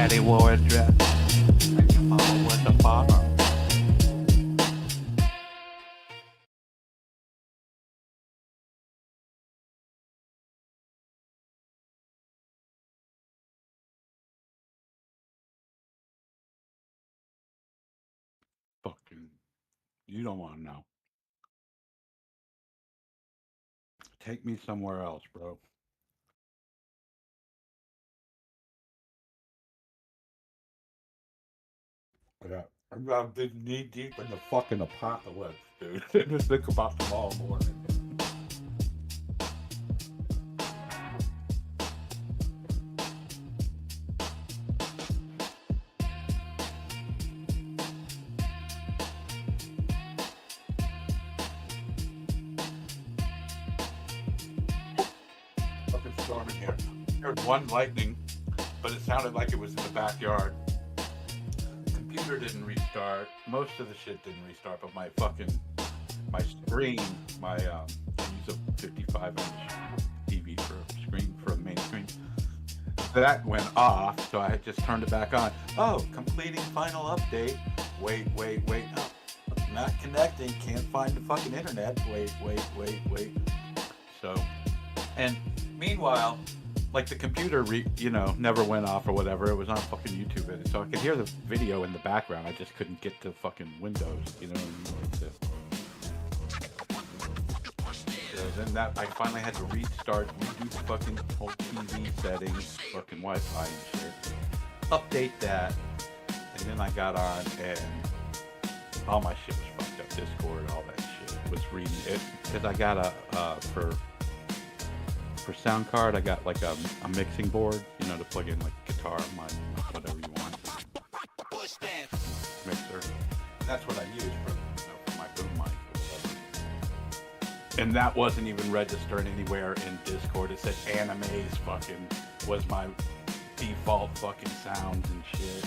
Daddy wore a dress. And your mama was a farmer. Fucking, you don't want to know. Take me somewhere else, bro. Yeah. I've been knee deep in the fucking apocalypse, dude. Just think about tomorrow morning. Fucking storm in here. There was one lightning, but it sounded like it was in the backyard. Computer didn't restart. Most of the shit didn't restart, but my screen, I use a 55-inch TV for a screen, for a main screen. That went off, so I just turned it back on. Oh, completing final update. Wait. Oh, not connecting. Can't find the fucking internet. Wait. So, and meanwhile, like the computer, never went off or whatever. It was on fucking YouTube, and so I could hear the video in the background. I just couldn't get to fucking Windows, you know what I mean? So then I finally had to restart, redo the fucking whole TV settings, fucking Wi-Fi and shit, update that, and then I got on, and all my shit was fucked up. Discord, all that shit was reading it, because I got for sound card, I got like a mixing board, to plug in like guitar, mic, whatever you want. Mixer. That's what I use for my boom mic or whatever. And that wasn't even registering anywhere in Discord. It said animes fucking was my default fucking sounds and shit.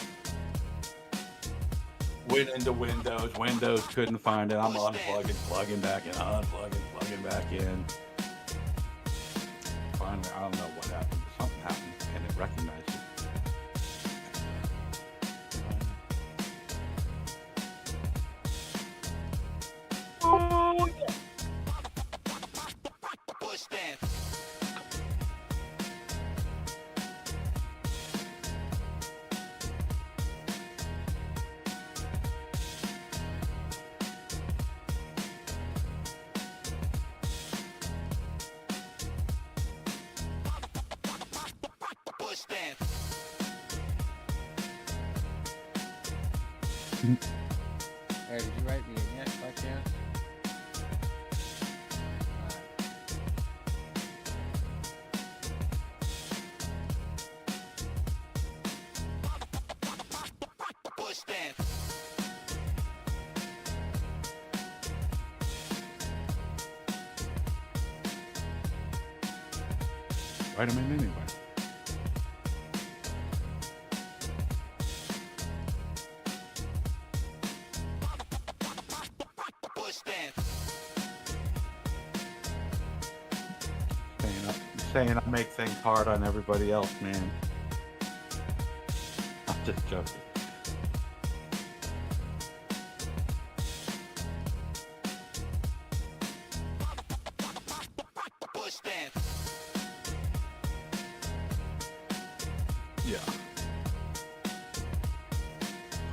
Went into Windows couldn't find it. I'm unplugging, plugging back in, unplugging, plugging back in. Finally, I don't know what happened, but something happened and it recognized it. Oh, yeah. Hey, did you write me in yet, by chance? Write them in anyway. Saying I make things hard on everybody else, man. I'm just joking. Yeah.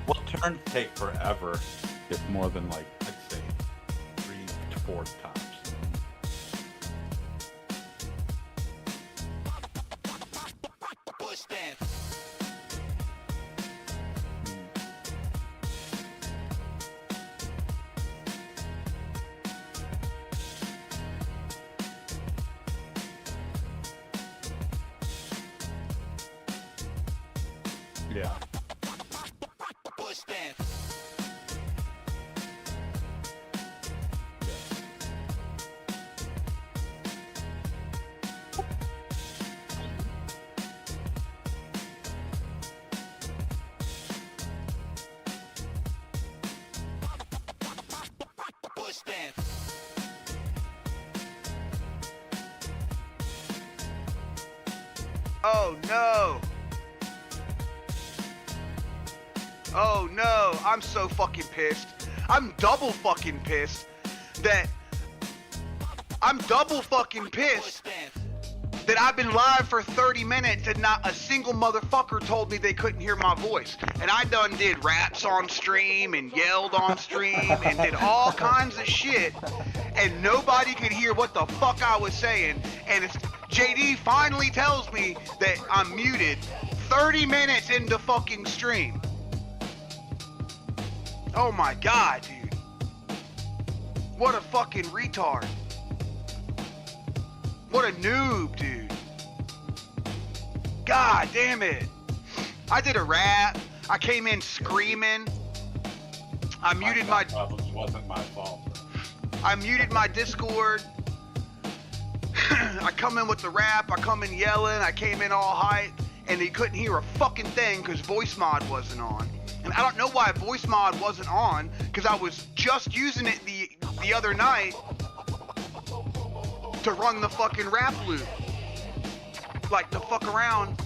Well, turns take forever. If more than like, I'd say 3 to 4 times. Yeah. Oh no! Oh no, I'm so fucking pissed. I'm double fucking pissed that I've been live for 30 minutes and not a single motherfucker told me they couldn't hear my voice. And I done did raps on stream and yelled on stream and did all kinds of shit, and nobody could hear what the fuck I was saying. And it's JD finally tells me that I'm muted 30 minutes into fucking stream. Oh my god, dude. What a fucking retard. What a noob, dude. God damn it. I did a rap. I came in screaming. I muted my problems wasn't my fault. I muted my Discord. I come in with the rap. I come in yelling. I came in all hype, and they couldn't hear a fucking thing because voice mod wasn't on. And I don't know why voice mod wasn't on, because I was just using it the other night to run the fucking rap loop. Like to fuck around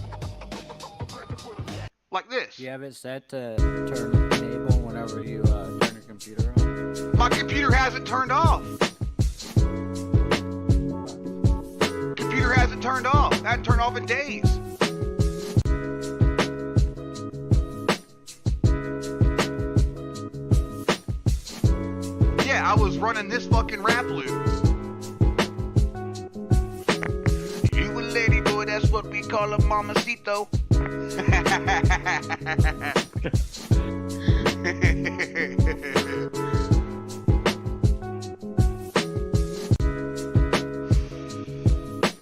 like this. You have it set to turn the table whenever you turn your computer on? My computer hasn't turned off. Computer hasn't turned off. It hasn't turned off in days. Yeah, I was running this fucking rap loop. You a lady boy, that's what we call a mamacito.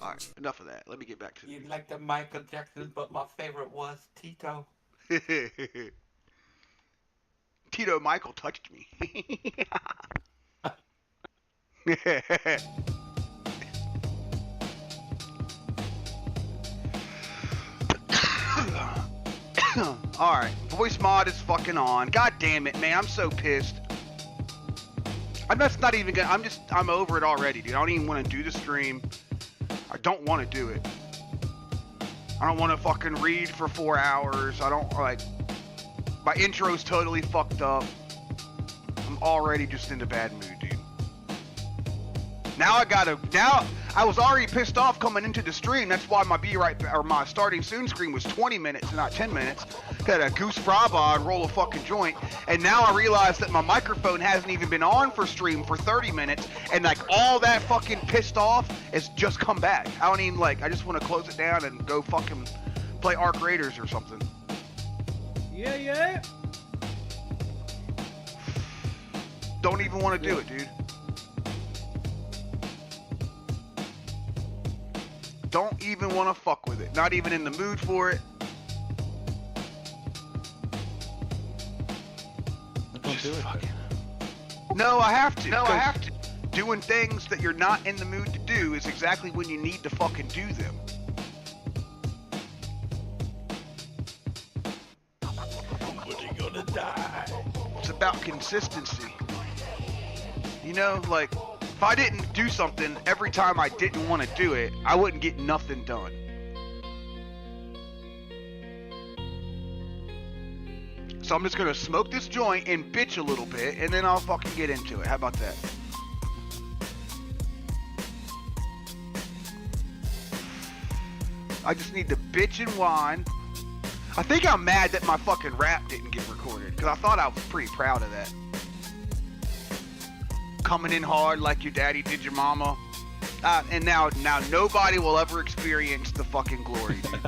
Alright, enough of that. Let me get back to You like the Michael Jackson, but my favorite was Tito. Tito Michael touched me. Alright, voice mod is fucking on. God damn it, man, I'm so pissed. I'm just not even gonna, I'm over it already, dude. I don't even want to do the stream. I don't want to do it. I don't want to fucking read for 4 hours. I don't, like, my intro's totally fucked up. I'm already just in a bad mood, dude. Now I was already pissed off coming into the stream. That's why my starting soon screen was 20 minutes and not 10 minutes. Got a goose brava and roll a fucking joint. And now I realize that my microphone hasn't even been on for stream for 30 minutes. And like all that fucking pissed off has just come back. I don't even I just want to close it down and go fucking play Ark Raiders or something. Yeah. Don't even want to do it, dude. Don't even want to fuck with it. Not even in the mood for it. Don't do it. No, I have to. Doing things that you're not in the mood to do is exactly when you need to fucking do them. When you gonna die? It's about consistency. You know, like, if I didn't do something every time I didn't want to do it, I wouldn't get nothing done. So I'm just gonna smoke this joint and bitch a little bit, and then I'll fucking get into it. How about that? I just need to bitch and whine. I think I'm mad that my fucking rap didn't get recorded, because I thought I was pretty proud of that. Coming in hard like your daddy did your mama. And now nobody will ever experience the fucking glory, dude.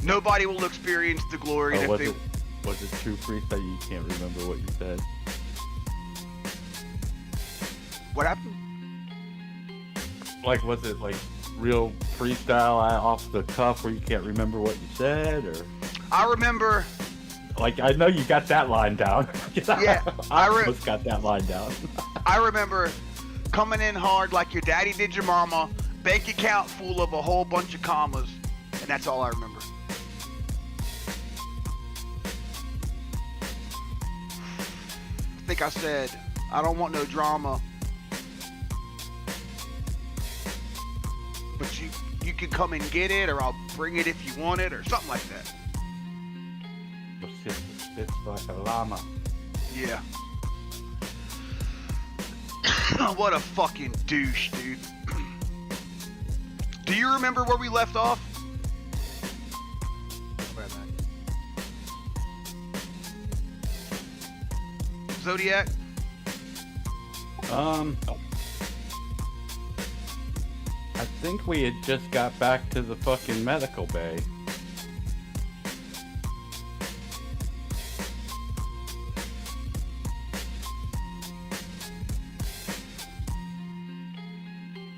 Nobody will experience the glory. Was it true freeze that you can't remember what you said? What happened? Like, was it like real freestyle off the cuff where you can't remember what you said, or? I remember. Like, I know you got that line down. Yeah, I almost got that line down. I remember coming in hard like your daddy did your mama, bank account full of a whole bunch of commas, and that's all I remember. I think I said, I don't want no drama, but you can come and get it, or I'll bring it if you want it, or something like that. because he spits like a llama. Yeah. What a fucking douche, dude. Do you remember where we left off? Right back. Zodiac? I think we had just got back to the fucking medical bay.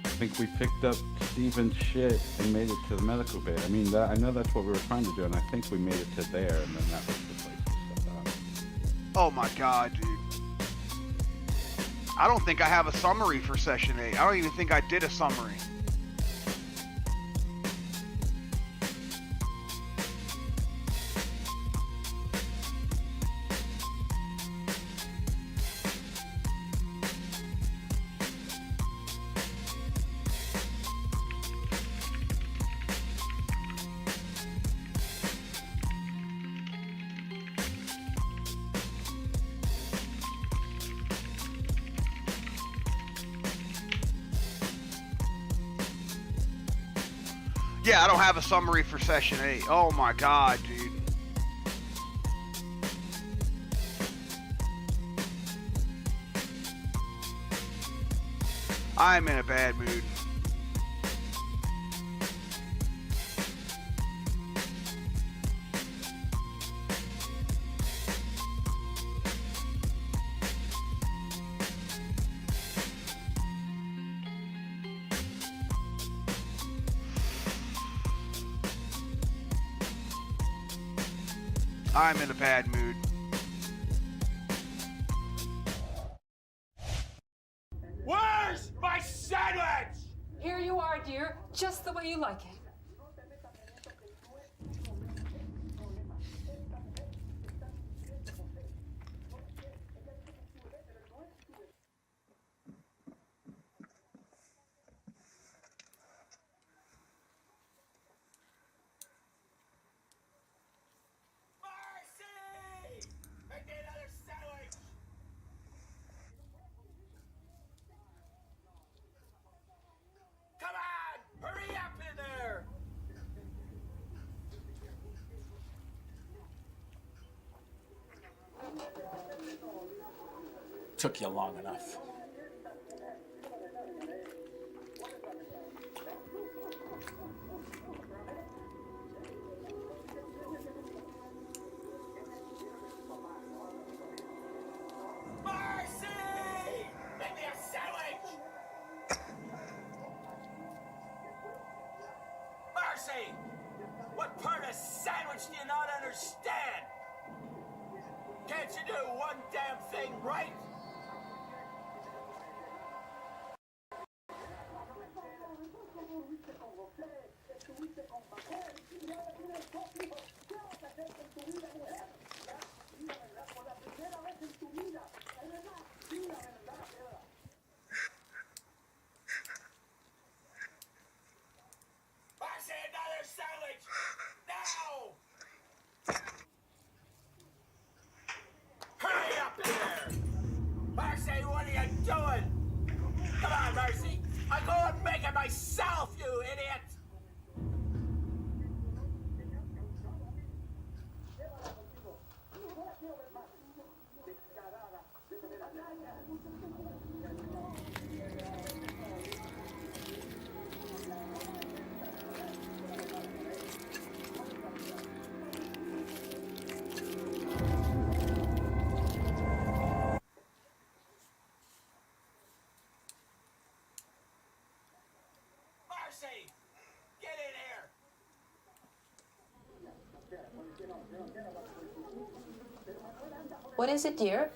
I think we picked up Steven's shit and made it to the medical bay. I mean, I know that's what we were trying to do, and I think we made it to there, and then that was the place to set up. Oh my god, dude. I don't think I have a summary for session 8. I don't even think I did a summary. Yeah, I don't have a summary for session 8. Oh my god, dude. I'm in a bad mood. I'm in a bad mood. Where's my sandwich? Here you are, dear, just the way you like it. Marcy! Make me another sandwich! Come on! Hurry up in there! Took you long enough. Marcy! Make me a sandwich! Marcy! What part of sandwich do you not understand? Can't you do one damn thing right? Marcy, another sandwich! Now! Hurry up in there! Marcy, what are you doing? Come on, Marcy! I go and make it myself, you idiot! Marcy! Get in here! What is it, dear?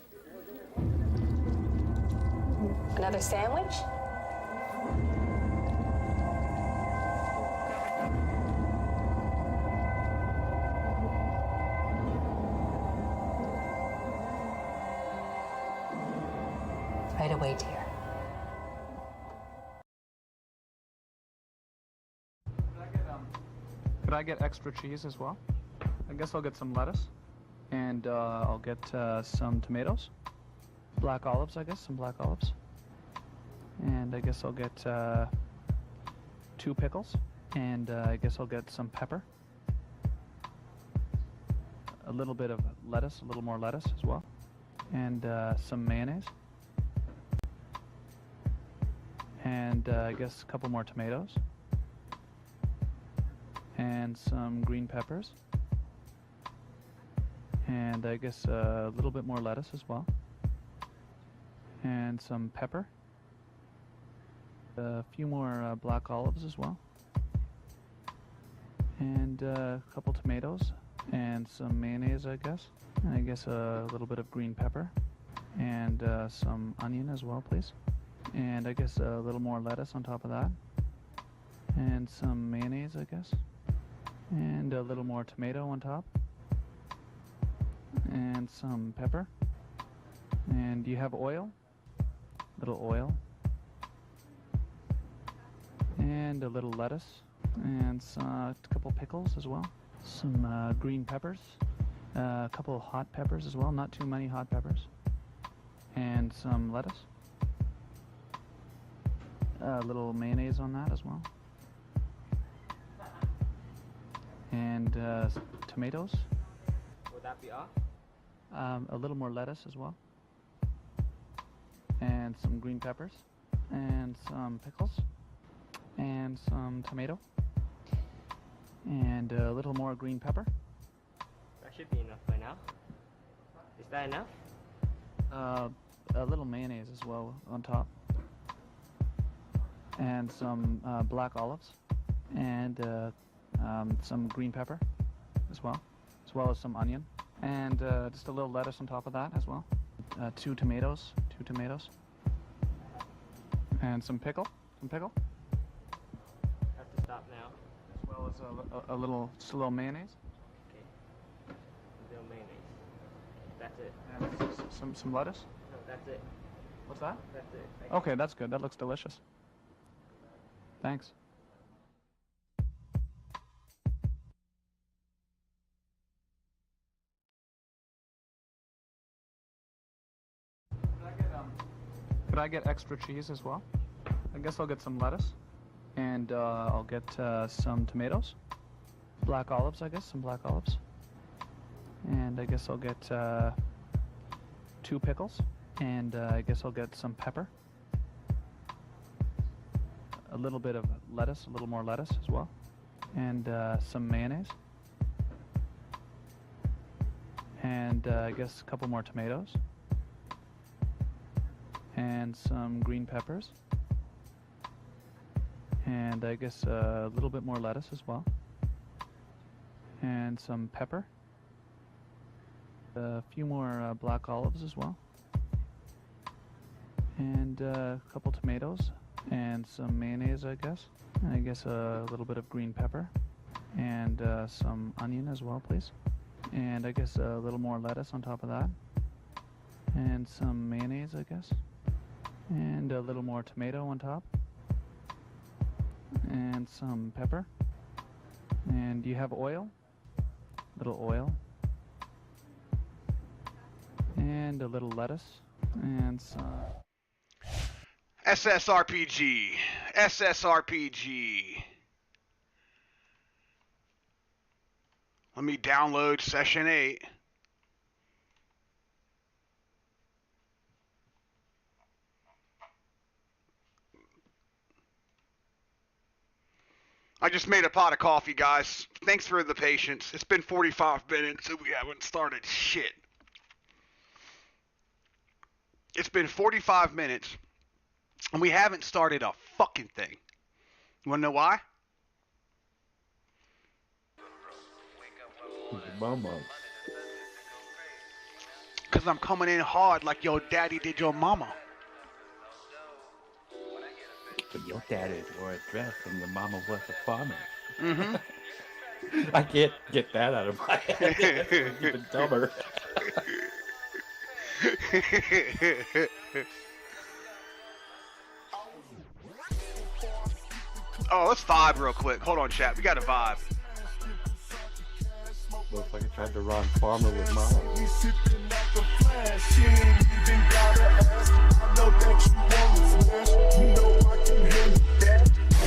Another sandwich? Right away, dear. Could I get extra cheese as well? I guess I'll get some lettuce. And I'll get some tomatoes. Black olives, I guess, some black olives. And I guess I'll get 2 pickles. And I guess I'll get some pepper. A little bit of lettuce, a little more lettuce as well. And some mayonnaise. And I guess a couple more tomatoes. And some green peppers. And I guess a little bit more lettuce as well. And some pepper. A few more black olives as well. And a couple tomatoes. And some mayonnaise, I guess. And I guess a little bit of green pepper. And some onion as well, please. And I guess a little more lettuce on top of that. And some mayonnaise, I guess. And a little more tomato on top. And some pepper. And do you have oil? A little oil. And a little lettuce. And a couple pickles as well. Some green peppers. A couple hot peppers as well, not too many hot peppers. And some lettuce. A little mayonnaise on that as well. And tomatoes. Would that be all? A little more lettuce as well. And some green peppers. And some pickles. And some tomato. And a little more green pepper. That should be enough by now. Is that enough? A little mayonnaise as well on top. And some black olives. And some green pepper as well as some onion. And just a little lettuce on top of that as well. 2 tomatoes. And some pickle. I have to stop now. As well as a little mayonnaise. Okay. A little mayonnaise. That's it. And some lettuce. No, that's it. What's that? That's it. Okay, that's good. That looks delicious. Thanks. Could I get extra cheese as well? I guess I'll get some lettuce. And I'll get some tomatoes. Black olives, I guess, some black olives. And I guess I'll get 2 pickles. And I guess I'll get some pepper. A little bit of lettuce, a little more lettuce as well. And some mayonnaise. And I guess a couple more tomatoes. And some green peppers. And I guess a little bit more lettuce as well. And some pepper. A few more black olives as well. And a couple tomatoes. And some mayonnaise, I guess. And I guess a little bit of green pepper. And some onion as well, please. And I guess a little more lettuce on top of that. And some mayonnaise, I guess. And a little more tomato on top. And some pepper. And do you have oil? A little oil. And a little lettuce. And some... SSRPG. Let me download session 8. I just made a pot of coffee, guys. Thanks for the patience. It's been 45 minutes and we haven't started shit. It's been 45 minutes and we haven't started a fucking thing. You wanna know why? Mama. Because I'm coming in hard like your daddy did your mama. But your daddy wore a dress and your mama was a farmer. Mm-hmm. I can't get that out of my head. It's even dumber. Oh, let's vibe real quick. Hold on, chat. We got to vibe. Looks like a Had to run farmer with mom. We sipping out the flash. She ain't even gotta ask. I know that you wanna smash. You know I can handle that.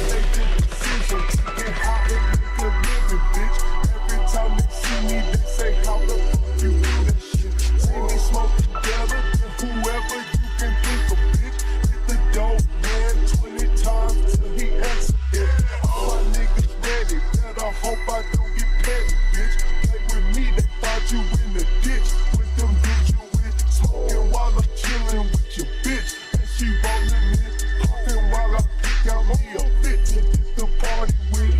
Make the decision. Get hot and make a living, bitch. Every time they see me, they say, how the fuck you do that shit? See me smoking better than whoever you can think of, bitch. Hit the dope, man, 20 times till he answer it. All my niggas ready. Better hope I don't get petty, bitch. Play with me, they find you in the ditch. With them bitch you with. Smoking while I'm chilling with your bitch. And she rolling in. Popping while I pick out me a bitch. And get the party with.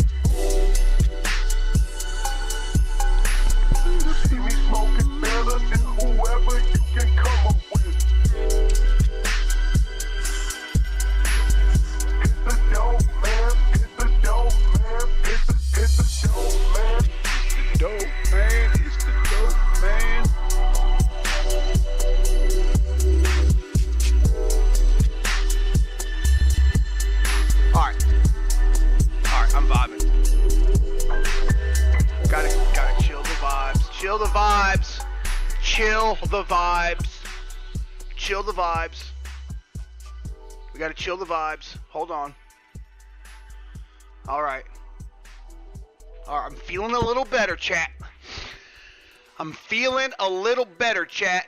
See me smoking better than whoever you can come up with. Hit the dope, man. Hit the dope, man. Hit the dope, man. Dope, man. It's the dope, man. Alright, I'm vibing. Gotta chill the vibes. Chill the vibes. Chill the vibes. Chill the vibes. We gotta chill the vibes. Hold on. Alright. Alright, I'm feeling a little better, chat. I'm feeling a little better, chat.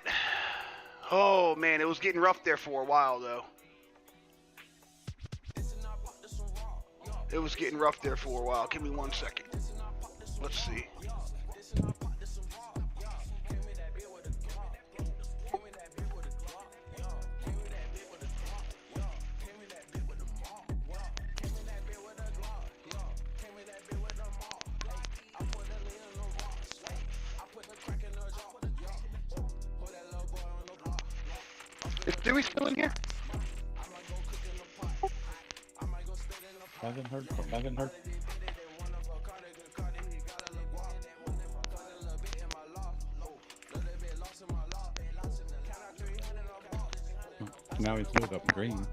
Oh, man, it was getting rough there for a while, though. It was getting rough there for a while. Give me 1 second. Let's see. Is Dewey still in here? Haven't heard. Now he's moved up green.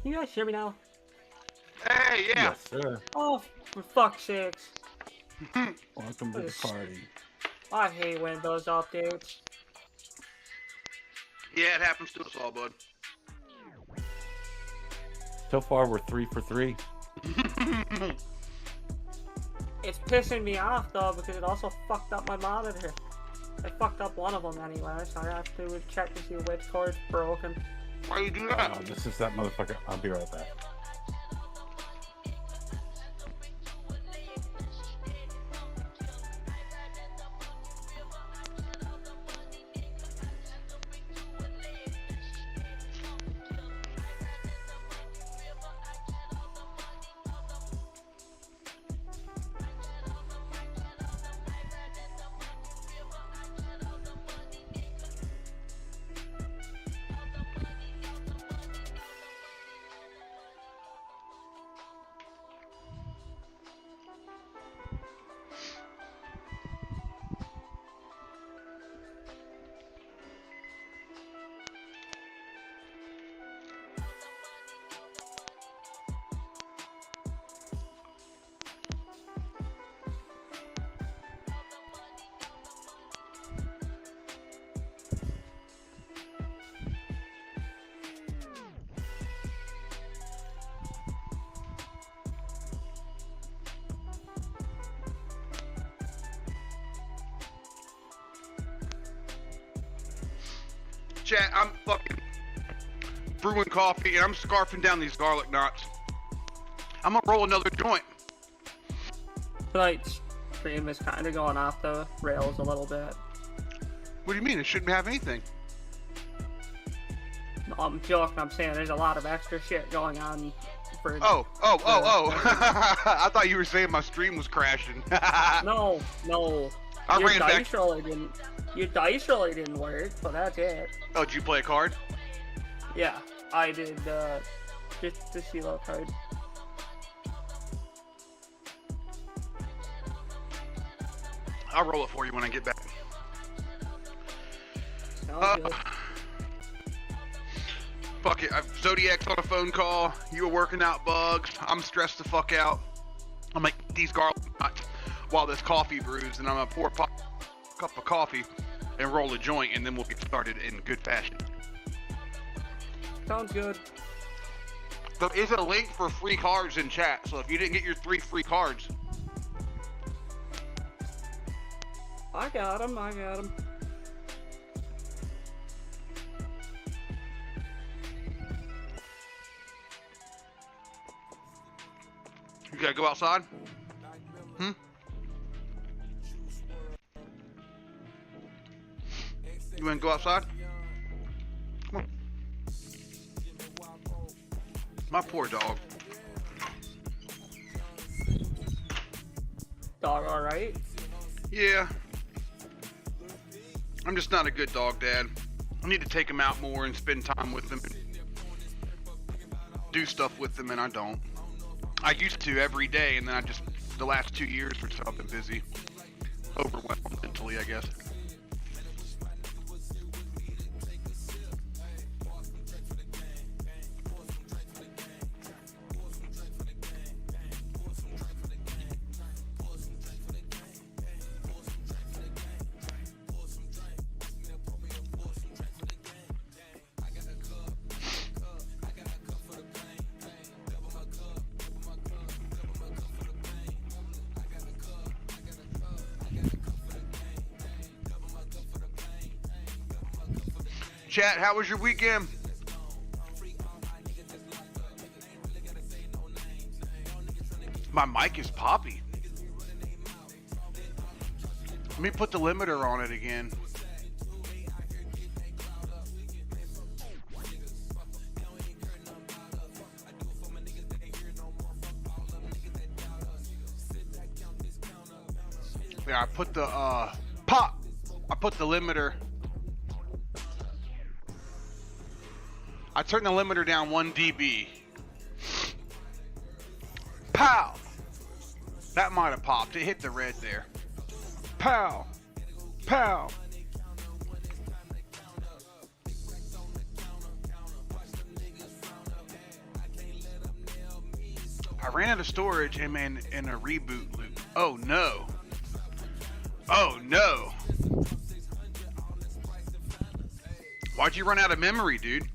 You guys hear me now? Hey, yeah. Yes, sir. Oh, for fuck's sakes. Welcome to the party. I hate Windows updates. Yeah, it happens to us all, bud. So far, we're 3 for 3. It's pissing me off though because it also fucked up my monitor. I fucked up one of them anyway, so I have to check to see which cord's broken. Why you do that? Oh, this is that motherfucker. I'll be right back. Chat, I'm fucking brewing coffee and I'm scarfing down these garlic knots. I'm gonna roll another joint. Tonight's stream is kind of going off the rails a little bit. What do you mean? It shouldn't have anything. No, I'm joking. I'm saying there's a lot of extra shit going on. For Oh. I thought you were saying my stream was crashing. No. I Your ran dice back. roller didn't. Your dice roller didn't work, but that's it. Oh, did you play a card? Yeah, I did. Just the CeeLo card. I'll roll it for you when I get back. Sounds good. Fuck it. Zodiac's on a phone call. You were working out bugs. I'm stressed the fuck out. I'm like, these garlic knots while this coffee brews, and I'm gonna pour a cup of coffee and roll a joint, and then we'll get started in good fashion. Sounds good. There is a link for free cards in chat, so if you didn't get your 3 free cards, I got him. you gotta go outside. You wanna go outside? Come on. My poor dog. Dog, all right. Yeah. I'm just not a good dog dad. I need to take him out more and spend time with him and do stuff with him, and I don't. I used to every day, and then the last 2 years or so I've been busy. Overwhelmed mentally, I guess. Chat, how was your weekend? My mic is poppy. Let me put the limiter on it again. Yeah, I put the I put the limiter. I turned the limiter down 1 dB. Pow! That might have popped. It hit the red there. Pow! Pow! I ran out of storage and I'm in a reboot loop. Oh no. Oh no. Why'd you run out of memory, dude?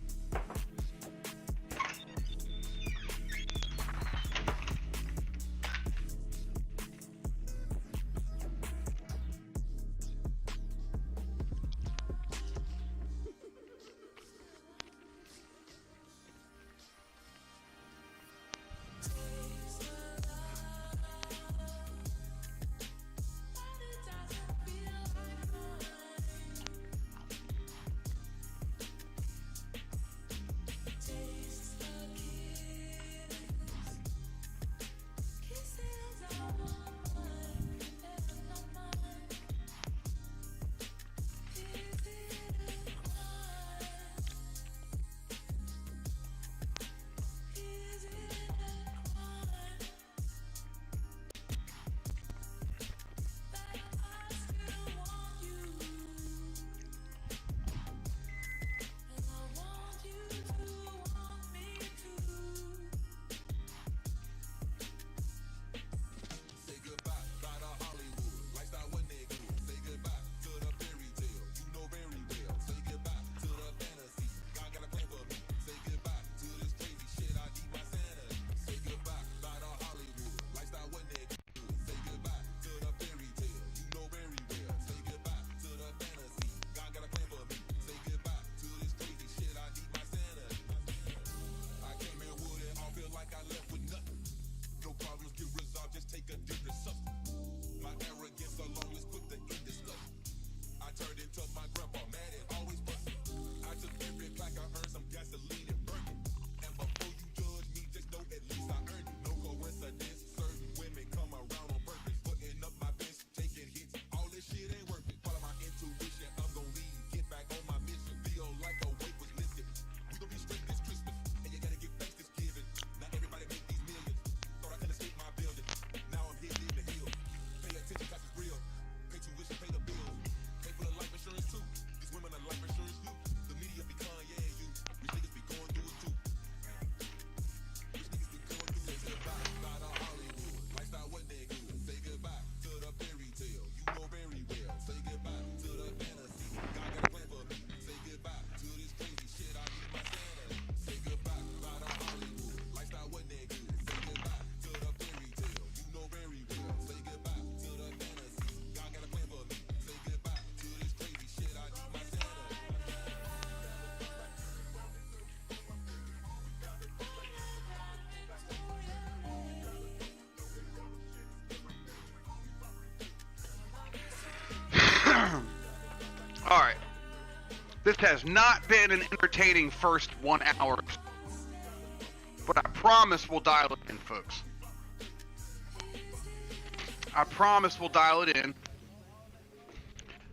This has not been an entertaining first 1 hour, but I promise we'll dial it in, folks. I promise we'll dial it in.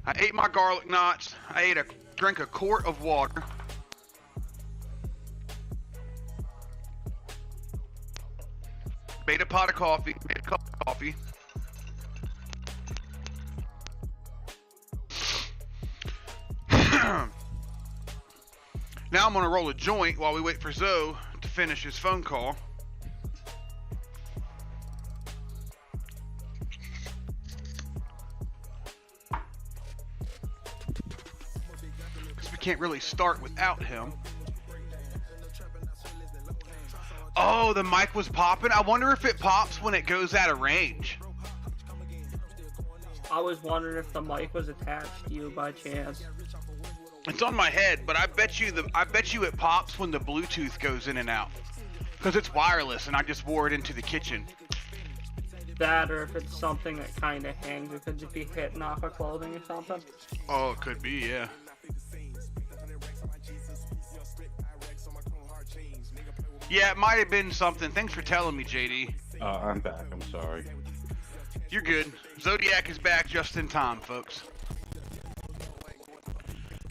I ate my garlic knots. I drank a quart of water. Made a pot of coffee. Made a cup of coffee. Now I'm gonna roll a joint while we wait for Zoe to finish his phone call. Because we can't really start without him. Oh, the mic was popping. I wonder if it pops when it goes out of range. I was wondering if the mic was attached to you by chance. It's on my head, but I bet you it pops when the Bluetooth goes in and out. Because it's wireless and I just wore it into the kitchen. That, or if it's something that kind of hangs, it could just be hitting off of clothing or something. Oh, it could be, yeah. Yeah, it might have been something. Thanks for telling me, JD. I'm back. I'm sorry. You're good. Zodiac is back just in time, folks.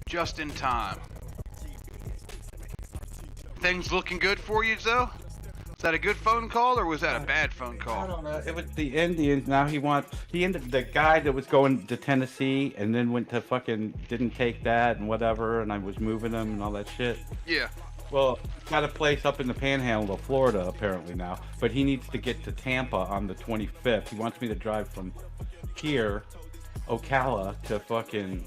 Just in time. Things looking good for you, Zoe? Is that a good phone call or was that a bad phone I call? don't know. It was the Indians. Now he ended the guy that was going to Tennessee and then went to fucking didn't take that and whatever, and I was moving him and all that shit. Yeah. Well, got a place up in the Panhandle of Florida apparently now, but he needs to get to Tampa on the 25th. He wants me to drive from here, Ocala, to fucking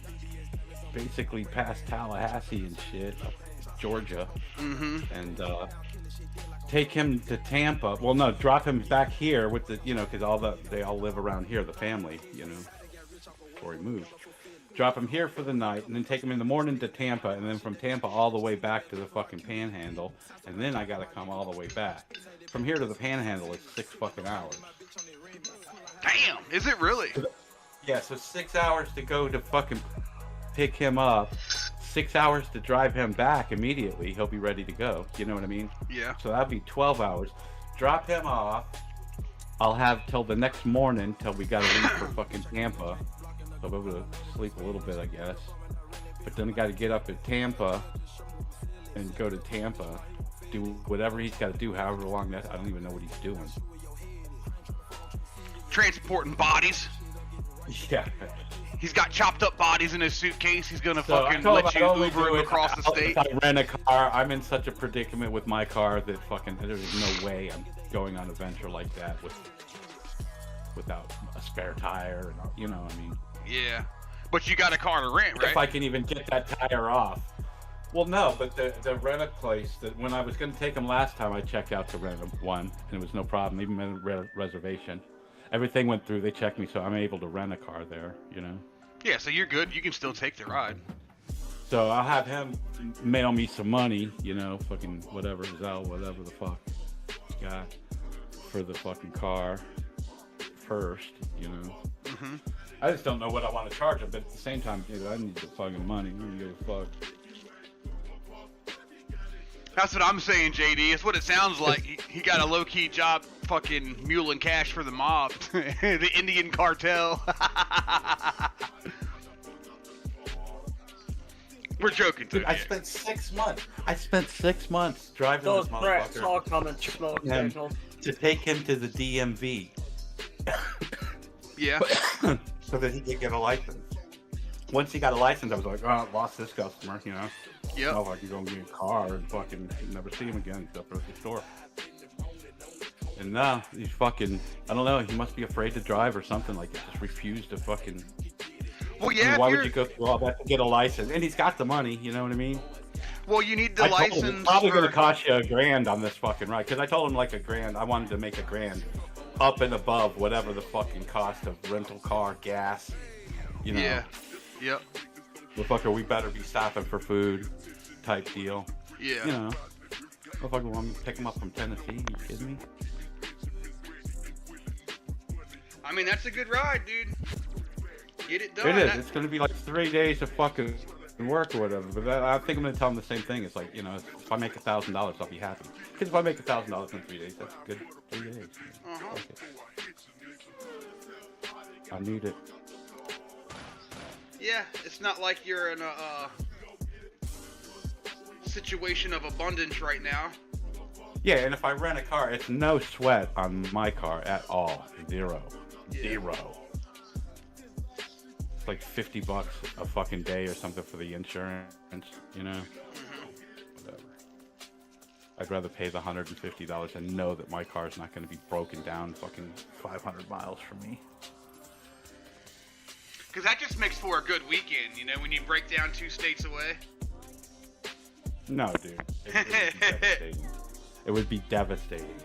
basically past Tallahassee and shit, Georgia, and take him to Tampa. Well, no, drop him back here with the, because they all live around here, the family, before he moved. Drop him here for the night, and then take him in the morning to Tampa, and then from Tampa all the way back to the fucking Panhandle, and then I gotta come all the way back. From here to the Panhandle is 6 fucking hours. Damn, is it really? Yeah, so 6 hours to go to fucking pick him up, 6 hours to drive him back immediately. He'll be ready to go. You know what I mean? Yeah. So that'd be 12 hours. Drop him off. I'll have till the next morning till we gotta leave for fucking Tampa. So I'll be able to sleep a little bit, I guess. But then I gotta get up at Tampa and go to Tampa. Do whatever he's gotta do, however long that, I don't even know what he's doing. Transporting bodies. Yeah. He's got chopped up bodies in his suitcase. He's gonna So fucking let you Uber him across the If state. I rent a car, I'm in such a predicament with my car that fucking there's no way I'm going on a venture like that without a spare tire. And, you know what I mean? Yeah, but you got a car to rent, right? If I can even get that tire off. Well, no, but the rent place that when I was going to take him last time, I checked out to rent one, and it was no problem. Even made a reservation. Everything went through. They checked me, so I'm able to rent a car there. Yeah, so you're good. You can still take the ride. So I'll have him mail me some money, fucking whatever, Zelle, whatever the fuck he's got for the fucking car first, I just don't know what I want to charge him, but at the same time, I need the fucking money. I don't give a fuck. That's what I'm saying, JD. It's what it sounds like. He got a low-key job fucking muling cash for the mob. The Indian cartel. We're joking, Dude, too. I spent 6 months. I spent 6 months driving Those this threats motherfucker all come in smoke signals. to take him to the DMV. Yeah. So that he could get a license. Once he got a license, I was like, oh, I lost this customer, Yep. Oh, I could go and get a car and fucking never see him again except for at the store. And now he's fucking, I don't know, he must be afraid to drive or something like that. Just refused to fucking. Well, I yeah. mean, why would you go through all that to get a license? And he's got the money, you know what I mean? Well, you need the I told him, license. it's probably for... going to cost you $1,000 on this fucking ride. Because I told him like $1,000. I wanted to make $1,000 up and above whatever the fucking cost of rental car, gas, Yeah. Yep. Motherfucker, we better be stopping for food type deal. Yeah. Motherfucker, want me to pick him up from Tennessee? You kidding me? I mean, that's a good ride, dude. Get it done. It is. It's going to be like 3 days of fucking work or whatever. But I think I'm gonna tell them the same thing. It's like, you know, if I make $1,000, I'll be happy. Because if I make $1,000 in 3 days, that's a good 3 days. Okay. I need it. Yeah, it's not like you're in a situation of abundance right now. Yeah, and if I rent a car, it's no sweat on my car at all. Zero. It's like $50 a fucking day or something for the insurance, you know? Whatever. I'd rather pay the $150 and know that my car's not going to be broken down fucking 500 miles from me. Because that just makes for a good weekend, you know, when you break down 2 states away. No, dude. It would be devastating. It would be devastating.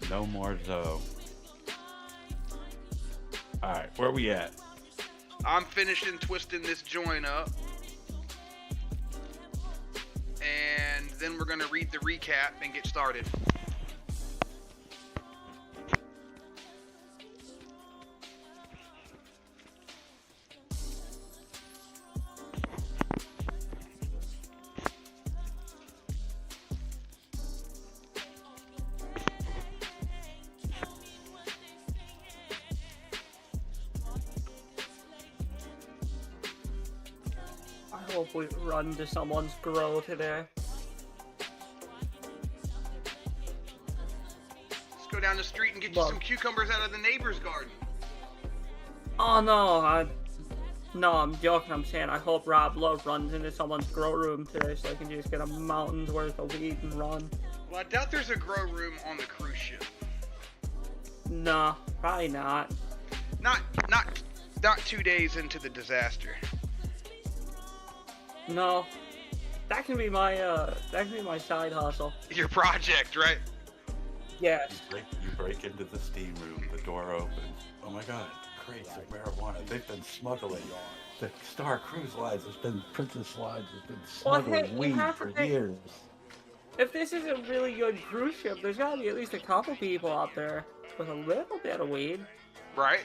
No more Zoe. Alright, where we at? I'm finishing twisting this joint up. And then we're going to read the recap and get started. I hope we run to someone's grow today. Let's go down the street and get you some cucumbers out of the neighbor's garden. Oh no, no, I'm joking. I'm saying I hope Rob Love runs into someone's grow room today so I can just get a mountain's worth of weed and run. Well, I doubt there's a grow room on the cruise ship. Nah, probably not. Not 2 days into the disaster. No, that can be my side hustle. Your project, right? Yes. You break into the steam room, the door opens. Oh my god, crates of marijuana. They've been smuggling. The Star Cruise Lines has been, Princess Lines has been smuggling weed for years. If this is a really good cruise ship, there's gotta be at least a couple people out there with a little bit of weed. Right?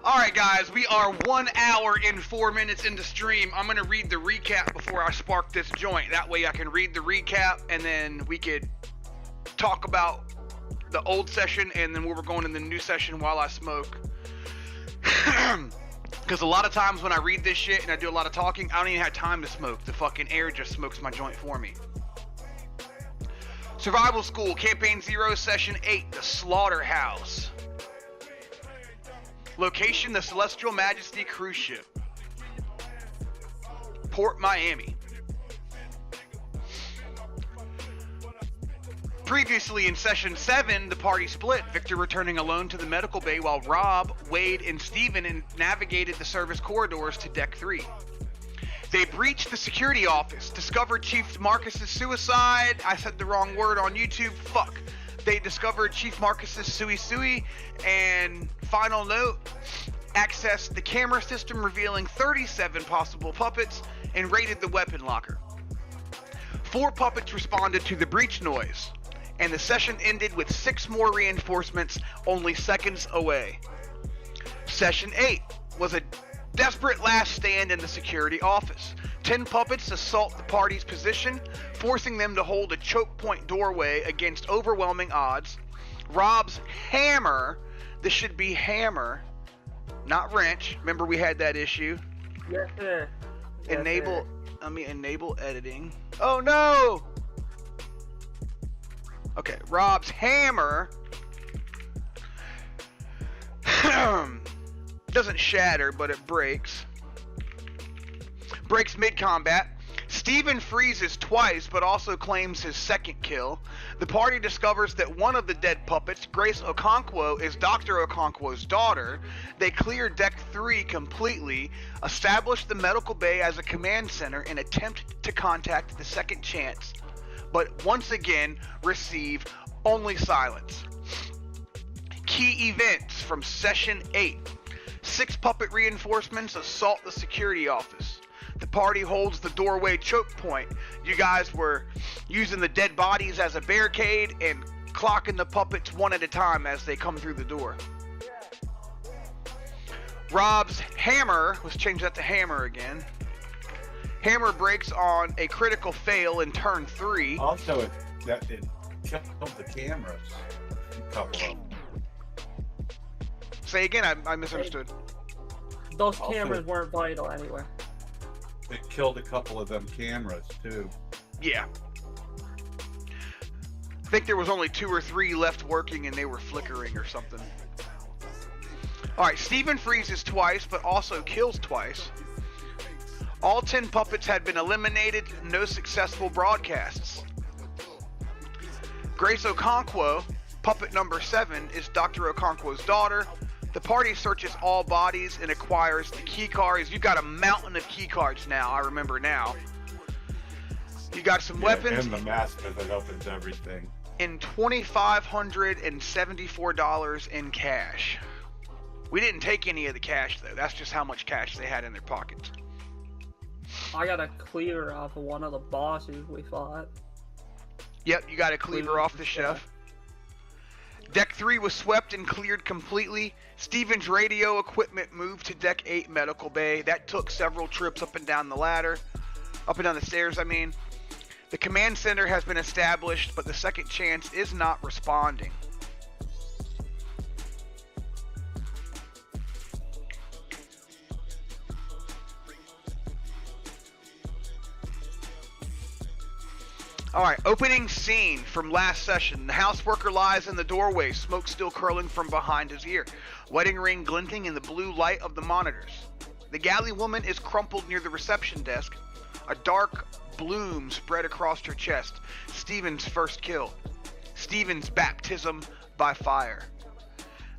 Alright guys, we are 1 hour and 4 minutes into stream. I'm going to read the recap before I spark this joint. That way I can read the recap and then we could talk about the old session and then where we're going in the new session while I smoke. Because a lot of times when I read this shit and I do a lot of talking, I don't even have time to smoke. The fucking air just smokes my joint for me. Survival School, Campaign 0, Session 8, The Slaughterhouse. Location, the Celestial Majesty cruise ship. Port Miami. Previously in Session 7, the party split, Victor returning alone to the medical bay while Rob, Wade, and Steven navigated the service corridors to Deck 3. They breached the security office, discovered Chief Marcus's suicide. I said the wrong word on YouTube, fuck. They discovered Chief Marcus's sui, and final note, accessed the camera system revealing 37 possible puppets and raided the weapon locker. 4 puppets responded to the breach noise, and the session ended with 6 more reinforcements only seconds away. Session 8 was a desperate last stand in the security office. 10 puppets assault the party's position, forcing them to hold a choke point doorway against overwhelming odds. Rob's hammer, this should be hammer, not wrench. Remember we had that issue? Yes, sir. Yes, Enable, sir. let me enable editing. Oh no! Okay, Rob's hammer doesn't shatter, but it breaks. Breaks mid-combat. Steven freezes twice, but also claims his second kill. The party discovers that one of the dead puppets, Grace Okonkwo, is Dr. Okonkwo's daughter. They clear Deck 3 completely, establish the medical bay as a command center, and attempt to contact the Second Chance, but once again receive only silence. Key events from Session 8. 6 puppet reinforcements assault the security office. The party holds the doorway choke point. You guys were using the dead bodies as a barricade and clocking the puppets one at a time as they come through the door. Rob's hammer, let's change that to hammer again. Hammer breaks on a critical fail in turn 3. Also, it killed the cameras. A couple of them. Say again, I misunderstood. Those Also- cameras weren't vital anyway. It killed a couple of them cameras too. Yeah. I think there was only 2 or 3 left working and they were flickering or something. Alright, Steven freezes twice but also kills twice. All 10 puppets had been eliminated, no successful broadcasts. Grace Okonkwo, puppet number 7, is Dr. Okonkwo's daughter. The party searches all bodies and acquires the key cards. You've got a mountain of key cards now, I remember now. You got some weapons. And the master that opens everything. And $2,574 in cash. We didn't take any of the cash though. That's just how much cash they had in their pockets. I got a cleaver off of one of the bosses we fought. Yep, you got a cleaver off the chef. Deck 3 was swept and cleared completely. Steven's radio equipment moved to Deck 8 Medical Bay. That took several trips up and down the ladder. Up and down the stairs, I mean. The command center has been established, but the second chance is not responding. Alright, opening scene from last session. The house worker lies in the doorway, smoke still curling from behind his ear. Wedding ring glinting in the blue light of the monitors. The galley woman is crumpled near the reception desk. A dark bloom spread across her chest. Steven's first kill. Steven's baptism by fire.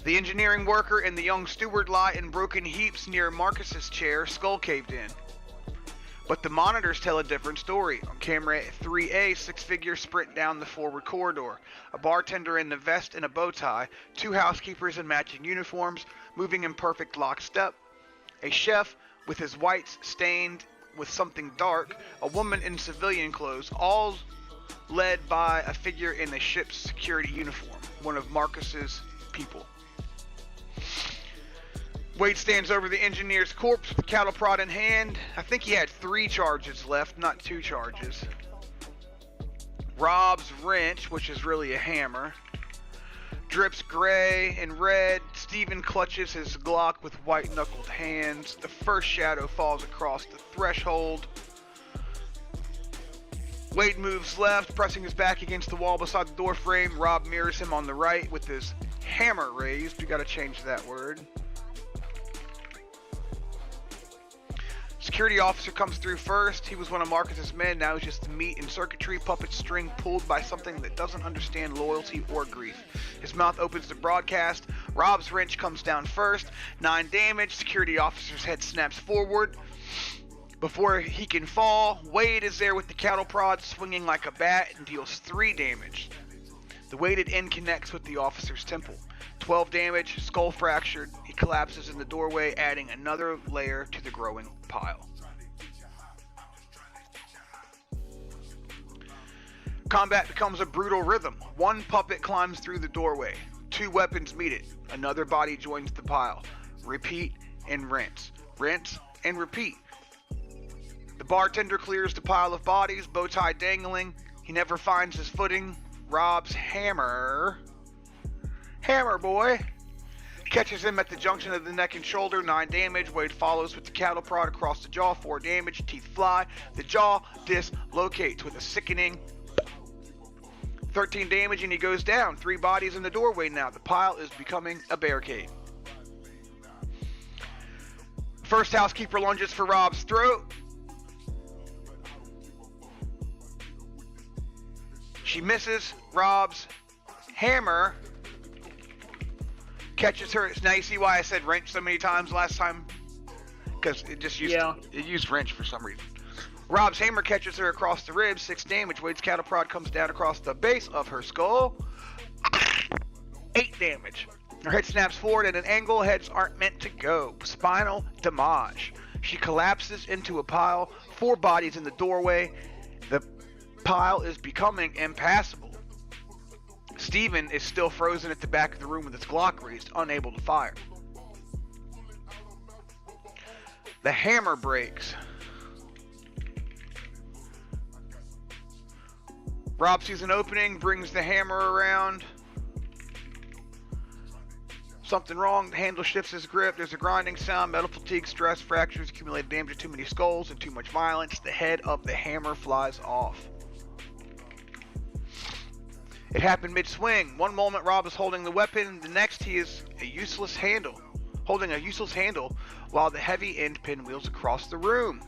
The engineering worker and the young steward lie in broken heaps near Marcus's chair, skull caved in. But the monitors tell a different story. On camera 3A, 6-figure sprint down the forward corridor. A bartender in the vest and a bow tie. 2 housekeepers in matching uniforms, moving in perfect lockstep. A chef with his whites stained with something dark. A woman in civilian clothes, all led by a figure in the ship's security uniform. One of Marcus's people. Wade stands over the engineer's corpse with the cattle prod in hand. I think he had 3 charges left, not 2 charges. Rob's wrench, which is really a hammer, drips gray and red. Steven clutches his Glock with white-knuckled hands. The first shadow falls across the threshold. Wade moves left, pressing his back against the wall beside the door frame. Rob mirrors him on the right with his hammer raised. We gotta change that word. Security officer comes through first. He was one of Marcus's men. Now he's just the meat and circuitry puppet string pulled by something that doesn't understand loyalty or grief. His mouth opens to broadcast. Rob's wrench comes down first. 9 damage. Security officer's head snaps forward. Before he can fall, Wade is there with the cattle prod swinging like a bat and deals 3 damage. The weighted end connects with the officer's temple. 12 damage, skull fractured. He collapses in the doorway, adding another layer to the growing pile. Combat becomes a brutal rhythm. 1 puppet climbs through the doorway. 2 weapons meet it. Another body joins the pile. Repeat and rinse. Rinse and repeat. The bartender clears the pile of bodies, bow tie dangling. He never finds his footing. Rob's hammer boy catches him at the junction of the neck and shoulder. 9 damage. Wade follows with the cattle prod across the jaw. 4 damage. Teeth fly. The jaw dislocates with a sickening 13 damage, and he goes down. 3 bodies in the doorway now. The pile is becoming a barricade. First housekeeper lunges for Rob's throat. She misses. Rob's hammer catches her. Now you see why I said wrench so many times last time? Because it just used it used wrench for some reason. Rob's hammer catches her across the ribs, 6 damage. Wade's cattle prod comes down across the base of her skull. 8 damage. Her head snaps forward at an angle. Heads aren't meant to go. Spinal damage. She collapses into a pile. 4 bodies in the doorway. The pile is becoming impassable. Steven is still frozen at the back of the room with his Glock raised, unable to fire. The hammer breaks. Rob sees an opening, brings the hammer around. Something wrong, the handle shifts his grip, there's a grinding sound, metal fatigue, stress, fractures, accumulated damage, too many skulls, and too much violence. The head of the hammer flies off. It happened mid-swing. One moment Rob is holding the weapon, the next he is holding a useless handle while the heavy end pinwheels across the room.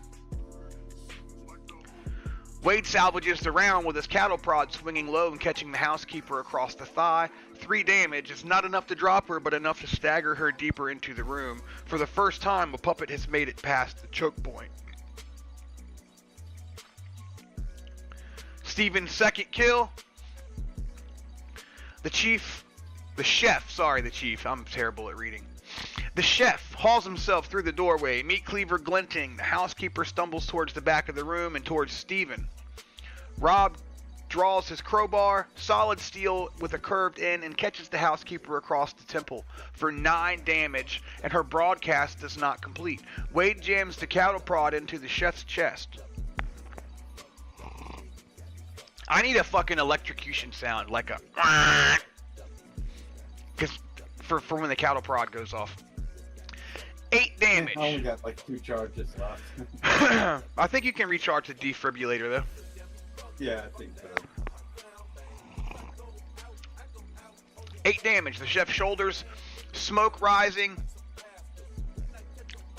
Wade salvages the round with his cattle prod swinging low and catching the housekeeper across the thigh. 3 damage is not enough to drop her, but enough to stagger her deeper into the room. For the first time, a puppet has made it past the choke point. Steven's second kill. The chef, I'm terrible at reading. The chef hauls himself through the doorway, meat cleaver glinting. The housekeeper stumbles towards the back of the room and towards Steven. Rob draws his crowbar, solid steel with a curved end, and catches the housekeeper across the temple for 9 damage, and her broadcast does not complete. Wade jams the cattle prod into the chef's chest. I need a fucking electrocution sound, like a... for when the cattle prod goes off. 8 damage. I only got like 2 charges left. I think you can recharge the defibrillator though. Yeah, I think so. 8 damage. The chef's shoulders, smoke rising.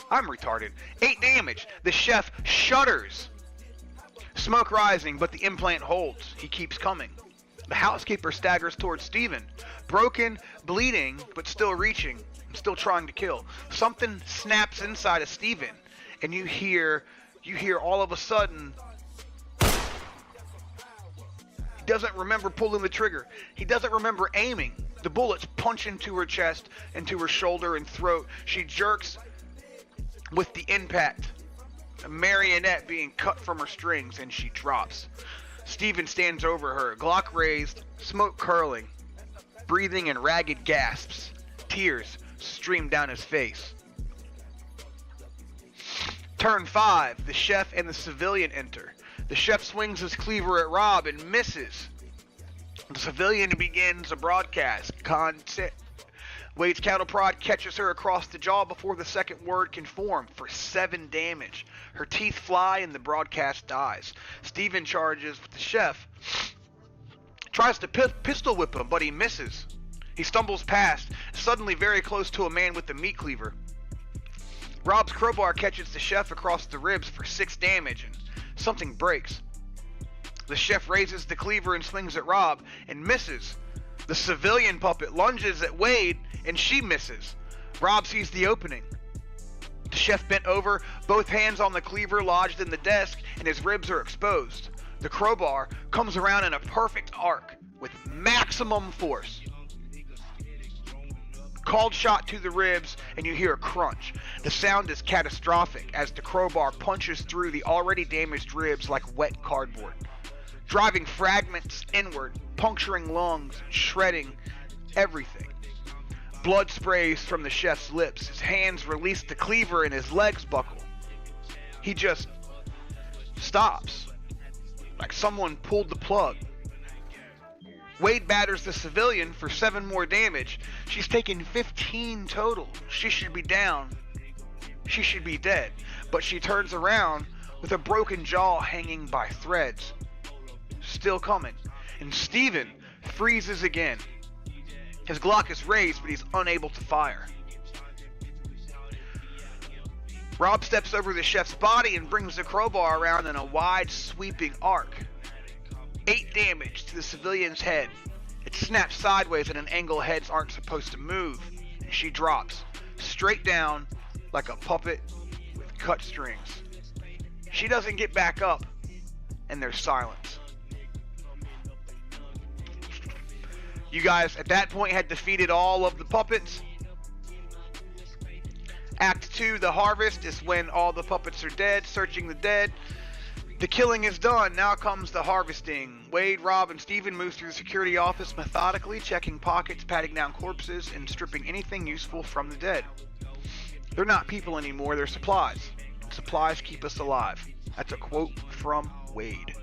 I'm retarded. 8 damage. The chef shudders. Smoke rising, but the implant holds. He keeps coming. The housekeeper staggers towards Steven. Broken, bleeding, but still reaching. Still trying to kill. Something snaps inside of Steven, and you hear all of a sudden, he doesn't remember pulling the trigger. He doesn't remember aiming. The bullets punch into her chest, into her shoulder and throat. She jerks with the impact. A marionette being cut from her strings, and she drops. Steven stands over her, Glock raised, smoke curling, breathing in ragged gasps. Tears stream down his face. Turn 5. The chef and the civilian enter. The chef swings his cleaver at Rob and misses. The civilian begins a broadcast. Wade's cattle prod catches her across the jaw before the second word can form for 7 damage. Her teeth fly and the broadcast dies. Steven charges with the chef. Tries to pistol whip him, but he misses. He stumbles past, suddenly very close to a man with the meat cleaver. Rob's crowbar catches the chef across the ribs for 6 damage, and something breaks. The chef raises the cleaver and swings at Rob, and misses. The civilian puppet lunges at Wade, and she misses. Rob sees the opening. The chef bent over, both hands on the cleaver lodged in the desk, and his ribs are exposed. The crowbar comes around in a perfect arc, with maximum force. Called shot to the ribs, and you hear a crunch. The sound is catastrophic as the crowbar punches through the already damaged ribs like wet cardboard, driving fragments inward, puncturing lungs, shredding everything. Blood sprays from the chef's lips. His hands release the cleaver and his legs buckle. He just stops, like someone pulled the plug. Wade batters the civilian for 7 more damage. She's taken 15 total. She should be down. She should be dead. But she turns around with a broken jaw hanging by threads. Still coming. And Steven freezes again. His Glock is raised, but he's unable to fire. Rob steps over the chef's body and brings the crowbar around in a wide, sweeping arc. 8 damage to the civilian's head. It snaps sideways at an angle heads aren't supposed to move. She drops, straight down like a puppet with cut strings. She doesn't get back up, and there's silence. You guys at that point had defeated all of the puppets. Act 2, the harvest, is when all the puppets are dead, searching the dead. The killing is done. Now comes the harvesting. Wade, Rob, and Steven move through the security office methodically, checking pockets, patting down corpses, and stripping anything useful from the dead. They're not people anymore, they're supplies. supplies keep us alive. That's a quote from Wade.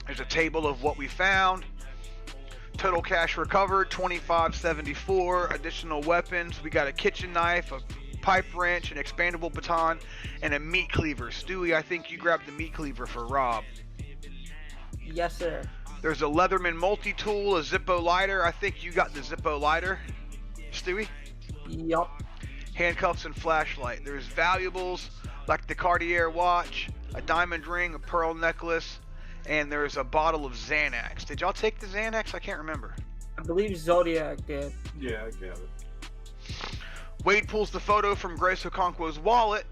There's a table of what we found. Total cash recovered, $25.74. Additional weapons, we got a kitchen knife, a pipe wrench, an expandable baton, and a meat cleaver. Stewie, I think you grabbed the meat cleaver for Rob. Yes, sir. There's a Leatherman multi-tool, a Zippo lighter. I think you got the Zippo lighter, Stewie. Yup. Handcuffs and flashlight. There's valuables like the Cartier watch, a diamond ring, a pearl necklace, and there's a bottle of Xanax. Did y'all take the Xanax? I can't remember. I believe Zodiac did. Yeah, I got it. Wade pulls the photo from Grace Okonkwo's wallet,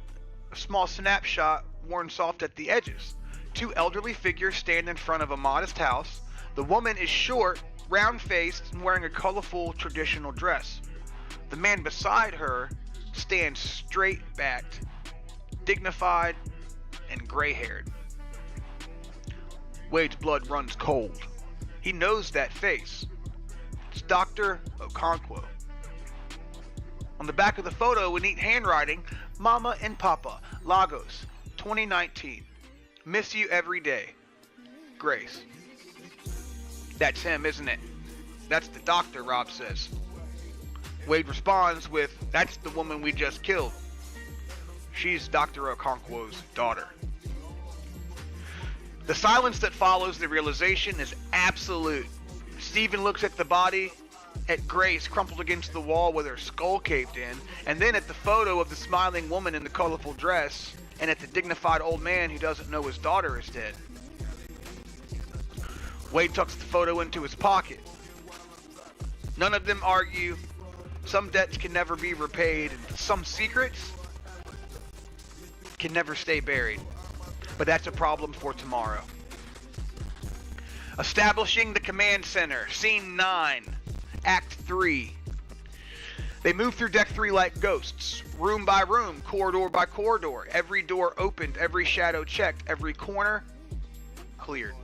a small snapshot worn soft at the edges. Two elderly figures stand in front of a modest house. The woman is short, round-faced, and wearing a colorful traditional dress. The man beside her stands straight-backed, dignified, and gray-haired. Wade's blood runs cold. He knows that face. It's Dr. Okonkwo. On the back of the photo, in neat handwriting, Mama and Papa, Lagos, 2019. Miss you every day. Grace. That's him, isn't it? That's the doctor, Rob says. Wade responds with, that's the woman we just killed. She's Dr. Okonkwo's daughter. The silence that follows the realization is absolute. Stephen looks at the body, at Grace crumpled against the wall with her skull caved in, and then at the photo of the smiling woman in the colorful dress, and at the dignified old man who doesn't know his daughter is dead. Wade tucks the photo into his pocket. None of them argue. Some debts can never be repaid, and some secrets can never stay buried. But that's a problem for tomorrow. Establishing the command center. Scene 9. Act 3. They move through Deck 3 like ghosts. Room by room, corridor by corridor. Every door opened, every shadow checked, every corner cleared.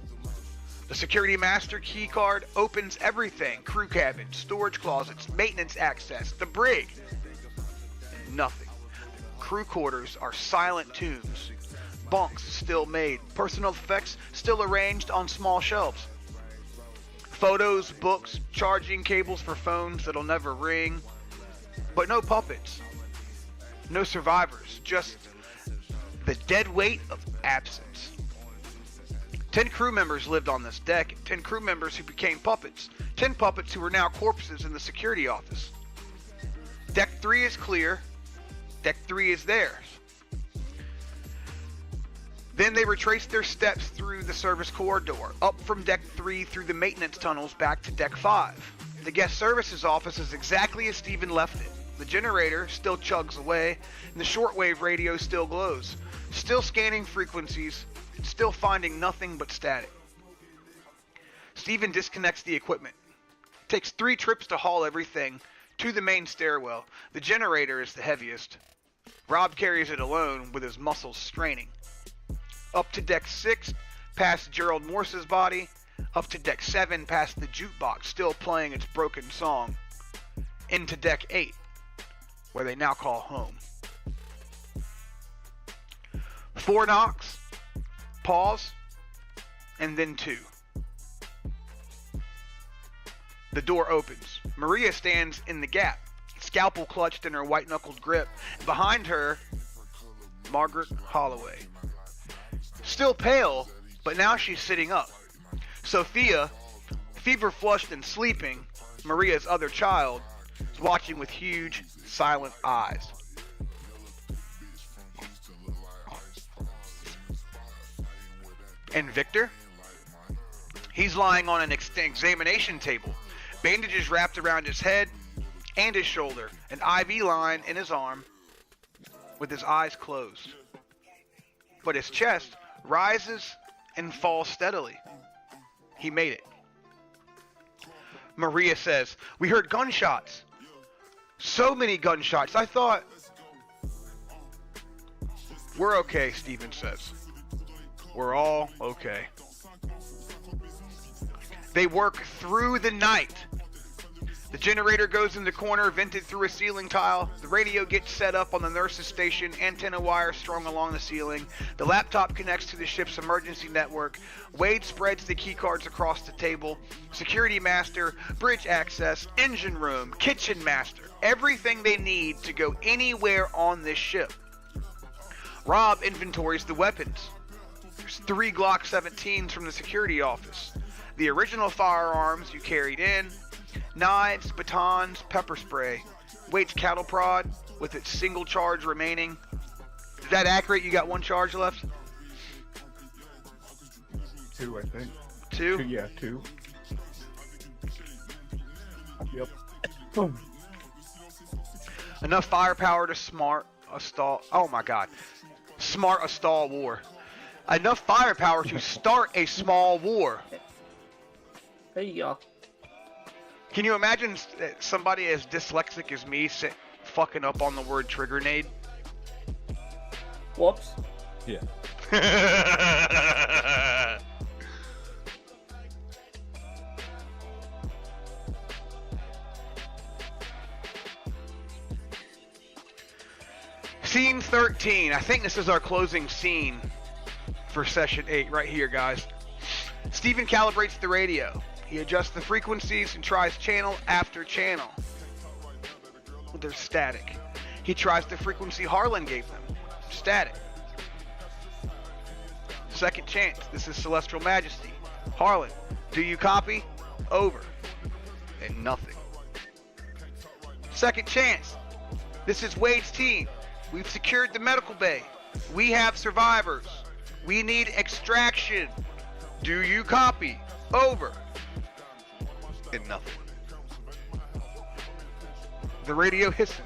The security master key card opens everything. Crew cabin, storage closets, maintenance access, the brig. Nothing. Crew quarters are silent tombs. Bunks still made. Personal effects still arranged on small shelves. Photos, books, charging cables for phones that'll never ring. But no puppets. No survivors. Just the dead weight of absence. 10 crew members lived on this deck. 10 crew members who became puppets. 10 puppets who are now corpses in the security office. Deck 3 is clear. Deck 3 is theirs. Then they retraced their steps through the service corridor, up from Deck 3 through the maintenance tunnels back to Deck 5. The guest services office is exactly as Stephen left it. The generator still chugs away, and the shortwave radio still glows, still scanning frequencies, and still finding nothing but static. Stephen disconnects the equipment. It takes 3 trips to haul everything to the main stairwell. The generator is the heaviest. Rob carries it alone with his muscles straining. Up to Deck 6, past Gerald Morse's body. Up to Deck 7, past the jukebox still playing its broken song. Into Deck 8, where they now call home. 4 knocks, pause, and then 2. The door opens. Maria stands in the gap, scalpel clutched in her white-knuckled grip. Behind her, Margaret Holloway. Still pale, but now she's sitting up. Sophia, fever-flushed and sleeping, Maria's other child, is watching with huge, silent eyes. And Victor? He's lying on an examination table, bandages wrapped around his head and his shoulder, an IV line in his arm, with his eyes closed. But his chest rises and falls steadily. He made it. Maria says, "We heard gunshots. So many gunshots. I thought..." "We're okay," Stephen says. "We're all okay." They work through the night. The generator goes in the corner, vented through a ceiling tile. The radio gets set up on the nurse's station, antenna wire strung along the ceiling. The laptop connects to the ship's emergency network. Wade spreads the keycards across the table. Security master, bridge access, engine room, kitchen master. Everything they need to go anywhere on this ship. Rob inventories the weapons. There's 3 Glock 17s from the security office. The original firearms you carried in. Knives, batons, pepper spray. Wade's cattle prod with its single charge remaining. Is that accurate? You got 1 charge left? 2, I think. 2? Yeah, 2. Yep. Enough firepower to smart a stall. Oh my god. Smart a stall war. Enough firepower to start a small war. There you go. Can you imagine somebody as dyslexic as me fucking up on the word trigger nade? Whoops. Yeah. Scene 13. I think this is our closing scene for session 8 right here, guys. Steven calibrates the radio. He adjusts the frequencies and tries channel after channel. There's static. He tries the frequency Harlan gave them. Static. Second chance. This is Celestial Majesty. Harlan, do you copy? Over. And nothing. Second chance. This is Wade's team. We've secured the medical bay. We have survivors. We need extraction. Do you copy? Over. And nothing. The radio hisses.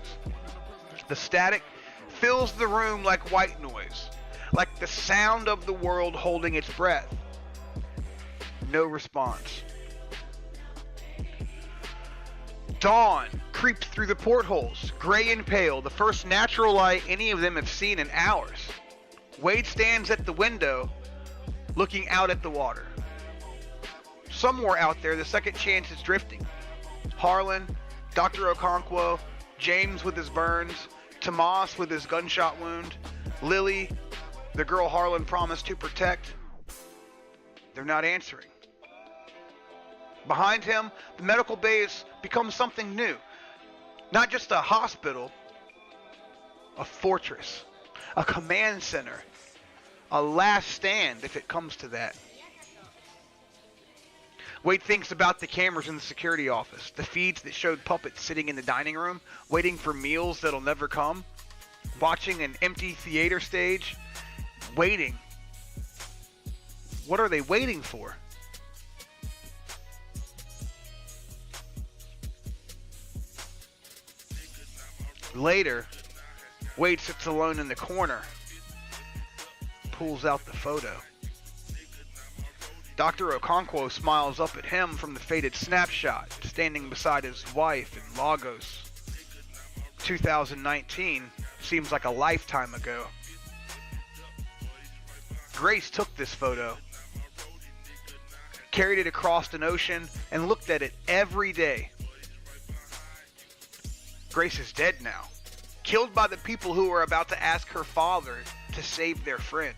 The static fills the room like white noise, like the sound of the world holding its breath. No response. Dawn creeps through the portholes, gray and pale, the first natural light any of them have seen in hours. Wade stands at the window, looking out at the water. Somewhere out there, the second chance is drifting. Harlan, Dr. Okonkwo, James with his burns, Tomas with his gunshot wound, Lily, the girl Harlan promised to protect. They're not answering. Behind him, the medical bay has become something new. Not just a hospital, a fortress, a command center, a last stand if it comes to that. Wade thinks about the cameras in the security office, the feeds that showed puppets sitting in the dining room, waiting for meals that'll never come, watching an empty theater stage, waiting. What are they waiting for? Later, Wade sits alone in the corner, pulls out the photo. Dr. Okonkwo smiles up at him from the faded snapshot, standing beside his wife in Lagos. 2019 seems like a lifetime ago. Grace took this photo, carried it across an ocean, and looked at it every day. Grace is dead now, killed by the people who were about to ask her father to save their friends.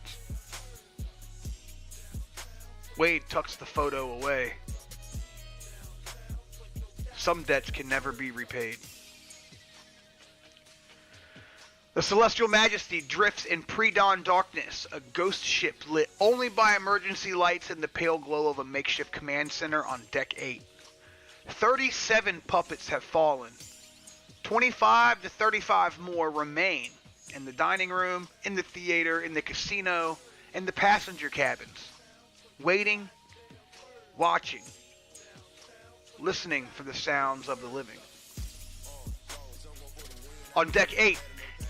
Wade tucks the photo away. Some debts can never be repaid. The Celestial Majesty drifts in pre-dawn darkness, a ghost ship lit only by emergency lights and the pale glow of a makeshift command center on Deck 8. 37 puppets have fallen. 25 to 35 more remain in the dining room, in the theater, in the casino, in the passenger cabins. Waiting, watching, listening for the sounds of the living. On Deck 8,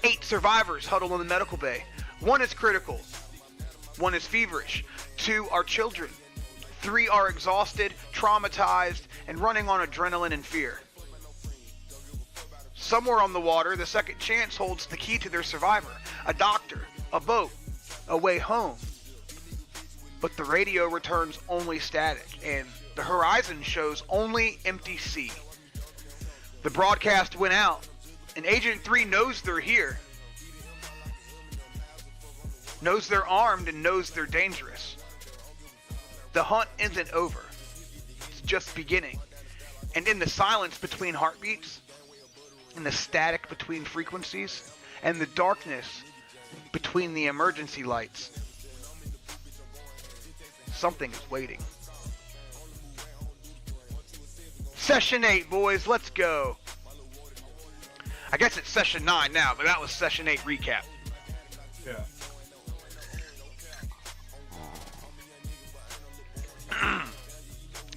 8 survivors huddle in the medical bay. 1 is critical. 1 is feverish. 2 are children. 3 are exhausted, traumatized, and running on adrenaline and fear. Somewhere on the water, the second chance holds the key to their survivor. A doctor, a boat, a way home. But the radio returns only static, and the horizon shows only empty sea. The broadcast went out, and Agent 3 knows they're here. Knows they're armed and knows they're dangerous. The hunt isn't over. It's just beginning. And in the silence between heartbeats, in the static between frequencies, and the darkness between the emergency lights, something is waiting. Session 8, boys, let's go. I guess it's session 9 now, but that was session 8 recap. Yeah.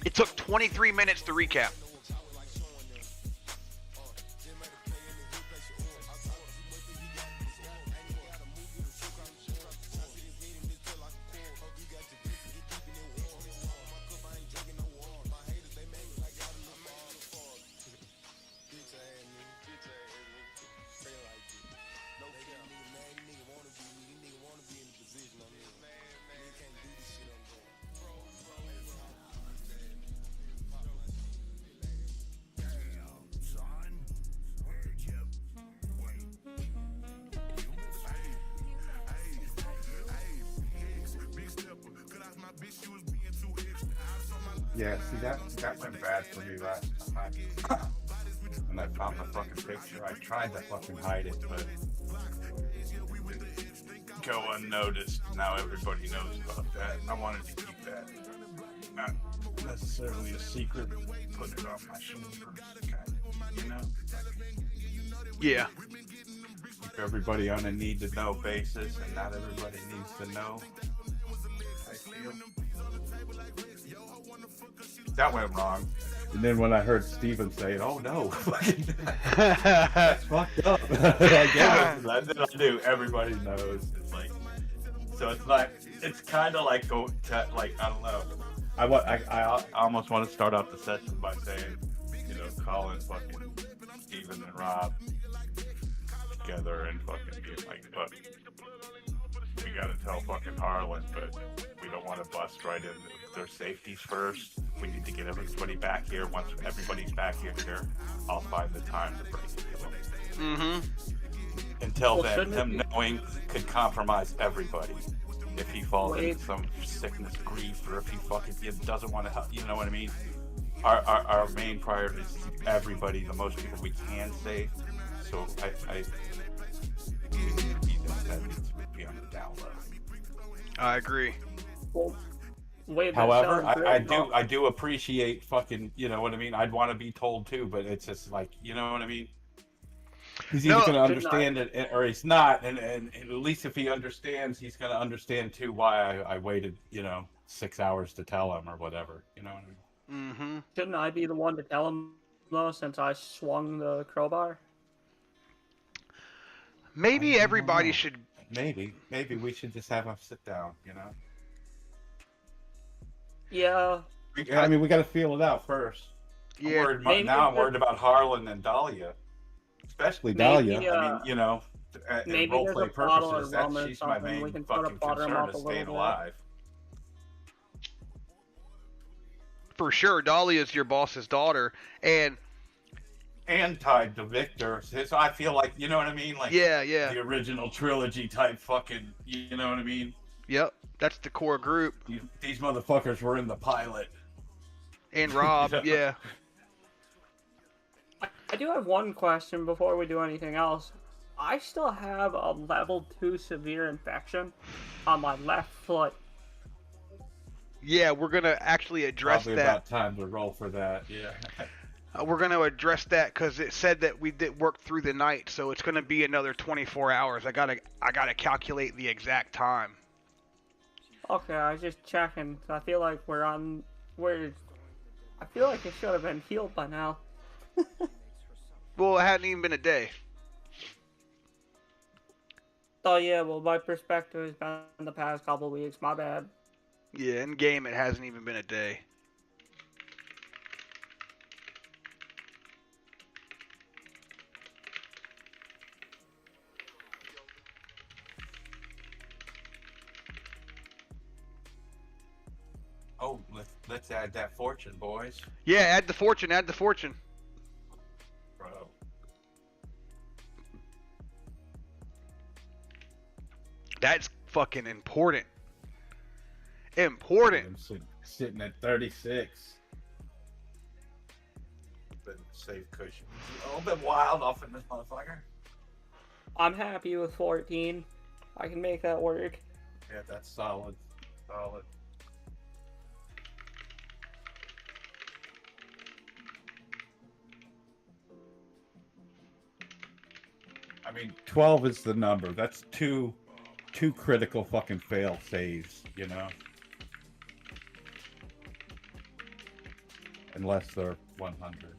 It took 23 minutes to recap. Yeah, see that went bad for me last time. When I found the fucking picture, I tried to fucking hide it, but it didn't go unnoticed. Now everybody knows about that. I wanted to keep that not necessarily a secret, put it on my shoulders, kind of, you know? Yeah. Keep everybody on a need-to-know basis, and not everybody needs to know. I feel. That went wrong. And then when I heard Steven say it, oh no, that's fucked up. I get it. Then I knew everybody knows. It's like, so it's like, it's kind of like like, I don't know. I almost want to start off the session by saying, you know, calling fucking Steven and Rob together and fucking being like, look, we gotta tell fucking Harlan, but we don't want to bust right in their safeties first. We need to get everybody back here. Once everybody's back here, I'll find the time to break it to them. Mm-hmm. Until Well, then, shouldn't him it knowing could compromise everybody. If he falls into some sickness, grief, or if he fucking doesn't want to help, you know what I mean? Our main priority is to keep everybody, the most people we can save. So I that needs to be on the down low. I agree. Well, wait, that However, sounds great. I do appreciate fucking, you know what I mean? I'd want to be told too, but it's just like, you know what I mean? He's either going to understand it or he's not, and at least if he understands, he's going to understand too why I waited, you know, 6 hours to tell him or whatever, you know what I mean? Mm-hmm. Shouldn't I be the one to tell him though, since I swung the crowbar? Maybe everybody should. Maybe we should just have him sit down, you know? Yeah. I mean, we got to feel it out first. Yeah. I'm worried about Harlan and Dahlia. Especially Dahlia. I mean, you know, and roleplay purposes, she's my main fucking concern is staying alive. For sure, Dahlia's your boss's daughter, and tied to Victor. So I feel like, you know what I mean? Like, yeah. The original trilogy type fucking, you know what I mean? Yep, that's the core group. These motherfuckers were in the pilot. And Rob, yeah. I do have one question before we do anything else. I still have a level 2 severe infection on my left foot. Yeah, we're gonna actually address Probably that. About time to roll for that. Yeah. We're gonna address that because it said that we did work through the night, so it's gonna be another 24 hours. I gotta calculate the exact time. Okay, I was just checking. I feel like I feel like it should have been healed by now. Well, it hadn't even been a day. Oh yeah, well my perspective has been the past couple of weeks. My bad. Yeah, in game it hasn't even been a day. Oh, let's add that fortune, boys. Yeah, add the fortune. That's fucking important. Important. I'm sitting at 36. But safe cushion. A little bit wild off in this motherfucker. I'm happy with 14. I can make that work. Yeah, that's solid. Solid. I mean, 12 is the number. That's two critical fucking fail saves, you know? Unless they're 100.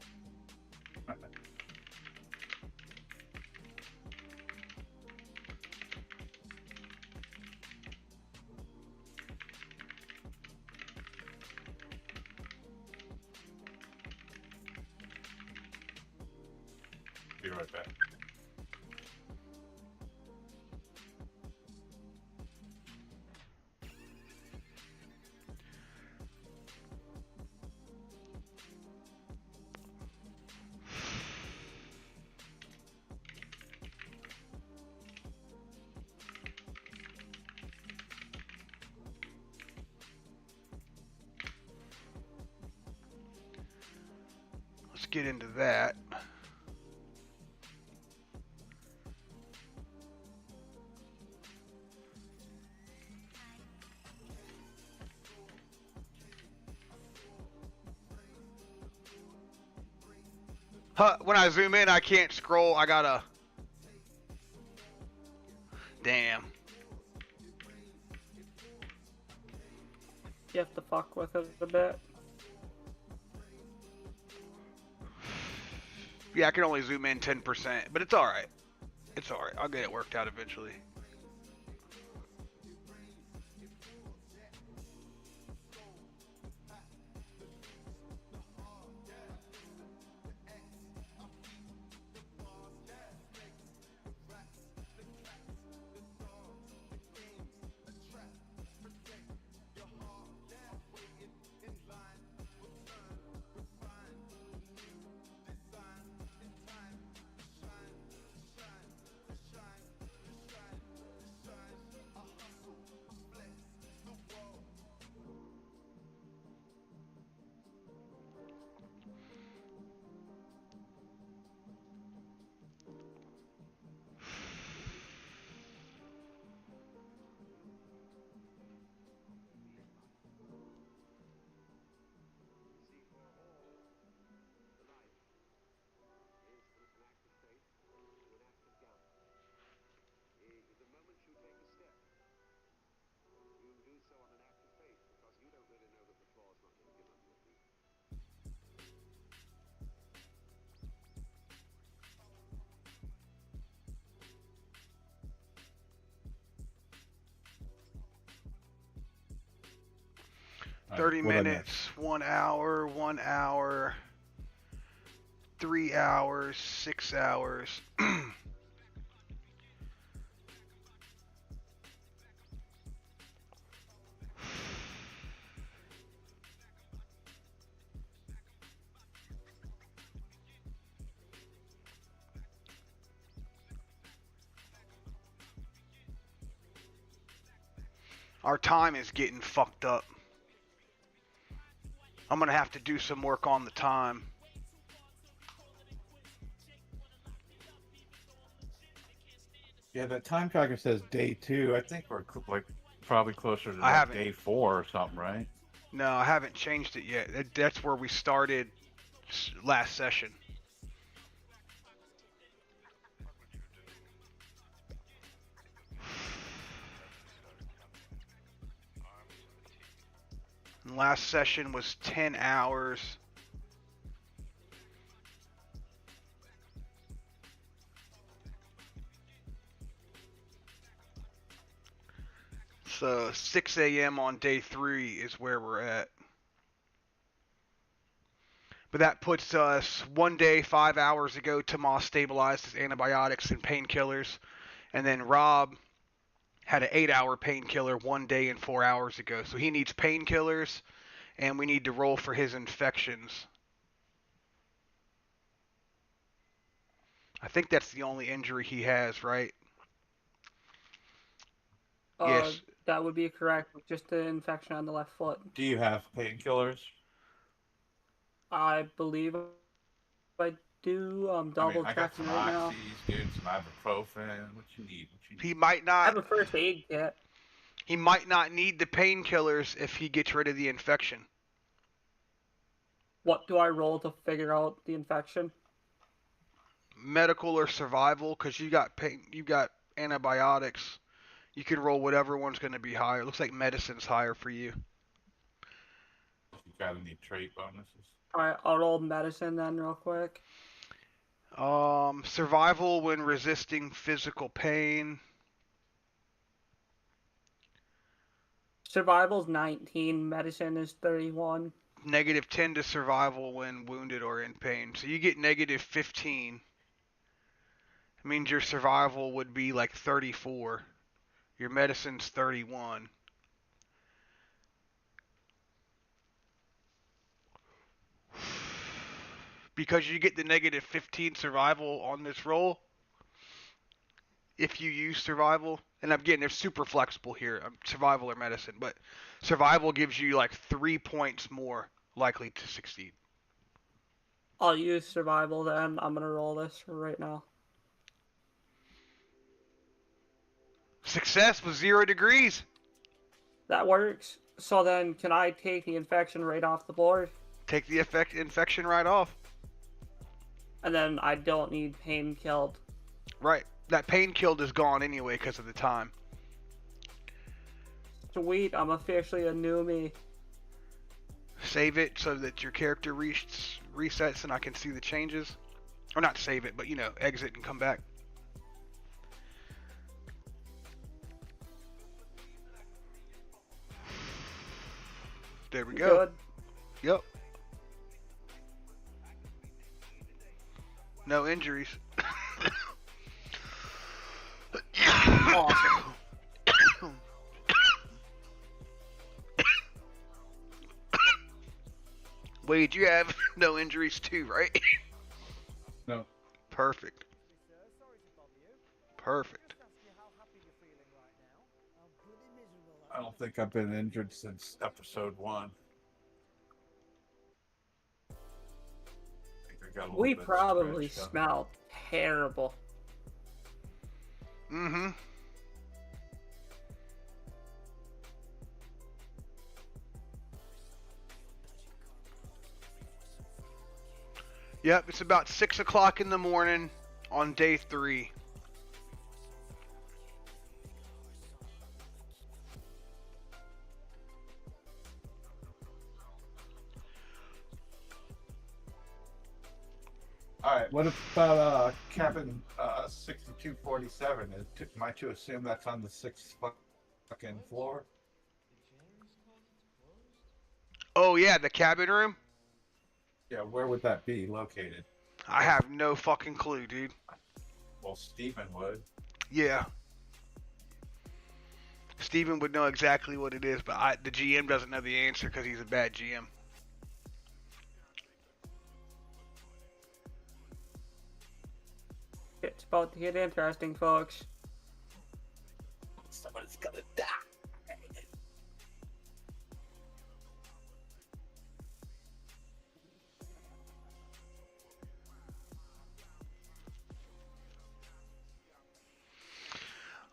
Be right back. Let's get into that. Huh, when I zoom in, I can't scroll. I gotta... Damn. You have to fuck with it a bit. Yeah, I can only zoom in 10%, but it's alright. It's alright. I'll get it worked out eventually. All 30 right, what I minutes, 1 hour, 1 hour, 3 hours, 6 hours. Our time is getting fucked up. I'm gonna have to do some work on the time. Yeah, the time tracker says day 2. I think we're like probably closer to I like haven't- day 4 or something, right? No, I haven't changed it yet. That's where we started last session. And last session was 10 hours. So 6 a.m. on day 3 is where we're at. But that puts us 1 day, 5 hours ago, Tomas stabilized his antibiotics and painkillers. And then Rob had an 8-hour painkiller 1 day and 4 hours ago. So he needs painkillers, and we need to roll for his infections. I think that's the only injury he has, right? Yes. That would be correct. Just the infection on the left foot. Do you have painkillers? I believe I do. I'm I double mean, I got checking some right now. oxys, dude, some ibuprofen. What you need? What you need? He might I have not. a first aid kit. He might not need the painkillers if he gets rid of the infection. What do I roll to figure out the infection? Medical or survival, because you got pain. You got antibiotics. You can roll whatever one's going to be higher. It looks like medicine's higher for you. You got any trait bonuses? Alright, I'll roll medicine then real quick. Survival when resisting physical pain. Survival's 19, medicine is 31. -10 to survival when wounded or in pain. So you get -15. It means your survival would be like 34. Your medicine's 31. Because you get the -15 survival on this roll, if you use survival, and again, they're super flexible here, survival or medicine, but survival gives you like 3 points more likely to succeed. I'll use survival then. I'm gonna roll this right now. Success with 0 degrees. That works. So then, can I take the infection right off the board? Take the infection right off. And then I don't need pain killed. Right. That pain killed is gone anyway because of the time. Sweet, I'm officially a new me. Save it so that your character resets and I can see the changes. Or not save it, but you know, exit and come back. There we go. Good. Yep. No injuries. Awesome. Wade, you have no injuries too, right? No. Perfect. Perfect. I don't think I've been injured since episode 1. I think I got a little We bit probably scratched up. smell terrible. Mm-hmm. Yep, it's about 6 o'clock in the morning on day 3. All right. What about cabin 6247? Am I to assume that's on the 6th fucking floor? Oh yeah, the cabin room? Yeah. Where would that be located? I have no fucking clue, dude. Well, Stephen would. Yeah. Steven would know exactly what it is, but the GM doesn't know the answer because he's a bad GM. It's about to get interesting, folks. Someone's gonna die.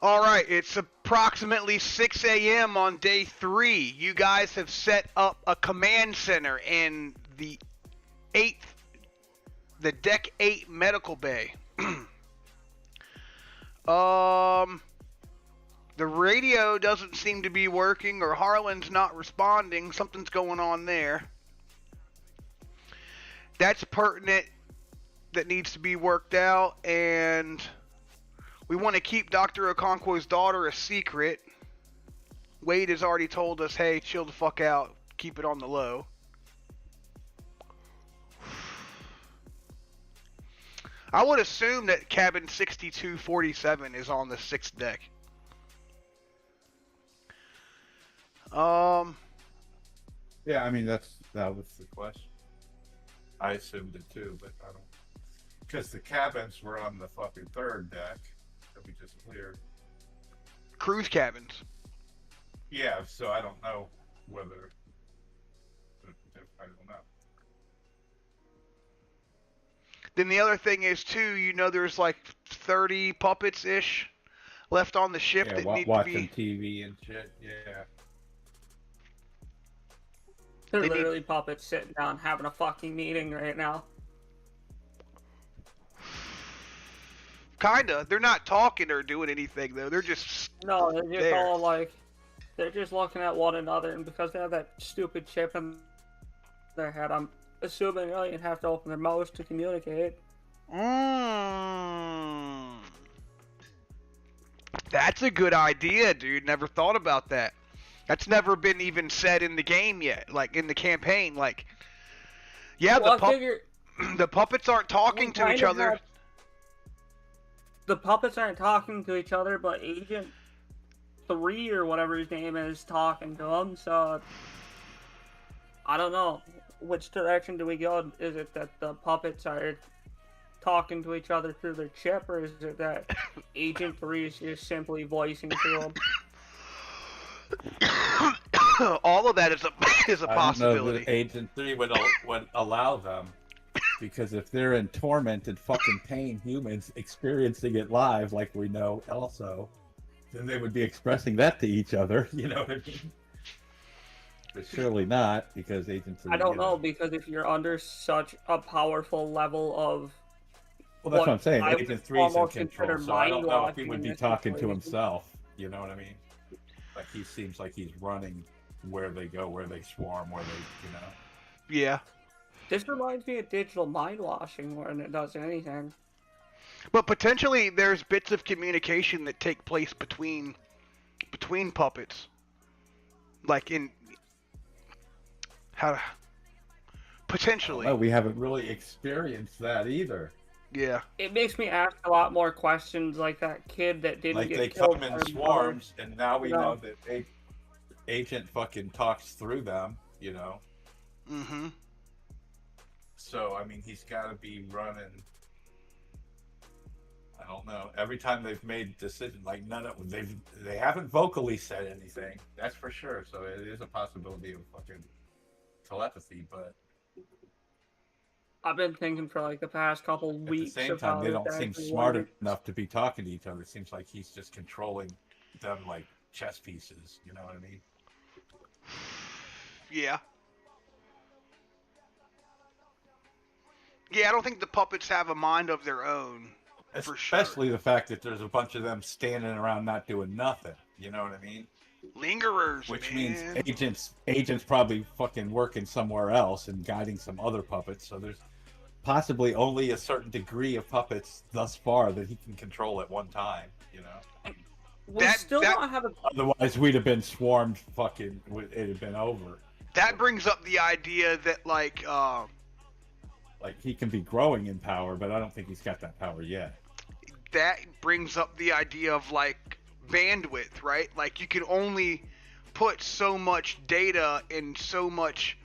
All right, it's approximately 6 a.m. on day 3. You guys have set up a command center in the deck 8 medical bay. The radio doesn't seem to be working, or Harlan's not responding. Something's going on there. That's pertinent. That needs to be worked out, and we want to keep Dr. Okonkwo's daughter a secret. Wade has already told us, hey, chill the fuck out. Keep it on the low. I would assume that cabin 6247 is on the 6th deck. Yeah, I mean that was the question. I assumed it too, but I don't, because the cabins were on the fucking 3rd deck that we just cleared. cruise cabins. Yeah, so I don't know whether. I don't know. Then the other thing is too, you know, there's like 30 puppets ish left on the ship Yeah, that need to watching be. TV and shit. Yeah. They're They need- literally puppets sitting down having a fucking meeting right now. Kinda. They're not talking or doing anything though. They're just No, they're just there. all like, they're just looking at one another, and because they have that stupid chip in their head, I'm assuming they don't even have to open their mouths to communicate. That's a good idea, dude. Never thought about that. That's never been even said in the game yet, like in the campaign. Like, yeah, Well, I figure the puppets aren't talking we to kind each of other. have- The puppets aren't talking to each other, but Agent 3 or whatever his name is talking to them, so I don't know. Which direction do we go? Is it that the puppets are talking to each other through their chip, or is it that Agent 3 is just simply voicing to them? All of that is a I don't know possibility. that Agent 3 would allow them. Because if they're in tormented fucking pain, humans experiencing it live, like we know also, then they would be expressing that to each other. You know what I mean? But surely not, because Agent 3... I don't know, because if you're under such a powerful level of... Well, that's what I'm saying. I would Agent 3 is in almost control, consider so I don't know if he mind-washing would in be this talking to situation. himself. You know what I mean? Like, he seems like he's running where they go, where they swarm, where they, you know... Yeah. This reminds me of digital mind washing more than it does anything. But potentially there's bits of communication that take place between puppets. Like in how potentially. No, we haven't really experienced that either. Yeah. It makes me ask a lot more questions, like that kid that didn't Like, get they killed come in by a swarms, and now we Yeah. know that Agent fucking talks through them, you know? Mm-hmm. So, I mean, he's got to be running. I don't know. Every time they've made decisions, like none of they haven't vocally said anything. That's for sure. So it is a possibility of fucking telepathy, but I've been thinking for like the past couple at the weeks. same of time, how they it's don't seem actually smart working. enough to be talking to each other. It seems like he's just controlling them like chess pieces. You know what I mean? Yeah. Yeah, I don't think the puppets have a mind of their own. For sure. Especially the fact that there's a bunch of them standing around not doing nothing. You know what I mean? Lingerers, Which man. means agents probably fucking working somewhere else and guiding some other puppets. So there's possibly only a certain degree of puppets thus far that he can control at one time. You know. We still don't have a. Otherwise, we'd have been swarmed. Fucking, it'd have been over. That brings up the idea that like he can be growing in power, but I don't think he's got that power yet. that brings up the idea of like bandwidth, right? Like you can only put so much data and so much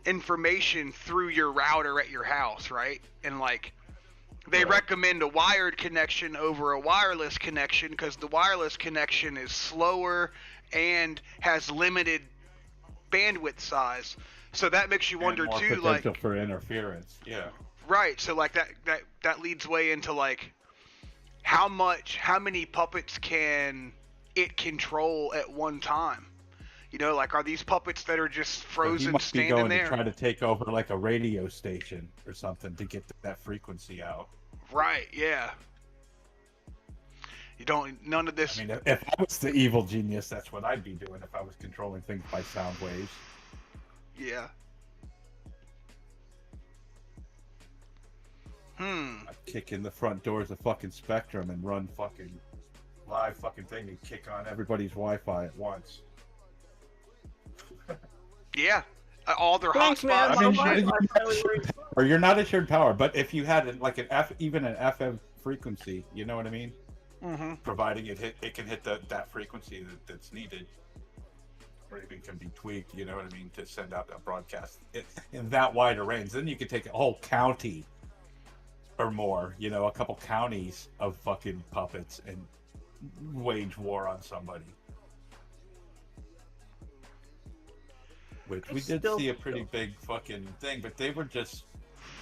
information through your router at your house, right? And like they recommend a wired connection over a wireless connection because the wireless connection is slower and has limited bandwidth size. So that makes you wonder more too, potential like for interference. Yeah. right. So like that leads way into like how many puppets can it control at one time? You know, like are these puppets that are just frozen he must be standing going there? to try to take over like a radio station or something to get that frequency out. Right. Yeah. You don't. None of this. I mean, if I was the evil genius, that's what I'd be doing if I was controlling things by sound waves. Yeah. I'd kick in the front doors of fucking Spectrum and run fucking live fucking thing and kick on everybody's Wi-Fi at once. Yeah. All their Thanks, man. hotspots. I mean, and shit. or you're not assured power, but if you had like even an FM frequency, you know what I mean? Mm-hmm. Providing it can hit that frequency that's needed, or even can be tweaked. You know what I mean, to send out a broadcast in that wide a range. Then you could take a whole county or more, you know, a couple counties of fucking puppets and wage war on somebody. Which we did see a pretty big fucking thing, but they were just,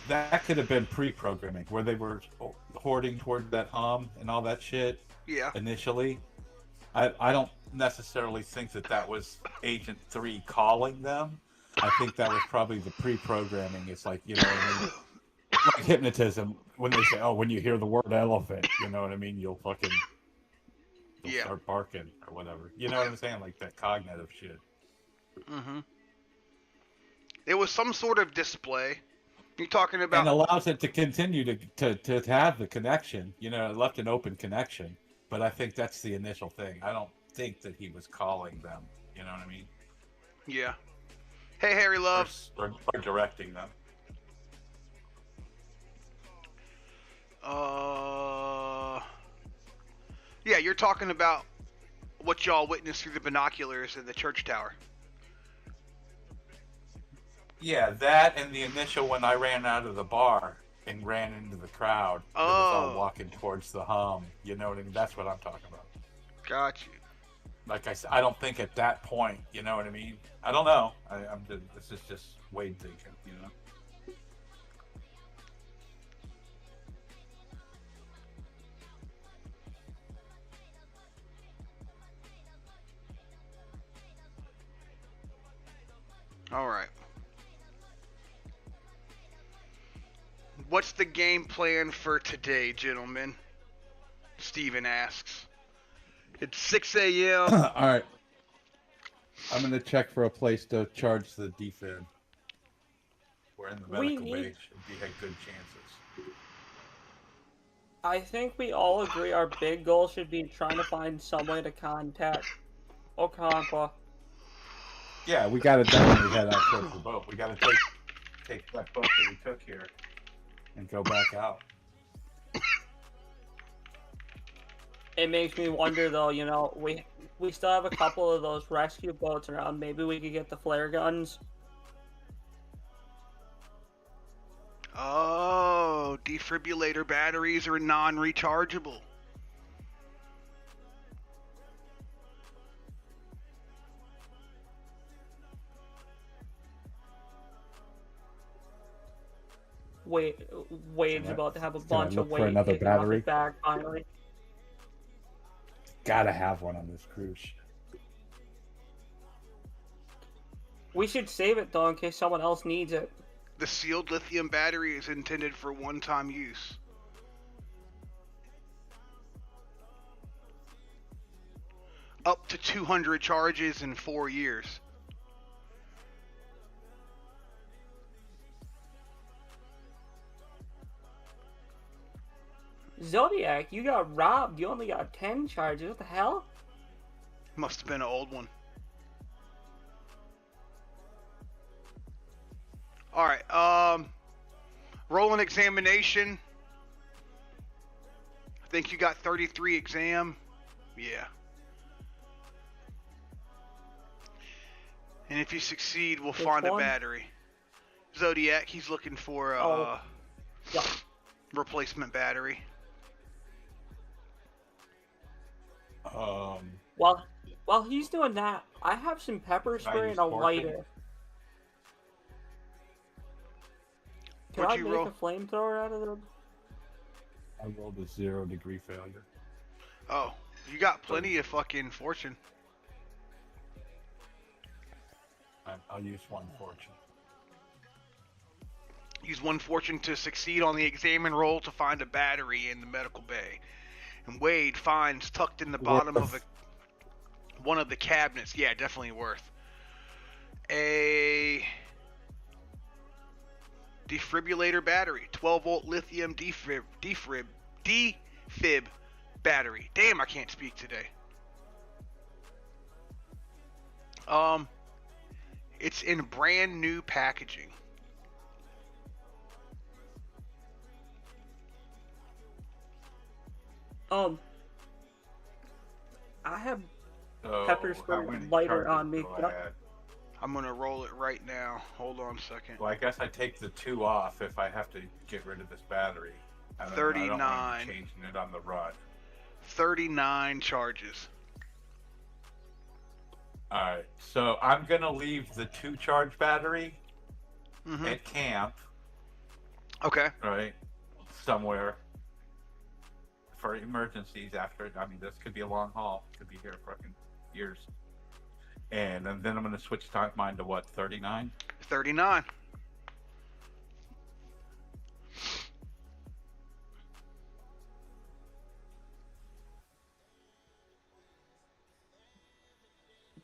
that could have been pre-programming where they were hoarding toward that hum and all that shit. Yeah. Initially, I don't necessarily think that was Agent 3 calling them. I think that was probably the pre-programming. It's like, you know what I mean? Like hypnotism, when they say, oh, when you hear the word elephant, you know what I mean? You'll start barking or whatever. You know what I'm saying? Like that cognitive shit. Mm-hmm. It was some sort of display. You're talking about... And allows it to continue to have the connection. You know, it left an open connection. But I think that's the initial thing. I don't think that he was calling them. You know what I mean? Yeah. Hey, Harry Love. Or directing them. Yeah, you're talking about what y'all witnessed through the binoculars in the church tower. Yeah, that and the initial when I ran out of the bar and ran into the crowd. It was all walking towards the hum. You know what I mean? That's what I'm talking about. Got you. Like I said, I don't think at that point, you know what I mean? I don't know. This is just Wade thinking, you know? All right. What's the game plan for today, gentlemen? Steven asks. It's 6 a.m. All right. I'm going to check for a place to charge the defib. We're in the medical wage. We had good chances. I think we all agree our big goal should be trying to find some way to contact Okampa. Yeah, we got to definitely head out towards the boat. We got to take that boat that we took here and go back out. It makes me wonder, though, you know, we still have a couple of those rescue boats around. Maybe we could get the flare guns. Oh, defibrillator batteries are non-rechargeable. Wade's about to have a bunch of weight another taken off battery? his back finally. Gotta have one on this cruise. We should save it, though, in case someone else needs it. The sealed lithium battery is intended for one-time use. Up to 200 charges in 4 years. Zodiac, you got robbed. You only got 10 charges. What the hell? Must have been an old one. Alright, roll an examination. I think you got 33 exam. Yeah. And if you succeed, we'll find a battery. Zodiac, he's looking for a replacement battery. While he's doing that, I have some pepper spray and a lighter. Can I make a flamethrower out of them? I rolled a 0-degree failure. Oh, you got plenty of fucking fortune. I'll use 1 fortune. Use 1 fortune to succeed on the examine roll to find a battery in the medical bay. And Wade finds tucked in the bottom of one of the cabinets. Yeah, definitely worth. A defibrillator battery. 12-volt lithium defib battery. Damn, I can't speak today. It's in brand new packaging. I have pepper spray and lighter on me. I'm gonna roll it right now. Hold on a second. Well, I guess I take the 2 off if I have to get rid of this battery. 39. I don't want changing it on the run. 39 charges. All right, so I'm gonna leave the 2-charge battery at camp, Okay. right, somewhere for emergencies. After, I mean, this could be a long haul. Could be here fucking years. And then I'm gonna switch mine to what, 39? 39.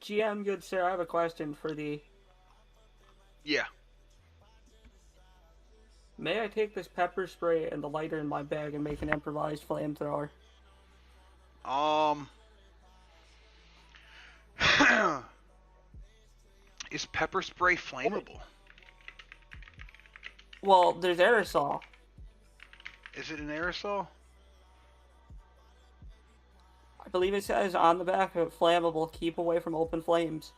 GM, good sir, I have a question for thee. Yeah. May I take this pepper spray and the lighter in my bag and make an improvised flamethrower? Is pepper spray flammable? Well, there's aerosol. Is it an aerosol? I believe it says on the back of it, flammable, keep away from open flames.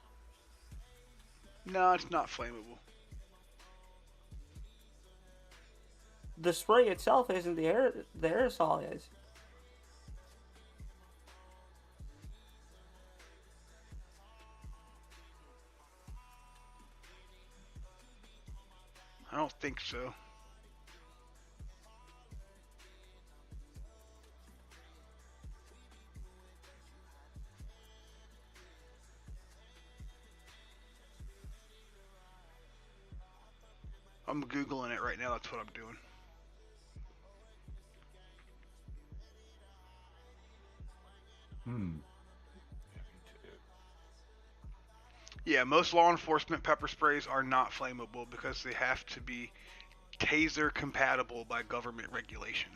No, it's not flammable. The spray itself isn't, the aerosol is. I don't think so. I'm Googling it right now, that's what I'm doing. Yeah, most law enforcement pepper sprays are not flammable because they have to be taser compatible by government regulation.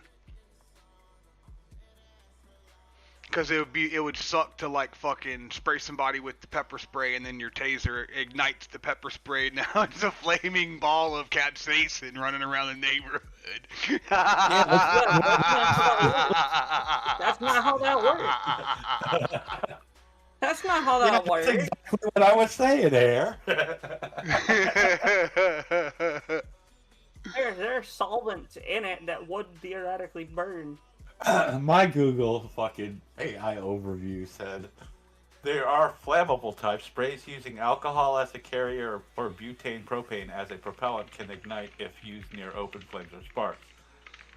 Because it would suck to like fucking spray somebody with the pepper spray and then your taser ignites the pepper spray. Now it's a flaming ball of capsaicin running around the neighborhood. That's not how that works. That's not how that works. That's exactly what I was saying there. There's solvents in it that would theoretically burn. My Google fucking AI overview said there are flammable type sprays using alcohol as a carrier or butane propane as a propellant can ignite if used near open flames or sparks.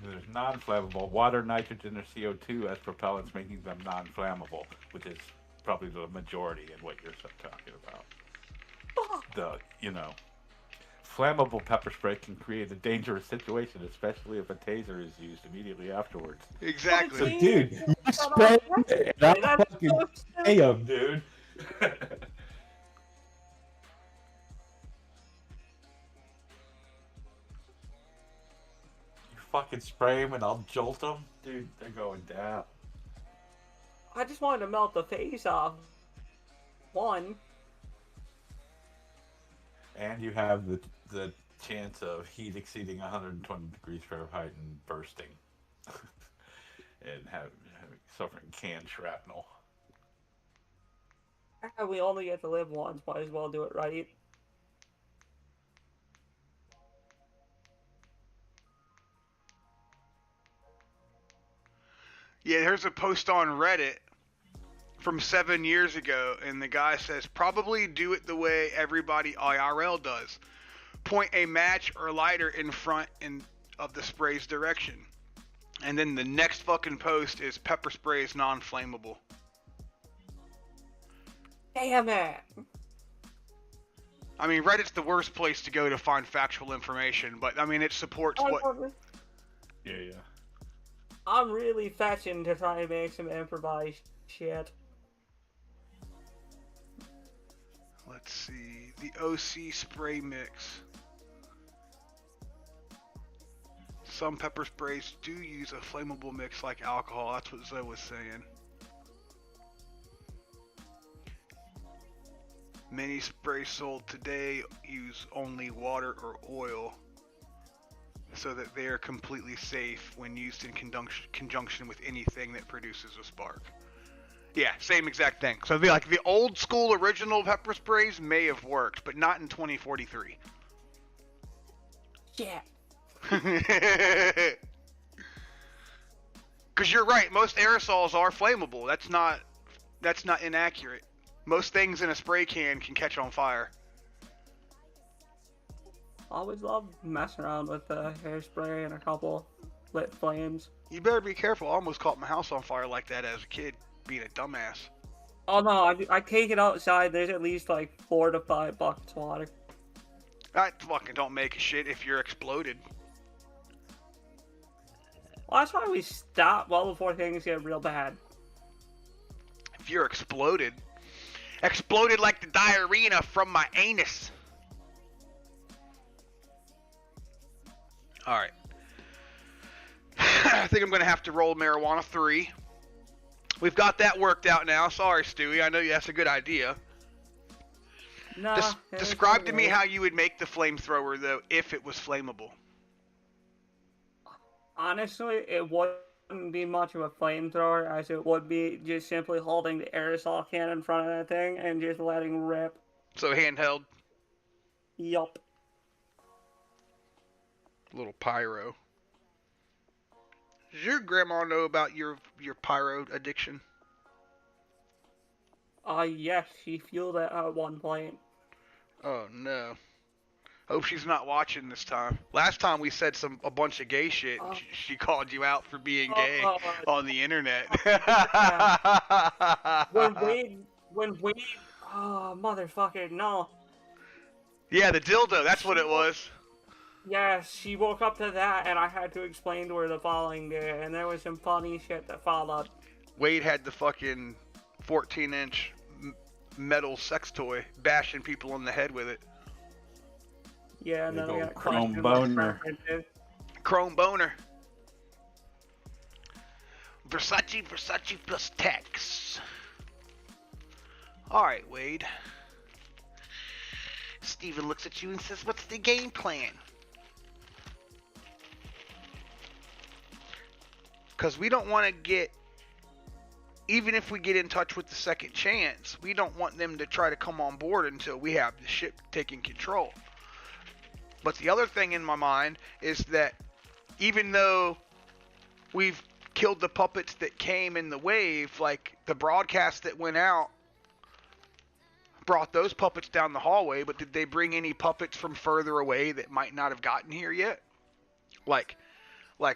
There's non-flammable water, nitrogen, or CO2 as propellants, making them non-flammable, which is probably the majority in what you're talking about. Flammable pepper spray can create a dangerous situation, especially if a taser is used immediately afterwards. Exactly. So, dude, you spray it, and I fucking spray 'em, dude. You fucking spray them and I'll jolt them? Dude, they're going down. I just wanted to melt the face off. One. And you have the chance of heat exceeding 120 degrees Fahrenheit and bursting. And suffering canned shrapnel. We only get to live once, might as well do it right. Yeah, there's a post on Reddit from 7 years ago, and the guy says, probably do it the way everybody IRL does. Point a match or lighter in front of the spray's direction. And then the next fucking post is pepper spray is non-flammable. Damn it! I mean, Reddit's the worst place to go to find factual information, but I mean, it supports what... Yeah. I'm really fetching to try and make some improvised shit. Let's see, the OC spray mix. Some pepper sprays do use a flammable mix like alcohol. That's what Zoe was saying. Many sprays sold today use only water or oil, so that they are completely safe when used in conjunction with anything that produces a spark. Yeah, same exact thing. So the old school original pepper sprays may have worked, but not in 2043. Yeah. Because you're right, most aerosols are flammable. That's not inaccurate. Most things in a spray can catch on fire. Always love messing around with the hairspray and a couple lit flames. You better be careful. I almost caught my house on fire like that as a kid, being a dumbass. Oh no, I take it outside. There's at least like 4 to 5 buckets of water. That fucking don't make a shit if you're exploded. Well, that's why we stop well before things get real bad. If you're exploded. Exploded like the diarrhea from my anus. Alright. I think I'm going to have to roll marijuana 3. We've got that worked out now. Sorry, Stewie. I know that's a good idea. Nah, Describe to me how you would make the flamethrower, though, if it was flammable. Honestly, it wouldn't be much of a flamethrower, as it would be just simply holding the aerosol can in front of that thing and just letting rip. So handheld? Yup. Little pyro. Does your grandma know about your pyro addiction? Yes, she fueled it at one point. Oh no. Hope she's not watching this time. Last time we said a bunch of gay shit. And she called you out for being gay on the internet. When Wade, oh motherfucker, no. Yeah, the dildo. That's what it was. Yes, she woke up to that, and I had to explain to her the following day, and there was some funny shit that followed. Wade had the fucking 14-inch metal sex toy, bashing people in the head with it. Yeah, and then I got chrome boner. Chrome boner. Versace plus tax. Alright, Wade. Steven looks at you and says, what's the game plan? Because we don't want to get, even if we get in touch with the second chance, we don't want them to try to come on board until we have the ship taking control. But the other thing in my mind is that even though we've killed the puppets that came in the wave, like the broadcast that went out brought those puppets down the hallway, but did they bring any puppets from further away that might not have gotten here yet? Like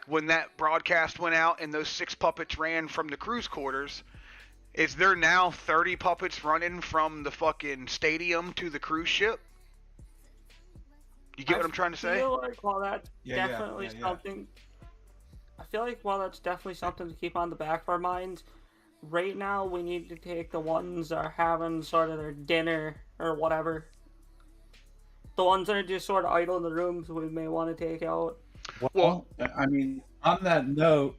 when that broadcast went out and those 6 puppets ran from the cruise quarters, is there now 30 puppets running from the fucking stadium to the cruise ship? You get what I'm trying to say? I feel like while that's definitely something... I feel like while that's definitely something to keep on the back of our minds, right now we need to take the ones that are having sort of their dinner or whatever. The ones that are just sort of idle in the rooms we may want to take out. Well, I mean, on that note,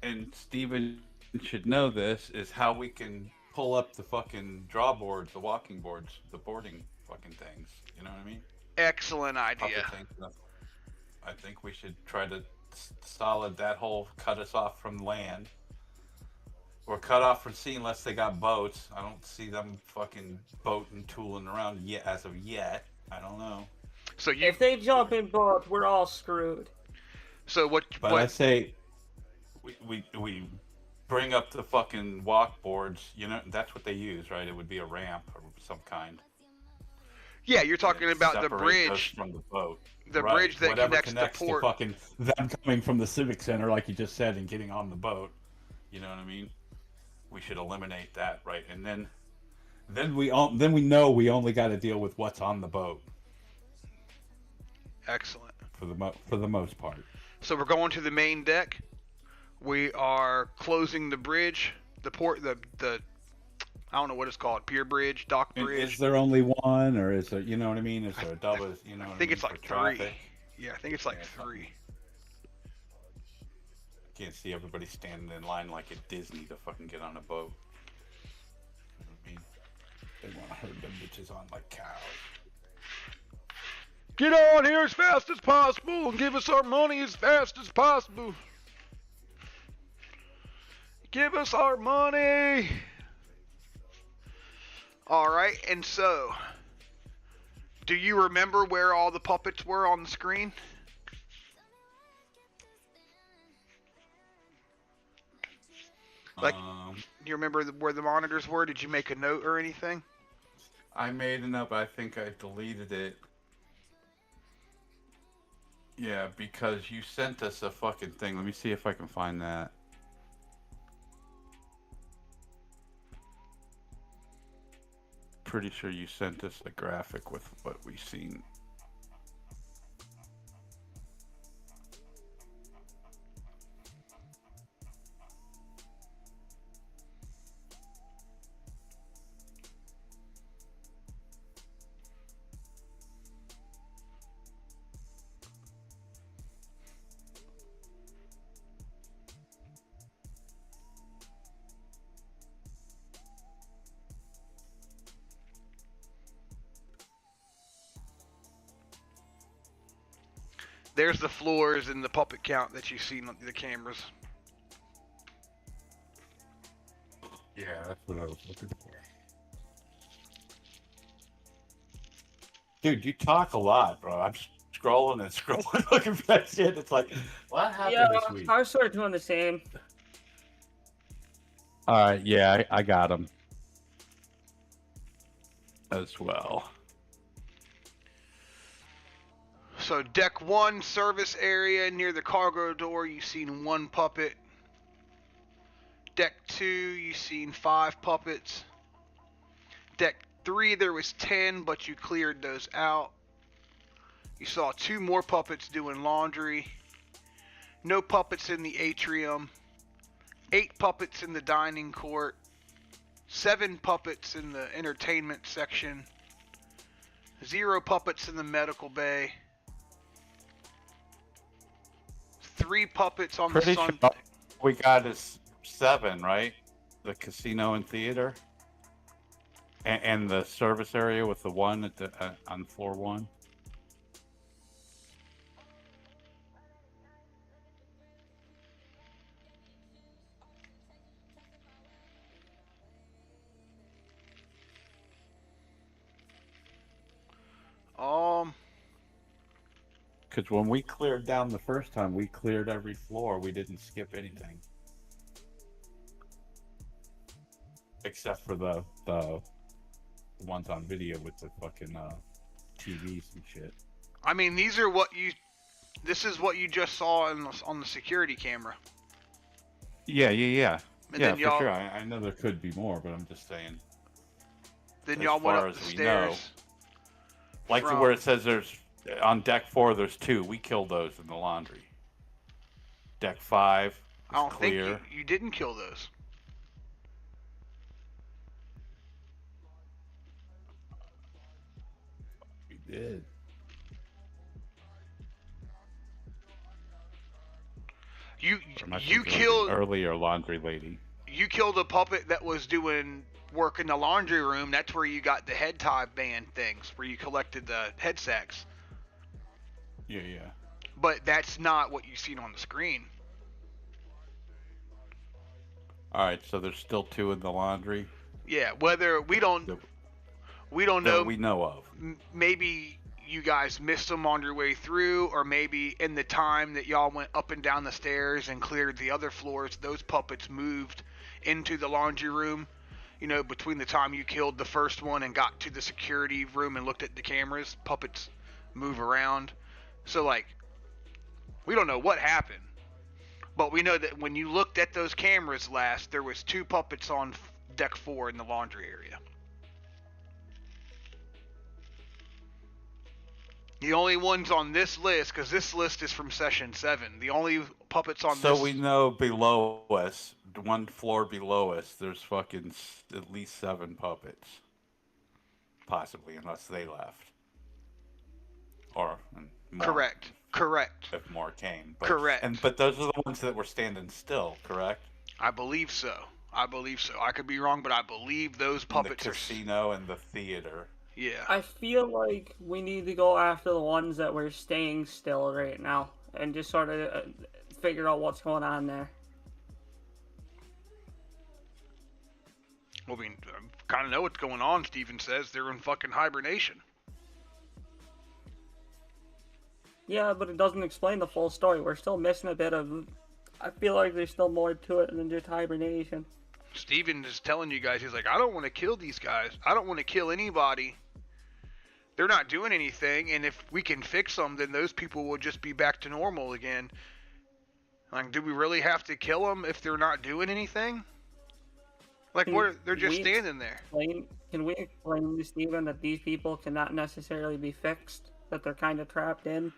and Steven should know this, is how we can pull up the fucking draw boards, the walking boards, the boarding fucking things. You know what I mean? Excellent idea. I think we should try to solid that whole cut us off from land. Or cut off from sea unless they got boats. I don't see them fucking boating, tooling around yet as of yet. I don't know. So if they jump in boats, we're all screwed. So what? But I say we bring up the fucking walk boards. You know, that's what they use, right? It would be a ramp or some kind. Yeah, you're talking about the bridge from the boat. The bridge that Whatever connects the port. to fucking them coming from the civic center, like you just said, and getting on the boat. You know what I mean? We should eliminate that, right? And then we know we only got to deal with what's on the boat. Excellent. For the most part. So we're going to the main deck. We are closing the bridge, the port, the I don't know what it's called, pier bridge, dock bridge. Is there only one, or is there? You know what I mean? Is there a double? You know? I think it's like 3. Traffic? Yeah, I think it's like 3. Can't see everybody standing in line like at Disney to fucking get on a boat. You know what I mean? They want to herd them bitches on like cows. Get on here as fast as possible and give us our money as fast as possible. Give us our money. Alright, and so, do you remember where all the puppets were on the screen? Like, do you remember where the monitors were? Did you make a note or anything? I made a note, but I think I deleted it. Yeah, because you sent us a fucking thing. Let me see if I can find that. Pretty sure you sent us a graphic with what we seen. There's the floors and the puppet count that you see on the cameras. Yeah, that's what I was looking for. Dude, you talk a lot, bro. I'm scrolling and scrolling looking for that shit. It's like, what happened this week? I was sort of doing the same. Alright, yeah, I got him. As well. So deck 1, service area, near the cargo door, you've seen 1 puppet. Deck 2, you've seen 5 puppets. Deck 3, there was 10, but you cleared those out. You saw 2 more puppets doing laundry. No puppets in the atrium. 8 puppets in the dining court. 7 puppets in the entertainment section. 0 puppets in the medical bay. 3 puppets on Pretty the sun. sure we got is 7, right? The casino and theater, and the service area with the 1 at the on floor 1. Because when we cleared down the first time, we cleared every floor. We didn't skip anything. Except for the ones on video with the fucking TVs and shit. I mean, this is what you just saw on the security camera. Yeah. And Yeah, then for sure. I know there could be more, but I'm just saying. Then as y'all went far up the as we stairs. know, like where it says there's on deck 4, there's 2. We killed those in the laundry. Deck 5 I don't clear. think you didn't kill those. We did. You killed earlier laundry lady. You killed a puppet that was doing work in the laundry room. That's where you got the head tie band things, where you collected the head sacks. Yeah. But that's not what you've seen on the screen. All right, so there's still 2 in the laundry. Yeah, whether we don't know. That we know of. Maybe you guys missed them on your way through, or maybe in the time that y'all went up and down the stairs and cleared the other floors, those puppets moved into the laundry room. You know, between the time you killed the first one and got to the security room and looked at the cameras, puppets move around. So, like, we don't know what happened. But we know that when you looked at those cameras last, there was 2 puppets on deck 4 in the laundry area. The only ones on this list, because this list is from session 7, the only puppets on this... So we know below us, 1 floor below us, there's fucking at least 7 puppets. Possibly, unless they left. Or more. Correct. If more came. But, Correct. But those are the ones that were standing still, correct? I believe so. I could be wrong, but I believe those puppets the casino and the theater. Yeah. I feel like we need to go after the ones that were staying still right now and just sort of figure out what's going on there. Well, I mean, I kind of know what's going on, Steven says. They're in fucking hibernation. Yeah, but it doesn't explain the full story. We're still missing a bit of I feel like there's still more to it than just hibernation. Steven is telling you guys, he's like, I don't want to kill these guys. I don't want to kill anybody. They're not doing anything, and if we can fix them, then those people will just be back to normal again. Like, do we really have to kill them if they're not doing anything? Like, they're just standing there. Can we explain to Steven that these people cannot necessarily be fixed? That they're kind of trapped in?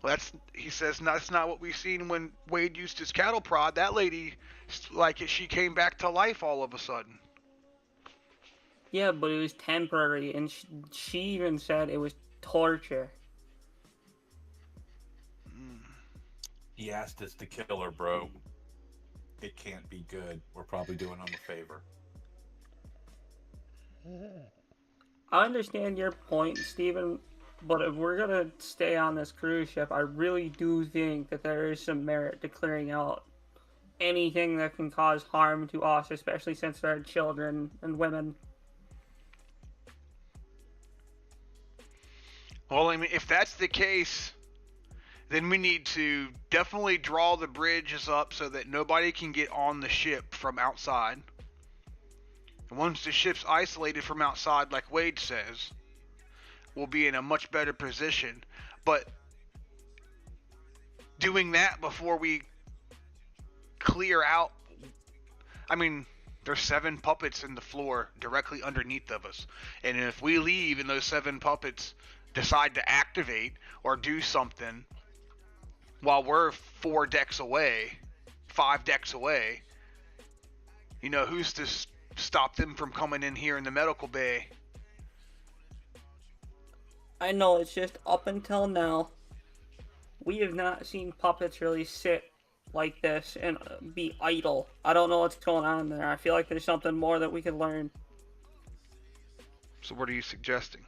Well, he says that's not what we seen when Wade used his cattle prod. That lady, like, she came back to life all of a sudden. Yeah, but it was temporary, and she even said it was torture. He asked us to kill her, bro. It can't be good. We're probably doing him a favor. I understand your point, Steven, but if we're gonna stay on this cruise ship, I really do think that there is some merit to clearing out anything that can cause harm to us, especially since there are children and women. Well, I mean, if that's the case, then we need to definitely draw the bridges up so that nobody can get on the ship from outside. And once the ship's isolated from outside, like Wade says, we'll be in a much better position. But doing that before we clear out, I mean, there's 7 puppets in the floor directly underneath of us. And if we leave and those 7 puppets decide to activate or do something while we're 4 decks away, 5 decks away, you know, who's to stop them from coming in here in the medical bay? I know, it's just up until now, we have not seen puppets really sit like this and be idle. I don't know what's going on there. I feel like there's something more that we could learn. So what are you suggesting?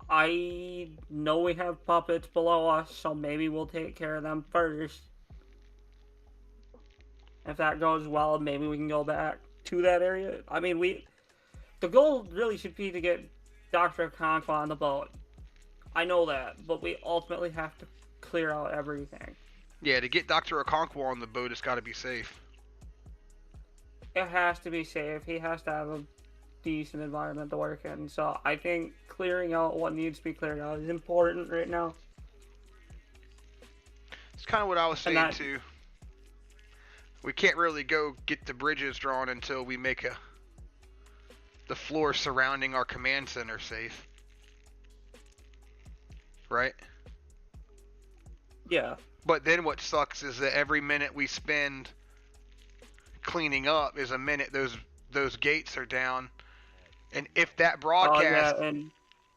I know we have puppets below us, so maybe we'll take care of them first. If that goes well, maybe we can go back to that area. I mean, the goal really should be to get Dr. Okonkwo on the boat. I know that, but we ultimately have to clear out everything. Yeah, to get Dr. Okonkwo on the boat, it's got to be safe. It has to be safe. He has to have a decent environment to work in. So I think clearing out what needs to be cleared out is important right now. It's kind of what I was saying too. We can't really go get the bridges drawn until we make the floor surrounding our command center safe. Right? Yeah. But then what sucks is that every minute we spend cleaning up is a minute those gates are down. And if that broadcast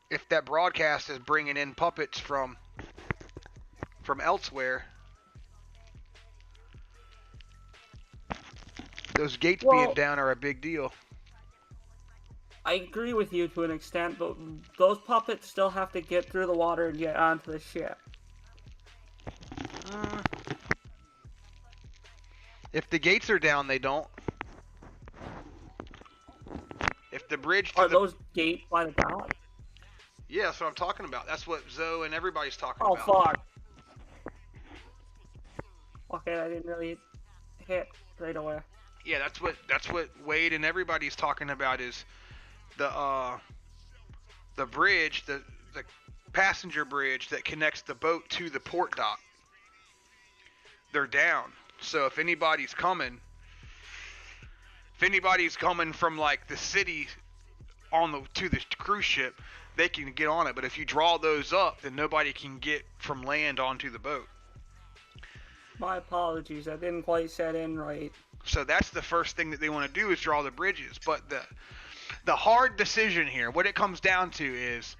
if that broadcast is bringing in puppets from elsewhere, those gates being down are a big deal. I agree with you to an extent, but those puppets still have to get through the water and get onto the ship. If the gates are down, they don't. If the bridge to Are those gates by the dock? Yeah, that's what I'm talking about. That's what Zoe and everybody's talking Oh, about. fuck. Okay, I didn't really hit right away. Yeah, that's what Wade and everybody's talking about is the bridge, the passenger bridge that connects the boat to the port dock. They're down. So if anybody's coming from like the city to the cruise ship, they can get on it. But if you draw those up, then nobody can get from land onto the boat. My apologies, I didn't quite set in right. So that's the first thing that they want to do is draw the bridges. But the hard decision here, what it comes down to is,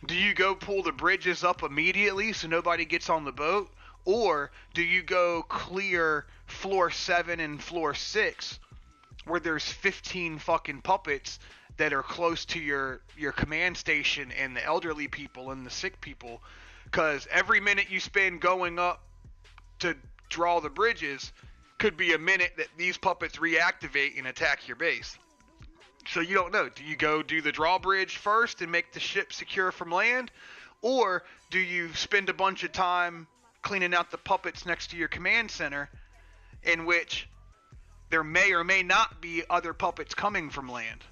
do you go pull the bridges up immediately so nobody gets on the boat? Or do you go clear floor 7 and floor 6 where there's 15 fucking puppets that are close to your command station and the elderly people and the sick people? Because every minute you spend going up to draw the bridges could be a minute that these puppets reactivate and attack your base. So you don't know. Do you go do the drawbridge first and make the ship secure from land? Or do you spend a bunch of time cleaning out the puppets next to your command center, in which there may or may not be other puppets coming from land.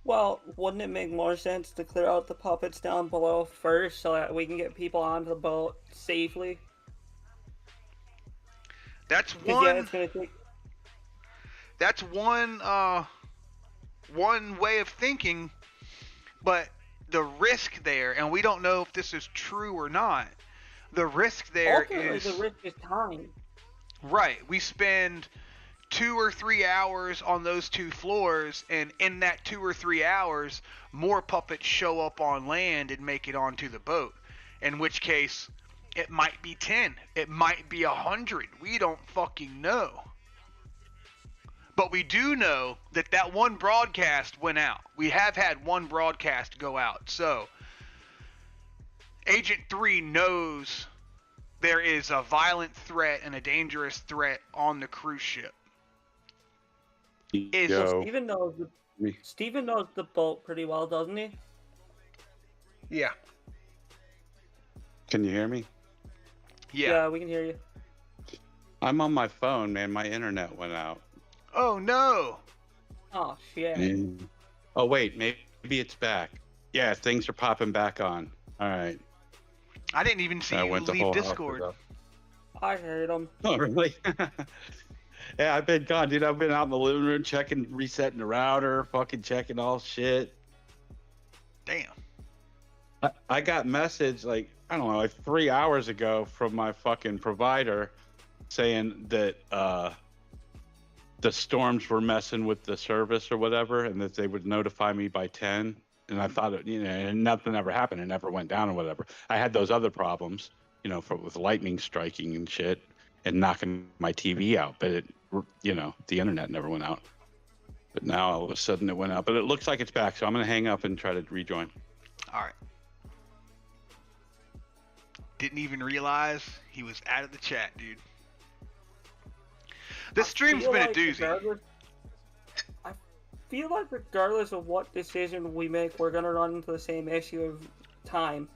Well, wouldn't it make more sense to clear out the puppets down below first so that we can get people onto the boat safely? That's 'Cause, yeah, one. it's gonna take. That's one way of thinking, but the risk there, and we don't know if this is true or not. The risk there Ultimately, is the risk is time. right. We spend 2 or 3 hours on those 2 floors, and in that 2 or 3 hours, more puppets show up on land and make it onto the boat. In which case, it might be 10, it might be 100. We don't fucking know. But we do know that that one broadcast went out. We have had one broadcast go out. So, Agent 3 knows there is a violent threat and a dangerous threat on the cruise ship. Is Yo. Steven knows the boat pretty well, doesn't he? Yeah. Can you hear me? Yeah. We can hear you. I'm on my phone, man. My internet went out. Oh no. Oh shit. Oh wait, maybe it's back. Yeah, things are popping back on. All right. I didn't even see you leave Discord. I heard him. Oh really? Yeah, I've been gone, dude. I've been out in the living room checking, resetting the router, fucking checking all shit. Damn. I got message like, I don't know, like 3 hours ago from my fucking provider saying that the storms were messing with the service or whatever, and that they would notify me by 10. And I thought, and nothing ever happened. It never went down or whatever. I had those other problems, with lightning striking and shit and knocking my TV out. But the internet never went out. But now all of a sudden it went out. But it looks like it's back, so I'm going to hang up and try to rejoin. All right. Didn't even realize he was out of the chat, dude. This stream's been a doozy. I feel like regardless of what decision we make, we're gonna run into the same issue of time.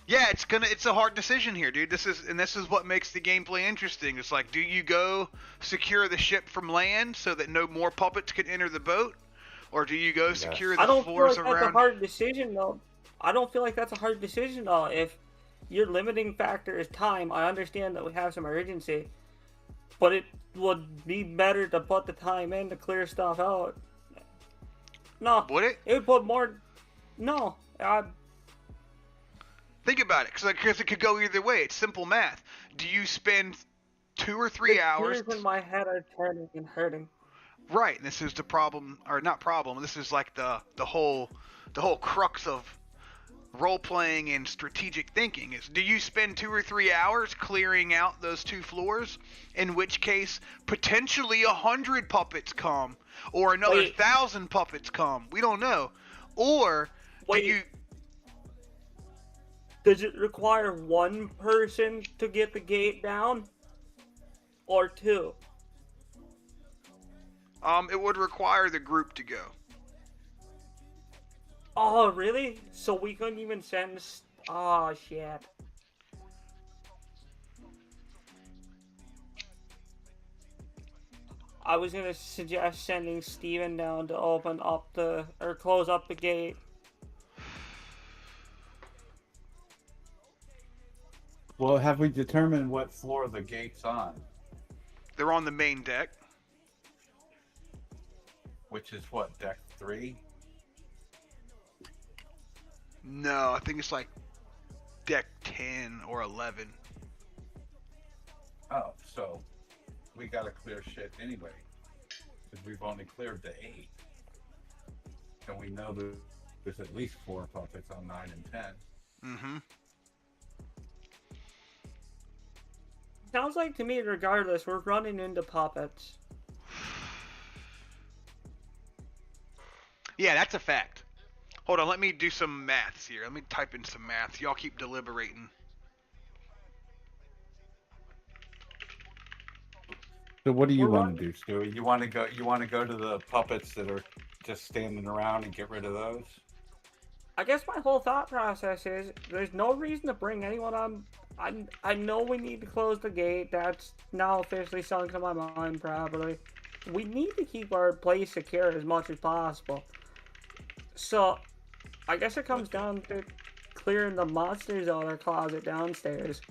Yeah, it's a hard decision here, dude. This is what makes the gameplay interesting. It's like, do you go secure the ship from land so that no more puppets can enter the boat, or do you go secure the floors around? That's a hard decision, though. I don't feel like that's a hard decision, though. If your limiting factor is time, I understand that we have some urgency, but it would be better to put the time in to clear stuff out. No. Would it? It would put more. No. Think about it, because it could go either way. It's simple math. Do you spend 2 or 3 hours? The gears in my head are turning and hurting. Right. And this is the problem, or not problem. This is like the whole crux of role-playing and strategic thinking is, do you spend 2 or 3 hours clearing out those 2 floors, in which case potentially 100 puppets come, or another 1,000 puppets come, we don't know, or does it require one person to get the gate down, or 2? It would require the group to go. Oh, really? So we couldn't even send... Oh, shit. I was gonna suggest sending Steven down to open up or close up the gate. Well, have we determined what floor the gate's on? They're on the main deck. Which is what, deck 3? No, I think it's like deck 10 or 11. Oh, so we gotta clear shit anyway. Because we've only cleared the 8. And we know there's at least 4 puppets on 9 and 10. Mm-hmm. Sounds like to me, regardless, we're running into puppets. Yeah, that's a fact. Hold on, let me do some maths here. Let me type in some maths. Y'all keep deliberating. So what do you want to do, Stewie? You want to go to the puppets that are just standing around and get rid of those? I guess my whole thought process is there's no reason to bring anyone on. I know we need to close the gate. That's now officially sunk to my mind, probably. We need to keep our place secure as much as possible. So, I guess it comes down to clearing the monsters out of their closet downstairs.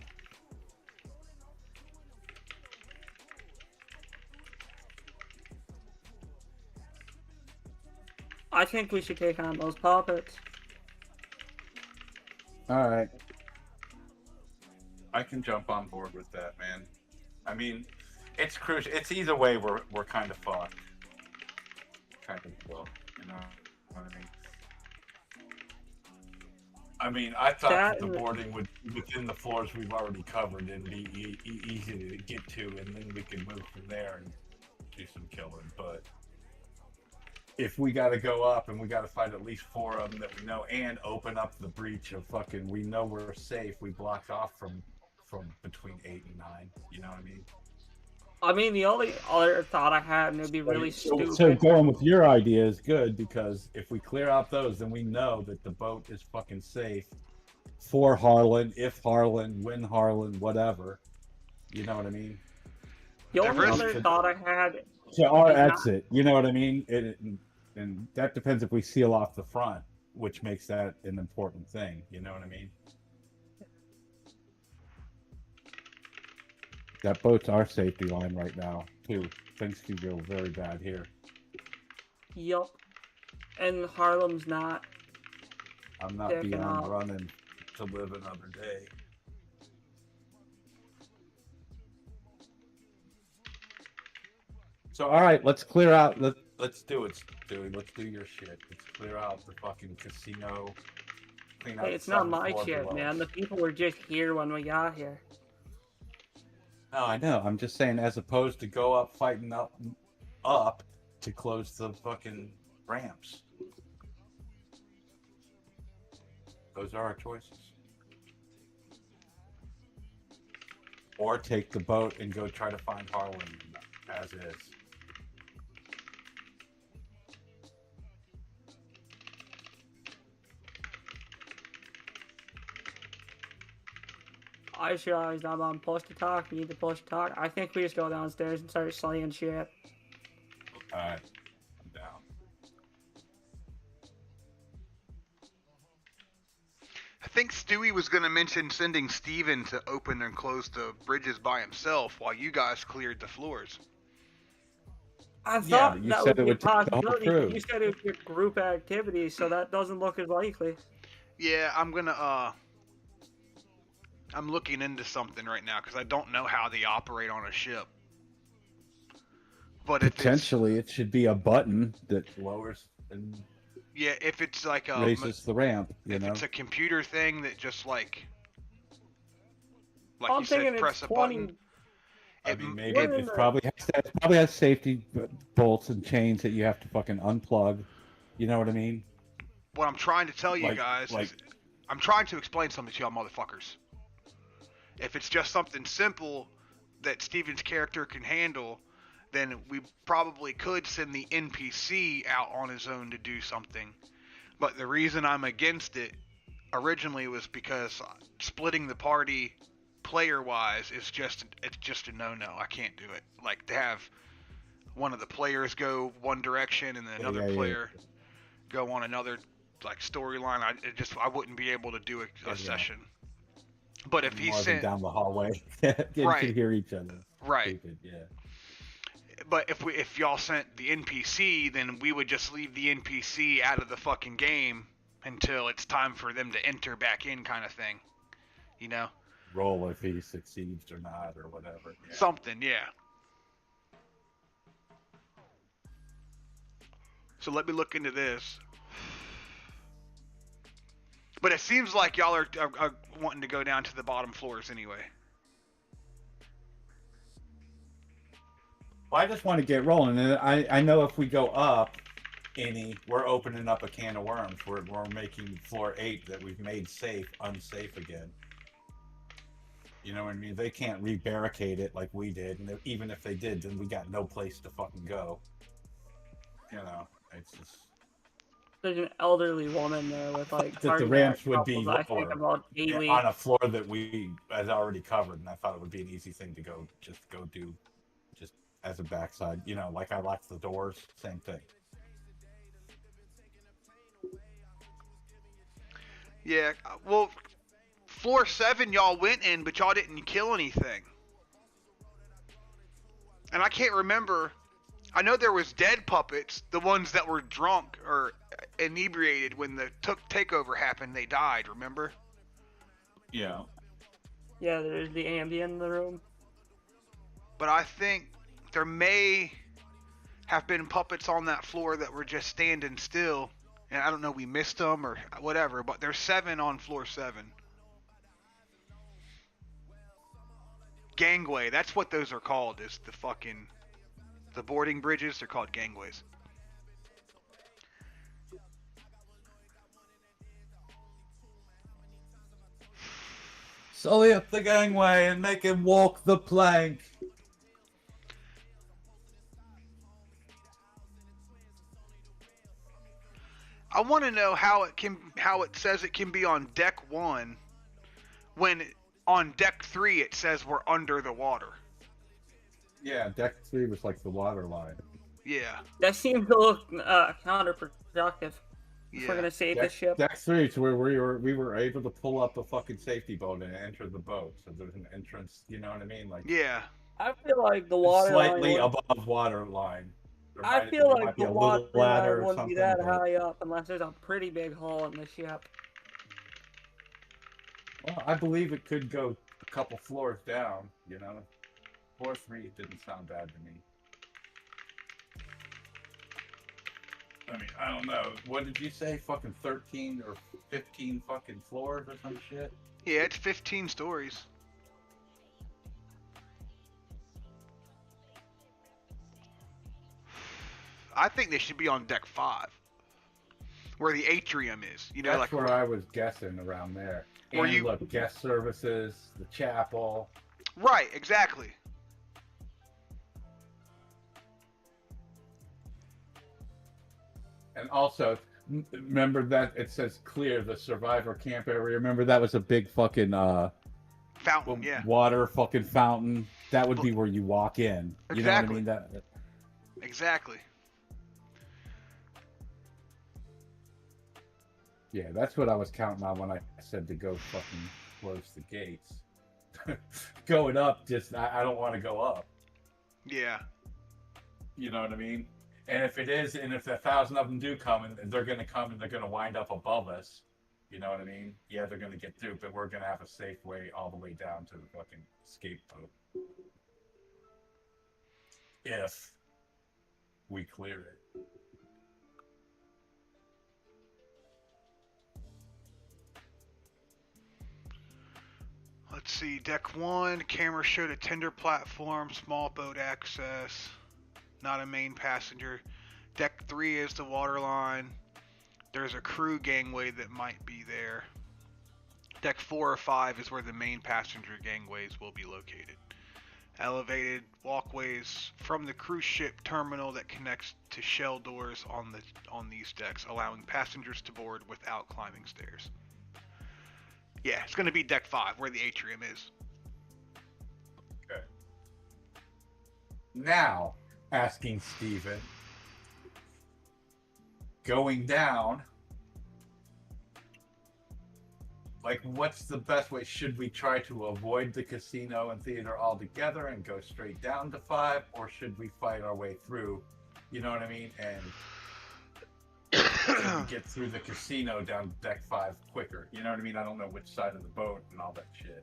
I think we should take on those puppets. All right. I can jump on board with that, man. I mean, it's crucial. It's either way, we're kind of fucked. Kind of, well, you know what I mean? I mean, I thought that the boarding would be within the floors we've already covered and be easy to get to, and then we could move from there and do some killing. But if we got to go up and we got to fight at least 4 of them that we know, and open up the breach of fucking, we know we're safe. We blocked off from between 8 and 9. You know what I mean? I mean, the only other thought I had, and it'd be really stupid. So going with your idea is good, because if we clear out those, then we know that the boat is fucking safe for Harlan, if Harlan, when Harlan, whatever. You know what I mean? The only other thought I had... To our exit, you know what I mean? And that depends if we seal off the front, which makes that an important thing. You know what I mean? That boat's our safety line right now, too. Things can go very bad here. Yup. And Harlem's not. I'm not beyond running to live another day. So, all right, let's clear out. Let's do it, Stewie. Let's do your shit. Let's clear out the fucking casino. Clean out Hey, it's not my shit, man. The people were just here when we got here. No, I know. I'm just saying, as opposed to go up fighting up to close the fucking ramps. Those are our choices. Or take the boat and go try to find Harlan as is. I just realized I'm on push to talk. You need to push to talk. I think we just go downstairs and start slaying shit. Alright, I'm down. I think Stewie was going to mention sending Steven to open and close the bridges by himself while you guys cleared the floors. I thought you that said would it be a would take the whole possibility. crew. You said it would be a group activity, so that doesn't look as likely. Yeah, I'm going to, I'm looking into something right now because I don't know how they operate on a ship. But potentially, it should be a button that lowers and if it's like a raises the ramp. If it's a computer thing that just like I'm you said, press a button. I mean, maybe it probably has safety bolts and chains that you have to fucking unplug. You know what I mean? What I'm trying to tell you guys is, I'm trying to explain something to y'all motherfuckers. If it's just something simple that Steven's character can handle, then we probably could send the NPC out on his own to do something. But the reason I'm against it originally was because splitting the party player-wise is just a no-no. I can't do it. Like, to have one of the players go one direction and then another player go on another like storyline, I wouldn't be able to do a session. But if he sent down the hallway, right, could hear each other. Right. Stupid, yeah. But if y'all sent the NPC, then we would just leave the NPC out of the fucking game until it's time for them to enter back in, kind of thing. You know? Roll if he succeeds or not, or whatever. Yeah. Something, yeah. So let me look into this. But it seems like y'all are wanting to go down to the bottom floors anyway. Well, I just want to get rolling, and I know if we go up any, we're opening up a can of worms. We're making floor 8 that we've made safe unsafe again. You know what I mean? They can't re-barricade it like we did, and even if they did, then we got no place to fucking go. You know, it's just... there's an elderly woman there with like That the cardiac ramps would be troubles, I think lower about daily. on a floor that we had already covered, and I thought it would be an easy thing to go do just as a backside. You know, like I locked the doors, same thing. Yeah, well, floor 7 y'all went in, but y'all didn't kill anything. And I can't remember. I know there was dead puppets, the ones that were drunk or inebriated when the takeover happened. They died, remember? Yeah. Yeah, there's the ambient in the room. But I think there may have been puppets on that floor that were just standing still. And I don't know, we missed them or whatever, but there's 7 on floor 7. Gangway, that's what those are called, is the boarding bridges, they're called gangways. Sully up the gangway and make him walk the plank. I want to know how it says it can be on deck 1 when on deck 3 it says we're under the water. Yeah, deck 3 was like the water line. Yeah. That seems to look counterproductive. If Yeah. we're gonna save the ship. Deck 3 is where we were able to pull up a fucking safety boat and enter the boat. So there's an entrance, you know what I mean? Like Yeah. I feel like the water slightly line above water line. I feel There might like be the a water little ladder line or wouldn't be something, that but- high up unless there's a pretty big hole in the ship. Well, I believe it could go a couple floors down, you know. Floor 3 didn't sound bad to me. I mean, I don't know. What did you say? Fucking 13 or 15 fucking floors or some shit? Yeah, it's 15 stories. I think they should be on deck 5, where the atrium is. You know, That's like where I was guessing around there. Where And you- look, guest services, the chapel. Right, exactly. And also, remember that it says clear the survivor camp area. Remember that was a big fucking Fountain, yeah. water fucking fountain. That would be where you walk in. You know what I Exactly. mean? That Exactly. yeah, that's what I was counting on when I said to go fucking close the gates. Going up, just I don't want to go up. Yeah. You know what I mean? And if it is, and if 1,000 of them do come, and they're going to come and they're going to wind up above us, you know what I mean? Yeah, they're going to get through, but we're going to have a safe way all the way down to the fucking escape boat. If we clear it. Let's see, deck 1, camera showed a tender platform, small boat access, not a main passenger. Deck 3 is the water line. There's a crew gangway that might be there. Deck 4 or 5 is where the main passenger gangways will be located. Elevated walkways from the cruise ship terminal that connects to shell doors on these decks, allowing passengers to board without climbing stairs. Yeah, it's going to be deck 5 where the atrium is. Okay. Now, asking Steven, going down, like, what's the best way? Should we try to avoid the casino and theater altogether and go straight down to 5, or should we fight our way through? You know what I mean? And get through the casino down deck 5 quicker. You know what I mean? I don't know which side of the boat and all that shit.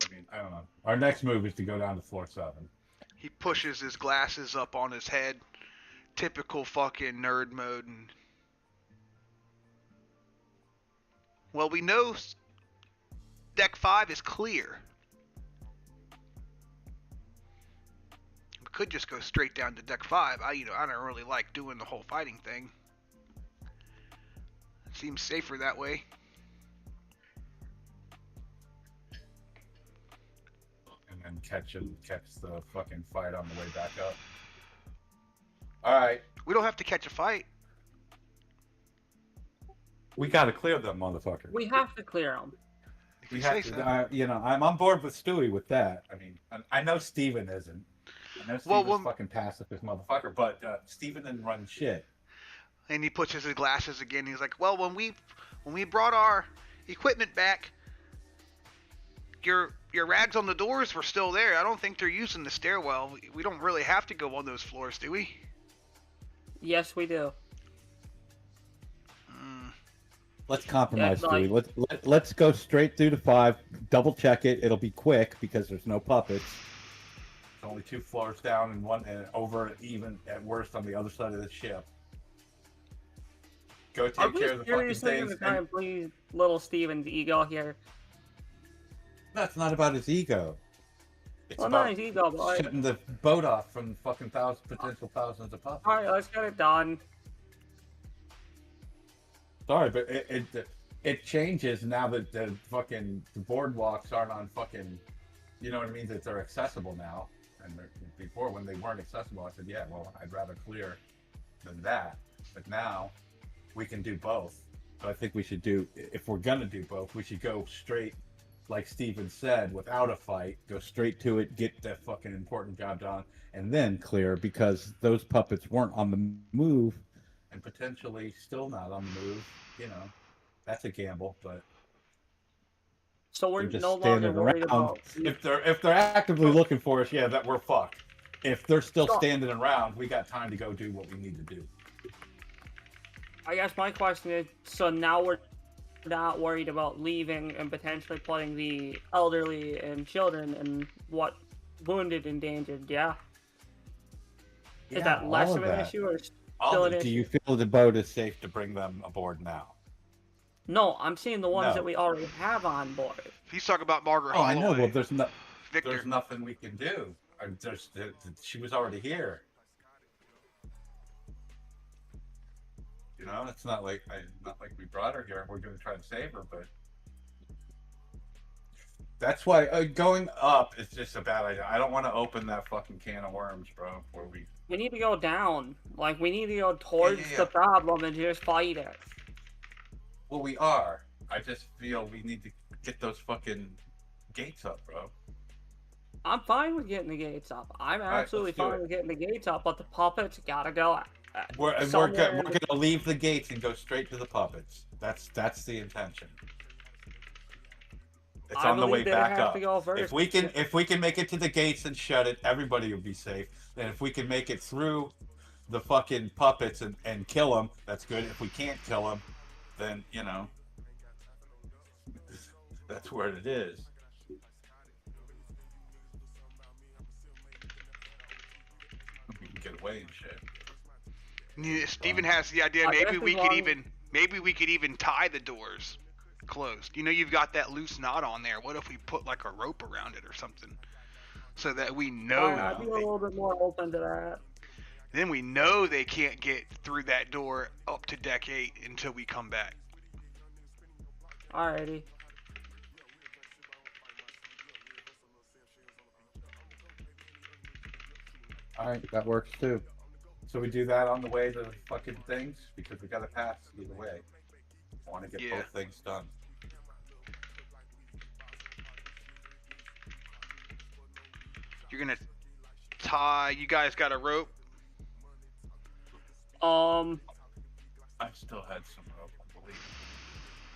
I mean, I don't know. Our next move is to go down to floor 7. He pushes his glasses up on his head. Typical fucking nerd mode. And well, we know deck 5 is clear. We could just go straight down to deck 5. I don't really like doing the whole fighting thing. It seems safer that way. And then catch the fucking fight on the way back up. Alright. We don't have to catch a fight. We gotta clear them, motherfuckers. We have to clear them. If We you have say to, so. you know, I'm on board with Stewie with that. I mean, I know Steven isn't. I know Well, Steven's fucking pacifist motherfucker, but Steven didn't run shit. And he puts his glasses again. He's like, well, when we brought our equipment back, your rags on the doors were still there. I don't think they're using the stairwell. We don't really have to go on those floors, do we? Yes, we do. Let's compromise, Yeah, Stewie. Let's go straight through to 5. Double check it. It'll be quick because there's no puppets. It's only 2 floors down and one and over, even at worst on the other side of the ship. Go Are take we care of the fucking seriously things. gonna try and please little Steven's ego here? That's not about his ego. It's Well, about not his ego, but like, shutting the boat off from fucking potential thousands of puppets. alright, let's get it done. Sorry, but it changes now that the boardwalks aren't on fucking, you know what I mean, that they're accessible now. And before, when they weren't accessible, I said, yeah, well, I'd rather clear than that. But now we can do both. But I think we should do, if we're gonna do both, we should go straight, like Steven said, without a fight, go straight to it, get that fucking important job done, and then clear, because those puppets weren't on the move and potentially still not on the move. You know, that's a gamble, but So we're they're just no longer standing worried around. about. If they're actively looking for us, yeah, that we're fucked. If they're still Stop. standing around, we got time to go do what we need to do. I guess my question is, so now we're not worried about leaving and potentially putting the elderly and children and what wounded endangered, yeah? Yeah, Is that less all of an that. issue or still an Do issue? you feel the boat is safe to bring them aboard now? No, I'm seeing the ones No. that we already have on board. He's talking about Margaret Oh, I know. Holloway. Well, Victor. there's nothing we can do. She was already here. You know, it's not like we brought her here and we're going to try and save her, but that's why going up is just a bad idea. I don't want to open that fucking can of worms, bro. Where We need to go down. Like, we need to go towards Yeah. the problem and just fight it. well, we are. I just feel we need to get those fucking gates up, bro. I'm fine with getting the gates up. I'm right, absolutely let's do fine it. with getting the gates up, but the puppets gotta go. We're somewhere. going to leave the gates and go straight to the puppets. That's the intention. It's I on the way believe they back have up. to go first. If we can make it to the gates and shut it, everybody will be safe. And if we can make it through the fucking puppets and kill them, that's good. If we can't kill them, then you know that's where it is. We can get away and shit. Yeah, Steven has the idea. I Maybe guess we as could long- even tie the doors closed. You know, you've got that loose knot on there. What if we put like a rope around it or something, so that we know? I'd be a little bit more open to that. Then we know they can't get through that door up to deck 8 until we come back. Alrighty. All right, that works too. So we do that on the way to fucking things because we got to pass either way. I want to get Yeah. both things done. You're gonna tie. You guys got a rope? I still had some rope, I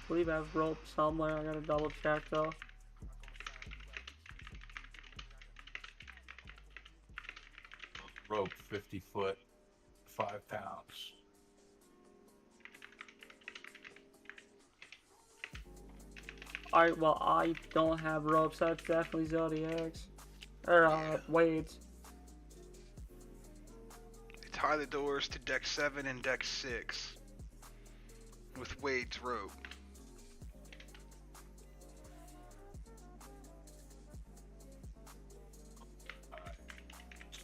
believe. I have rope somewhere. I gotta double check though. Rope, 50 foot, 5 pounds. Alright, well, I don't have ropes. That's definitely Zodiac's. Or, Wade's. Tie the doors to deck 7 and deck 6 with Wade's rope.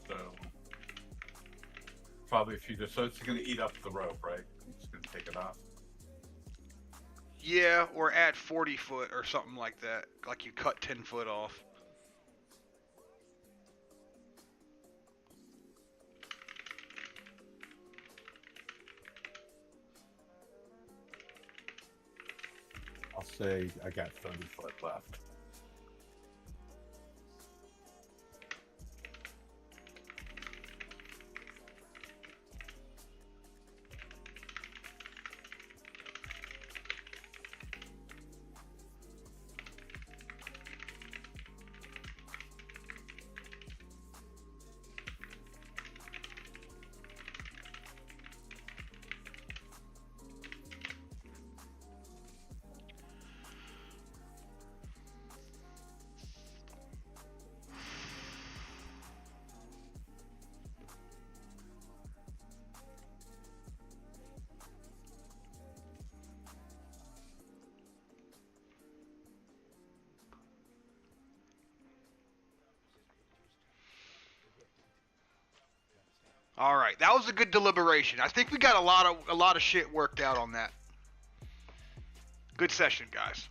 So, probably a few. So it's going to eat up the rope, right? It's going to take it off. Yeah, or add 40 foot or something like that. Like you cut 10 foot off. I'll say I got 30 foot left. All right, that was a good deliberation. I think we got a lot of shit worked out on that. Good session, guys.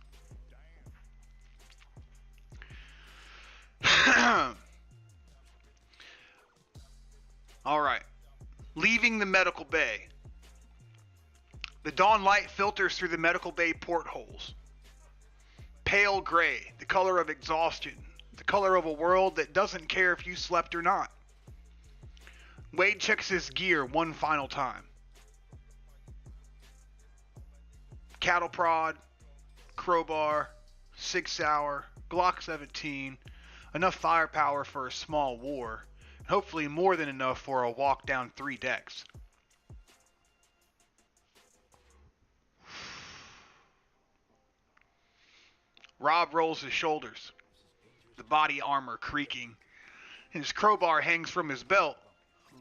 All right, leaving the medical bay. The dawn light filters through the medical bay portholes. Pale gray, the color of exhaustion, the color of a world that doesn't care if you slept or not. Wade checks his gear one final time. Cattle prod, crowbar, 6 Sauer, Glock 17, enough firepower for a small war, and hopefully more than enough for a walk down 3 decks. Rob rolls his shoulders, the body armor creaking, and his crowbar hangs from his belt,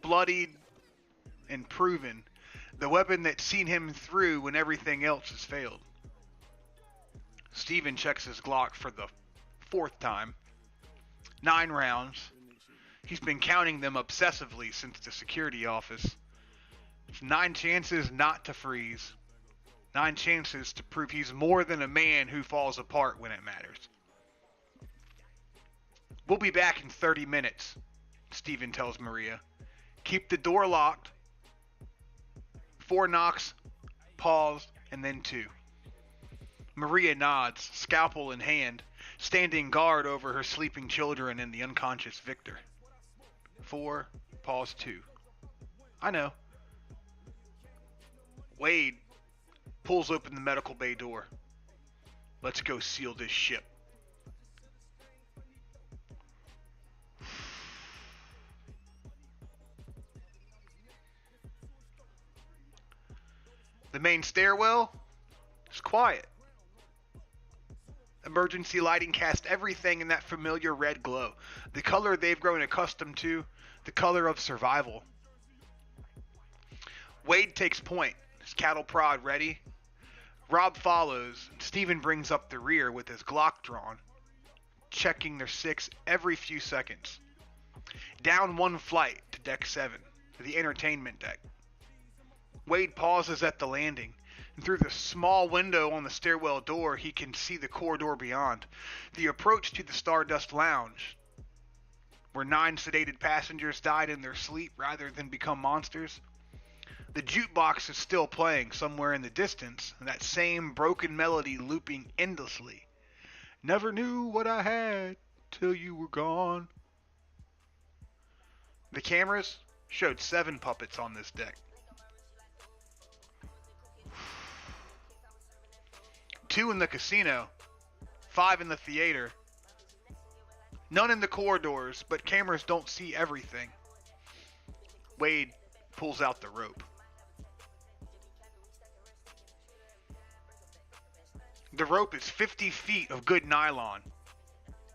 bloodied and proven, the weapon that's seen him through when everything else has failed. Steven checks his Glock for the 4th time. 9 rounds. He's been counting them obsessively since the security office. It's 9 chances not to freeze. 9 chances to prove he's more than a man who falls apart when it matters. We'll be back in 30 minutes, Steven tells Maria. Keep the door locked. 4 knocks, pause, and then 2. Maria nods, scalpel in hand, standing guard over her sleeping children and the unconscious Victor. 4, pause 2. I know. Wade pulls open the medical bay door. Let's go seal this ship. The main stairwell is quiet. Emergency lighting casts everything in that familiar red glow, the color they've grown accustomed to, the color of survival. Wade takes point, his cattle prod ready. Rob follows, and Steven brings up the rear with his Glock drawn, checking their 6 every few seconds. Down 1 flight to deck 7, to the entertainment deck. Wade pauses at the landing, and through the small window on the stairwell door, he can see the corridor beyond, the approach to the Stardust Lounge, where 9 sedated passengers died in their sleep rather than become monsters. The jukebox is still playing somewhere in the distance, and that same broken melody looping endlessly. Never knew what I had till you were gone. The cameras showed 7 puppets on this deck. 2 in the casino, 5 in the theater. None in the corridors, but cameras don't see everything. Wade pulls out the rope. The rope is 50 feet of good nylon.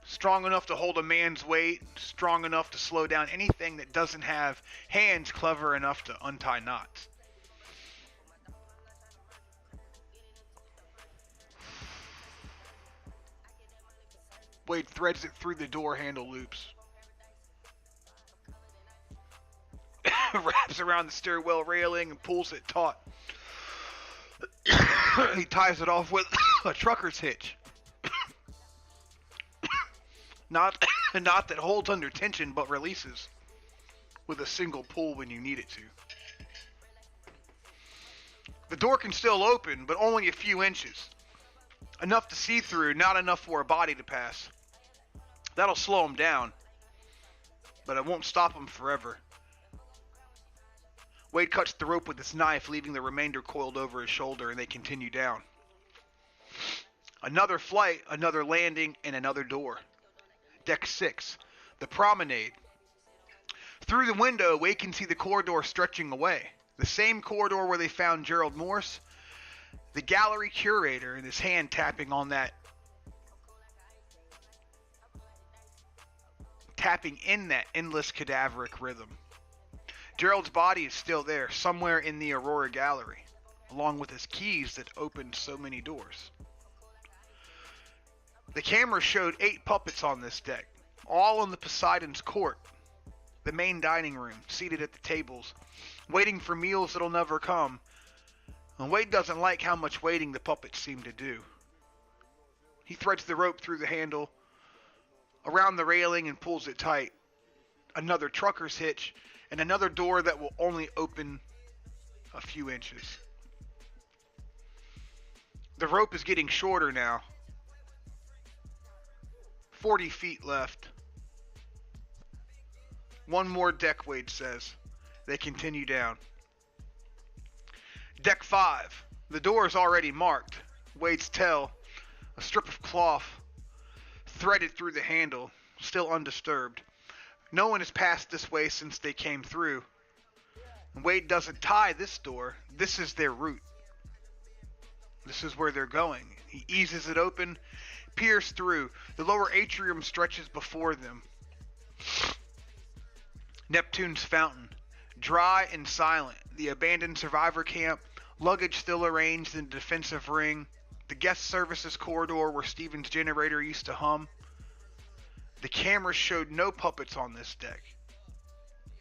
Strong enough to hold a man's weight, strong enough to slow down anything that doesn't have hands clever enough to untie knots. Wade threads it through the door handle loops. Wraps around the stairwell railing and pulls it taut. He ties it off with a trucker's hitch. Not a knot that holds under tension but releases with a single pull when you need it to. The door can still open, but only a few inches. Enough to see through, not enough for a body to pass. That'll slow him down, but it won't stop him forever. Wade cuts the rope with his knife, leaving the remainder coiled over his shoulder, and they continue down. Another flight, another landing, and another door. Deck 6, the promenade. Through the window, Wade can see the corridor stretching away. The same corridor where they found Gerald Morse. The gallery curator in his hand tapping on that. Tapping in that endless cadaveric rhythm. Gerald's body is still there, somewhere in the Aurora Gallery, along with his keys that opened so many doors. The camera showed 8 puppets on this deck, all in the Poseidon's court, the main dining room, seated at the tables, waiting for meals that'll never come. And Wade doesn't like how much waiting the puppets seem to do. He threads the rope through the handle, around the railing, and pulls it tight. Another trucker's hitch, and another door that will only open a few inches. The rope is getting shorter now. 40 feet left. One more deck, Wade says. They continue down. Deck 5. The door is already marked. Wade's tell, a strip of cloth threaded through the handle, still undisturbed. No one has passed this way since they came through. And Wade doesn't tie this door. This is their route. This is where they're going. He eases it open, peers through. The lower atrium stretches before them. Neptune's fountain, dry and silent. The abandoned survivor camp, luggage still arranged in a defensive ring. The guest services corridor where Steven's generator used to hum. The camera showed no puppets on this deck.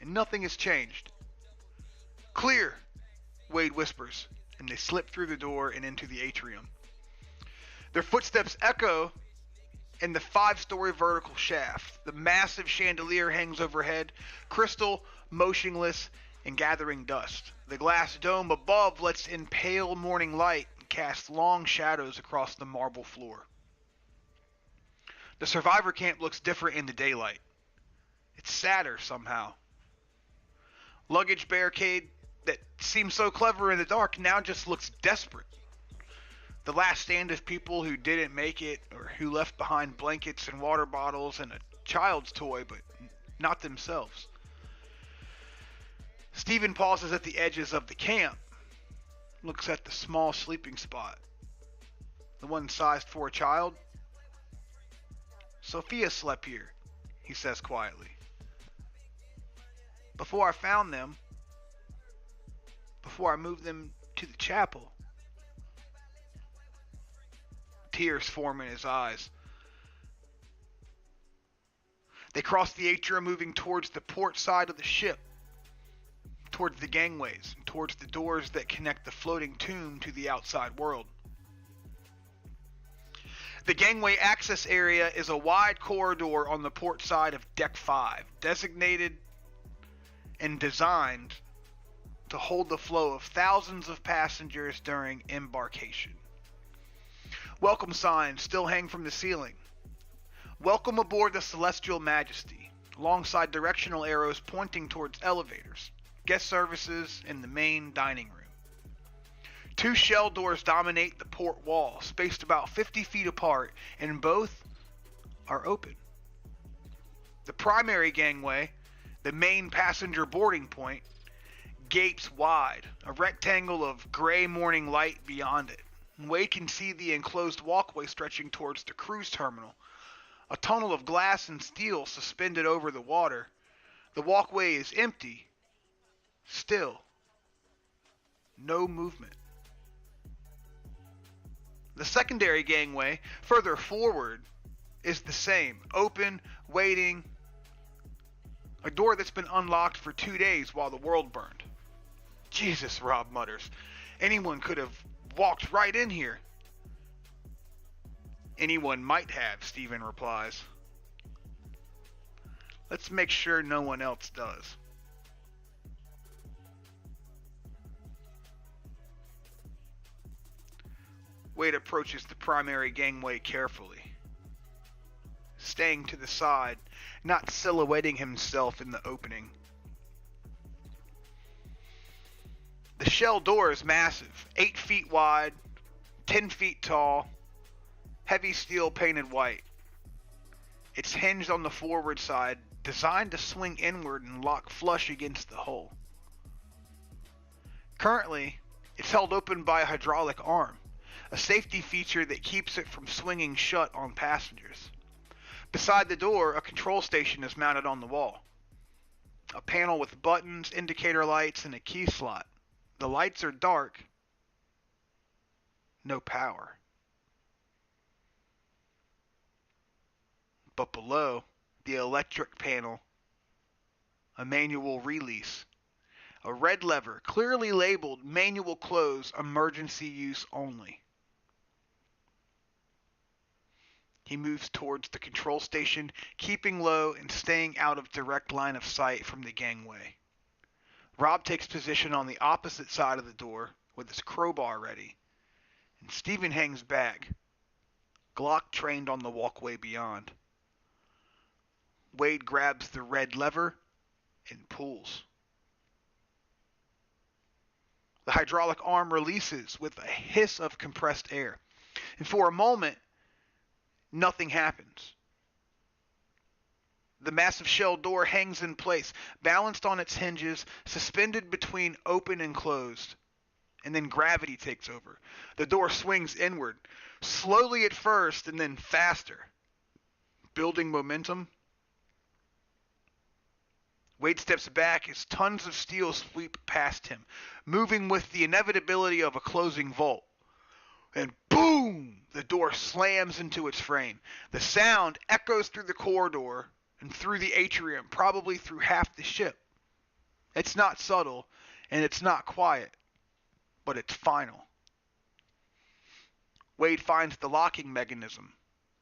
And nothing has changed. Clear, Wade whispers, and they slip through the door and into the atrium. Their footsteps echo in the 5-story vertical shaft. The massive chandelier hangs overhead, crystal, motionless, and gathering dust. The glass dome above lets in pale morning light and casts long shadows across the marble floor. The survivor camp looks different in the daylight. It's sadder somehow. Luggage barricade that seemed so clever in the dark now just looks desperate. The last stand of people who didn't make it, or who left behind blankets and water bottles and a child's toy, but not themselves. Steven pauses at the edges of the camp, looks at the small sleeping spot. The one sized for a child. Sophia slept here, he says quietly. Before I found them, before I moved them to the chapel. Tears form in his eyes. They cross the atrium, moving towards the port side of the ship, towards the gangways, and towards the doors that connect the floating tomb to the outside world. The gangway access area is a wide corridor on the port side of Deck 5, designated and designed to hold the flow of thousands of passengers during embarkation. Welcome signs still hang from the ceiling. Welcome aboard the Celestial Majesty, alongside directional arrows pointing towards elevators, guest services, and the main dining room. 2 shell doors dominate the port wall, spaced about 50 feet apart, and both are open. The primary gangway, the main passenger boarding point, gapes wide, a rectangle of gray morning light beyond it. Wade can see the enclosed walkway stretching towards the cruise terminal, a tunnel of glass and steel suspended over the water. The walkway is empty, still, no movement. The secondary gangway, further forward, is the same, open, waiting, a door that's been unlocked for 2 days while the world burned. Jesus, Rob mutters. Anyone could have walked right in here. Anyone might have, Steven replies. Let's make sure no one else does. Wade approaches the primary gangway carefully, staying to the side, not silhouetting himself in the opening. The shell door is massive, 8 feet wide, 10 feet tall, heavy steel painted white. It's hinged on the forward side, designed to swing inward and lock flush against the hull. Currently, it's held open by a hydraulic arm, a safety feature that keeps it from swinging shut on passengers. Beside the door, a control station is mounted on the wall. A panel with buttons, indicator lights, and a key slot. The lights are dark. No power. But below, the electric panel, a manual release. A red lever, clearly labeled manual close, emergency use only. He moves towards the control station, keeping low and staying out of direct line of sight from the gangway. Rob takes position on the opposite side of the door with his crowbar ready, and Steven hangs back, Glock trained on the walkway beyond. Wade grabs the red lever and pulls. The hydraulic arm releases with a hiss of compressed air, and for a moment, nothing happens. The massive shell door hangs in place, balanced on its hinges, suspended between open and closed. And then gravity takes over. The door swings inward, slowly at first and then faster, building momentum. Wade steps back as tons of steel sweep past him, moving with the inevitability of a closing vault. And boom! The door slams into its frame. The sound echoes through the corridor and through the atrium, probably through half the ship. It's not subtle, and it's not quiet, but it's final. Wade finds the locking mechanism,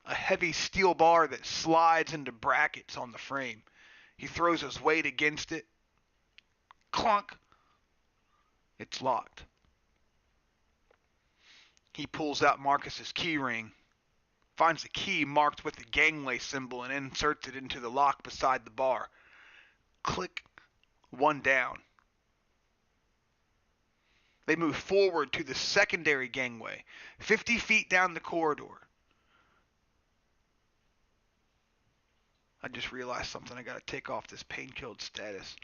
a heavy steel bar that slides into brackets on the frame. He throws his weight against it. Clunk! It's locked. He pulls out Marcus's key ring, finds a key marked with the gangway symbol, and inserts it into the lock beside the bar. Click. One down. They move forward to the secondary gangway, 50 feet down the corridor. I just realized something. I gotta take off this pain-killed status.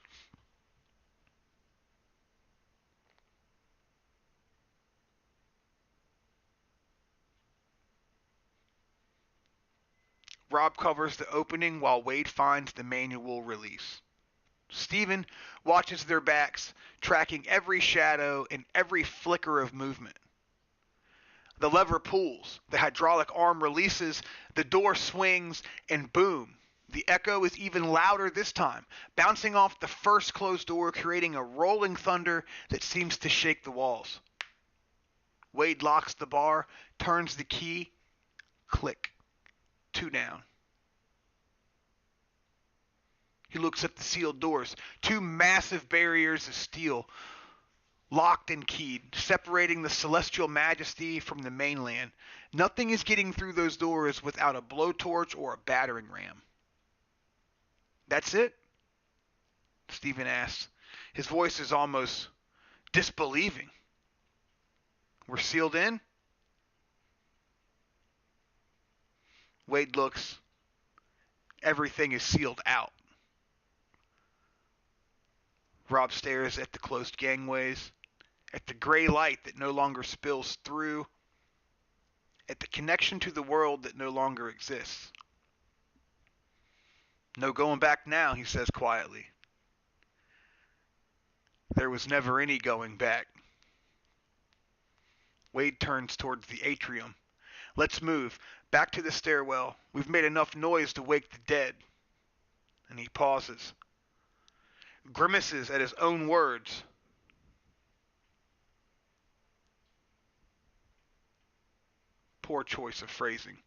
Rob covers the opening while Wade finds the manual release. Steven watches their backs, tracking every shadow and every flicker of movement. The lever pulls, the hydraulic arm releases, the door swings, and boom! The echo is even louder this time, bouncing off the first closed door, creating a rolling thunder that seems to shake the walls. Wade locks the bar, turns the key, click. 2 down. He looks at the sealed doors, 2 massive barriers of steel, locked and keyed, separating the celestial majesty from the mainland. Nothing is getting through those doors without a blowtorch or a battering ram. That's it? Steven asks. His voice is almost disbelieving. We're sealed in? Wade looks. Everything is sealed out. Rob stares at the closed gangways, at the gray light that no longer spills through, at the connection to the world that no longer exists. No going back now, he says quietly. There was never any going back. Wade turns towards the atrium. Let's move. Back to the stairwell. We've made enough noise to wake the dead. And he pauses. Grimaces at his own words. Poor choice of phrasing.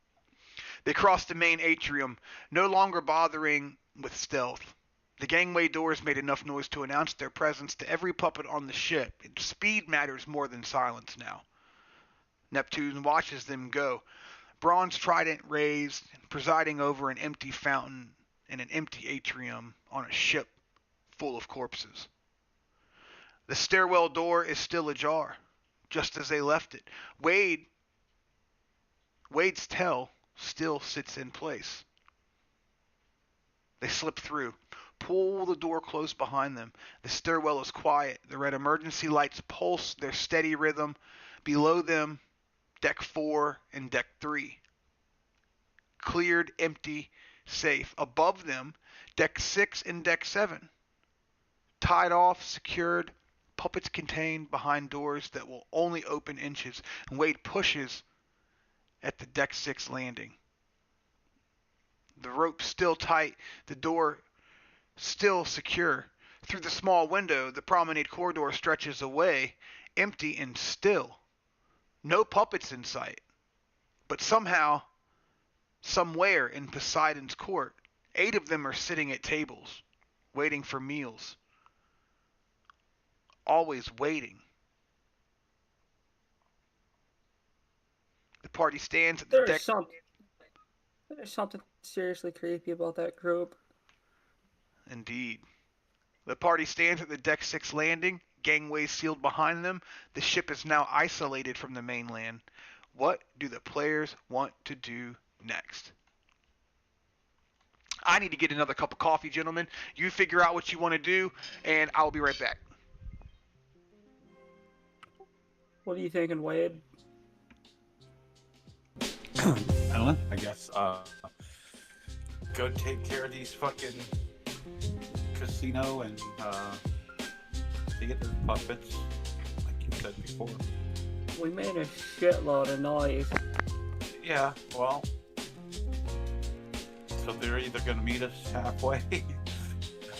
They cross the main atrium, no longer bothering with stealth. The gangway doors made enough noise to announce their presence to every puppet on the ship, and speed matters more than silence now. Neptune watches them go, bronze trident raised, presiding over an empty fountain in an empty atrium on a ship full of corpses. The stairwell door is still ajar, just as they left it. Wade's tail still sits in place. They slip through, pull the door close behind them. The stairwell is quiet. The red emergency lights pulse their steady rhythm. Below them, deck 4 and deck 3. Cleared, empty, safe. Above them, deck 6 and deck 7. Tied off, secured, puppets contained behind doors that will only open inches. And Wade pushes at the deck 6 landing. The rope still tight, the door still secure. Through the small window, the promenade corridor stretches away, empty and still. No puppets in sight. But somehow, somewhere in Poseidon's court, 8 of them are sitting at tables, waiting for meals. Always waiting. The party stands at the deck. There's something seriously creepy about that group. Indeed. The party stands at the deck 6 landing, gangways sealed behind them. The ship is now isolated from the mainland. What do the players want to do next? I need to get another cup of coffee, gentlemen. You figure out what you want to do, and I'll be right back. What are you thinking, Wade? I don't know. I guess go take care of these fucking casino and see if there's puppets, like you said before. We made a shitload of noise. Yeah, well, so they're either gonna meet us halfway,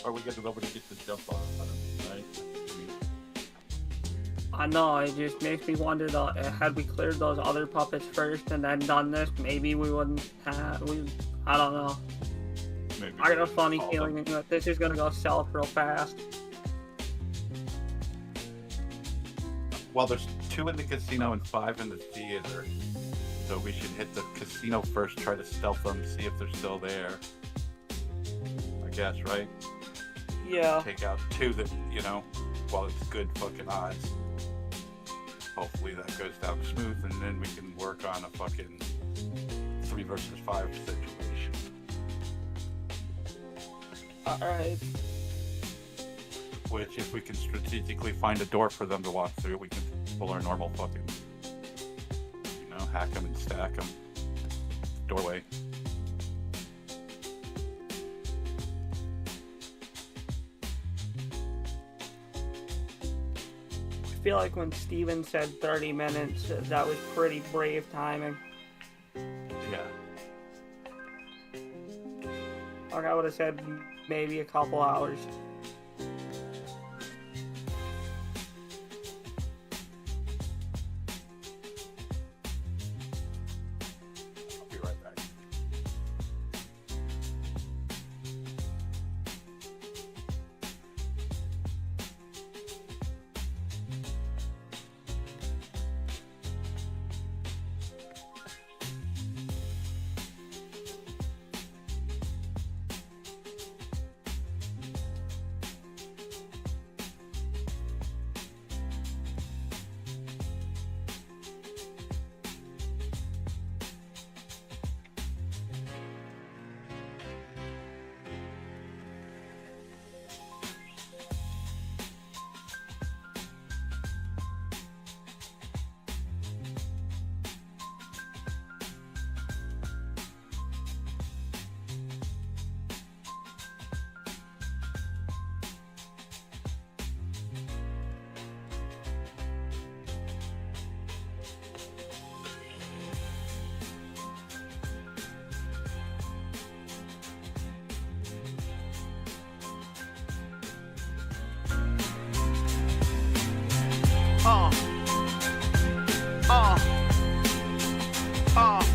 or we get nobody gets to jump on them, right? I know, it just makes me wonder though, had we cleared those other puppets first and then done this, maybe we wouldn't have, I don't know. Maybe I got a funny all feeling them. that this is gonna go south real fast. Well, there's 2 in the casino and 5 in the theater, so we should hit the casino first, try to stealth them, see if they're still there. I guess, right? Yeah. Take out 2 that, while it's good fucking odds. Hopefully that goes down smooth, and then we can work on a fucking 3 versus 5 situation. Alright. Which, if we can strategically find a door for them to walk through, we can pull our normal fucking, hack them and stack them. Doorway. I feel like when Steven said 30 minutes, that was pretty brave timing. Yeah. Like I would have said maybe a couple hours. I'll be right back.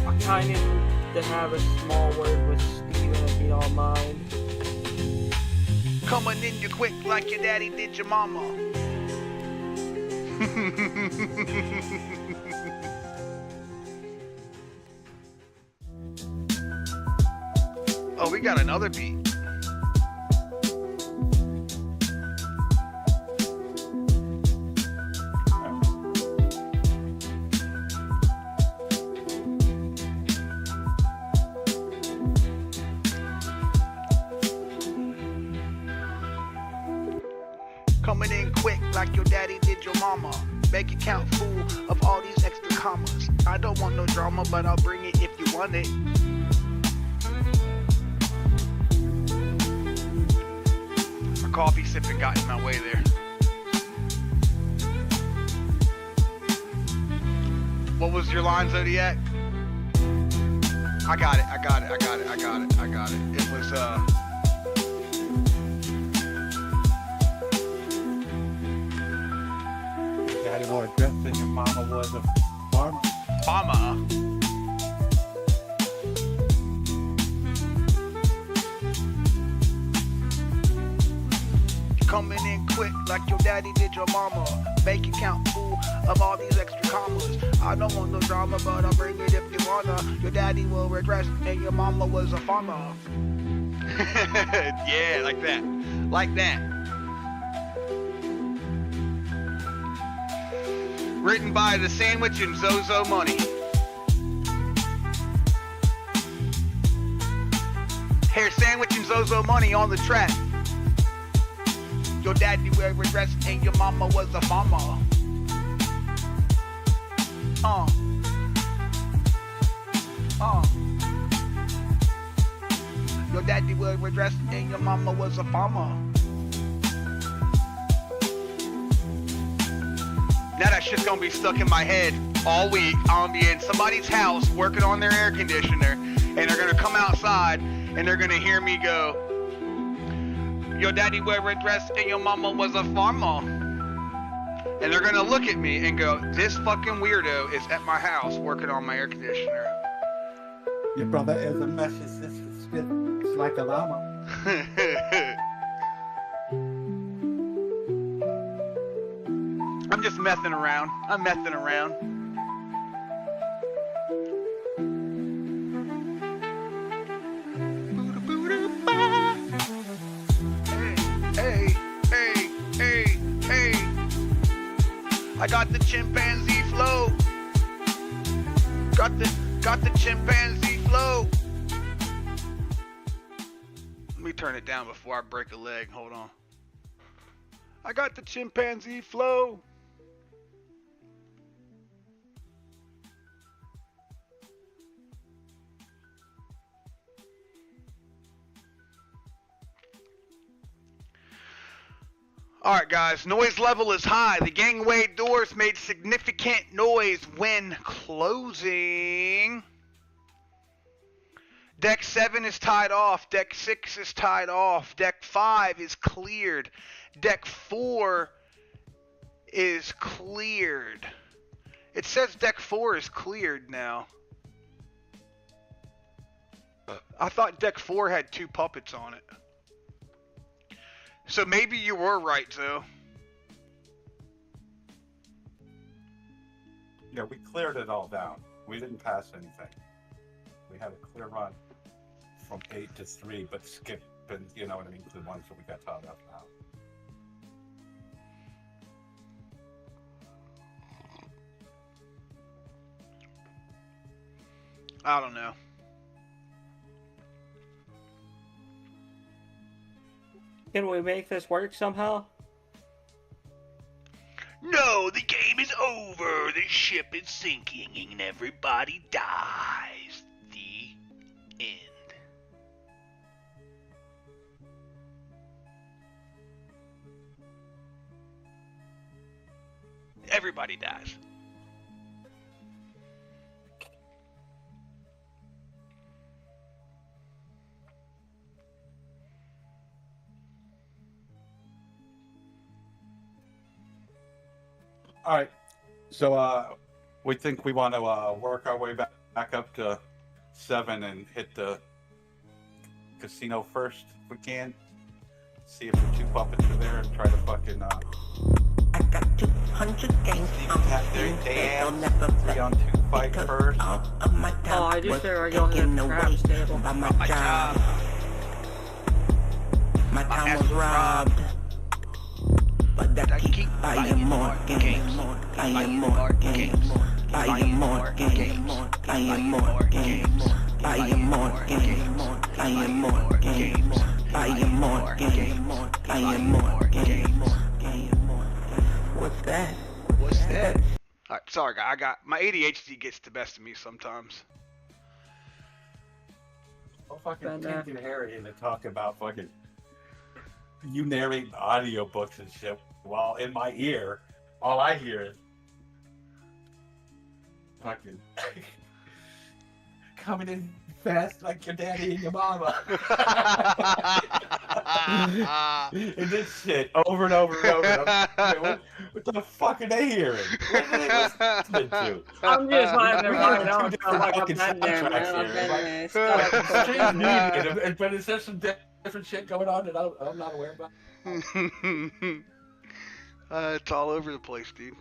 I kind of need to have a small word with Steven if you don't mind. Coming in you quick like your daddy did your mama. Oh, we got another beat. Coming in quick like your daddy did your mama. Make it count full of all these extra commas. I don't want no drama, but I'll bring it if you want it. My coffee sipping got in my way there. What was your line, Zodiac? I got it. It was, Daddy wore a dress and your mama was a farmer. Mama. Coming in quick like your daddy did your mama. Make it count full of all these extra commas. I don't want no drama, but I'll bring it if you wanna. Your daddy will regress and your mama was a farmer. Yeah, like that. Like that. Written by The Sandwich and Zozo Money. Hair Sandwich and Zozo Money on the track. Your daddy wear a dress and your mama was a farmer. Your daddy wear a dress and your mama was a farmer. Now that shit's gonna be stuck in my head all week. I'm gonna be in somebody's house working on their air conditioner, and they're gonna come outside and they're gonna hear me go, your daddy wear a dress and your mama was a farmer. And they're gonna look at me and go, this fucking weirdo is at my house working on my air conditioner. Your brother is a mess. It's like a llama. I'm just messing around. I'm messing around. Hey. I got the chimpanzee flow. Got the chimpanzee flow. Let me turn it down before I break a leg. Hold on. I got the chimpanzee flow. Alright guys, noise level is high. The gangway doors made significant noise when closing. Deck 7 is tied off. Deck 6 is tied off. Deck 5 is cleared. Deck 4 is cleared. It says deck 4 is cleared now. I thought deck 4 had 2 puppets on it. So maybe you were right, Zoe. Yeah, we cleared it all down. We didn't pass anything. We had a clear run from 8 to 3, but skipped, and you know what I mean, to 1, so we got tied up now. I don't know. Can we make this work somehow? No, the game is over. The ship is sinking and everybody dies. The end. Everybody dies. All right, so we think we want to work our way back up to 7 and hit the casino first if we can. See if the 2 puppets are there and try to fucking I got 200 games have their damn 3-on-2 fight first. All of my time Oh, I just was said we're going to taken the away craps table. by my My job. job. My time was robbed. But I keep buying more games. Buying more games. Buying more games. Buying more games. Buying more games. Buying more games. Buying more games. Buying more games. What's that? What's that? Alright, sorry, guy. My ADHD gets the best of me sometimes. I'll fucking Been there. take Harry in to talk about fucking you narrating audiobooks and shit while in my ear, all I hear is fucking coming in fast like your daddy and your mama. And this shit over and over and over. What the fuck are they hearing? What are they listening to? I'm just letting We them got right two out. different Like fucking I've been there, man. soundtracks I've here. been Like, there. Strange media, but is there some different shit going on that I'm not aware about? It's all over the place, dude.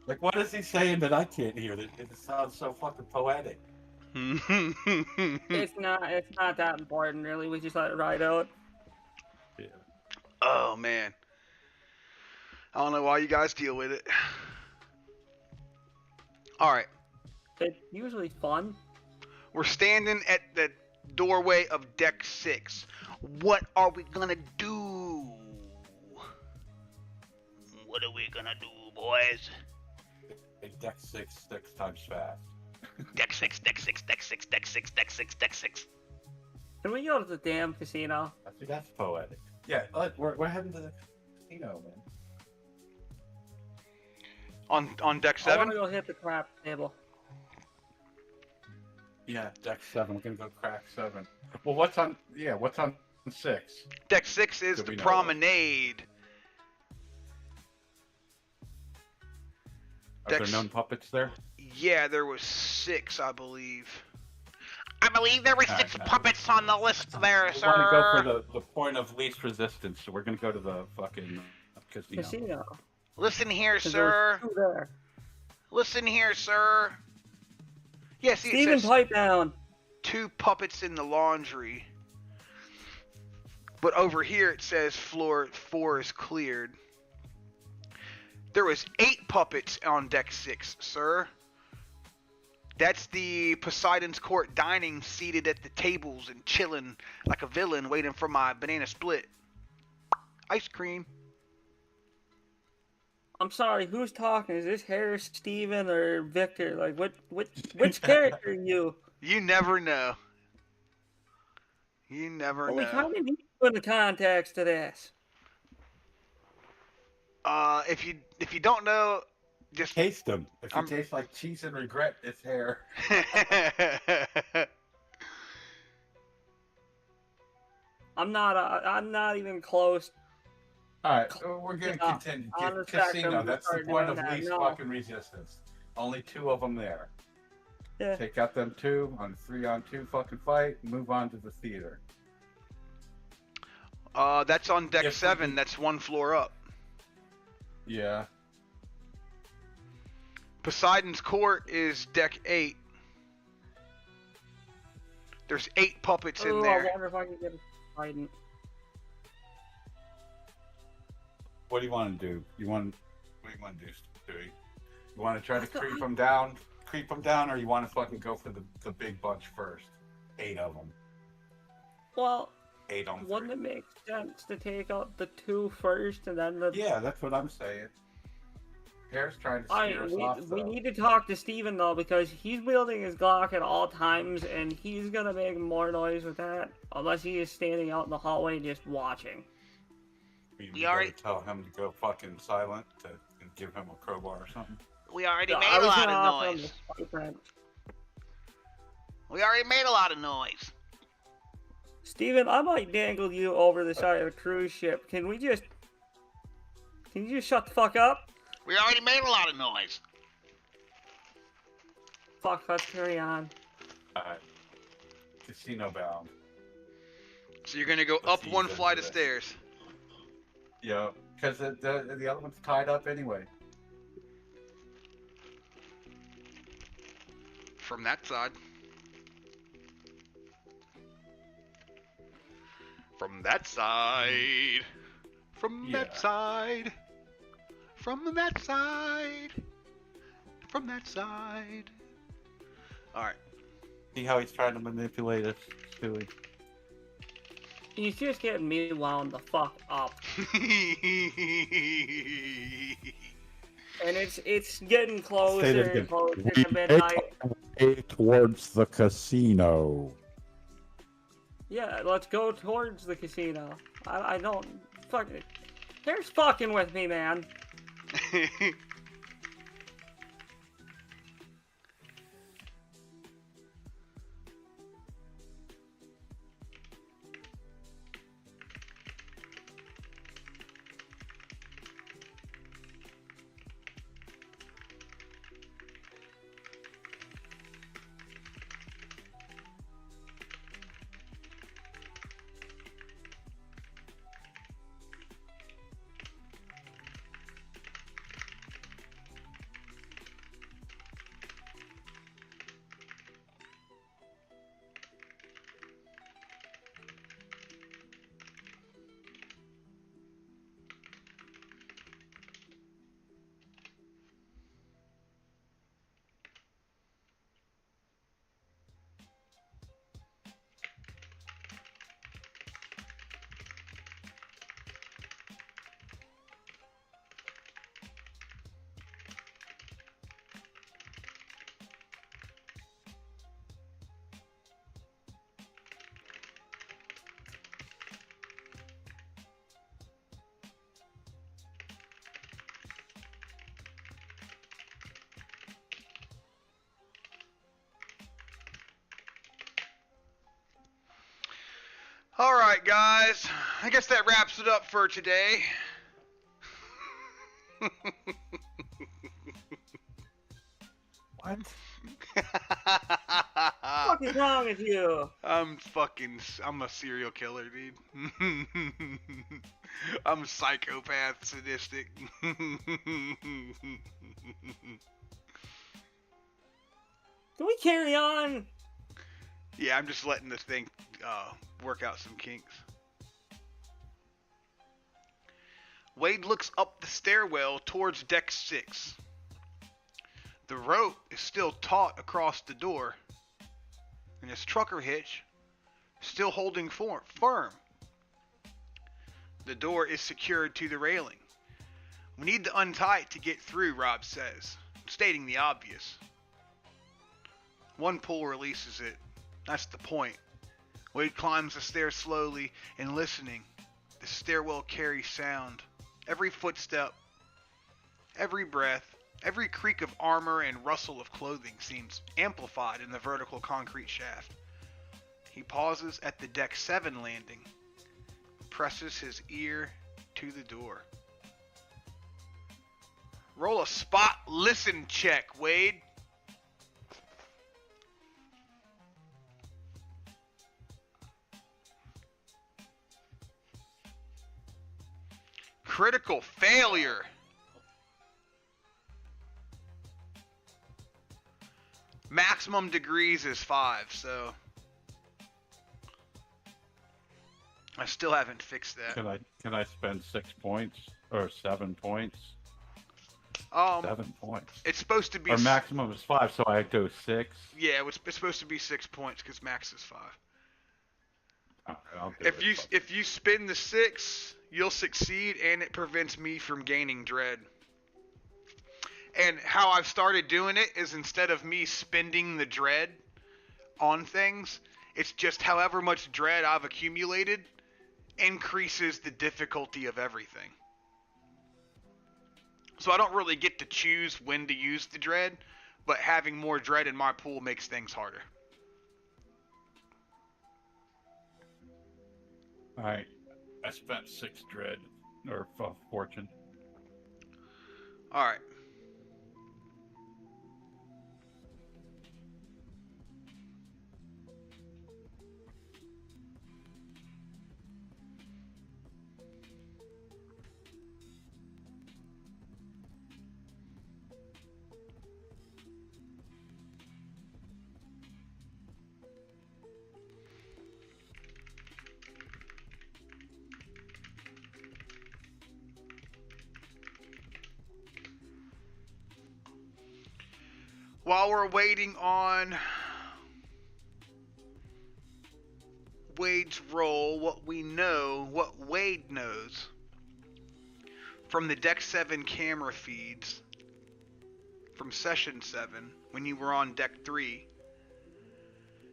Like, what is he saying that I can't hear? That it sounds so fucking poetic. It's not that important, really. We just let it ride out. Yeah. Oh, man. I don't know why you guys deal with it. Alright. It's usually fun. We're standing at the doorway of deck 6. What are we gonna do? What are we gonna do, boys? Hey, deck 6 times fast. Deck 6, deck 6, deck 6, deck 6, deck 6, deck 6. Can we go to the damn casino? I think that's poetic. Yeah, we're heading to the casino, man. On deck I 7? want to go hit the crap table. Yeah, deck 7. We're gonna go crack 7. Well, what's on 6? Deck 6 is That the we know of. promenade. Are there Dex- known puppets there? Yeah, there was 6, I believe. I believe there were 6 Alright, puppets on the list there, We want to sir. go for the point of least resistance, so we're gonna go to the fucking casino. Casino. Listen here, 'Cause sir. there's two there. Listen here, sir. Yeah, see, it Steven, says pipe down. 2 puppets in the laundry. But over here it says floor 4 is cleared. There was 8 puppets on deck 6, sir. That's the Poseidon's Court dining, seated at the tables and chilling like a villain, waiting for my banana split. Ice cream. I'm sorry, who's talking? Is this Harris, Steven, or Victor? Like, which character are you? You never know. You never Well, we know. kind of need to put the context to this. If you don't know, just Taste them. If you I'm- taste like cheese and regret, it's hair. I'm not even close. All right, we're gonna Yeah, continue. on the Casino. spectrum, That's the start point doing of that, least no. fucking resistance. Only 2 of them there. Yeah. Take out them 2 on a 3-on-2 fucking fight. Move on to the theater. That's on deck If we 7. do- That's 1 floor up. Yeah. Poseidon's Court is deck 8. There's 8 puppets in Oh, I there. wonder if I can get a Biden. What do you want to do? What do you want to do, Stewie? You want to try to creep them down, or you want to fucking go for the big bunch first? 8 of them. Well, 8 on 3. wouldn't it make sense to take out the 2 first and then the... Yeah, that's what I'm saying. Hare's trying to steer us off. We though. need to talk to Steven, though, because he's wielding his Glock at all times, and he's gonna make more noise with that, unless he is standing out in the hallway just watching. We We already- better tell him to go fucking silent and give him a crowbar or something. We already Yeah, made I a was lot gonna offer of him noise. the spike wrench. We already made a lot of noise. Steven, I might dangle you over the side of a cruise ship. Can you just shut the fuck up? We already made a lot of noise. Fuck, let's carry on. Alright. Casino bound. So you're gonna go Let's up ease 1 into flight of this. stairs. Yeah, because the other one's tied up anyway. From that side. From that side. From that side. From that side. From that side. Alright. See how he's trying to manipulate us, Stewie. He's just getting me wound the fuck up. And it's getting closer and closer to midnight. Towards the casino. Yeah, let's go towards the casino. I don't fucking. There's fucking with me, man. Alright, guys. I guess that wraps it up for today. What? What is wrong with you? I'm a serial killer, dude. I'm a psychopath, sadistic. Can we carry on? Yeah, I'm just letting this thing work out some kinks. Wade looks up the stairwell towards deck 6. The rope is still taut across the door, and his trucker hitch still holding firm. The door is secured to the railing. We need to untie it to get through, Rob says, stating the obvious. One pull releases it. That's the point. Wade climbs the stairs slowly and listening. The stairwell carries sound. Every footstep, every breath, every creak of armor and rustle of clothing seems amplified in the vertical concrete shaft. He pauses at the deck 7 landing, presses his ear to the door. Roll a spot listen check, Wade. Critical failure. Maximum degrees is 5, so I still haven't fixed that. Can I spend 6 points or 7 points? 7 points. It's supposed to be. Or maximum is 5, so I go 6. Yeah, it's supposed to be 6 points because max is 5. Okay, I'll do If you spin the 6, you'll succeed, and it prevents me from gaining dread. And how I've started doing it is instead of me spending the dread on things, it's just however much dread I've accumulated increases the difficulty of everything. So I don't really get to choose when to use the dread, but having more dread in my pool makes things harder. Alright, I spent 6 dread, or fortune. Alright. While we're waiting on Wade's roll, what Wade knows from the Deck 7 camera feeds from Session 7, when you were on Deck 3,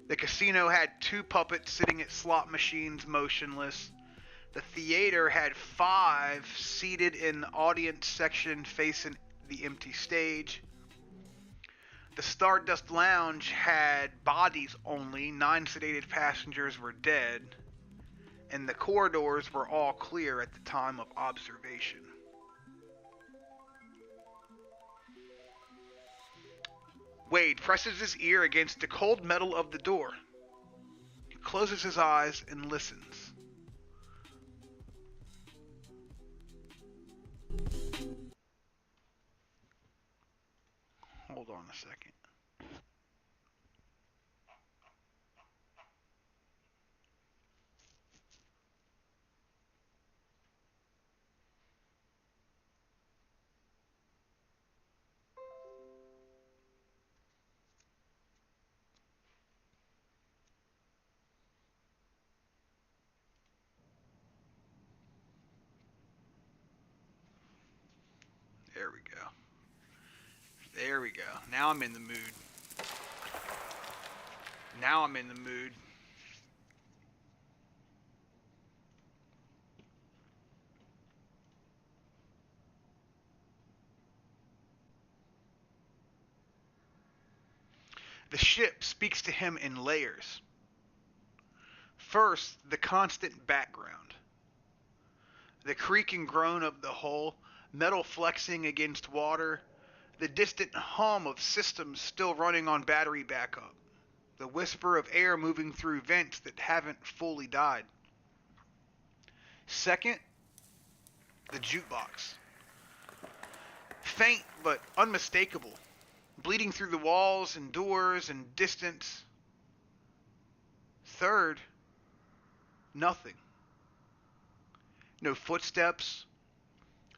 the casino had 2 puppets sitting at slot machines motionless. The theater had 5 seated in the audience section facing the empty stage. The Stardust Lounge had bodies only, 9 sedated passengers were dead, and the corridors were all clear at the time of observation. Wade presses his ear against the cold metal of the door. He closes his eyes and listens. Hold on a second. There we go. There we go. Now I'm in the mood. Now I'm in the mood. The ship speaks to him in layers. First, the constant background. The creak and groan of the hull, metal flexing against water, the distant hum of systems still running on battery backup, the whisper of air moving through vents that haven't fully died. Second, the jukebox. Faint but unmistakable, bleeding through the walls and doors and distance. Third, nothing. No footsteps,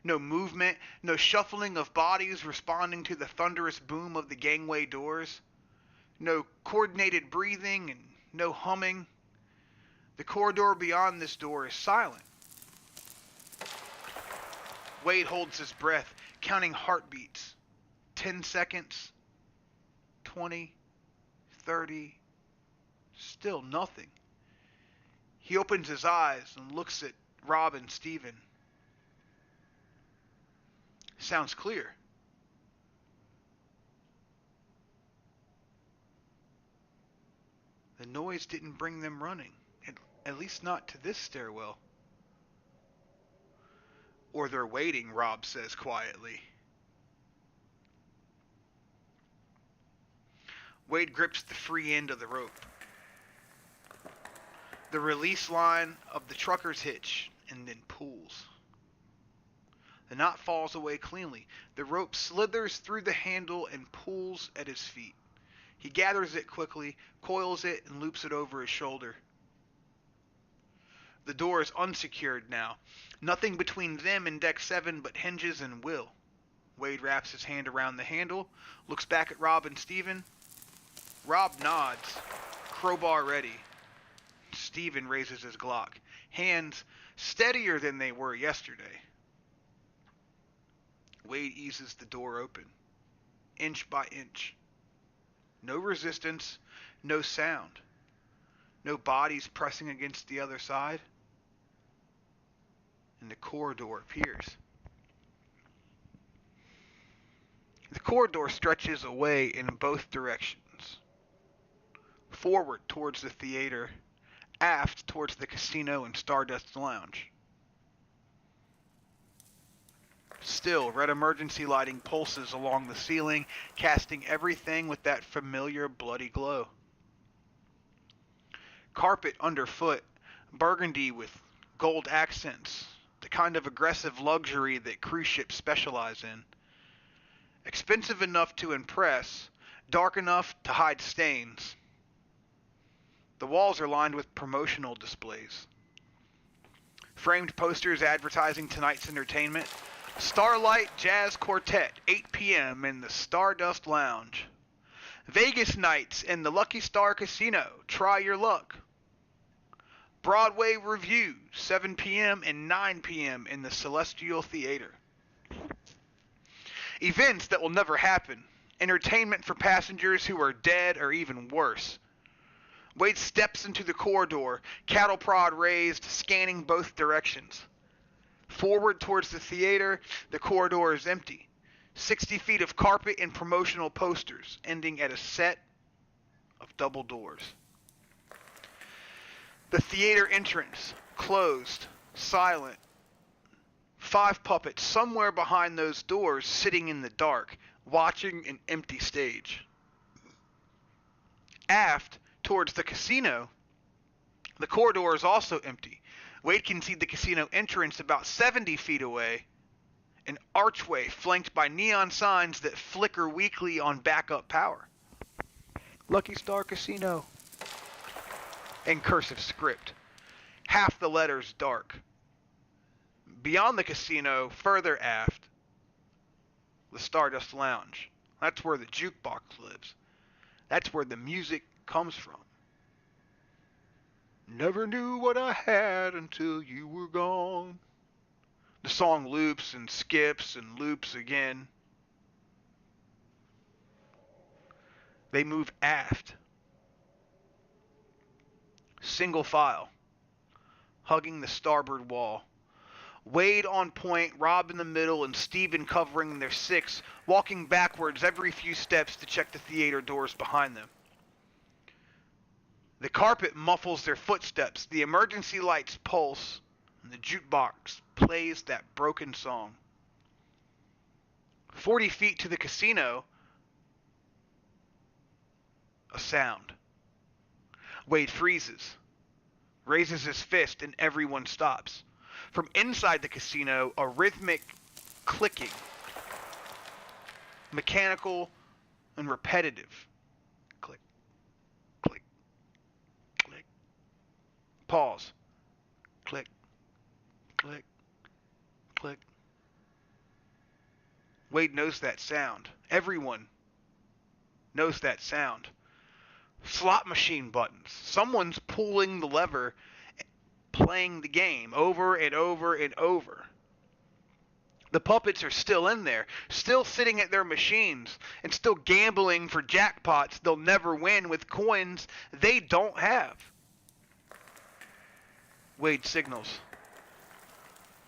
no movement, no shuffling of bodies responding to the thunderous boom of the gangway doors, no coordinated breathing and no humming. The corridor beyond this door is silent. Wade holds his breath, counting heartbeats. 10 seconds, 20, 30, still nothing. He opens his eyes and looks at Rob and Steven. Sounds clear. The noise didn't bring them running, at least not to this stairwell. Or they're waiting, Rob says quietly. Wade grips the free end of the rope. The release line of the trucker's hitch, and then pulls. The knot falls away cleanly. The rope slithers through the handle and pulls at his feet. He gathers it quickly, coils it, and loops it over his shoulder. The door is unsecured now. Nothing between them and Deck 7 but hinges and will. Wade wraps his hand around the handle, looks back at Rob and Steven. Rob nods, crowbar ready. Steven raises his Glock, hands steadier than they were yesterday. Wade eases the door open, inch by inch. No resistance, no sound. No bodies pressing against the other side. And the corridor appears. The corridor stretches away in both directions. Forward towards the theater, aft towards the casino and Stardust Lounge. Still, red emergency lighting pulses along the ceiling, casting everything with that familiar bloody glow. Carpet underfoot, burgundy with gold accents, the kind of aggressive luxury that cruise ships specialize in. Expensive enough to impress, dark enough to hide stains. The walls are lined with promotional displays. Framed posters advertising tonight's entertainment. Starlight Jazz Quartet, 8 p.m. in the Stardust Lounge. Vegas nights in the Lucky Star Casino. Try your luck. Broadway Review, 7 p.m. and 9 p.m. in the Celestial Theater. Events that will never happen. Entertainment for passengers who are dead or even worse. Wade steps into the corridor, cattle prod raised, scanning both directions. Forward towards the theater, the corridor is empty. 60 feet of carpet and promotional posters, ending at a set of double doors. The theater entrance, closed, silent. 5 puppets somewhere behind those doors sitting in the dark, watching an empty stage. Aft, towards the casino, the corridor is also empty. Wade can see the casino entrance about 70 feet away, an archway flanked by neon signs that flicker weakly on backup power. Lucky Star Casino. In cursive script. Half the letters dark. Beyond the casino, further aft, the Stardust Lounge. That's where the jukebox lives. That's where the music comes from. Never knew what I had until you were gone. The song loops and skips and loops again. They move aft. Single file. Hugging the starboard wall. Wade on point, Rob in the middle, and Steven covering their 6, walking backwards every few steps to check the theater doors behind them. The carpet muffles their footsteps, the emergency lights pulse, and the jukebox plays that broken song. 40 feet to the casino, a sound. Wade freezes, raises his fist, and everyone stops. From inside the casino, a rhythmic clicking, mechanical and repetitive. Click, click, click. Pause. Click, click, click. Wade knows that sound. Everyone knows that sound. Slot machine buttons. Someone's pulling the lever, playing the game over and over and over. The puppets are still in there, still sitting at their machines, and still gambling for jackpots they'll never win with coins they don't have. Wade signals.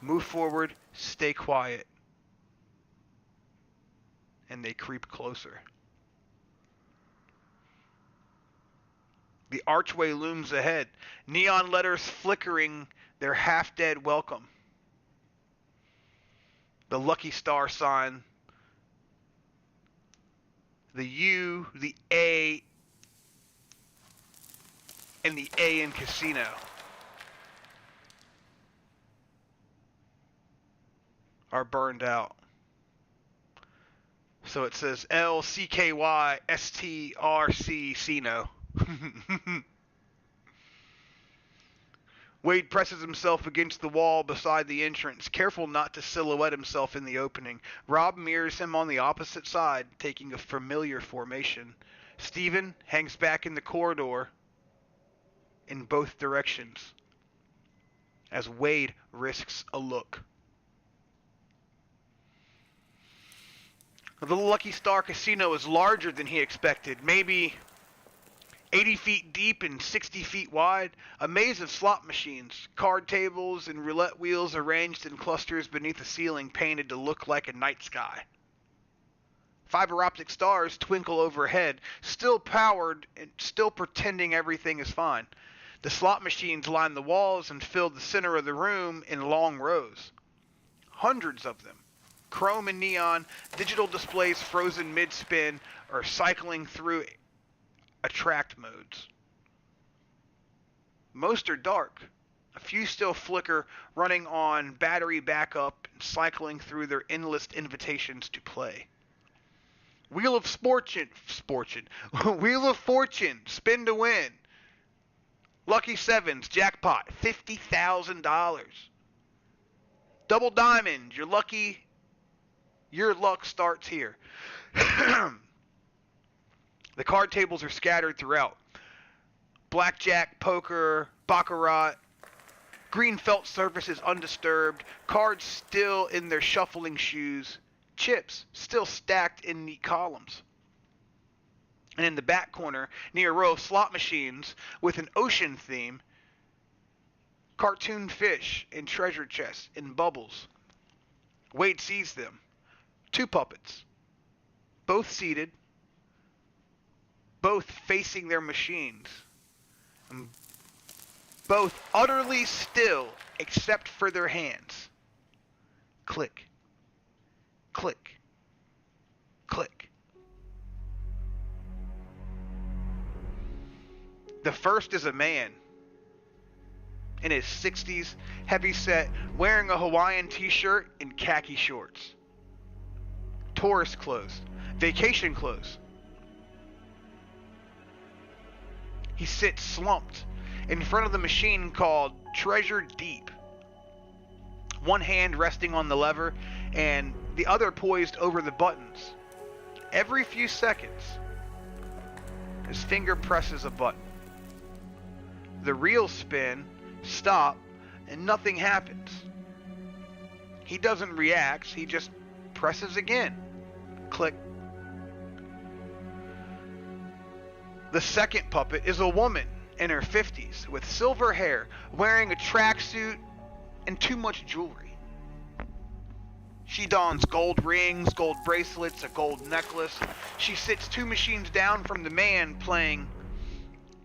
Move forward, stay quiet. And they creep closer. The archway looms ahead, neon letters flickering their half-dead welcome. The Lucky Star sign, the U, the A, and the A in casino. Are burned out. So it says LCKYSTRC Cino. Wade presses himself against the wall beside the entrance, careful not to silhouette himself in the opening. Rob mirrors him on the opposite side, taking a familiar formation. Steven hangs back in the corridor in both directions as Wade risks a look. The Lucky Star Casino is larger than he expected, maybe 80 feet deep and 60 feet wide, a maze of slot machines, card tables, and roulette wheels arranged in clusters beneath a ceiling painted to look like a night sky. Fiber optic stars twinkle overhead, still powered and still pretending everything is fine. The slot machines line the walls and fill the center of the room in long rows. Hundreds of them. Chrome and neon, digital displays frozen mid-spin, are cycling through attract modes. Most are dark. A few still flicker, running on battery backup and cycling through their endless invitations to play. Wheel of Fortune, Wheel of Fortune, spin to win. Lucky Sevens, jackpot, $50,000. Double Diamond, your luck starts here. The card tables are scattered throughout. Blackjack, poker, baccarat. Green felt surface is undisturbed. Cards still in their shuffling shoes. Chips still stacked in neat columns. And in the back corner, near a row of slot machines with an ocean theme, cartoon fish and treasure chests in bubbles. Wade sees them. 2 puppets. Both seated. Both facing their machines. And both utterly still except for their hands. Click. Click. Click. The first is a man in his 60s, heavyset, wearing a Hawaiian t-shirt and khaki shorts. Tourist clothes, vacation clothes. He sits slumped in front of the machine called Treasure Deep. One hand resting on the lever and the other poised over the buttons. Every few seconds, his finger presses a button. The reels spin, stop, and nothing happens. He doesn't react, he just presses again. Click. The second puppet is a woman in her 50s with silver hair, wearing a tracksuit and too much jewelry. She dons gold rings, gold bracelets, a gold necklace. She sits 2 machines down from the man playing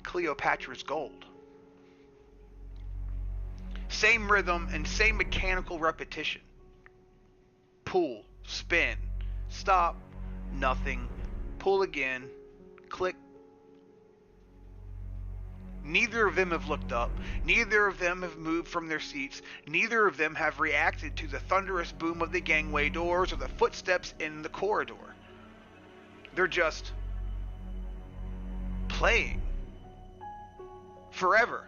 Cleopatra's Gold. Same rhythm and same mechanical repetition. Pull, spin, stop, nothing, pull again, click. Neither of them have looked up. Neither of them have moved from their seats. Neither of them have reacted to the thunderous boom of the gangway doors or the footsteps in the corridor. They're just playing. Forever.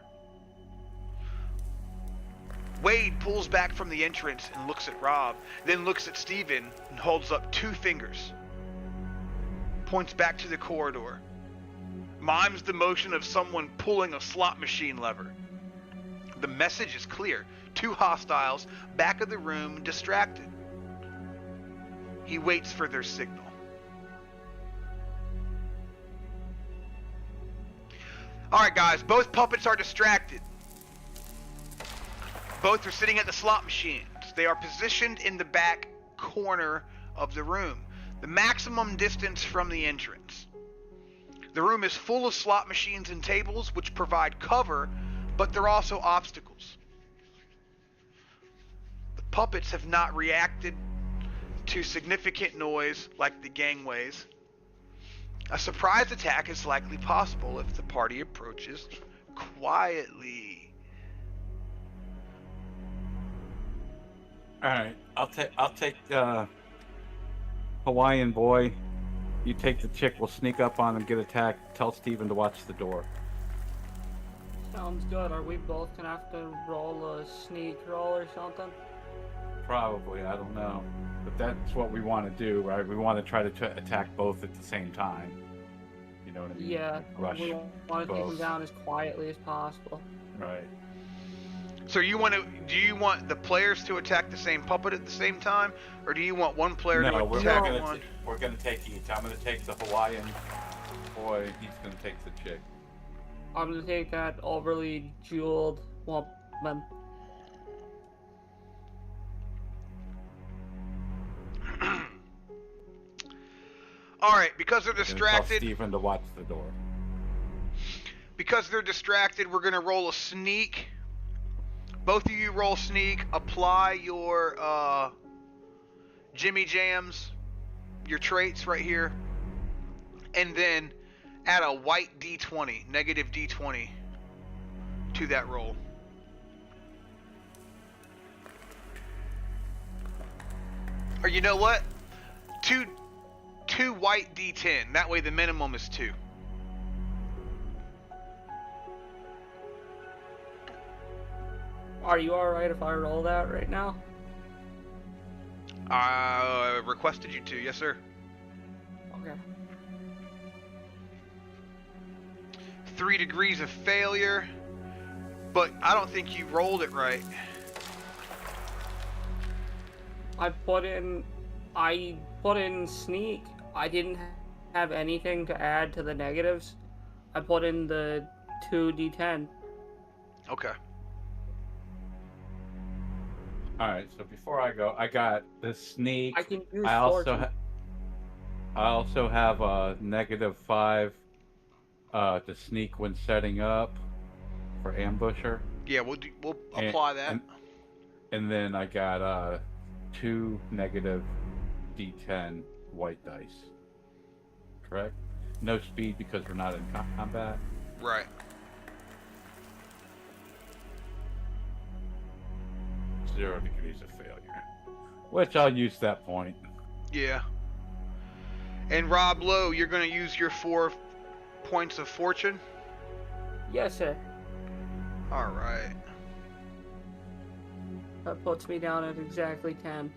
Wade pulls back from the entrance and looks at Rob, then looks at Steven and holds up 2 fingers. Points back to the corridor. Mimes the motion of someone pulling a slot machine lever. The message is clear. 2 hostiles, back of the room, distracted. He waits for their signal. Alright guys, both puppets are distracted. Both are sitting at the slot machines. They are positioned in the back corner of the room, the maximum distance from the entrance. The room is full of slot machines and tables which provide cover, but they're also obstacles. The puppets have not reacted to significant noise like the gangways. A surprise attack is likely possible if the party approaches quietly. Alright, I'll take Hawaiian boy. You take the chick, we'll sneak up on him, get attacked, tell Steven to watch the door. Sounds good. Are we both gonna have to roll a sneak roll or something? Probably, I don't know. But that's what we want to do, right? We want to try to attack both at the same time. You know what I mean? Yeah, Rush we want to take them both. down as quietly as possible. Right. So do you want the players to attack the same puppet at the same time, or do you want one player No, to we're attack gonna one? we're gonna take each. I'm gonna take the Hawaiian boy. He's gonna take the chick. I'm gonna take that overly jeweled woman. All right, because they're We're gonna tell distracted. Steven to watch the door. Because they're distracted, we're gonna roll a sneak. Both of you roll sneak. Apply your Jimmy Jams, your traits right here, and then add a white D20, negative D20, to that roll. Or you know what? Two white D10. That way the minimum is 2. Are you alright if I roll that right now? I requested you to, yes sir. Okay. 3 degrees of failure, but I don't think you rolled it right. I put in sneak. I didn't have anything to add to the negatives. I put in the 2d10. Okay. All right. So before I go, I got the sneak. I can use I fortune. also have a -5 to sneak when setting up for ambusher. Yeah, we'll apply that. And then I got 2 negative D10 white dice. Correct? No speed because we're not in combat. Right. Zero degrees of failure. Which I'll use that point. Yeah. And Rob Lowe, you're going to use your 4 points of fortune? Yes, sir. Alright. That puts me down at exactly 10.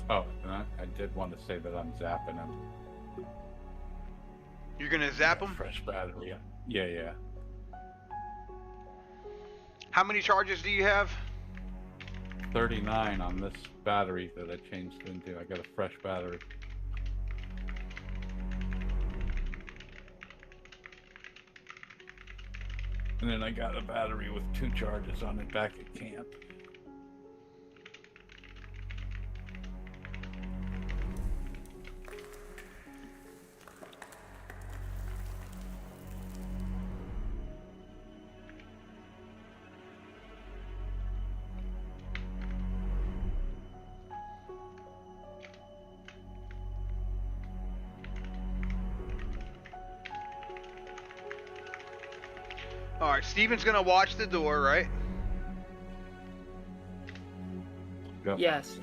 Oh, and I did want to say that I'm zapping him. You're going to zap him? Fresh battery. Yeah. How many charges do you have? 39 on this battery that I changed into. I got a fresh battery. And then I got a battery with 2 charges on it back at camp. Alright, Steven's gonna watch the door, right? Yep. Yes.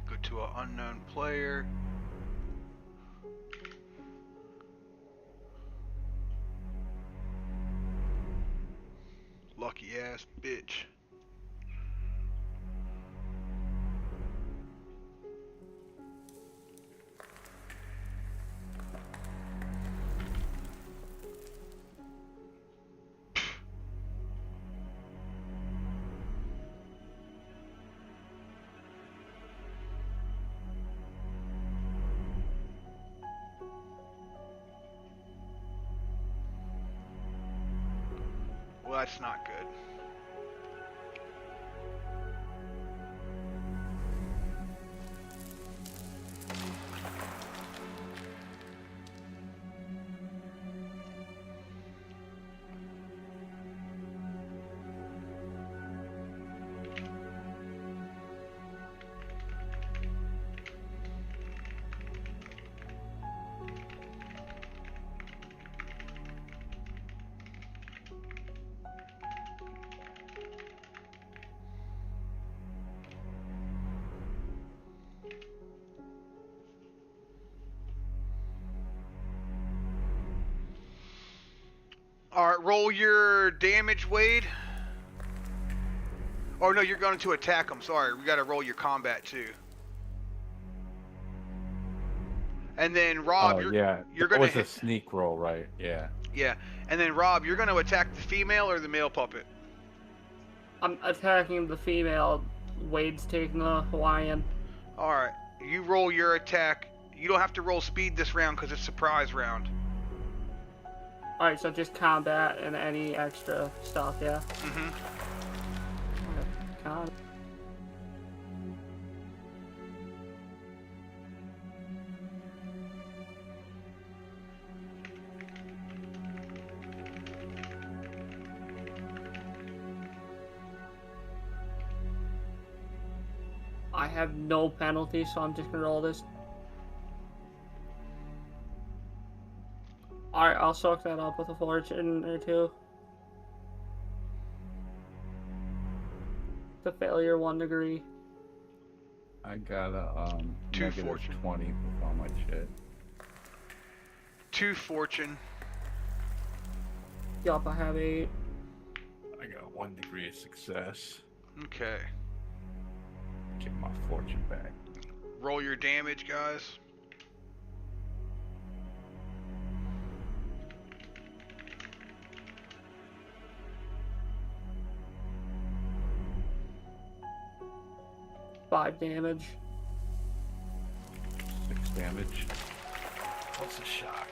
Go to an unknown player. Lucky ass bitch. Well, that's not good. Alright, roll your damage, Wade. Oh no, you're going to attack him. Sorry, we gotta roll your combat too. And then Rob, you're that gonna was hit. a sneak roll, right? Yeah. Yeah, and then Rob, you're gonna attack the female or the male puppet? I'm attacking the female. Wade's taking the Hawaiian. Alright, you roll your attack. You don't have to roll speed this round because it's surprise round. Alright, so just combat and any extra stuff, yeah? Mm-hmm. Okay. Con. I have no penalty, so I'm just gonna roll this. Alright, I'll soak that up with a fortune or two. The failure 1 degree. I got a Two negative fortune. 20 with all my shit. 2 fortune. Yup, I have 8. I got 1 degree of success. Okay. Get my fortune back. Roll your damage, guys. Five damage. 6 damage. What's a shock?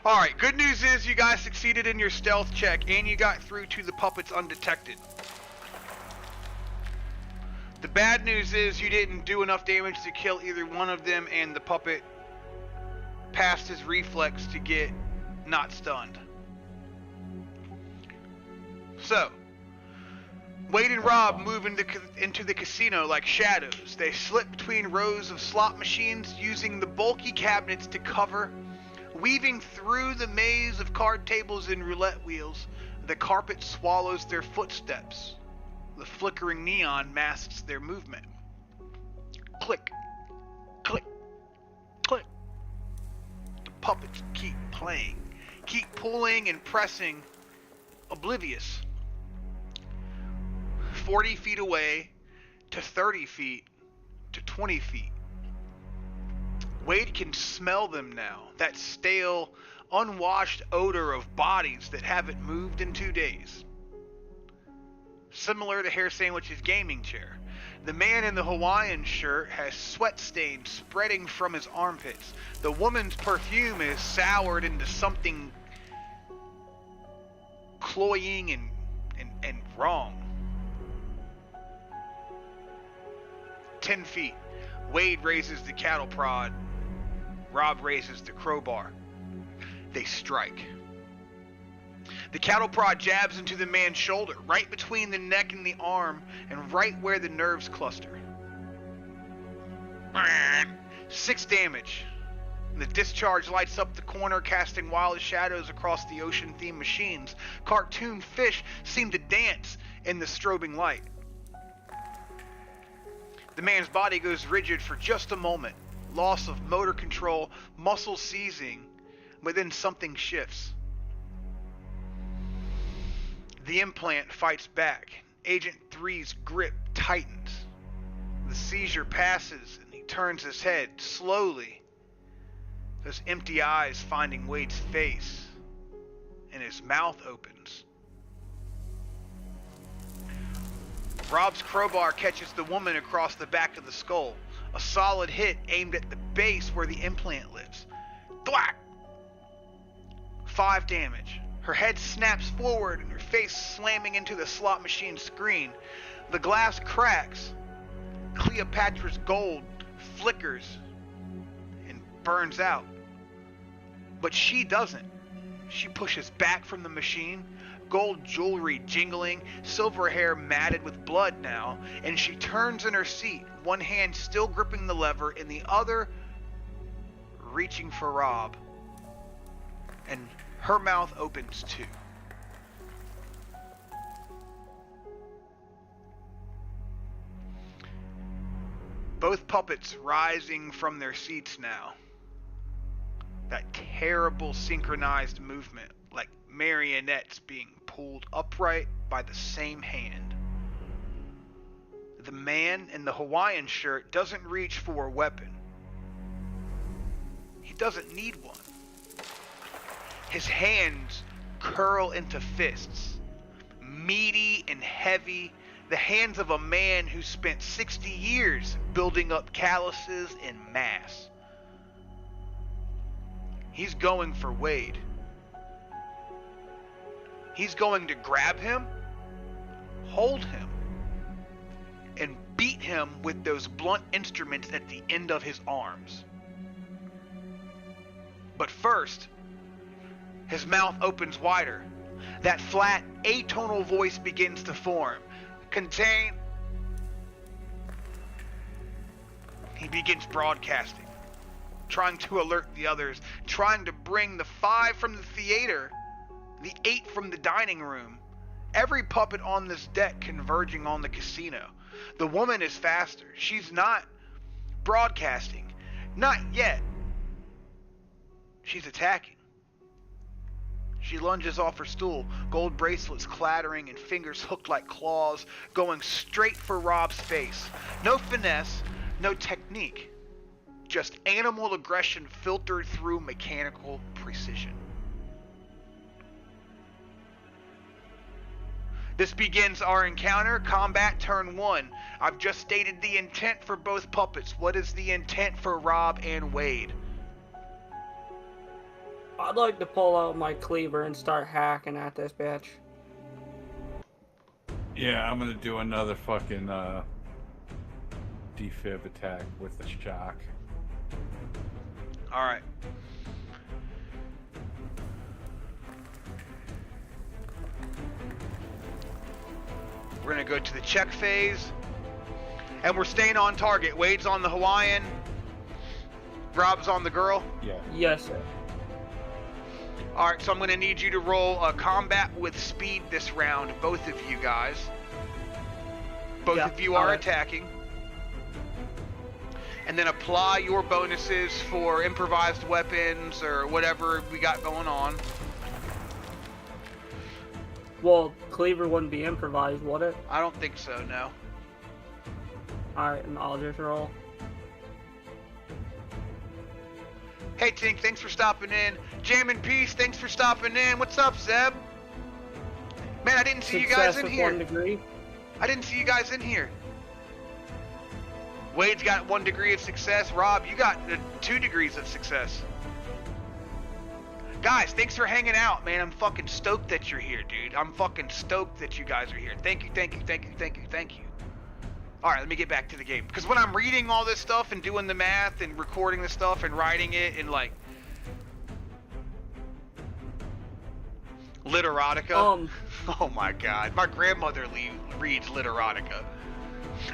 Alright, good news is you guys succeeded in your stealth check and you got through to the puppets undetected. The bad news is you didn't do enough damage to kill either one of them, and the puppet passed his reflex to get not stunned. So, Wade and Rob move into the casino like shadows. They slip between rows of slot machines using the bulky cabinets to cover. Weaving through the maze of card tables and roulette wheels, the carpet swallows their footsteps. The flickering neon masks their movement. Click, click, click. The puppets keep playing, keep pulling and pressing, oblivious. 40 feet away, to 30 feet, to 20 feet. Wade can smell them now, that stale, unwashed odor of bodies that haven't moved in 2 days. Similar to Hair Sandwich's gaming chair, the man in the Hawaiian shirt has sweat stains spreading from his armpits. The woman's perfume is soured into something cloying and wrong. 10 feet, Wade raises the cattle prod. Rob raises the crowbar. They strike. The cattle prod jabs into the man's shoulder, right between the neck and the arm, and right where the nerves cluster. 6 damage. The discharge lights up the corner, casting wild shadows across the ocean-themed machines. Cartoon fish seem to dance in the strobing light. The man's body goes rigid for just a moment. Loss of motor control, muscle seizing, but then something shifts. The implant fights back. Agent 3's grip tightens. The seizure passes and he turns his head slowly. Those empty eyes finding Wade's face, and his mouth opens. Rob's crowbar catches the woman across the back of the skull. A solid hit aimed at the base where the implant lives. Thwack! 5 damage. Her head snaps forward and her face slamming into the slot machine screen. The glass cracks. Cleopatra's gold flickers and burns out. But she doesn't. She pushes back from the machine, gold jewelry jingling, silver hair matted with blood now, and she turns in her seat, one hand still gripping the lever and the other reaching for Rob. And her mouth opens too. Both puppets rising from their seats now. That terrible synchronized movement, like marionettes being pulled upright by the same hand. The man in the Hawaiian shirt doesn't reach for a weapon. He doesn't need one. His hands curl into fists, meaty and heavy, the hands of a man who spent 60 years building up calluses en masse. He's going for Wade. He's going to grab him, hold him, and beat him with those blunt instruments at the end of his arms. But first, his mouth opens wider. That flat, atonal voice begins to form. Contain. He begins broadcasting, trying to alert the others, trying to bring the 5 from the theater, the 8 from the dining room, every puppet on this deck converging on the casino. The woman is faster. She's not broadcasting. Not yet. She's attacking. She lunges off her stool, gold bracelets clattering and fingers hooked like claws, going straight for Rob's face. No finesse, no technique. Just animal aggression filtered through mechanical precision. This begins our encounter, combat turn 1. I've just stated the intent for both puppets. What is the intent for Rob and Wade? I'd like to pull out my cleaver and start hacking at this bitch. Yeah, I'm gonna do another fucking defib attack with the shock. Alright. We're gonna go to the check phase. And we're staying on target. Wade's on the Hawaiian. Rob's on the girl. Yeah. Yes, sir. Alright, so I'm going to need you to roll a combat with speed this round, both of you guys. Both of you are attacking. And then apply your bonuses for improvised weapons or whatever we got going on. Well, cleaver wouldn't be improvised, would it? I don't think so, no. Alright, and I'll just roll. Hey Tink, thanks for stopping in. Jam in Peace, thanks for stopping in. What's up, Zeb? Man, I didn't see you guys in here. 1 degree. I didn't see you guys in here. Wade's got 1 degree of success. Rob, you got 2 degrees of success. Guys, thanks for hanging out, man. I'm fucking stoked that you're here, dude. I'm fucking stoked that you guys are here. Thank you, thank you, thank you, thank you, thank you. Alright, let me get back to the game. Because when I'm reading all this stuff and doing the math and recording the stuff and writing it and like... Literotica? Oh my god. My grandmother reads Literotica.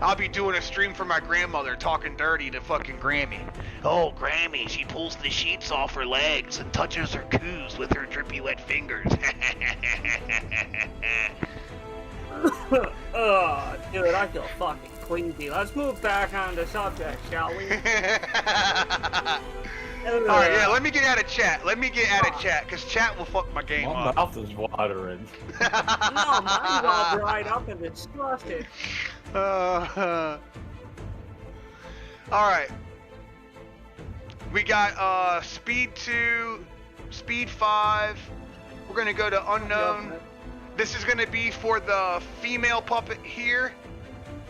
I'll be doing a stream for my grandmother talking dirty to fucking Grammy. Oh, Grammy, she pulls the sheets off her legs and touches her coos with her drippy wet fingers. Oh, dude, I feel fucking queasy. Let's move back on the subject, shall we? Alright, yeah, let me get out of chat. Because chat will fuck my game My up. mouth is watering. No, mine's all dried up and disgusted. Alright. We got speed 2, speed 5. We're gonna go to unknown. Yep. This is gonna be for the female puppet here.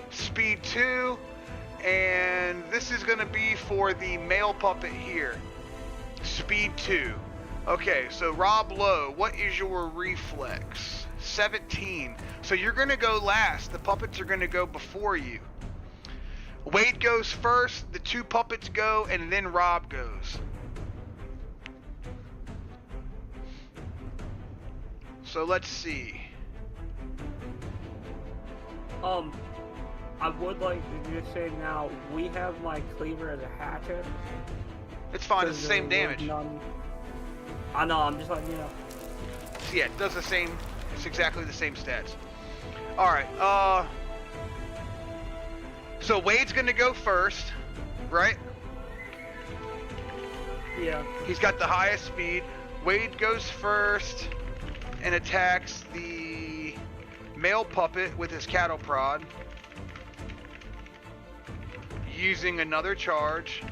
Speed 2. And this is gonna be for the male puppet here. Speed 2. Okay, so Rob Lowe, what is your reflex? 17. So you're gonna go last. The puppets are gonna go before you. Wade goes first, the 2 puppets go, and then Rob goes. So let's see. I would like to just say now, we have my cleaver as a hatchet. It's fine, it's the same damage. I know, I'm just letting you know. So yeah, it does the same, it's exactly the same stats. Alright, so Wade's gonna go first, right? Yeah. He's got the highest speed. Wade goes first and attacks the male puppet with his cattle prod, using another charge.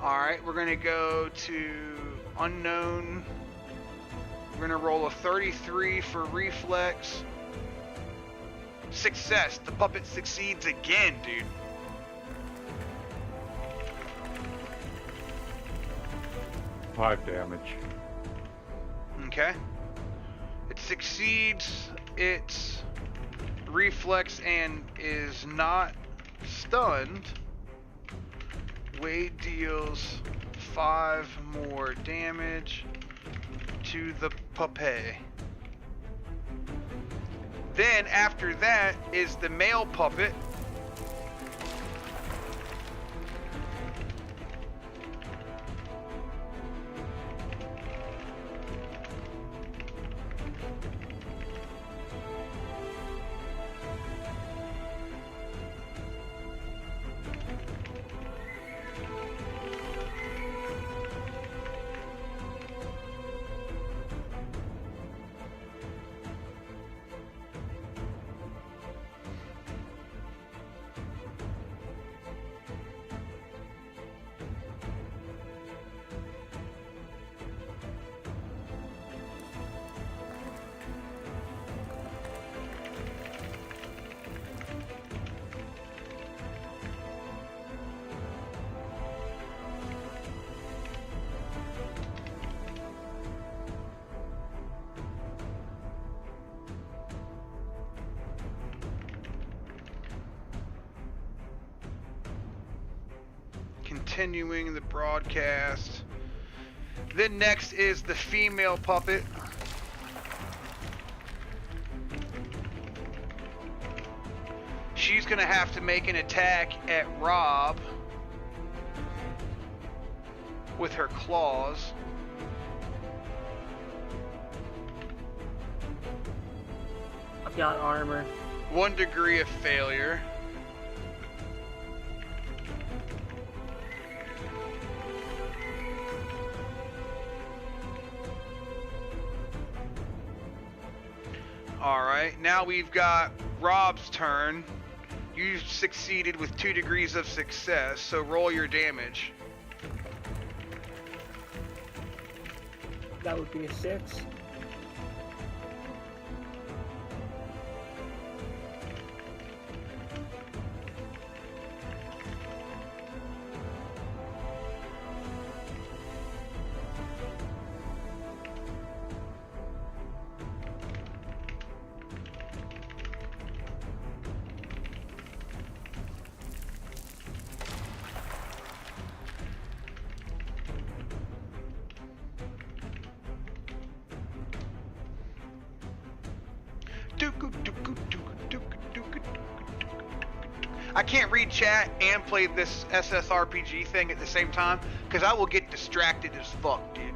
Alright, we're gonna go to unknown. We're gonna roll a 33 for reflex. Success. The puppet succeeds again, dude. Five damage. Okay. It succeeds its reflex and is not stunned. Wade deals 5 more damage to the puppet. Then after that is the male puppet. Continuing the broadcast. Then next is the female puppet. She's gonna have to make an attack at Rob with her claws. I've got armor. 1 degree of failure. Alright, now we've got Rob's turn. You succeeded with 2 degrees of success, so roll your damage. That would be a 6. I can't read chat and play this SSRPG thing at the same time because I will get distracted as fuck, dude.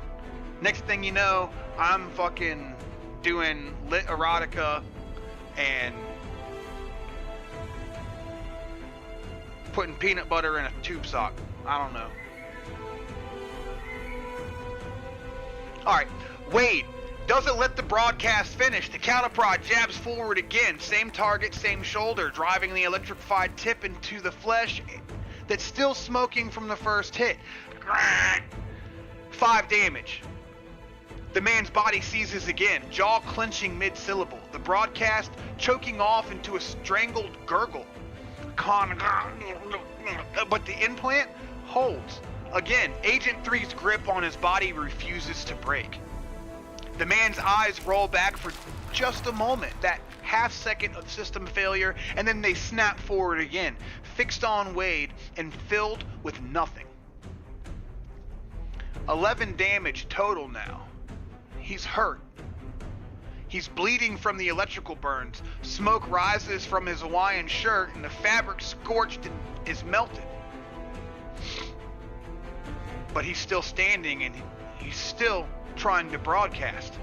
Next thing you know, I'm fucking doing lit erotica and putting peanut butter in a tube sock. I don't know. Alright, Wade doesn't let the broadcast finish. The counterprod jabs forward again. Same target, same shoulder, driving the electrified tip into the flesh that's still smoking from the first hit. 5 damage. The man's body seizes again, jaw clenching mid-syllable. The broadcast choking off into a strangled gurgle. But the implant holds. Again, Agent 3's grip on his body refuses to break. The man's eyes roll back for just a moment, that half second of system failure, and then they snap forward again, fixed on Wade and filled with nothing. 11 damage total now. He's hurt. He's bleeding from the electrical burns. Smoke rises from his Hawaiian shirt and the fabric scorched and is melted. But he's still standing and he's still trying to broadcast.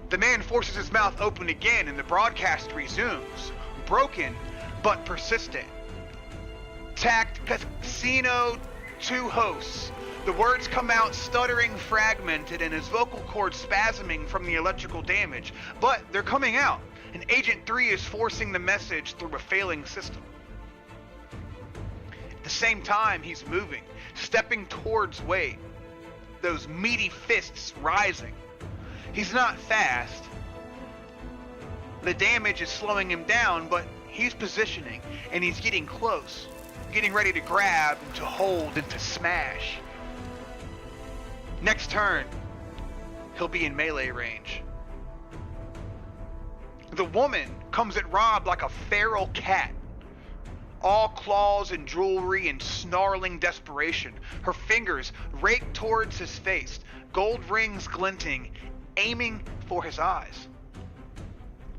The man forces his mouth open again and the broadcast resumes. Broken, but persistent. Tact Casino two hosts. The words come out stuttering, fragmented, and his vocal cords spasming from the electrical damage, but they're coming out, and Agent 3 is forcing the message through a failing system. At the same time, he's moving, stepping towards Wade, those meaty fists rising. He's not fast. The damage is slowing him down, but he's positioning, and he's getting close, getting ready to grab, and to hold, and to smash. Next turn, he'll be in melee range. The woman comes at Rob like a feral cat, all claws and jewelry and snarling desperation. Her fingers rake towards his face, gold rings glinting, aiming for his eyes.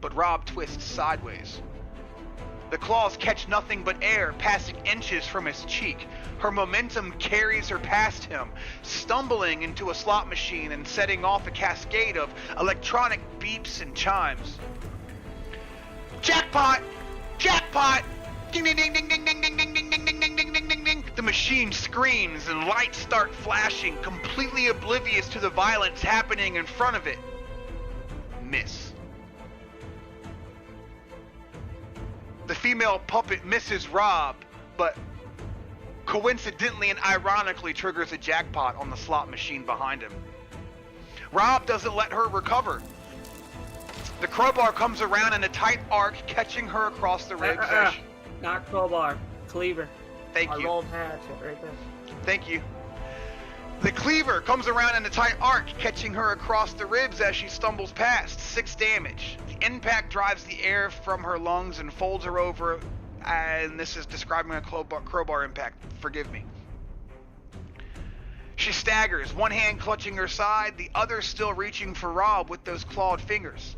But Rob twists sideways. The claws catch nothing but air, passing inches from his cheek. Her momentum carries her past him, stumbling into a slot machine and setting off a cascade of electronic beeps and chimes. Jackpot! Jackpot! Ding ding ding ding ding ding ding ding ding ding ding ding ding ding ding ding. The machine screams and lights start flashing, completely oblivious to the violence happening in front of it. Miss. The female puppet misses Rob, but coincidentally and ironically triggers a jackpot on the slot machine behind him. Rob doesn't let her recover. The crowbar comes around in a tight arc, catching her across the ribs. Not crowbar, cleaver. Thank you. Our old hatchet right there. Thank you. The cleaver comes around in a tight arc, catching her across the ribs as she stumbles past. 6 damage. The impact drives the air from her lungs and folds her over, and this is describing a crowbar impact. Forgive me. She staggers, one hand clutching her side, the other still reaching for Rob with those clawed fingers.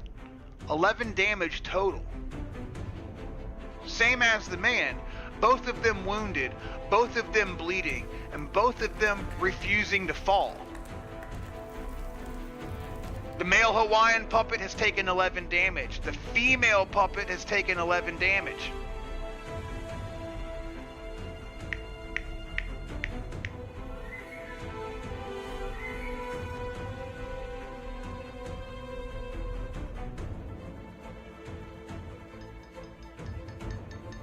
11 damage total. Same as the man, both of them wounded, both of them bleeding, and both of them refusing to fall. The male Hawaiian puppet has taken 11 damage. The female puppet has taken 11 damage.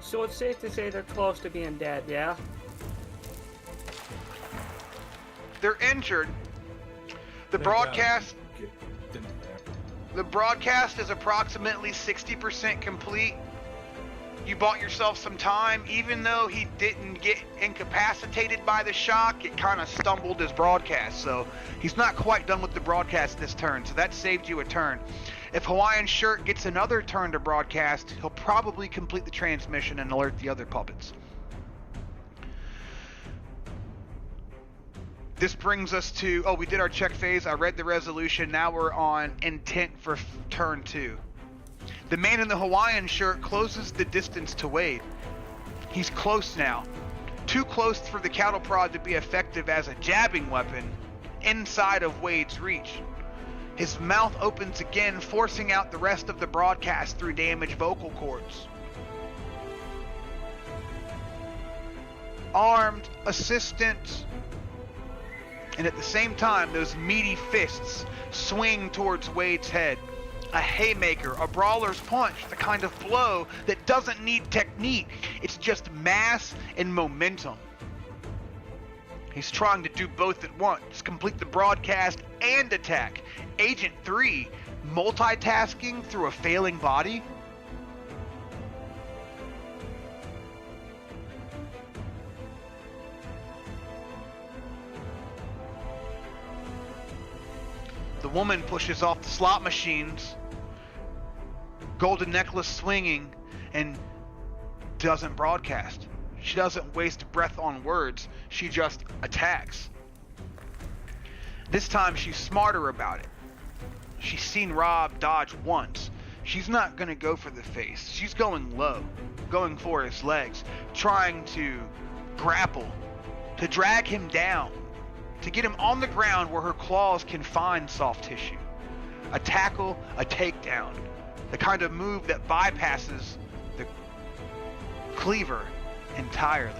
So it's safe to say they're close to being dead, yeah? They're injured. The broadcast is approximately 60% complete. You bought yourself some time. Even though he didn't get incapacitated by the shock, it kind of stumbled his broadcast. So he's not quite done with the broadcast this turn. So that saved you a turn. If Hawaiian Shirt gets another turn to broadcast, he'll probably complete the transmission and alert the other puppets. This brings us to, we did our check phase. I read the resolution. Now we're on intent for turn 2. The man in the Hawaiian shirt closes the distance to Wade. He's close now. Too close for the cattle prod to be effective as a jabbing weapon inside of Wade's reach. His mouth opens again, forcing out the rest of the broadcast through damaged vocal cords. Armed assistants. And at the same time, those meaty fists swing towards Wade's head. A haymaker, a brawler's punch, the kind of blow that doesn't need technique. It's just mass and momentum. He's trying to do both at once, complete the broadcast and attack. Agent 3, multitasking through a failing body? The woman pushes off the slot machines, golden necklace swinging, and doesn't broadcast. She doesn't waste breath on words, she just attacks. This time she's smarter about it. She's seen Rob dodge once. She's not going to go for the face. She's going low, going for his legs, trying to grapple, to drag him down, to get him on the ground where her claws can find soft tissue. A tackle, a takedown, the kind of move that bypasses the cleaver entirely.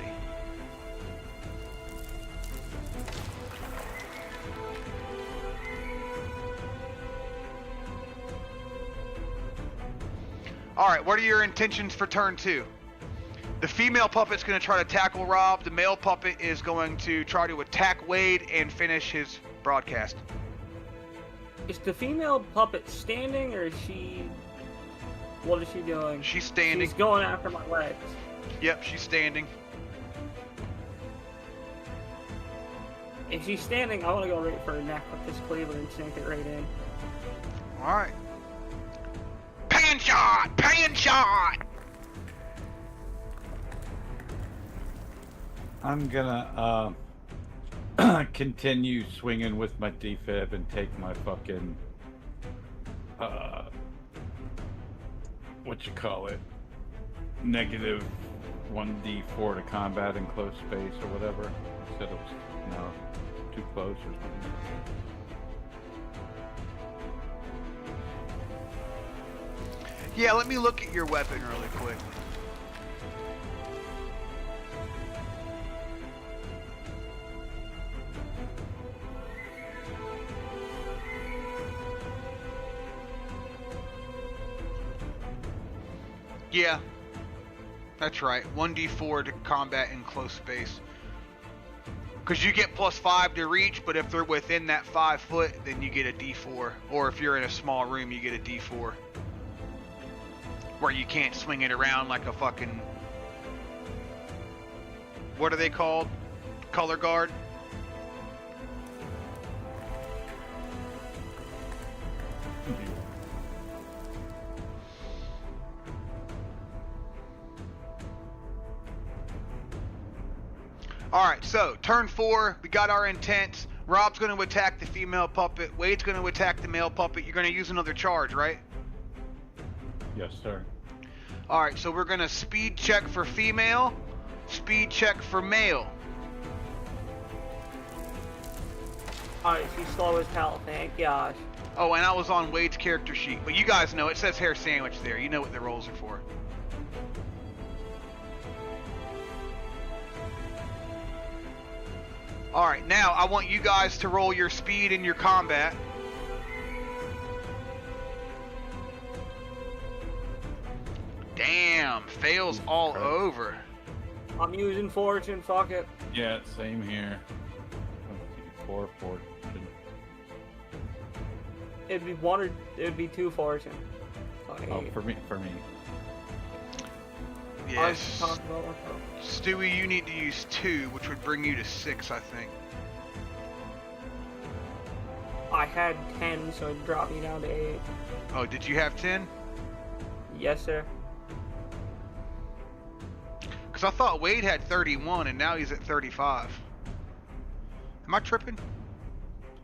All right, what are your intentions for turn 2? The female puppet's going to try to tackle Rob. The male puppet is going to try to attack Wade and finish his broadcast. Is the female puppet standing, or is she... What is she doing? She's standing. She's going after my legs. Yep, she's standing. If she's standing, I want to go right for her neck with this cleaver and sink it right in. All right. Pan shot! Pan shot! I'm gonna continue swinging with my defib and take my fucking what you call it, negative 1d4 to combat in close space or whatever. I said it was too close or something. Yeah, let me look at your weapon really quick. Yeah, that's right. 1d4 to combat in close space. Because you get +5 to reach, but if they're within that 5 foot, then you get a d4. Or if you're in a small room, you get a d4. Where you can't swing it around like a fucking... What are they called? Color guard? Alright, so, turn 4, we got our intents. Rob's going to attack the female puppet. Wade's going to attack the male puppet. You're going to use another charge, right? Yes, sir. Alright, so we're going to speed check for female, speed check for male. Alright, she's slow as hell, thank gosh. Oh, and I was on Wade's character sheet. But you guys know, it says hair sandwich there. You know what the rolls are for. Alright, now I want you guys to roll your speed and your combat. Damn, fails all over. I'm using fortune, fuck it. Yeah, same here. 4 fortune. It'd be 1 or it'd be 2 fortune. Oh, for me. Yes. Stewie, you need to use 2, which would bring you to 6, I think. I had 10, so it dropped me down to 8. Oh, did you have 10? Yes, sir. Because I thought Wade had 31, and now he's at 35. Am I tripping?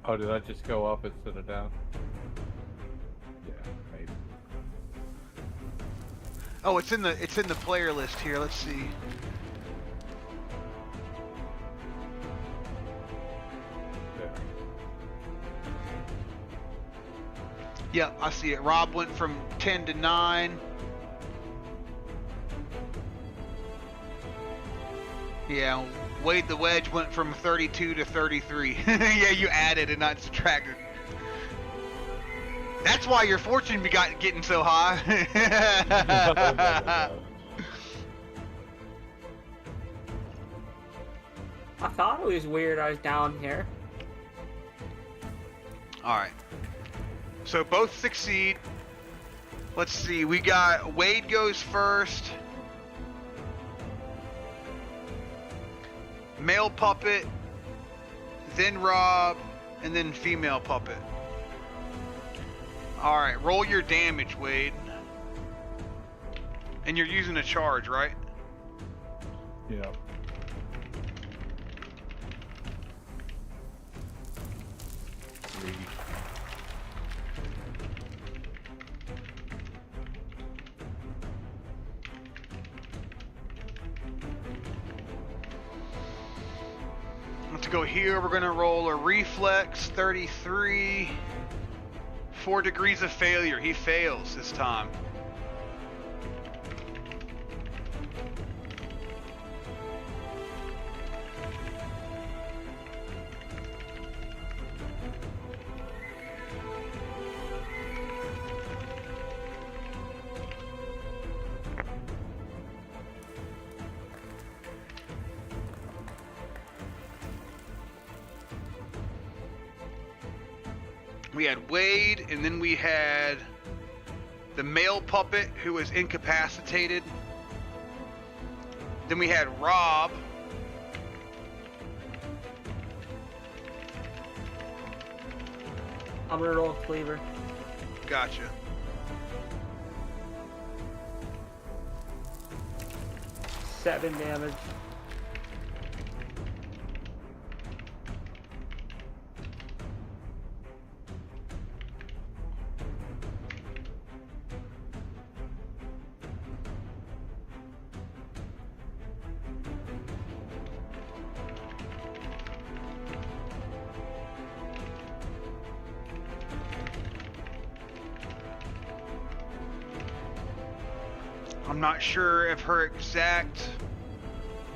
Oh, did that just go up instead of down? Yeah, maybe. Oh, it's in the player list here. Let's see. Yep, I see it. Rob went from 10 to 9. Yeah, Wade the Wedge went from 32 to 33. Yeah, you added and not subtracted. That's why your fortune got getting so high. I thought it was weird I was down here. Alright. So both succeed. Let's see, we got Wade goes first. Male puppet, then Rob, and then female puppet. Alright, roll your damage, Wade. And you're using a charge, right? Yeah. Let's go here. We're going to roll a reflex, 33. 4 degrees of failure. He fails this time. We had Wade, and then we had the male puppet who was incapacitated. Then we had Rob. I'm gonna roll Cleaver. Gotcha. Seven damage. I'm not sure if her exact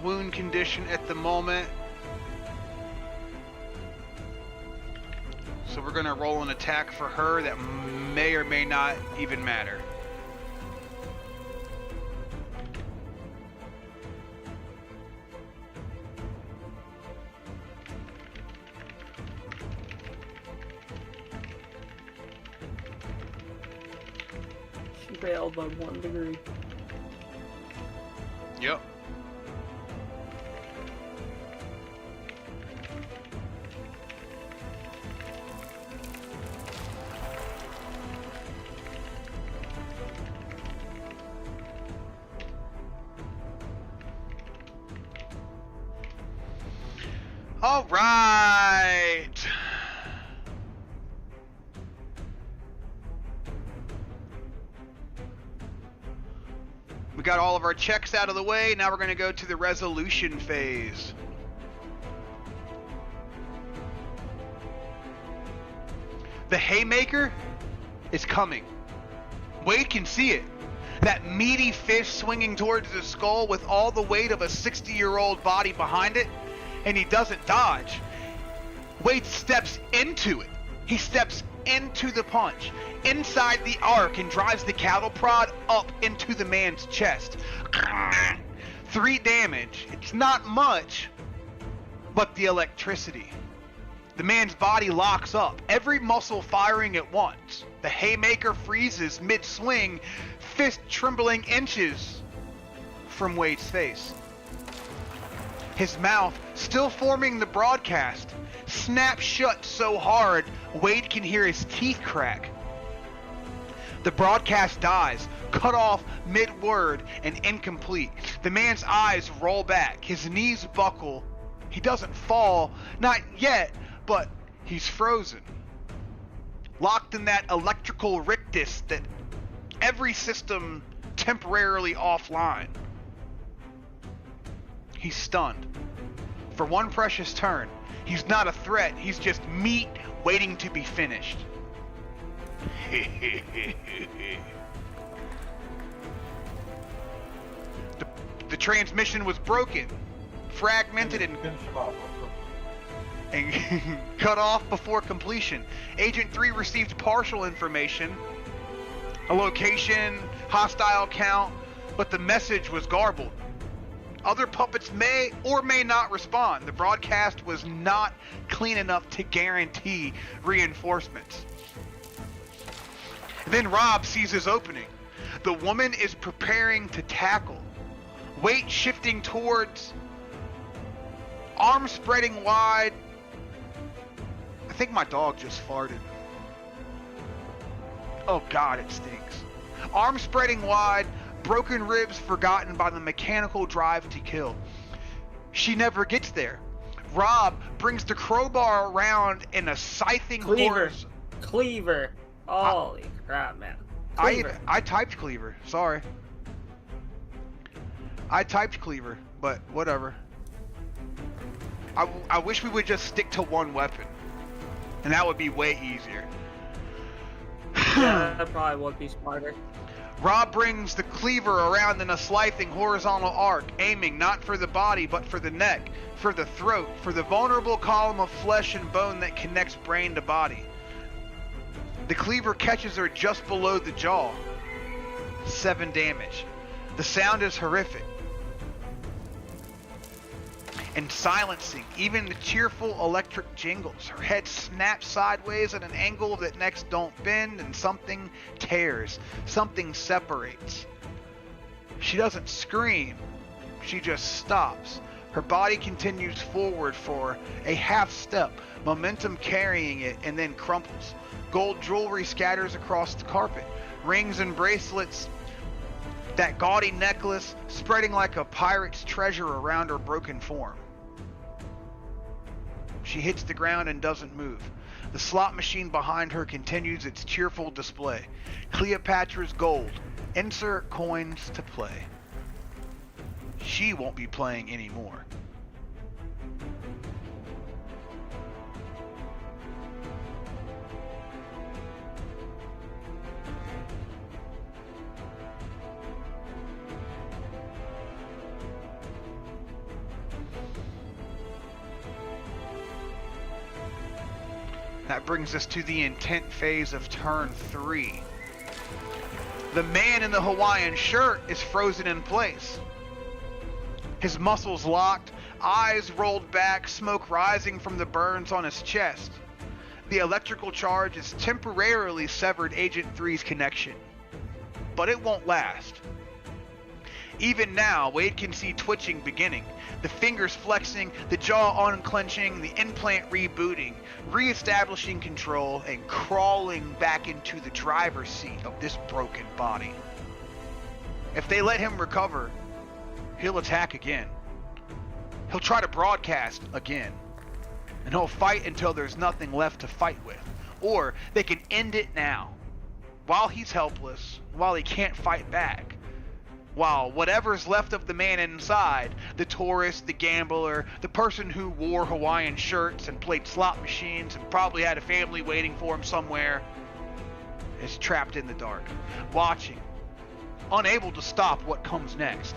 wound condition at the moment. So we're gonna roll an attack for her that may or may not even matter. She failed by 1 degree. Yep. All right. We got all of our checks out of the way. Now we're going to go to the resolution phase. The haymaker is coming. Wade can see it. That meaty fish swinging towards the skull with all the weight of a 60-year-old body behind it, and he doesn't dodge. Wade steps into it. He steps into the punch, inside the arc, and drives the cattle prod up into the man's chest. 3 damage. It's not much, but the electricity. The man's body locks up, every muscle firing at once. The haymaker freezes mid-swing, fist trembling inches from Wade's face. His mouth, still forming the broadcast, snaps shut so hard Wade can hear his teeth crack. The broadcast dies, cut off mid-word and incomplete. The man's eyes roll back, his knees buckle. He doesn't fall, not yet, but he's frozen. Locked in that electrical rictus that every system temporarily offline. He's stunned. For one precious turn, he's not a threat, he's just meat waiting to be finished. The transmission was broken, fragmented, and cut off before completion. Agent 3 received partial information, a location, hostile count, but the message was garbled. Other puppets may or may not respond. The broadcast was not clean enough to guarantee reinforcements. Then Rob sees his opening. The woman is preparing to tackle. Weight shifting towards, arms spreading wide. I think my dog just farted. Oh God, it stinks. Arms spreading wide, broken ribs forgotten by the mechanical drive to kill. She never gets there. Rob brings the crowbar around in a scything horse. Cleaver. Holy crap, man. Cleaver. I typed cleaver. Sorry. I typed cleaver, but whatever. I wish we would just stick to one weapon, and that would be way easier. Yeah, that probably would be smarter. Rob brings the cleaver around in a slicing horizontal arc, aiming not for the body but for the neck, for the throat, for the vulnerable column of flesh and bone that connects brain to body. The cleaver catches her just below the jaw. 7 damage. The sound is horrific. and silencing even the cheerful electric jingles. Her head snaps sideways at an angle that necks don't bend, and something tears, something separates. She doesn't scream, she just stops. Her body continues forward for a half step, momentum carrying it, and then crumples. Gold jewelry scatters across the carpet, rings and bracelets, that gaudy necklace spreading like a pirate's treasure around her broken form. She hits the ground and doesn't move. The slot machine behind her continues its cheerful display. Cleopatra's gold. Insert coins to play. She won't be playing anymore. That brings us to the intent phase of turn 3. The man in the Hawaiian shirt is frozen in place. His muscles locked, eyes rolled back, smoke rising from the burns on his chest. The electrical charge has temporarily severed Agent 3's connection. But it won't last. Even now, Wade can see twitching beginning, the fingers flexing, the jaw unclenching, the implant rebooting, re-establishing control, and crawling back into the driver's seat of this broken body. If they let him recover, he'll attack again. He'll try to broadcast again. And he'll fight until there's nothing left to fight with. Or they can end it now, while he's helpless, while he can't fight back. While whatever's left of the man inside, the tourist, the gambler, the person who wore Hawaiian shirts and played slot machines and probably had a family waiting for him somewhere, is trapped in the dark, watching, unable to stop what comes next.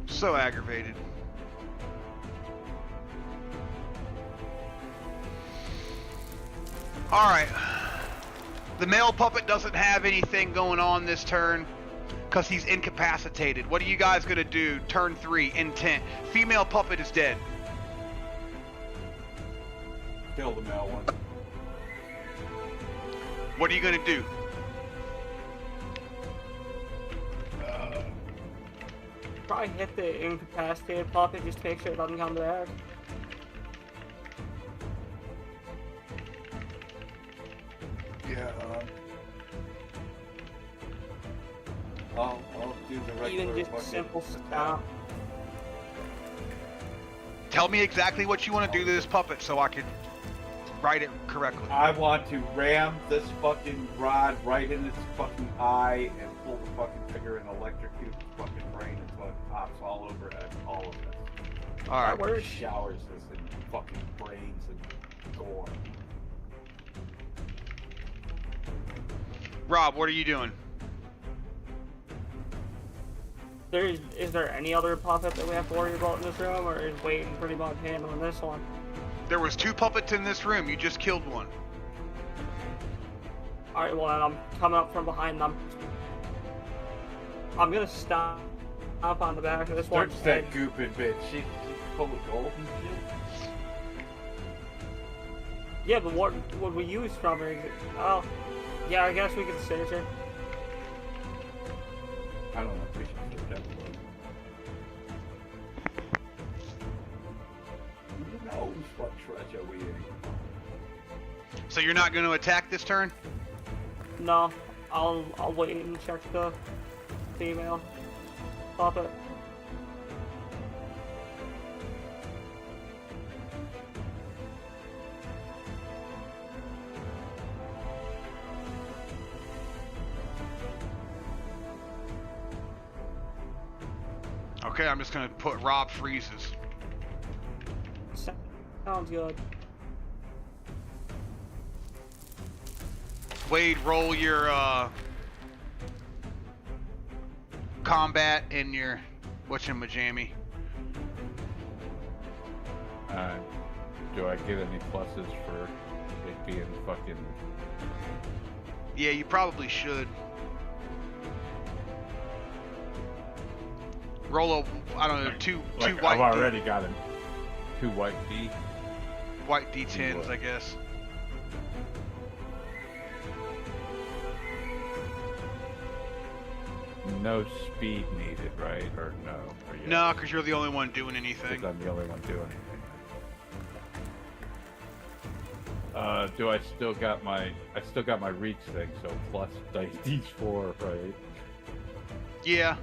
So aggravated. Alright. The male puppet doesn't have anything going on this turn because he's incapacitated. What are you guys going to do? Turn 3, intent. Female puppet is dead. Kill the male one. What are you going to do? Probably hit the incapacitated puppet just to make sure it doesn't come back. Yeah. I'll do the regular. Even just simple stop. Tell me exactly what you want to do to this puppet so I can write it correctly. I want to ram this fucking rod right in its fucking eye and pull the fucking trigger and electrocute its fucking brain until it pops all over at all of this. Alright. Where it showers this in fucking brains and gore. Rob, what are you doing? Is there any other puppet that we have to worry about in this room, or is Wade pretty much handling this one? There was 2 puppets in this room. You just killed one. Alright, well then I'm coming up from behind them. I'm gonna stop on the back of this one. Search that gooping bitch. She's full of gold and shit. Yeah, but what would we use from her? Oh, yeah, I guess we could search her. I don't know if we should skip that one. Who knows what treasure we in? So you're not going to attack this turn? No, I'll wait and check the female puppet. Okay, I'm just going to put Rob freezes. Sounds good. Wade, roll your combat and your whatchamajammy. Do I get any pluses for it being fucking... Yeah, you probably should. Roll a, I don't know, two Like, white. I've already got it. 2 white D. White D10s, I guess. No speed needed, right? Or no? Or yes? No, because you're the only one doing anything. Because I'm the only one doing anything. Do I still got my... I still got my reach thing, so plus dice D4, right? Yeah.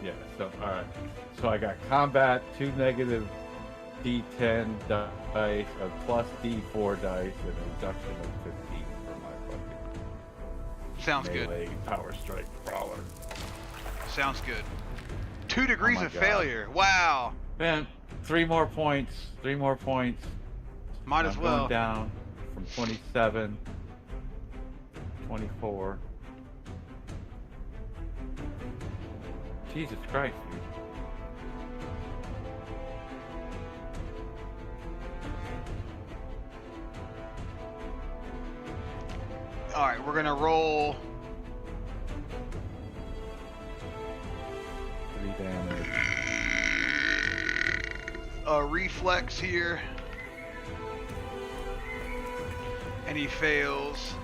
Yeah, so, alright. So I got combat, 2 negative D10 dice, a plus D4 dice, and a reduction of 15 for my fucking Sounds melee good. power strike brawler. Sounds good. 2 degrees Oh my of God. failure. Wow. Man, 3 more points. 3 more points. Might as I'm well. going down from 27, 24. Jesus Christ, dude. Alright, we're gonna roll 3 damage. a reflex here. And he fails.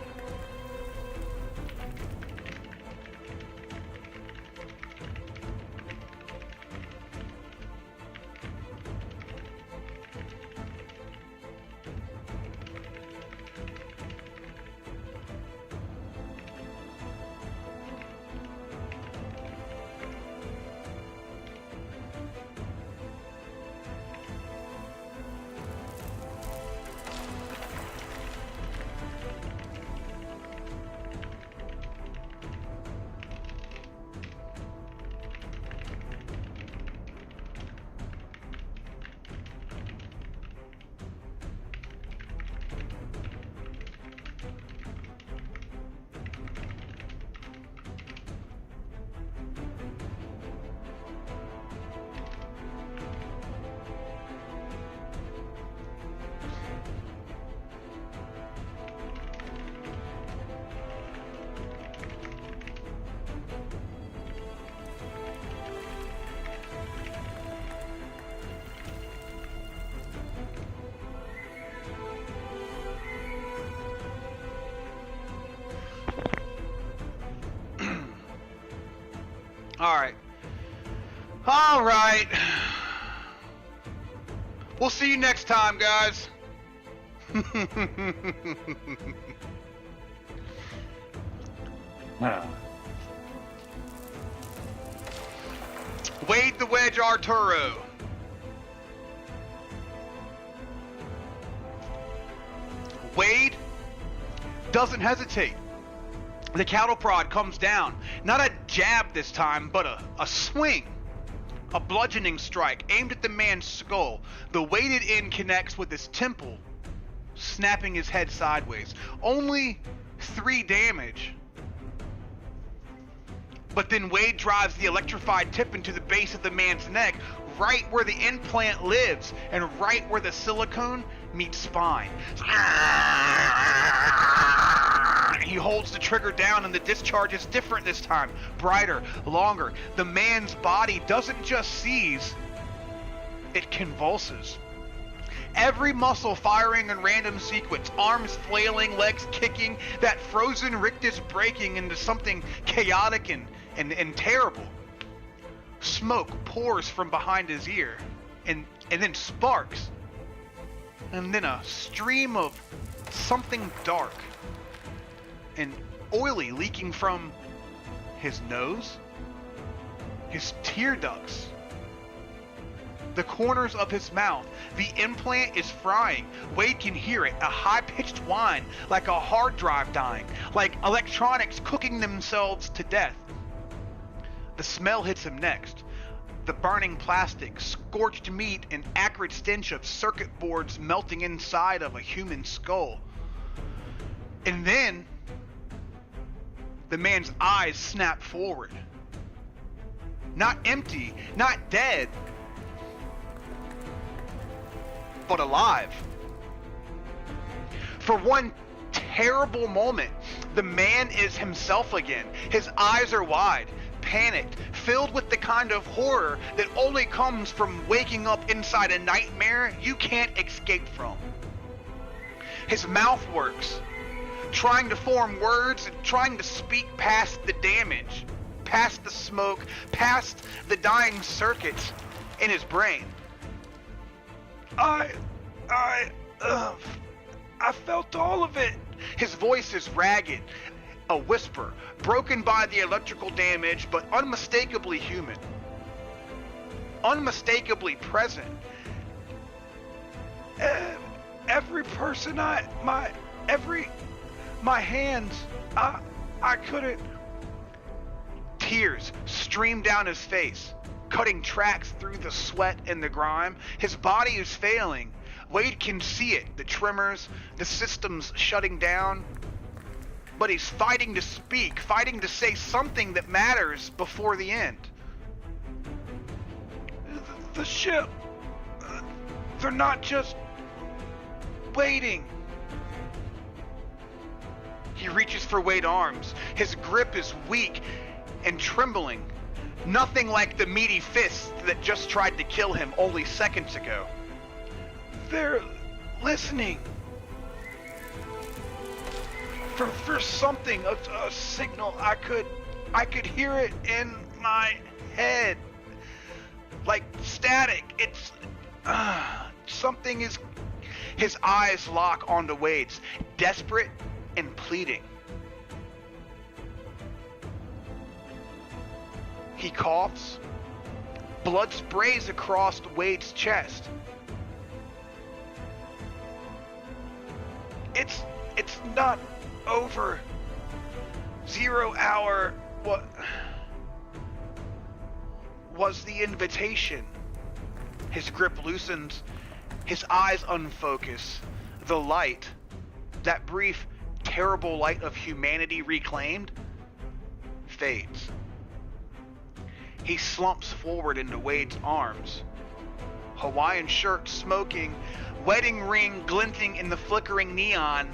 Alright. Alright. We'll see you next time, guys. Wade the Wedge Arturo. Wade doesn't hesitate. The cattle prod comes down. Not a jab this time, but a swing. A bludgeoning strike aimed at the man's skull. The weighted end connects with his temple, snapping his head sideways. Only 3 damage. But then Wade drives the electrified tip into the base of the man's neck, right where the implant lives, and right where the silicone meets spine. He holds the trigger down and the discharge is different this time. Brighter, longer. The man's body doesn't just seize, it convulses. every muscle firing in random sequence, arms flailing, legs kicking, that frozen rictus breaking into something chaotic and terrible. Smoke pours from behind his ear, and then sparks, and then a stream of something dark and oily leaking from his nose, his tear ducts, the corners of his mouth. The implant is frying. Wade can hear it, a high-pitched whine, like a hard drive dying, like electronics cooking themselves to death. The smell hits him next. The burning plastic, scorched meat, and acrid stench of circuit boards melting inside of a human skull. And then, the man's eyes snap forward. Not empty, not dead, but alive. For one terrible moment, the man is himself again. His eyes are wide, panicked, filled with the kind of horror that only comes from waking up inside a nightmare you can't escape from. His mouth works, trying to form words and trying to speak past the damage, past the smoke, past the dying circuits in his brain. I felt all of it. His voice is ragged, a whisper, broken by the electrical damage, but unmistakably human. Unmistakably present. Every person my hands, I couldn't. Tears stream down his face, cutting tracks through the sweat and the grime. His body is failing. Wade can see it, the tremors, the systems shutting down. But he's fighting to speak, fighting to say something that matters before the end. The ship, they're not just waiting. He reaches for Wade's arms. His grip is weak and trembling. Nothing like the meaty fists that just tried to kill him only seconds ago. They're listening for something, a signal. I could hear it in my head, like static. It's something is. His eyes lock onto Wade's, desperate and pleading. He coughs. Blood sprays across Wade's chest. It's not over. 0 hour. What was the invitation? His grip loosens. His eyes unfocus. The light, that brief, terrible light of humanity reclaimed, fades. He slumps forward into Wade's arms. Hawaiian shirt smoking, wedding ring glinting in the flickering neon,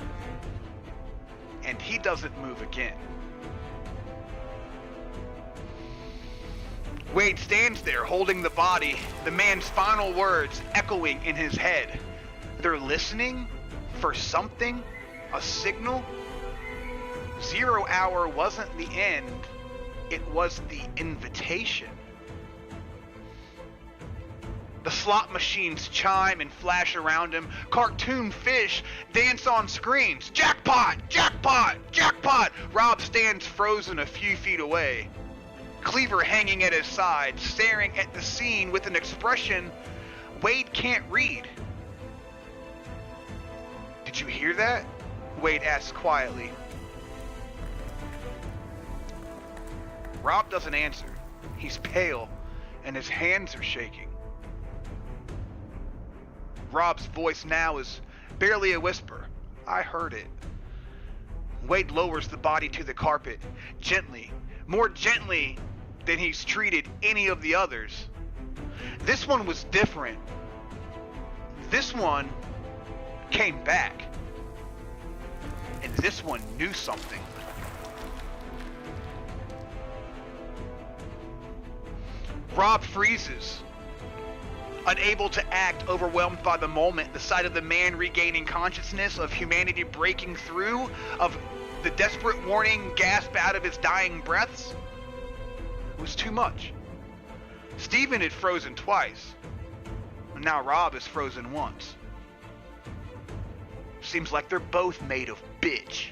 and he doesn't move again. Wade stands there holding the body, the man's final words echoing in his head. They're listening for something, a signal. 0 hour wasn't the end, it was the invitation. The slot machines chime and flash around him. Cartoon fish dance on screens. Jackpot! Jackpot! Jackpot! Rob stands frozen a few feet away. Cleaver hanging at his side, staring at the scene with an expression Wade can't read. Did you hear that? Wade asks quietly. Rob doesn't answer. He's pale, and his hands are shaking. Rob's voice now is barely a whisper. I heard it. Wade lowers the body to the carpet, gently, more gently than he's treated any of the others. This one was different. This one came back. And this one knew something. Rob freezes. Unable to act, overwhelmed by the moment, the sight of the man regaining consciousness, of humanity breaking through, of the desperate warning gasp out of his dying breaths, was too much. Steven had frozen twice, and now Rob is frozen once. Seems like they're both made of bitch.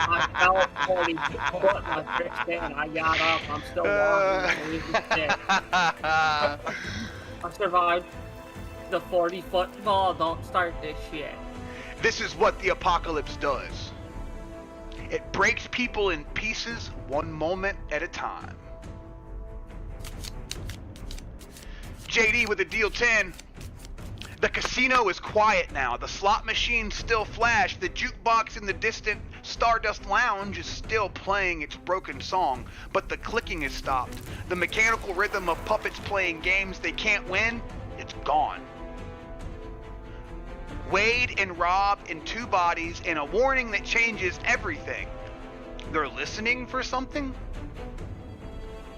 I fell 40 foot my first day and I got up. I'm still walking. I survived the 40-foot fall. Don't start this shit. This is what the apocalypse does. It breaks people in pieces one moment at a time. JD with a deal 10. The casino is quiet now. The slot machines still flash. The jukebox in the distant Stardust Lounge is still playing its broken song, but the clicking is stopped. The mechanical rhythm of puppets playing games they can't win, it's gone. Wade and Rob in two bodies, and a warning that changes everything. They're listening for something?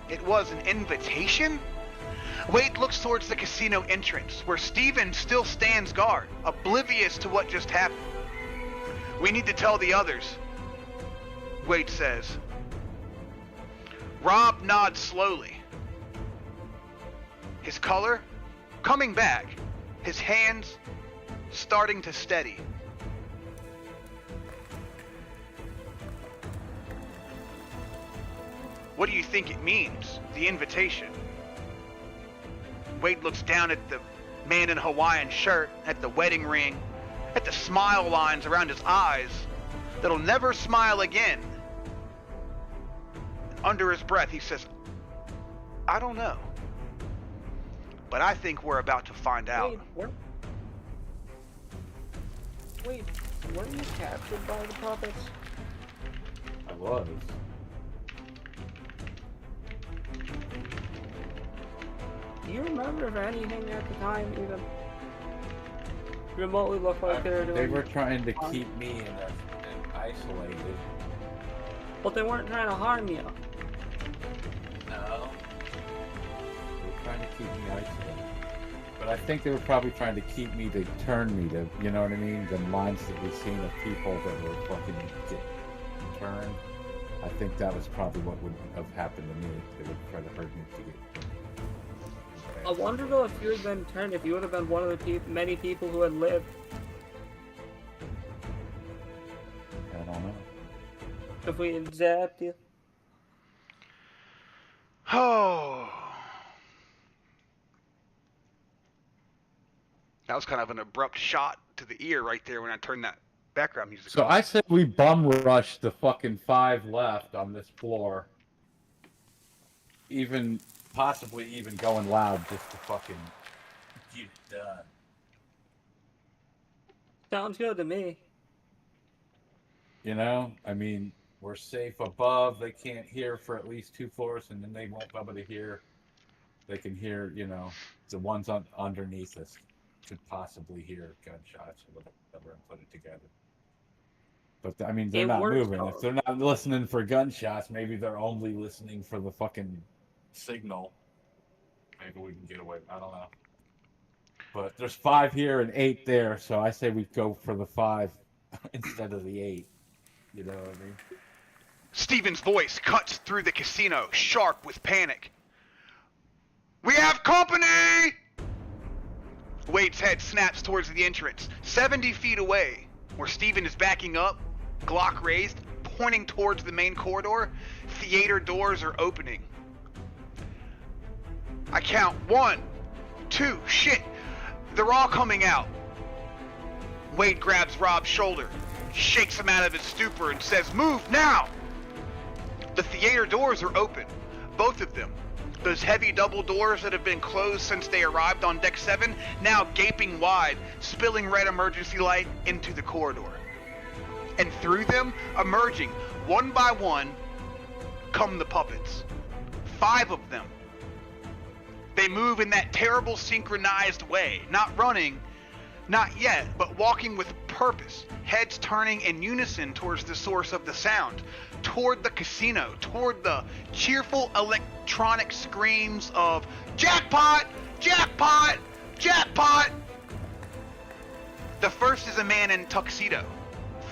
It was an invitation? Wade looks towards the casino entrance, where Steven still stands guard, oblivious to what just happened. We need to tell the others, Wade says. Rob nods slowly. His color coming back, his hands starting to steady. What do you think it means, the invitation? Wade looks down at the man in a Hawaiian shirt, at the wedding ring, at the smile lines around his eyes that'll never smile again. Under his breath, he says, I don't know. But I think we're about to find out. Wait, weren't you captured by the puppets? I was. Do you remember if anything at the time even remotely looked like they were doing? They were trying to keep me in isolated. But they weren't trying to harm you. No. They were trying to keep me isolated. But I think they were probably trying to keep me to turn me to, you know what I mean? The lines that we've seen of people that were fucking get turned. I think that was probably what would have happened to me. They would try to hurt me to get. I wonder though if you had been turned, if you would have been one of the many people who had lived. I don't know. If we had zapped you. Oh. That was kind of an abrupt shot to the ear right there when I turned that background music So on. I said we bum rushed the fucking 5 left on this floor. Even, possibly even going loud just to fucking get it done. Sounds good to me. You know, I mean, we're safe above. They can't hear for at least 2 floors, and then they won't be able to hear. They can hear, you know, the ones underneath us could possibly hear gunshots or whatever and put it together. But I mean, they're not moving. If they're not listening for gunshots, maybe they're only listening for the fucking signal. Maybe we can get away. I don't know. But there's 5 here and 8 there, so I say we go for the 5 instead of the 8. You know what I mean? Steven's voice cuts through the casino, sharp with panic. We have company! Wade's head snaps towards the entrance, 70 feet away, where Steven is backing up, Glock raised, pointing towards the main corridor. Theater doors are opening. I count 1, 2, shit, they're all coming out. Wade grabs Rob's shoulder, shakes him out of his stupor and says, move now! The theater doors are open, both of them. Those heavy double doors that have been closed since they arrived on deck 7, now gaping wide, spilling red emergency light into the corridor. And through them, emerging, one by one, come the puppets. 5 of them. They move in that terrible synchronized way, not running, Not yet, but walking with purpose, heads turning in unison towards the source of the sound, toward the casino, toward the cheerful electronic screams of jackpot, jackpot, jackpot. The first is a man in tuxedo,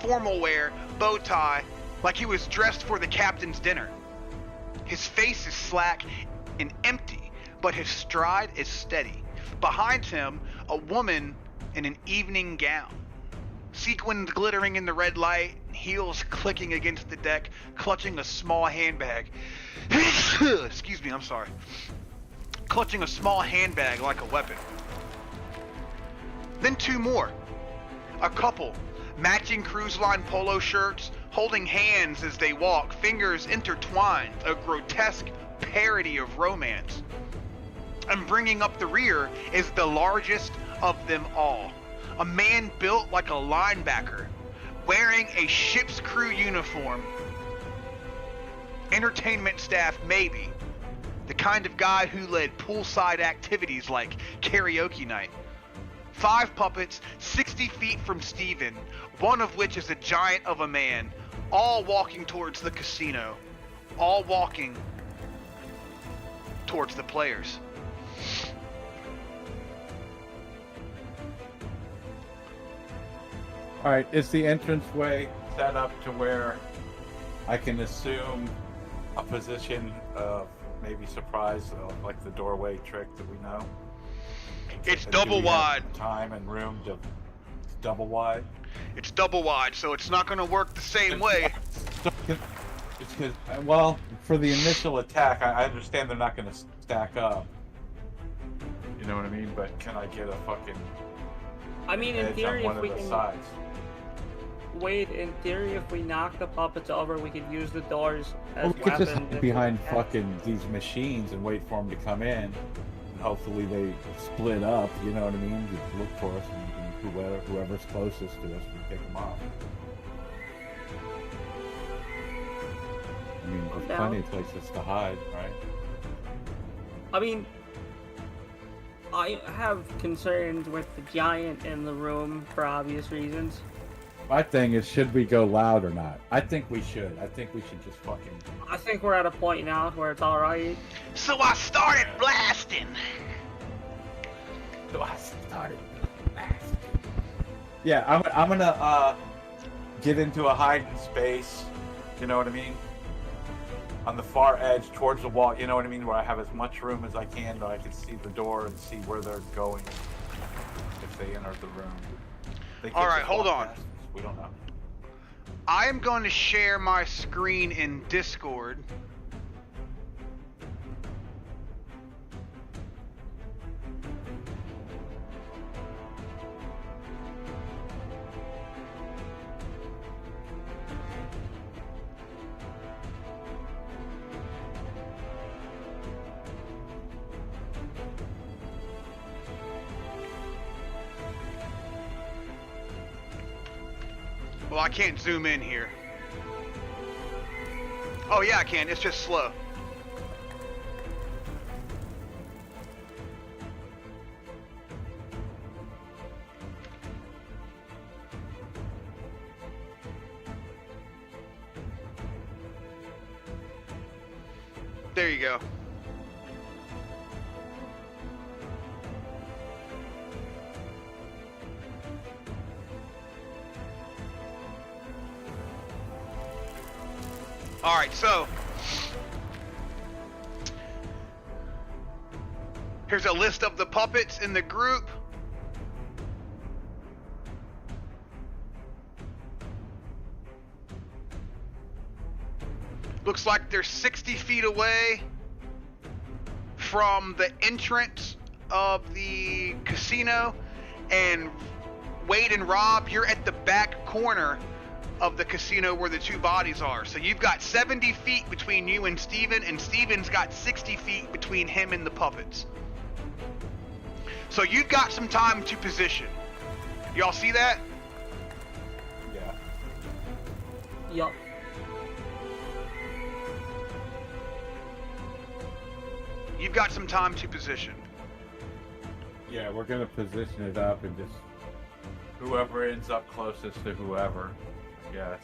formal wear, bow tie, like he was dressed for the captain's dinner. His face is slack and empty, but his stride is steady. Behind him, a woman in an evening gown, sequins glittering in the red light, heels clicking against the deck, clutching a small handbag. Excuse me, I'm sorry. Clutching a small handbag like a weapon. Then two more. A couple, matching cruise line polo shirts, holding hands as they walk, fingers intertwined, a grotesque parody of romance. And bringing up the rear is the largest of them all. A man built like a linebacker, wearing a ship's crew uniform. Entertainment staff, maybe. The kind of guy who led poolside activities like karaoke night. 5 puppets 60 feet from Steven, one of which is a giant of a man, all walking towards the casino. All walking towards the players. All right, is the entranceway set up to where I can assume a position of maybe surprise, like the doorway trick that we know? It's Do double we have wide. time and room to. It's double wide. It's double wide, so it's not going to work the same way. It's because, well, for the initial attack, I understand they're not going to stack up. You know what I mean? But can I get a fucking I mean, in edge on theory, one if of we the can sides? wait, in theory, if we knock the puppets over, we could use the doors as Well, we could weapons. just hide if behind we- fucking these machines and wait for them to come in, and hopefully they split up. You know what I mean? Just look for us, and whoever's closest to us, we pick them off. I mean, there's down. plenty of places to hide, right? I mean, I have concerns with the giant in the room for obvious reasons. My thing is, should we go loud or not? I think we should. I think we should just fucking. I think we're at a point now where it's alright. So I started blasting. So I started. Yeah, I'm gonna get into a hiding space. You know what I mean? On the far edge, towards the wall. You know what I mean? Where I have as much room as I can, so I can see the door and see where they're going if they enter the room. They could All right, just hold walk on. past us. We don't know. I am going to share my screen in Discord. Well, I can't zoom in here. Oh yeah, I can. It's just slow. There you go. All right, so here's a list of the puppets in the group. Looks like they're 60 feet away from the entrance of the casino, and Wade and Rob, you're at the back corner of the casino where the two bodies are. So you've got 70 feet between you and Steven's got 60 feet between him and the puppets. So you've got some time to position. Y'all see that? Yeah. Yup. You've got some time to position. Yeah, we're gonna position it up and just whoever ends up closest to whoever. Yes.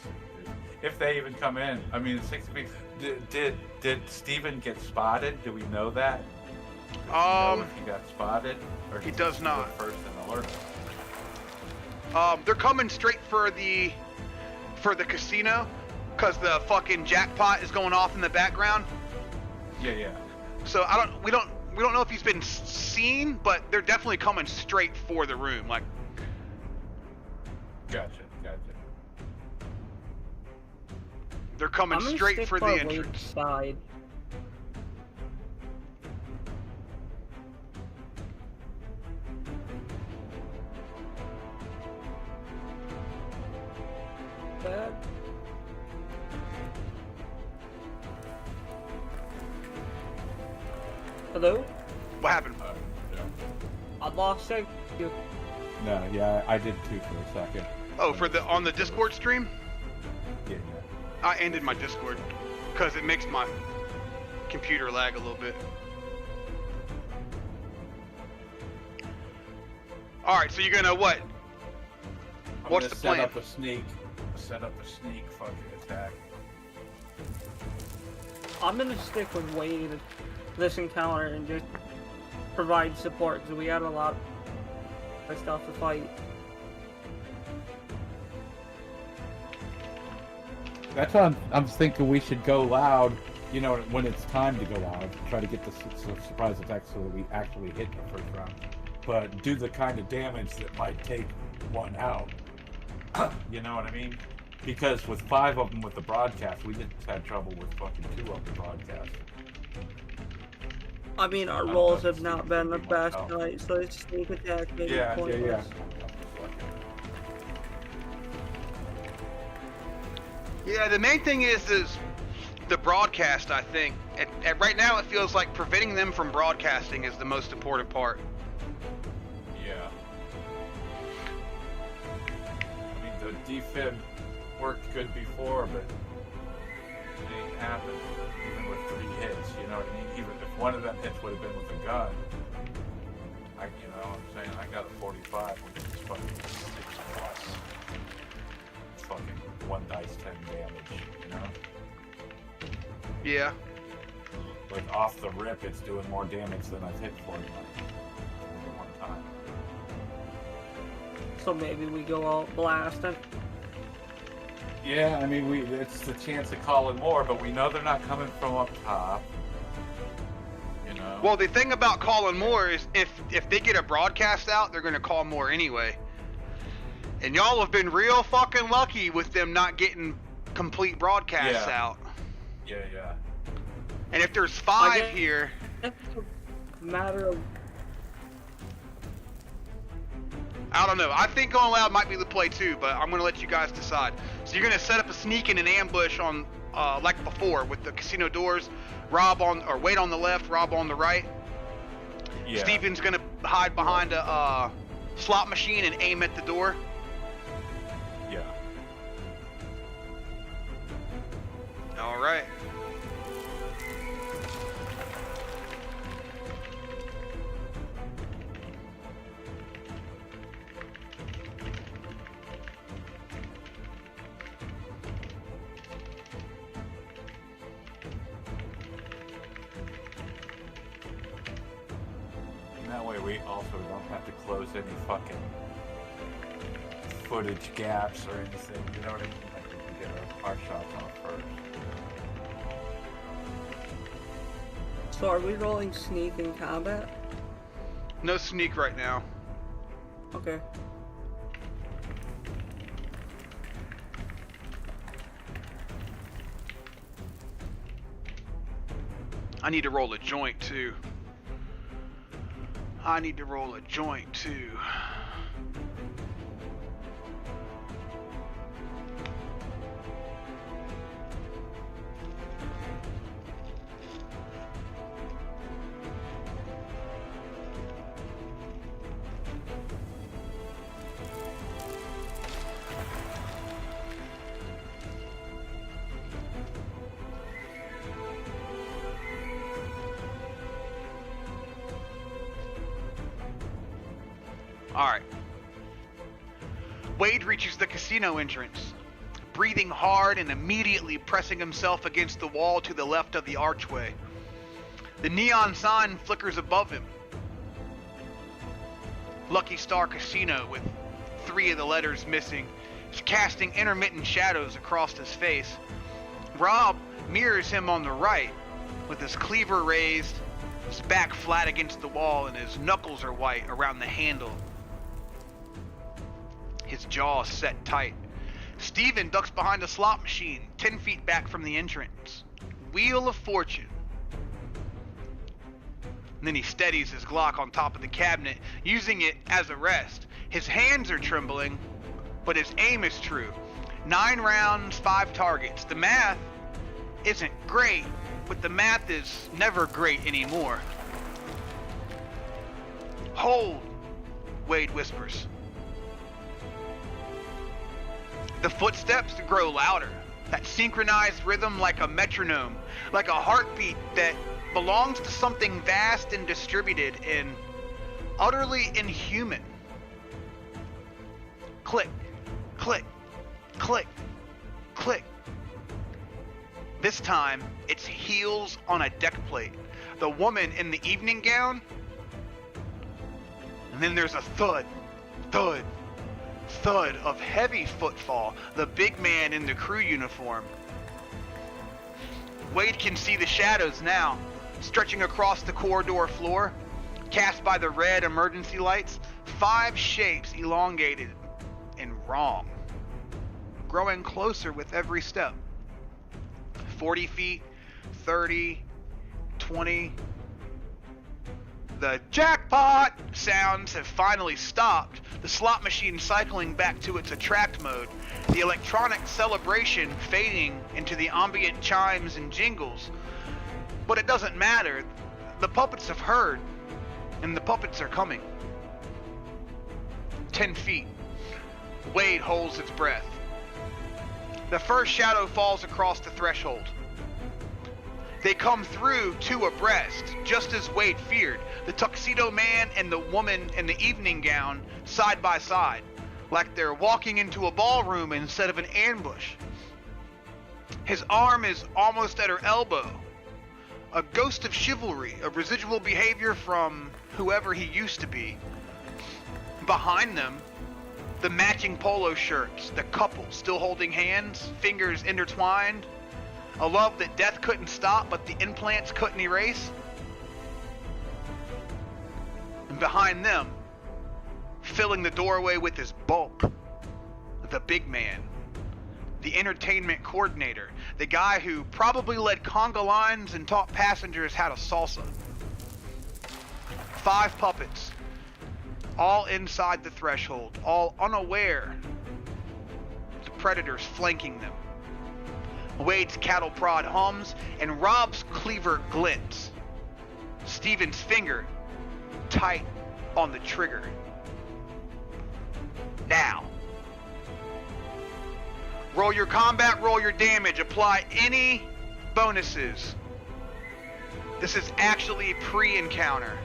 If they even come in. I mean, 6 weeks. Did Steven get spotted? Do we know that? Does he know if he got spotted? Or He does not. First in alert. They're coming straight for the casino, cause the fucking jackpot is going off in the background. Yeah. So we don't know if he's been seen, but they're definitely coming straight for the room. Like, Gotcha. they're coming I'm gonna straight stick for the by entrance. Wade's side. Bad. Hello? What happened? Yeah. I lost signal. No, yeah, I did too for a second. Oh, on the Discord stream? Yeah. I ended my Discord because it makes my computer lag a little bit. All right, so you're gonna what? What's the plan? Set up a sneak fucking attack. I'm gonna stick with Wade this encounter and just provide support because we had a lot of stuff to fight. That's why I'm thinking we should go loud, you know, when it's time to go loud. Try to get the surprise effect so that we actually hit the first round. But do the kind of damage that might take one out. You know what I mean? Because with 5 of them with the broadcast, we just had trouble with fucking 2 of the broadcast. I mean, our rolls have not been the best tonight, so it's sneak attack maybe pointless. Yeah, the main thing is the broadcast, I think. And right now it feels like preventing them from broadcasting is the most important part. Yeah. I mean, the defib worked good before, but it ain't happened. Even with 3 hits, you know what I mean? Even if one of them hits would have been with a gun, you know what I'm saying? I got a 45, which is fucking 6 plus. Fucking 1 dice 10 damage, you know? Yeah. Like off the rip, it's doing more damage than I've hit for tonight. One time. So maybe we go out blasting. Yeah, I mean, it's the chance of calling more, but we know they're not coming from up top. You know? Well, the thing about calling more is if they get a broadcast out, they're going to call more anyway. And y'all have been real fucking lucky with them not getting complete broadcasts out. Yeah. And if there's 5 here... It's a matter of... I don't know. I think going loud might be the play too, but I'm going to let you guys decide. So you're going to set up a sneak and an ambush on, like before, with the casino doors. Wade on the left, Rob on the right. Yeah. Steven's going to hide behind a slot machine and aim at the door. Yeah. All right. That way we also don't have to close any fucking footage gaps or anything, you know what I mean? Like we can get our shots on first. So are we rolling sneak in combat? No sneak right now. Okay. I need to roll a joint too. All right. Wade reaches the casino entrance, breathing hard and immediately pressing himself against the wall to the left of the archway. The neon sign flickers above him. Lucky Star Casino, with 3 of the letters missing, is casting intermittent shadows across his face. Rob mirrors him on the right, with his cleaver raised, his back flat against the wall, and his knuckles are white around the handle. His jaw set tight. Steven ducks behind a slot machine, 10 feet back from the entrance. Wheel of Fortune. And then he steadies his Glock on top of the cabinet, using it as a rest. His hands are trembling, but his aim is true. 9 rounds, 5 targets. The math isn't great, but the math is never great anymore. Hold, Wade whispers. The footsteps grow louder, that synchronized rhythm like a metronome, like a heartbeat that belongs to something vast and distributed and utterly inhuman. Click, click, click, click. This time, it's heels on a deck plate. The woman in the evening gown, and then there's a thud, thud, thud of heavy footfall, the big man in the crew uniform. Wade can see the shadows now, stretching across the corridor floor, cast by the red emergency lights. 5 shapes elongated and wrong, growing closer with every step. 40 feet, 30, 20. The jackpot sounds have finally stopped, the slot machine cycling back to its attract mode, the electronic celebration fading into the ambient chimes and jingles. But it doesn't matter. The puppets have heard, and the puppets are coming. 10 feet. Wade holds his breath. The first shadow falls across the threshold. They come through 2 abreast, just as Wade feared. The tuxedo man and the woman in the evening gown side by side, like they're walking into a ballroom instead of an ambush. His arm is almost at her elbow. A ghost of chivalry, a residual behavior from whoever he used to be. Behind them, the matching polo shirts, the couple still holding hands, fingers intertwined. A love that death couldn't stop, but the implants couldn't erase. And behind them, filling the doorway with his bulk, the big man, the entertainment coordinator, the guy who probably led conga lines and taught passengers how to salsa. 5 puppets, all inside the threshold, all unaware of the predators flanking them. Wade's cattle prod hums, and Rob's cleaver glints. Steven's finger tight on the trigger. Now. Roll your combat, roll your damage, apply any bonuses. This is actually pre-encounter.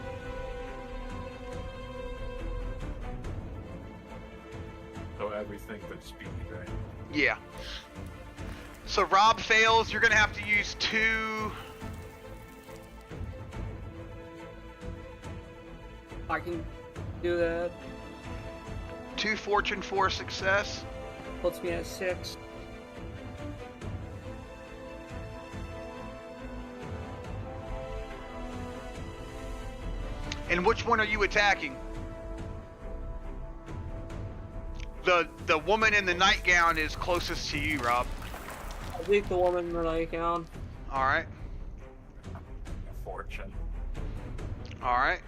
So everything but speed, right? Yeah. So Rob fails, you're gonna have to use 2. I can do that. 2 fortune for success. Puts me at 6. And which one are you attacking? The woman in the nightgown is closest to you, Rob. I think the woman in the nightgown. Alright. Fortune. Alright.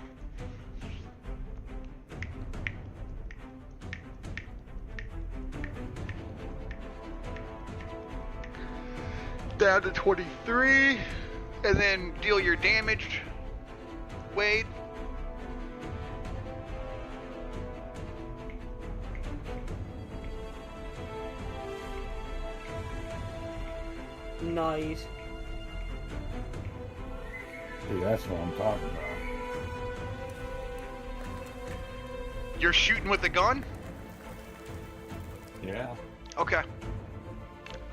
Down to 23. And then deal your damage, Wade. Nice. See, that's what I'm talking about. You're shooting with the gun? Yeah. Okay.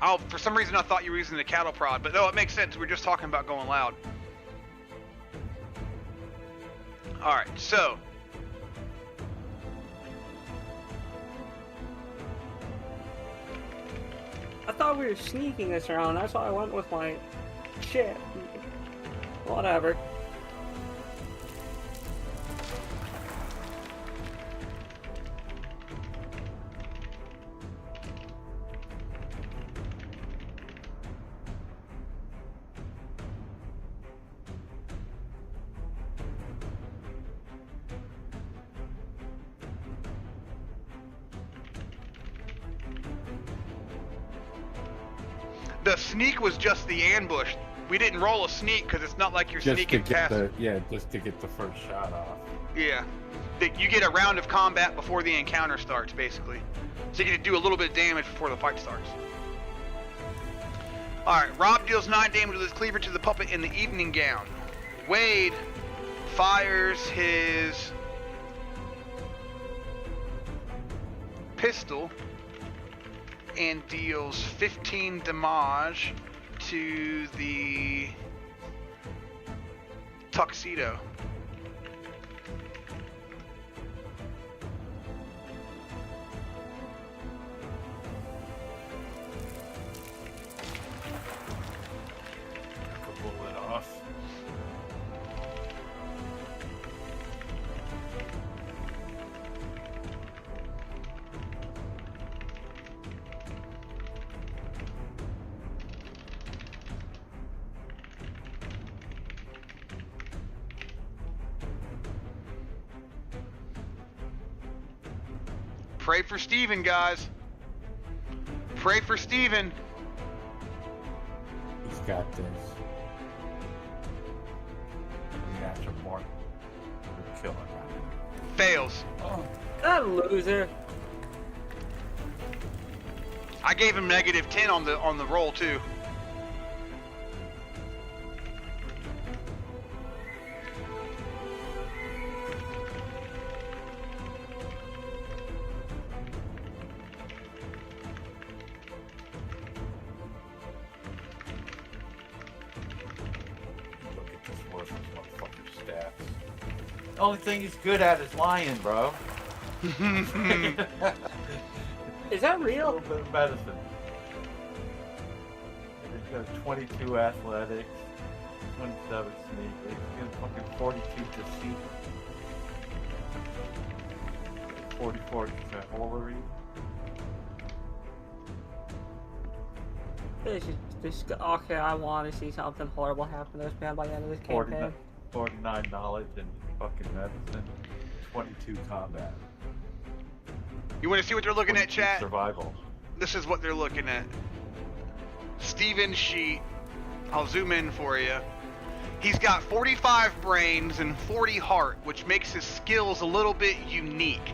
Oh, for some reason I thought you were using the cattle prod, but no, it makes sense. We were just talking about going loud. Alright, so. I thought we were sneaking this round. That's why I went with my shit. Whatever. The sneak was just the ambush. We didn't roll a sneak because it's not like you're Just to sneaking get past. just to get the first shot off. Yeah. You get a round of combat before the encounter starts, basically. So you get to do a little bit of damage before the fight starts. Alright, Rob deals 9 damage with his cleaver to the puppet in the evening gown. Wade fires his pistol and deals 15 damage to the tuxedo. Pull it off. Pray for Steven, guys. Pray for Steven. He's got this. Natural born. We're killing him. Fails. That loser. I gave him -10 on the roll too. Look at this worthless motherfucker's stats. The only thing he's good at is lying, bro. Is that A real? little bit of medicine. He's got 22 athletics, 27 sneak. He's got fucking 42 deceit. 44 cavalry. Okay, I want to see something horrible happen to this man by the end of this campaign. 49 knowledge and fucking medicine. 22 combat. You want to see what they're looking at, 22 chat? survival. This is what they're looking at. Steven's sheet. I'll zoom in for you. He's got 45 brains and 40 heart, which makes his skills a little bit unique.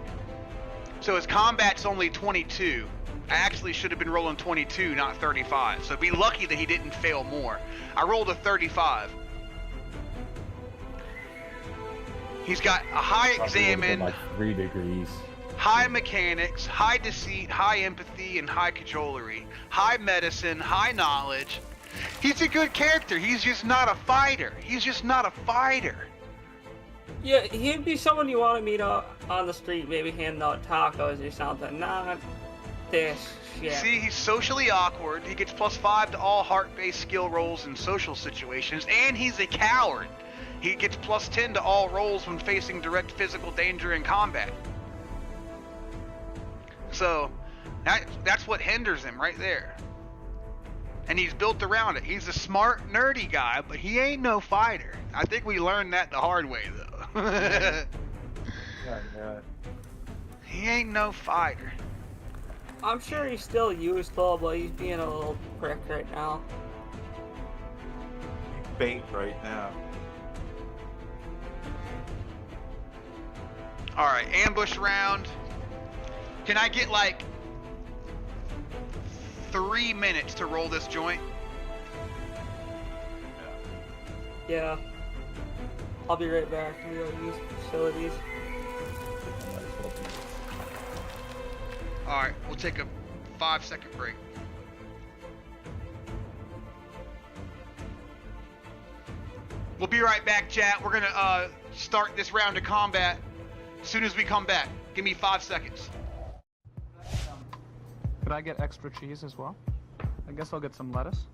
So his combat's only 22. I actually should have been rolling 22, not 35. So be lucky that he didn't fail more. I rolled a 35. He's got a high examine, Like 3 degrees. high mechanics, high deceit, high empathy, and high cajolery. High medicine, high knowledge. He's a good character. He's just not a fighter. He's just not a fighter. Yeah, he'd be someone you want to meet on the street, maybe handing out tacos or something. Not this shit. See, he's socially awkward. He gets +5 to all heart-based skill rolls in social situations, and he's a coward. He gets +10 to all rolls when facing direct physical danger in combat. So, that's what hinders him right there. And he's built around it. He's a smart, nerdy guy, but he ain't no fighter. I think we learned that the hard way, though. Yeah. He ain't no fighter. I'm sure he's still useful, but he's being a little prick right now. He's bait right now. Alright, ambush round. Can I get like 3 minutes to roll this joint? Yeah. I'll be right back. I'm gonna go use facilities. Alright, we'll take a 5-second break. We'll be right back, chat. We're gonna start this round of combat as soon as we come back. Give me 5 seconds. Could I get extra cheese as well? I guess I'll get some lettuce.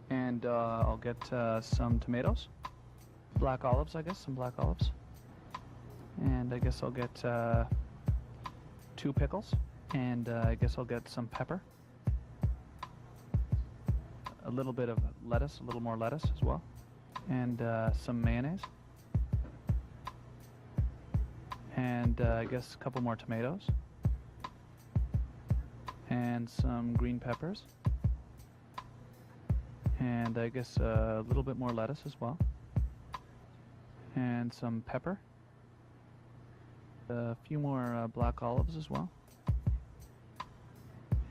And I'll get some tomatoes. Black olives, I guess, some black olives. And I guess I'll get 2 pickles. And I guess I'll get some pepper. A little bit of lettuce, a little more lettuce as well. And some mayonnaise. And I guess a couple more tomatoes. And some green peppers. And I guess a little bit more lettuce as well. And some pepper. A few more black olives as well.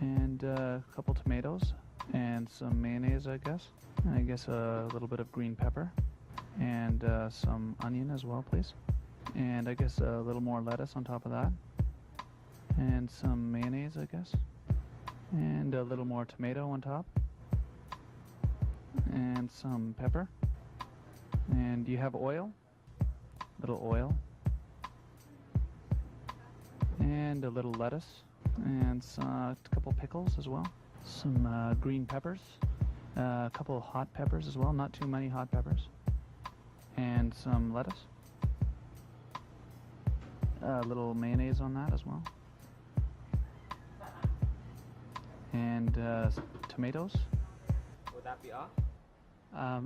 And a couple tomatoes. And some mayonnaise, I guess. And I guess a little bit of green pepper. And some onion as well, please. And I guess a little more lettuce on top of that. And some mayonnaise, I guess. And a little more tomato on top. And some pepper. And do you have oil? Little oil. And a little lettuce. And a couple pickles as well. Some green peppers. A couple of hot peppers as well, not too many hot peppers. And some lettuce. A little mayonnaise on that as well. And tomatoes. Would that be all?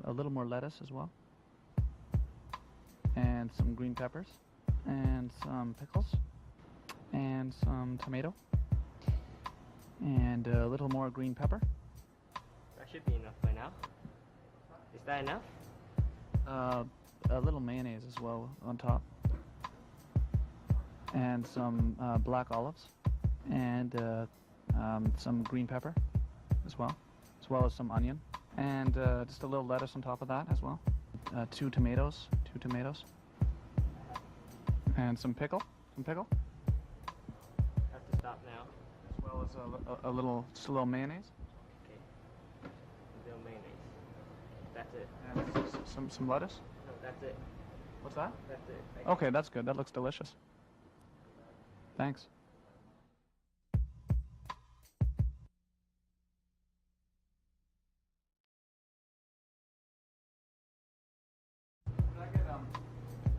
A little more lettuce as well. And some green peppers. And some pickles. And some tomato. And a little more green pepper. That should be enough by now. Is that enough? A little mayonnaise as well on top. And some black olives. And some green pepper as well as some onion. And just a little lettuce on top of that as well. 2 tomatoes. And some pickle. I have to stop now. As well as a little mayonnaise. Okay. A little mayonnaise. That's it. And some lettuce. No, that's it. What's that? That's it. Okay, that's good. That looks delicious. Thanks.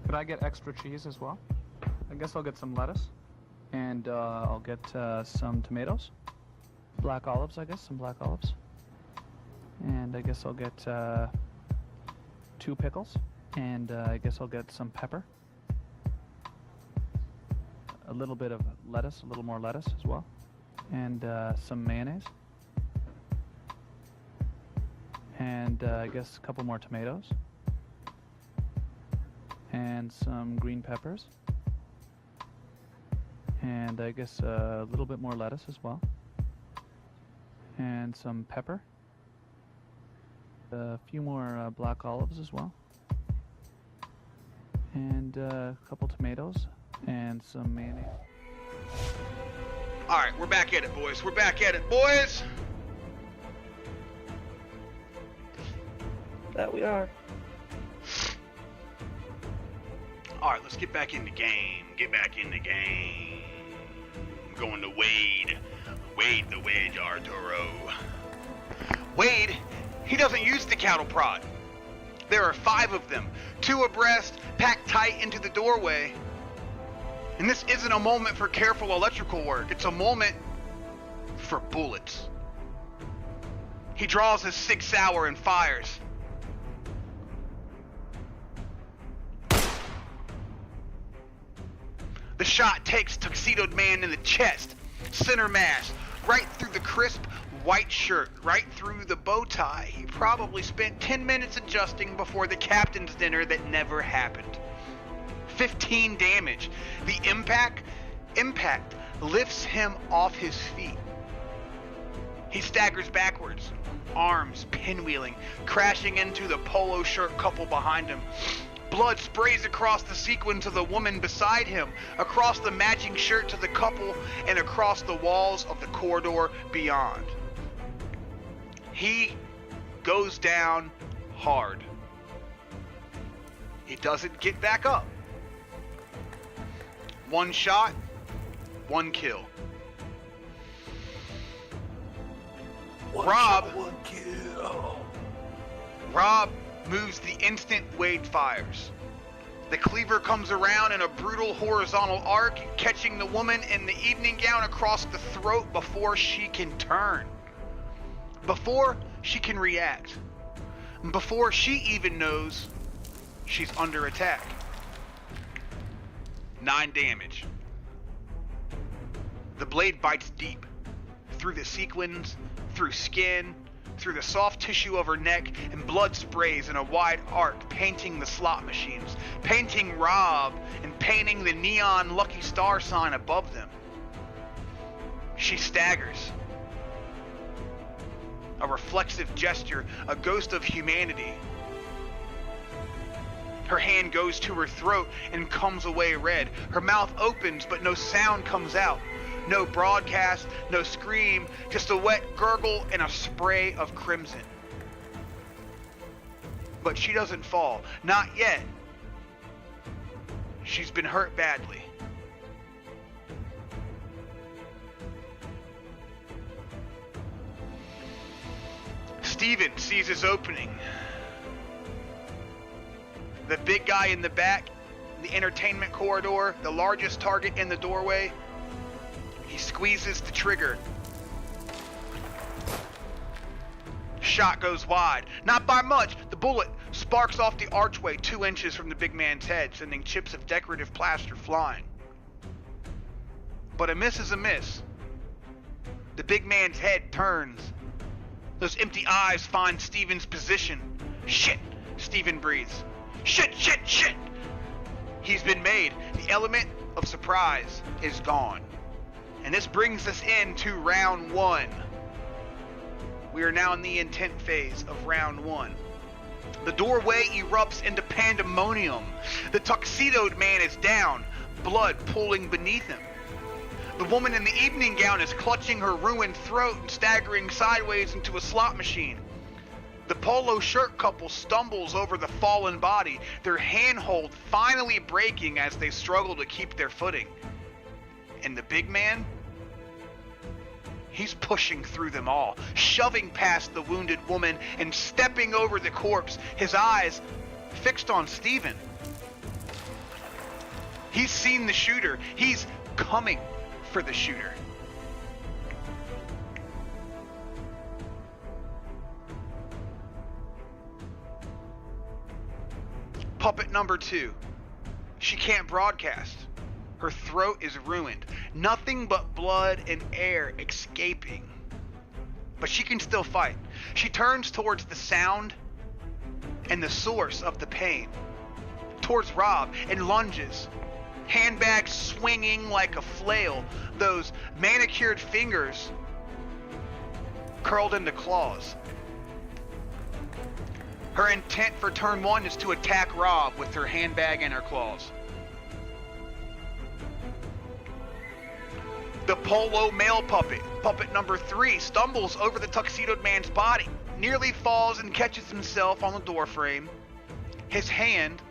Could I get extra cheese as well? I guess I'll get some lettuce. And I'll get some tomatoes. Black olives, I guess, some black olives. And I guess I'll get 2 pickles. And I guess I'll get some pepper. A little bit of lettuce, a little more lettuce as well. And some mayonnaise. And I guess a couple more tomatoes. And some green peppers. And I guess a little bit more lettuce as well. And some pepper. A few more black olives as well. And a couple tomatoes. And some mayonnaise. Alright, we're back at it, boys. We're back at it, boys! That we are. Alright, let's get back in the game. I'm going to Wade. Wade the Wedge Arturo. Wade, he doesn't use the cattle prod. There are 5 of them, 2 abreast, packed tight into the doorway. And this isn't a moment for careful electrical work. It's a moment for bullets. He draws his 6-hour and fires. The shot takes Tuxedoed Man in the chest, center mass, right through the crisp white shirt, right through the bow tie. He probably spent 10 minutes adjusting before the captain's dinner that never happened. 15 damage. The impact lifts him off his feet. He staggers backwards, arms pinwheeling, crashing into the polo shirt couple behind him. Blood sprays across the sequins of the woman beside him, across the matching shirt to the couple, and across the walls of the corridor beyond. He goes down hard. He doesn't get back up. One shot, one kill. Rob moves the instant Wade fires. The cleaver comes around in a brutal horizontal arc, catching the woman in the evening gown across the throat before she can turn. Before she can react. Before she even knows she's under attack. 9 damage. The blade bites deep. Through the sequins, through skin, through the soft tissue of her neck, and blood sprays in a wide arc, painting the slot machines, painting Rob, and painting the neon Lucky Star sign above them. She staggers. A reflexive gesture, a ghost of humanity. Her hand goes to her throat and comes away red. Her mouth opens, but no sound comes out. No broadcast, no scream, just a wet gurgle and a spray of crimson. But she doesn't fall. Not yet. She's been hurt badly. Steven sees his opening. The big guy in the back, the entertainment corridor, the largest target in the doorway. He squeezes the trigger. Shot goes wide. Not by much. The bullet sparks off the archway 2 inches from the big man's head, sending chips of decorative plaster flying. But a miss is a miss. The big man's head turns. Those empty eyes find Steven's position. Shit, Steven breathes. Shit, shit, shit! He's been made. The element of surprise is gone. And this brings us into round 1. We are now in the intent phase of round 1. The doorway erupts into pandemonium. The tuxedoed man is down, blood pooling beneath him. The woman in the evening gown is clutching her ruined throat and staggering sideways into a slot machine. The polo shirt couple stumbles over the fallen body, their handhold finally breaking as they struggle to keep their footing. And the big man? He's pushing through them all, shoving past the wounded woman and stepping over the corpse, his eyes fixed on Steven. He's seen the shooter. He's coming for the shooter. Puppet number 2. She can't broadcast. Her throat is ruined. Nothing but blood and air escaping. But she can still fight. She turns towards the sound and the source of the pain. Towards Rob and lunges. Handbag swinging like a flail. Those manicured fingers curled into claws. Her intent for turn 1 is to attack Rob with her handbag and her claws. The polo male puppet, puppet number 3, stumbles over the tuxedoed man's body, nearly falls and catches himself on the doorframe. His hand,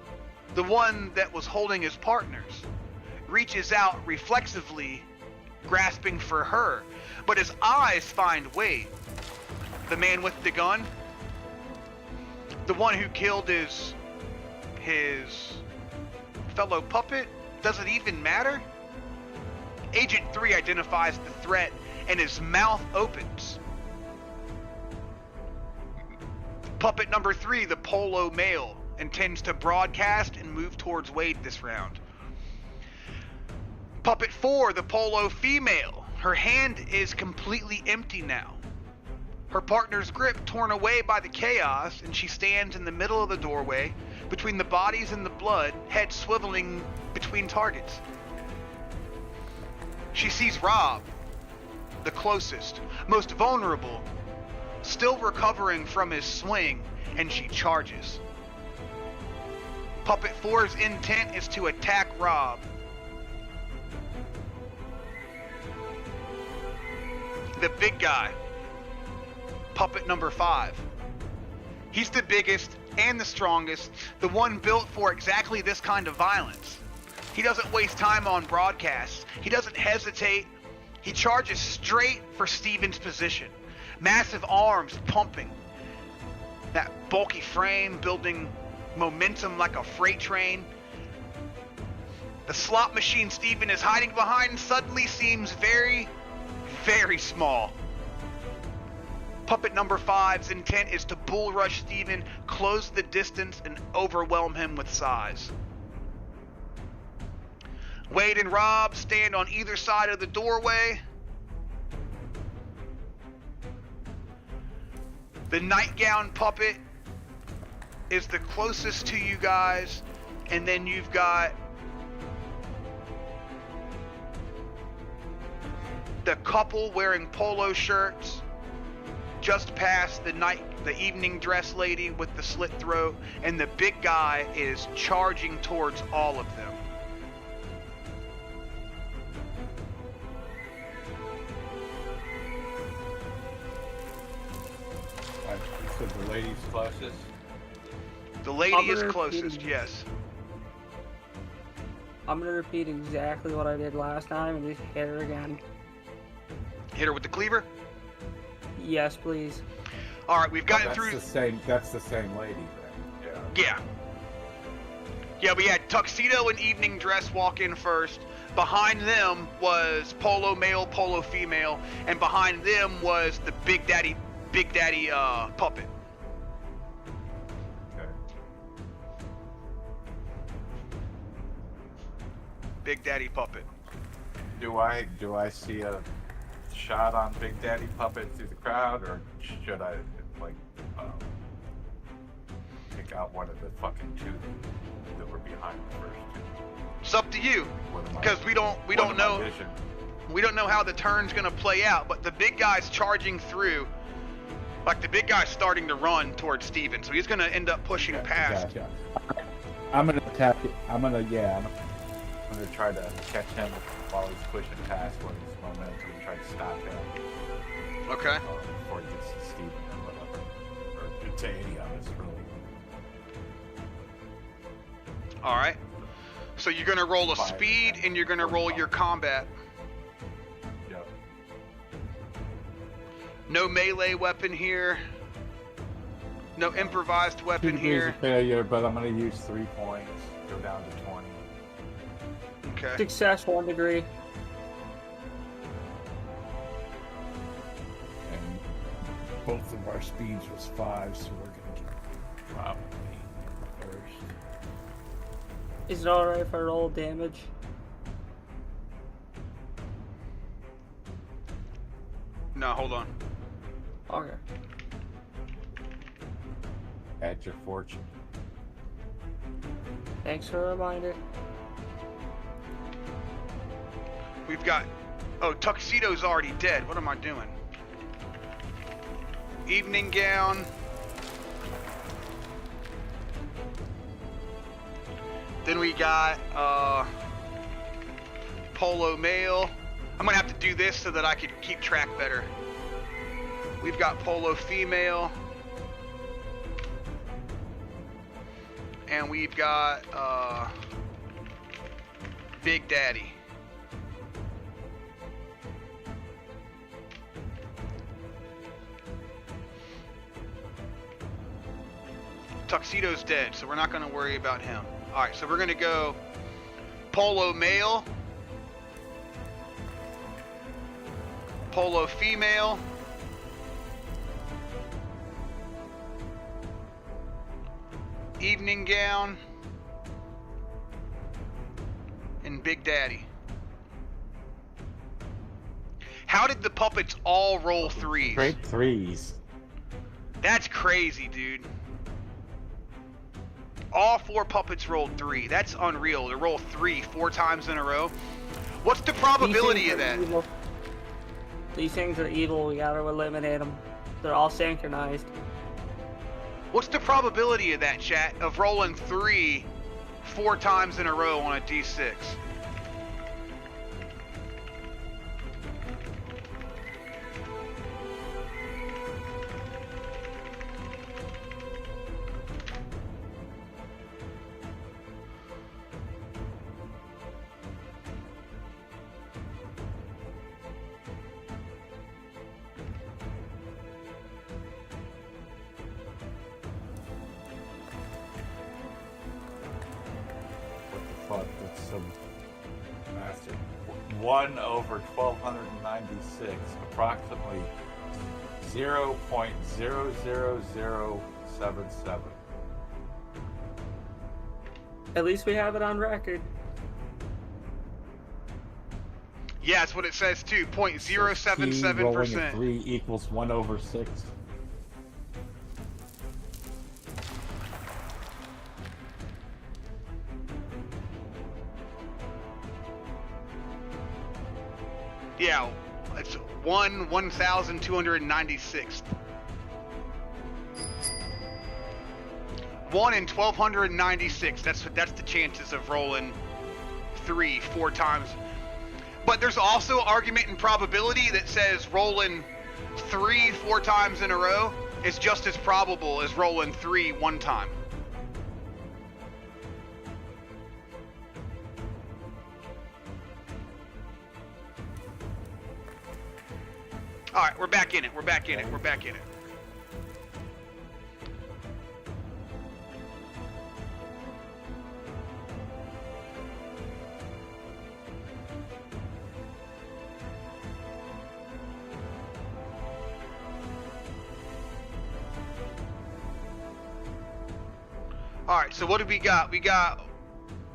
the one that was holding his partner's, reaches out reflexively, grasping for her, but his eyes find Wade, the man with the gun, the one who killed his fellow puppet. Does it even matter? Agent 3 identifies the threat and his mouth opens. Puppet number 3, the polo male, intends to broadcast and move towards Wade this round. Puppet 4, the polo female. Her hand is completely empty now. Her partner's grip torn away by the chaos, and she stands in the middle of the doorway, between the bodies and the blood, head swiveling between targets. She sees Rob, the closest, most vulnerable, still recovering from his swing, and she charges. Puppet 4's intent is to attack Rob. The big guy. Puppet number 5. He's the biggest and the strongest, the one built for exactly this kind of violence. He doesn't waste time on broadcasts. He doesn't hesitate. He charges straight for Steven's position. Massive arms pumping. That bulky frame building momentum like a freight train. The slot machine Steven is hiding behind suddenly seems very, very small. Puppet number 5's intent is to bull rush Steven, close the distance, and overwhelm him with size. Wade and Rob stand on either side of the doorway. The nightgown puppet is the closest to you guys, and then you've got the couple wearing polo shirts just past the evening dress lady with the slit throat, and the big guy is charging towards all of them. So the lady's closest? The lady is closest, yes. I'm gonna repeat exactly what I did last time and just hit her again. Hit her with the cleaver? Yes, please. All right, we've gotten through. That's the same lady then. Yeah. Yeah, we had tuxedo and evening dress walk in first. Behind them was polo male, polo female, and behind them was the Big Daddy puppet. Okay. Big Daddy puppet. Do I see a shot on Big Daddy puppet through the crowd, or should I pick out one of the fucking two that were behind the first two? It's up to you, because we don't know. We don't know how the turn's gonna play out, but the big guy's charging through. Like, the big guy's starting to run towards Steven, so he's gonna end up pushing past. Gotcha. I'm gonna attack it. I'm gonna try to catch him while he's pushing past when he's momentum and try to stop him. Okay. Before he gets to Steven or whatever. Or to any of us, really. Alright. So you're gonna roll a speed and you're gonna roll your combat. Yep. No melee weapon here. No improvised weapon here. Failure, but I'm gonna use 3 points. Go down to 20. Okay. Success 1 degree. And both of our speeds was 5, so we're gonna get probably first. Is it alright if I roll damage? No, hold on. Okay. Add your fortune. Thanks for the reminder. We've got... Oh, Tuxedo's already dead. What am I doing? Evening gown. Then we got polo male. I'm gonna have to do this so that I can keep track better. We've got polo female. And we've got Big Daddy. Tuxedo's dead, so we're not going to worry about him. Alright, so we're going to go polo male, polo female, evening gown, and Big Daddy. How did the puppets all roll 3s? Straight 3s. That's crazy, dude. All 4 puppets rolled 3. That's unreal. To roll 3 4 times in a row. What's the probability of that? Evil. These things are evil. We gotta eliminate them. They're all synchronized. What's the probability of that, chat? Of rolling 3 4 times in a row on a D6. Fuck, that's some massive. 1 over 1296, approximately 0.00077. At least we have it on record. Yeah, that's what it says too. Rolling a 0.077%. 3 equals 1 over 6. Yeah, it's 1/1296. 1 in 1296. That's the chances of rolling 3 4 times. But there's also argument and probability that says rolling 3 4 times in a row is just as probable as rolling 3 one time. All right, we're back in it. We're back in it. We're back in it. All right, so what do we got? We got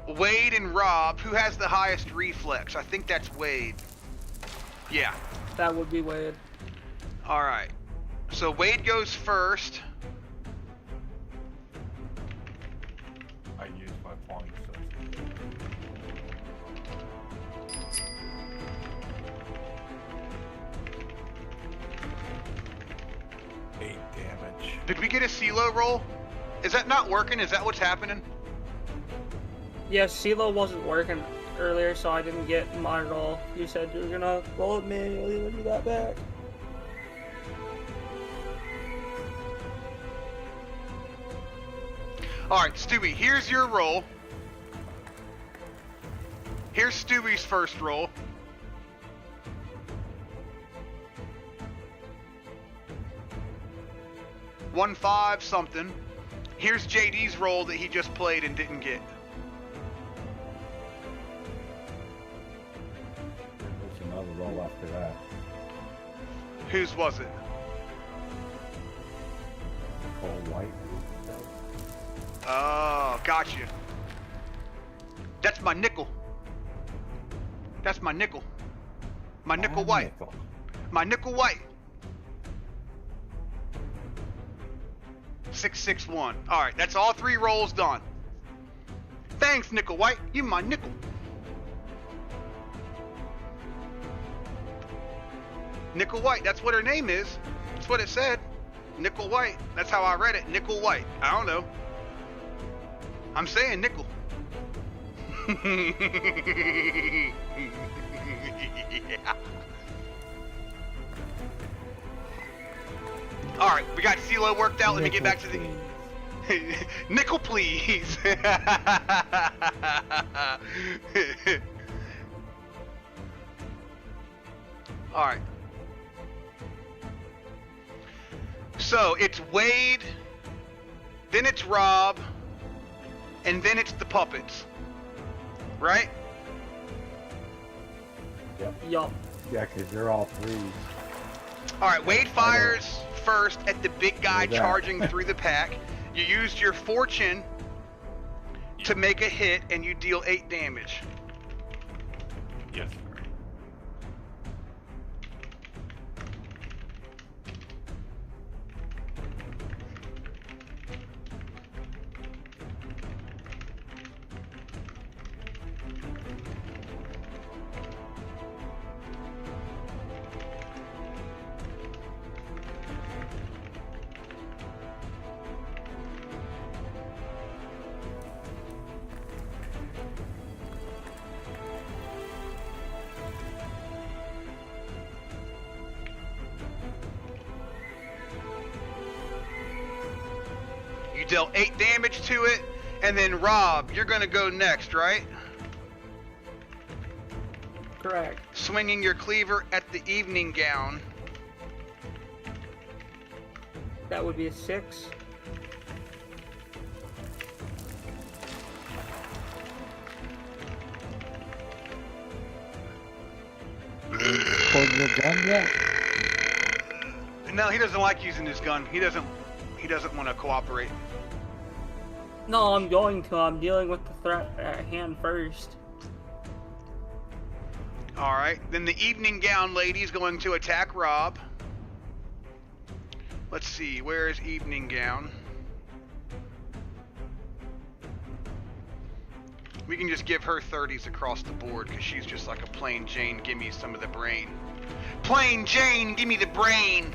Wade and Rob. Who has the highest reflex? I think that's Wade. Yeah. That would be Wade. All right. So Wade goes first. I used my points. So 8 damage. Did we get a CeeLo roll? Is that not working? Is that what's happening? Yeah, CeeLo wasn't working earlier, so I didn't get my roll. You said you were gonna roll it manually when you got back. Alright, Stewie, here's your roll. Here's Stewie's first roll. One five something. Here's JD's roll that he just played and didn't get. There's another roll after that. Whose was it? Cole White. Oh, gotcha. That's my nickel. That's my nickel. My nickel white. Nickel. My nickel white. 661. Alright, that's all 3 rolls done. Thanks, Nickel White. You my nickel. Nickel White, that's what her name is. That's what it said. Nickel White. That's how I read it. Nickel White. I don't know. I'm saying nickel. Yeah. Alright, we got CeeLo worked out. Let me get back to the... Nickel, please. Alright. So, it's Wade, then it's Rob, and then it's the puppets. Right? Yep. Yup. Yeah, because they're all 3s. Alright, Wade fires first at the big guy Look at that. charging through the pack. You used your fortune to make a hit, and you deal 8 damage. Yes. You dealt 8 damage to it, and then Rob, you're gonna go next, right? Correct. Swinging your cleaver at the evening gown. That would be a 6. Pulled your gun yet? No, he doesn't like using his gun. He doesn't want to cooperate. No, I'm going to. I'm dealing with the threat at hand first. All right. Then the evening gown lady's going to attack Rob. Let's see. Where is evening gown? We can just give her 30s across the board because she's just like a plain Jane. Give me some of the brain. Plain Jane, give me the brain.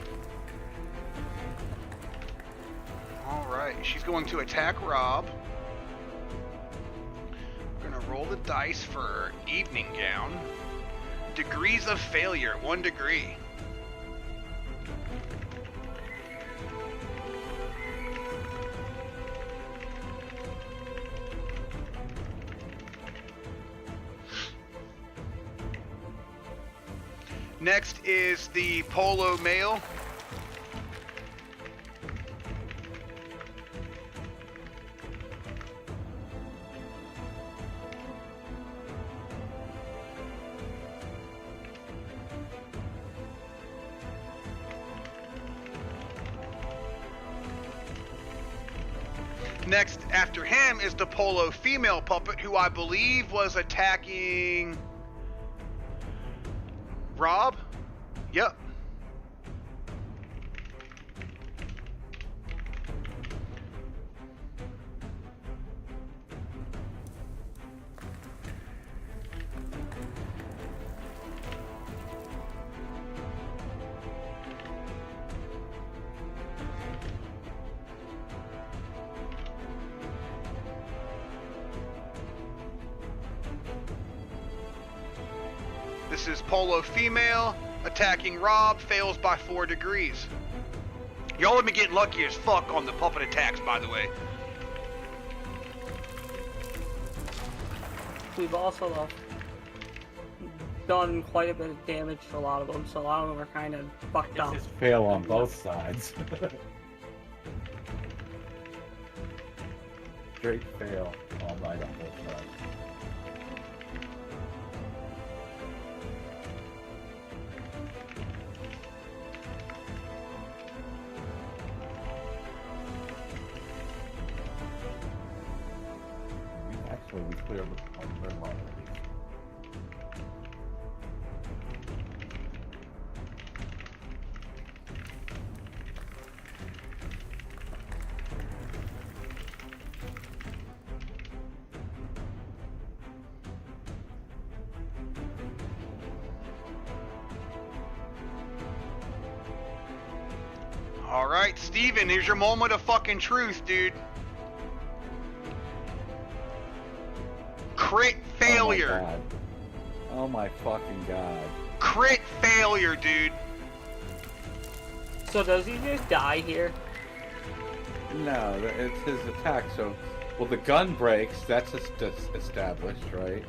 All right. She's going to attack Rob. We're going to roll the dice for evening gown. Degrees of failure, 1 degree. Next is the polo male. Next after him is the polo female puppet, who I believe was attacking Rob? Yep. This is polo female attacking Rob, fails by 4 degrees. Y'all have been getting lucky as fuck on the puppet attacks, by the way. We've also done quite a bit of damage to a lot of them, so a lot of them are kind of fucked up. Just fail on both sides. Straight fail all night on both sides. Actually, we cleared the red line. All right, Steven, here's your moment of fucking truth, dude. Crit failure. Oh my fucking god. Crit failure, dude. So does he just die here? No, it's his attack, so... Well, the gun breaks, that's established, right?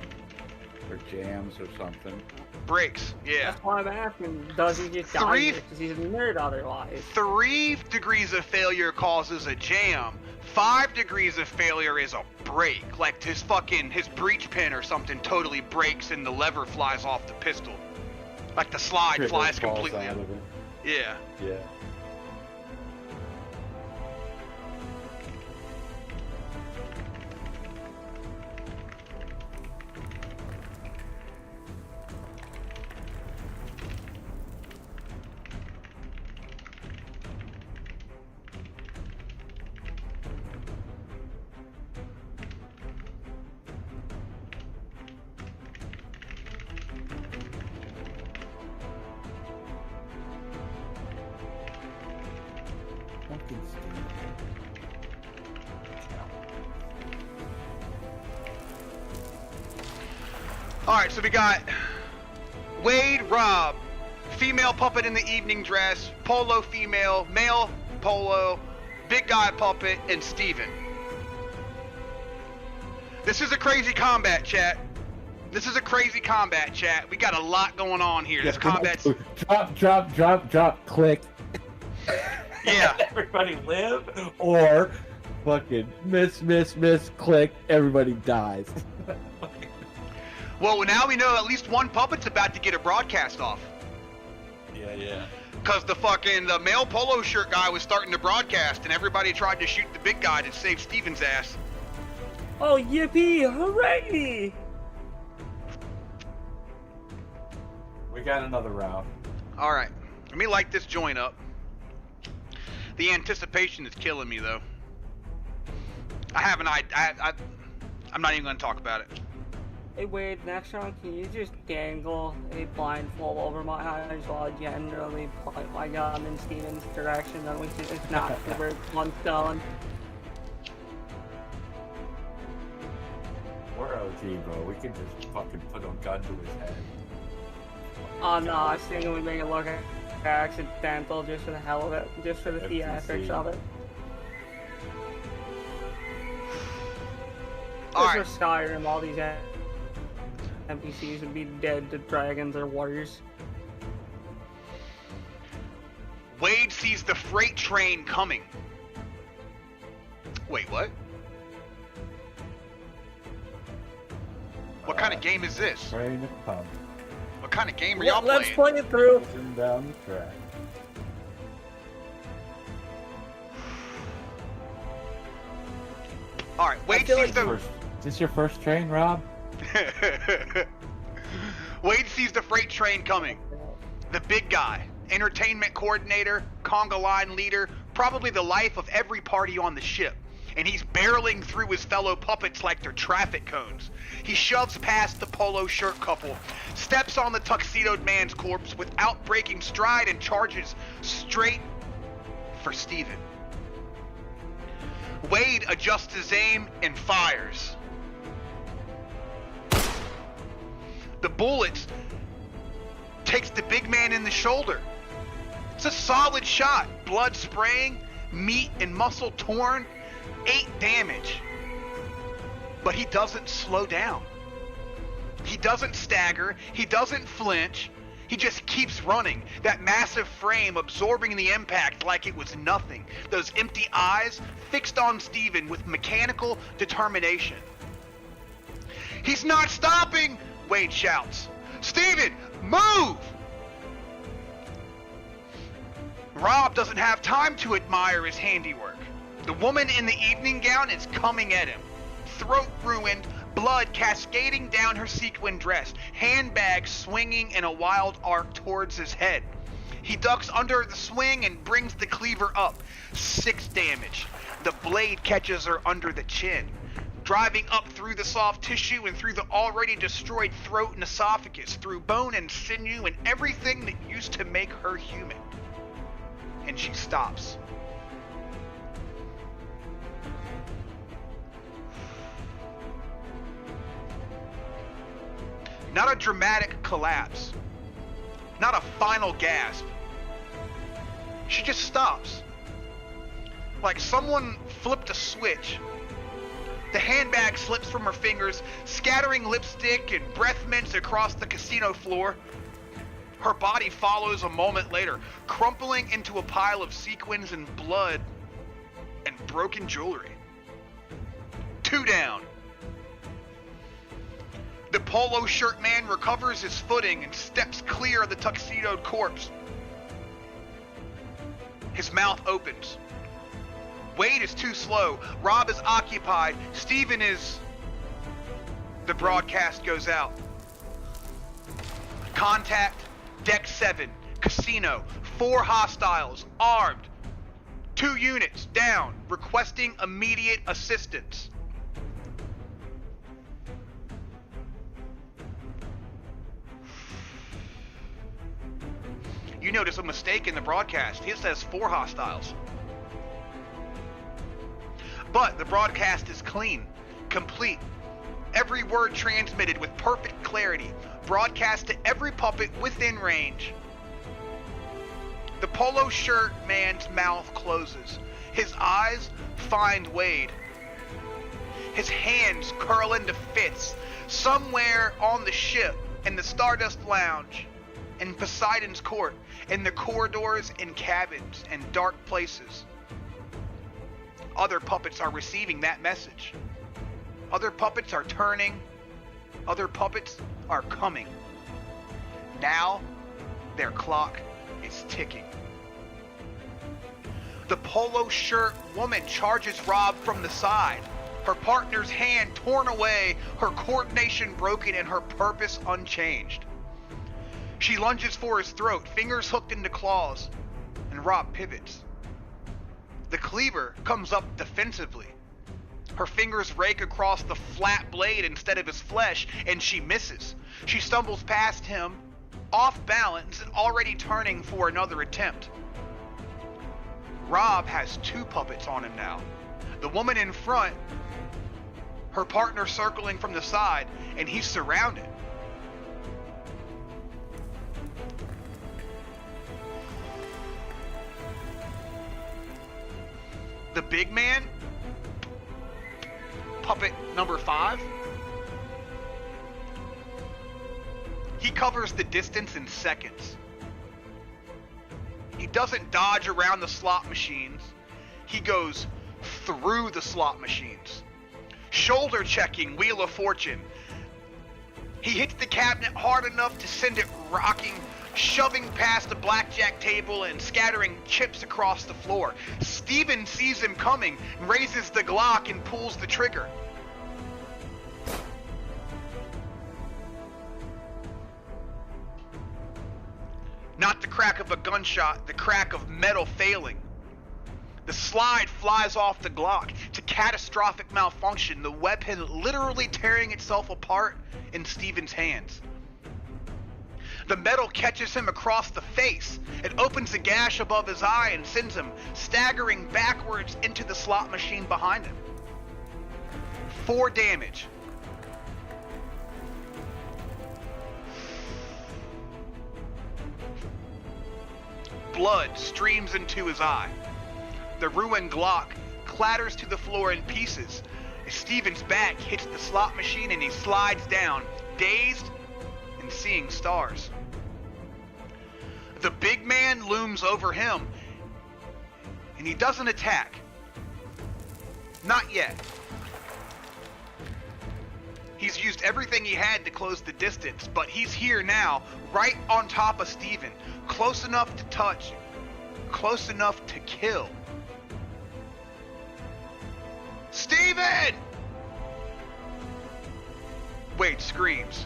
Or jams or something. Breaks, yeah. That's why I'm asking, does he just die here? Because he's a nerd otherwise. 3 degrees of failure causes a jam. 5 degrees of failure is a break. Like his breech pin or something totally breaks and the lever flies off the pistol. Like the slide Trigger flies falls completely out out. of it. Yeah. Yeah. Alright, so we got Wade, Rob, female puppet in the evening dress, polo female, male polo, Big Guy Puppet, and Steven. This is a crazy combat, chat. This is a crazy combat, chat. We got a lot going on here. This combat's... Drop, click. Yeah. Everybody live, or fucking miss, click, everybody dies. Well, now we know at least one puppet's about to get a broadcast off. Yeah. Because the male polo shirt guy was starting to broadcast, and everybody tried to shoot the big guy to save Steven's ass. Oh, yippee! Hooray! We got another round. All right, let me light this joint up. The anticipation is killing me, though. I'm not even going to talk about it. Hey Wade, next round, can you just dangle a blindfold over my eyes while I generally point my gun in Steven's direction, then we can just knock the bird one stone. We're OT, bro. We can just fucking put a gun to his head. Oh no, I was thinking we make it look accidental just for the hell of it, just for the theatrics of it. Alright. For Skyrim, all these NPCs would be dead to dragons or warriors. Wade sees the freight train coming. Wait, what? What kind of game is this? Train to come. What kind of game are y'all Let's playing? play it through. Moving down the track. Alright, Wade feel sees like the... Is this your first train, Rob? Wade sees the freight train coming. The big guy, entertainment coordinator, conga line leader, probably the life of every party on the ship. And he's barreling through his fellow puppets like they're traffic cones. He shoves past the polo shirt couple, steps on the tuxedoed man's corpse without breaking stride, and charges straight for Steven. Wade adjusts his aim and fires. The bullet takes the big man in the shoulder. It's a solid shot. Blood spraying, meat and muscle torn, 8 damage. But he doesn't slow down. He doesn't stagger. He doesn't flinch. He just keeps running. That massive frame absorbing the impact like it was nothing. Those empty eyes fixed on Steven with mechanical determination. He's not stopping! Wade shouts. Steven, move! Rob doesn't have time to admire his handiwork. The woman in the evening gown is coming at him. Throat ruined, blood cascading down her sequin dress, handbag swinging in a wild arc towards his head. He ducks under the swing and brings the cleaver up. 6 damage. The blade catches her under the chin, driving up through the soft tissue and through the already destroyed throat and esophagus, through bone and sinew and everything that used to make her human. And she stops. Not a dramatic collapse. Not a final gasp. She just stops. Like someone flipped a switch. The handbag slips from her fingers, scattering lipstick and breath mints across the casino floor. Her body follows a moment later, crumpling into a pile of sequins and blood and broken jewelry. 2 down. The polo shirt man recovers his footing and steps clear of the tuxedoed corpse. His mouth opens. Wade is too slow. Rob is occupied. Steven is... The broadcast goes out. Contact, deck 7, casino, 4 hostiles, armed. 2 units down, requesting immediate assistance. You notice a mistake in the broadcast. It says 4 hostiles. But the broadcast is clean, complete. Every word transmitted with perfect clarity, broadcast to every puppet within range. The polo shirt man's mouth closes. His eyes find Wade. His hands curl into fists somewhere on the ship, in the Stardust Lounge, in Poseidon's Court, in the corridors and cabins and dark places. Other puppets are receiving that message. Other puppets are turning. Other puppets are coming. Now, their clock is ticking. The polo shirt woman charges Rob from the side. Her partner's hand torn away, her coordination broken, and her purpose unchanged. She lunges for his throat, fingers hooked into claws, and Rob pivots. The cleaver comes up defensively. Her fingers rake across the flat blade instead of his flesh, and she misses. She stumbles past him, off balance, and already turning for another attempt. Rob has two puppets on him now. The woman in front, her partner circling from the side, and he's surrounded. The big man, puppet number 5, he covers the distance in seconds. He doesn't dodge around the slot machines. He goes through the slot machines. Shoulder checking Wheel of Fortune. He hits the cabinet hard enough to send it rocking, shoving past the blackjack table and scattering chips across the floor. Steven sees him coming, raises the Glock and pulls the trigger. Not the crack of a gunshot, the crack of metal failing. The slide flies off the Glock. It's a catastrophic malfunction, the weapon literally tearing itself apart in Steven's hands. The metal catches him across the face. It opens a gash above his eye and sends him staggering backwards into the slot machine behind him. 4 damage. Blood streams into his eye. The ruined Glock clatters to the floor in pieces as Steven's back hits the slot machine and he slides down, dazed and seeing stars. The big man looms over him, and he doesn't attack. Not yet. He's used everything he had to close the distance, but he's here now, right on top of Steven, close enough to touch, close enough to kill. Steven! Wade screams.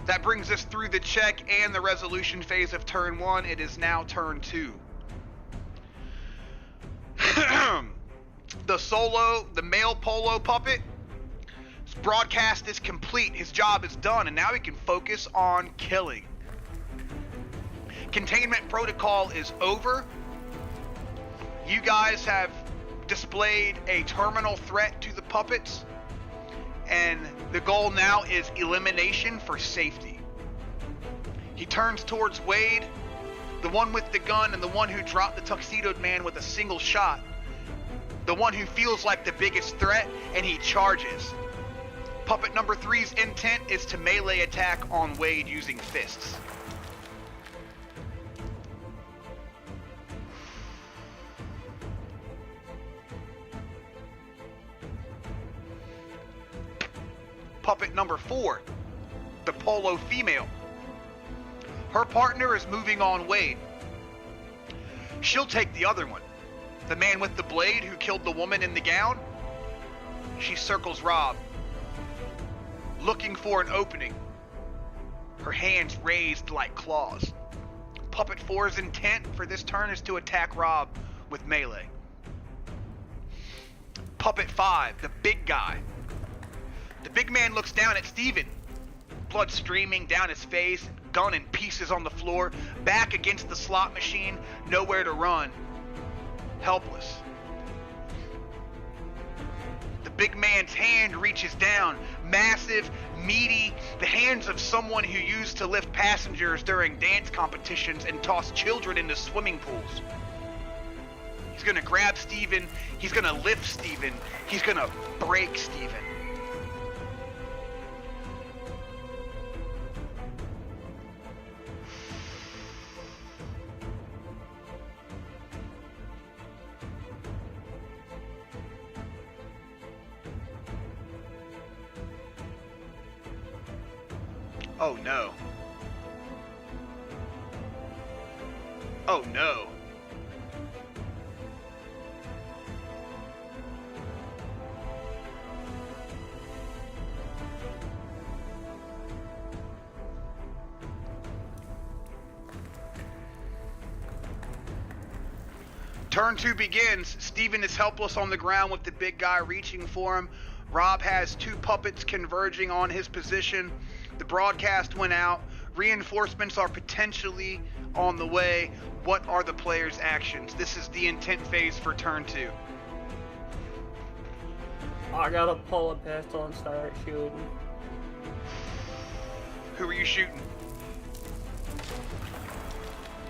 That brings us through the check and the resolution phase of turn 1. It is now turn 2. The male polo puppet, his broadcast is complete. His job is done, and now he can focus on killing. Containment protocol is over. You guys have displayed a terminal threat to the puppets, and the goal now is elimination for safety. He turns towards Wade, the one with the gun and the one who dropped the tuxedoed man with a single shot, the one who feels like the biggest threat, and he charges. Puppet number 3's intent is to melee attack on Wade using fists. Puppet number 4, the polo female. Her partner is moving on Wade. She'll take the other one, the man with the blade who killed the woman in the gown. She circles Rob, looking for an opening, her hands raised like claws. Puppet 4's intent for this turn is to attack Rob with melee. Puppet 5, the big guy. The big man looks down at Steven, blood streaming down his face, gun in pieces on the floor, back against the slot machine, nowhere to run, helpless. The big man's hand reaches down, massive, meaty, the hands of someone who used to lift passengers during dance competitions and toss children into swimming pools. He's gonna grab Steven. He's gonna lift Steven. He's gonna break Steven. Oh no. Oh no. Turn 2 begins. Steven is helpless on the ground with the big guy reaching for him. Rob has 2 puppets converging on his position. The broadcast went out. Reinforcements are potentially on the way. What are the players' actions? This is the intent phase for turn 2. I gotta pull a pistol and start shooting. Who are you shooting?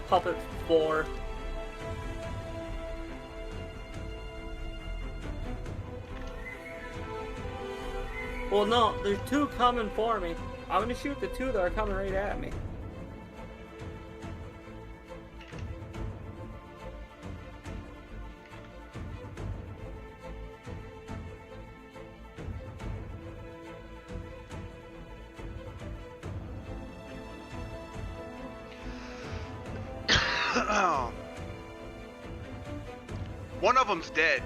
Puppet 4. Well, no, there's 2 coming for me. I'm gonna shoot the 2 that are coming right at me. One of them's dead.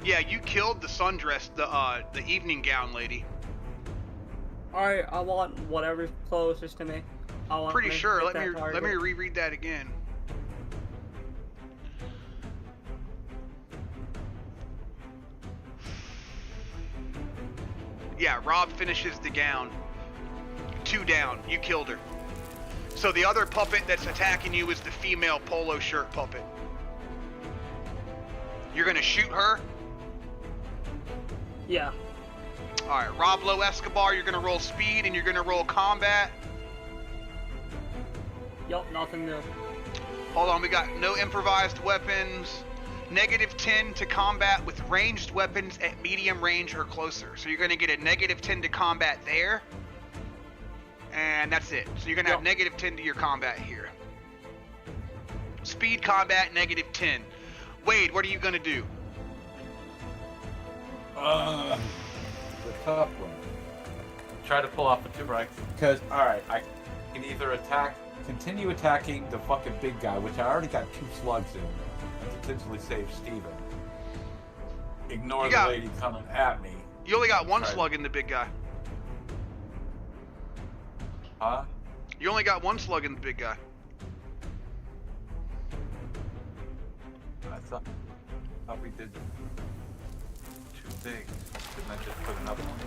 Yeah, you killed the sundress, the evening gown lady. Alright, I want whatever's closest to me. I want Pretty to sure. hit Let that me target. reread that again. Yeah, Rob finishes the gown. 2 down. You killed her. So the other puppet that's attacking you is the female polo shirt puppet. You're gonna shoot her? Yeah. Alright, Rob Lowe Escobar, you're gonna roll speed and you're gonna roll combat. Yup, nothing new. Hold on, we got no improvised weapons. -10 to combat with ranged weapons at medium range or closer. So you're gonna get a -10 to combat there. And that's it. So you're gonna have -10 to your combat here. Speed combat, -10. Wade, what are you gonna do? The tough one. Try to pull off a 2 right. Because, alright, I can either continue attacking the fucking big guy, which I already got 2 slugs in, and potentially save Steven. Ignore the lady coming at me. You only got 1 slug in the big guy. Huh? You only got 1 slug in the big guy. I thought we did 2 things. Didn't I just put another one?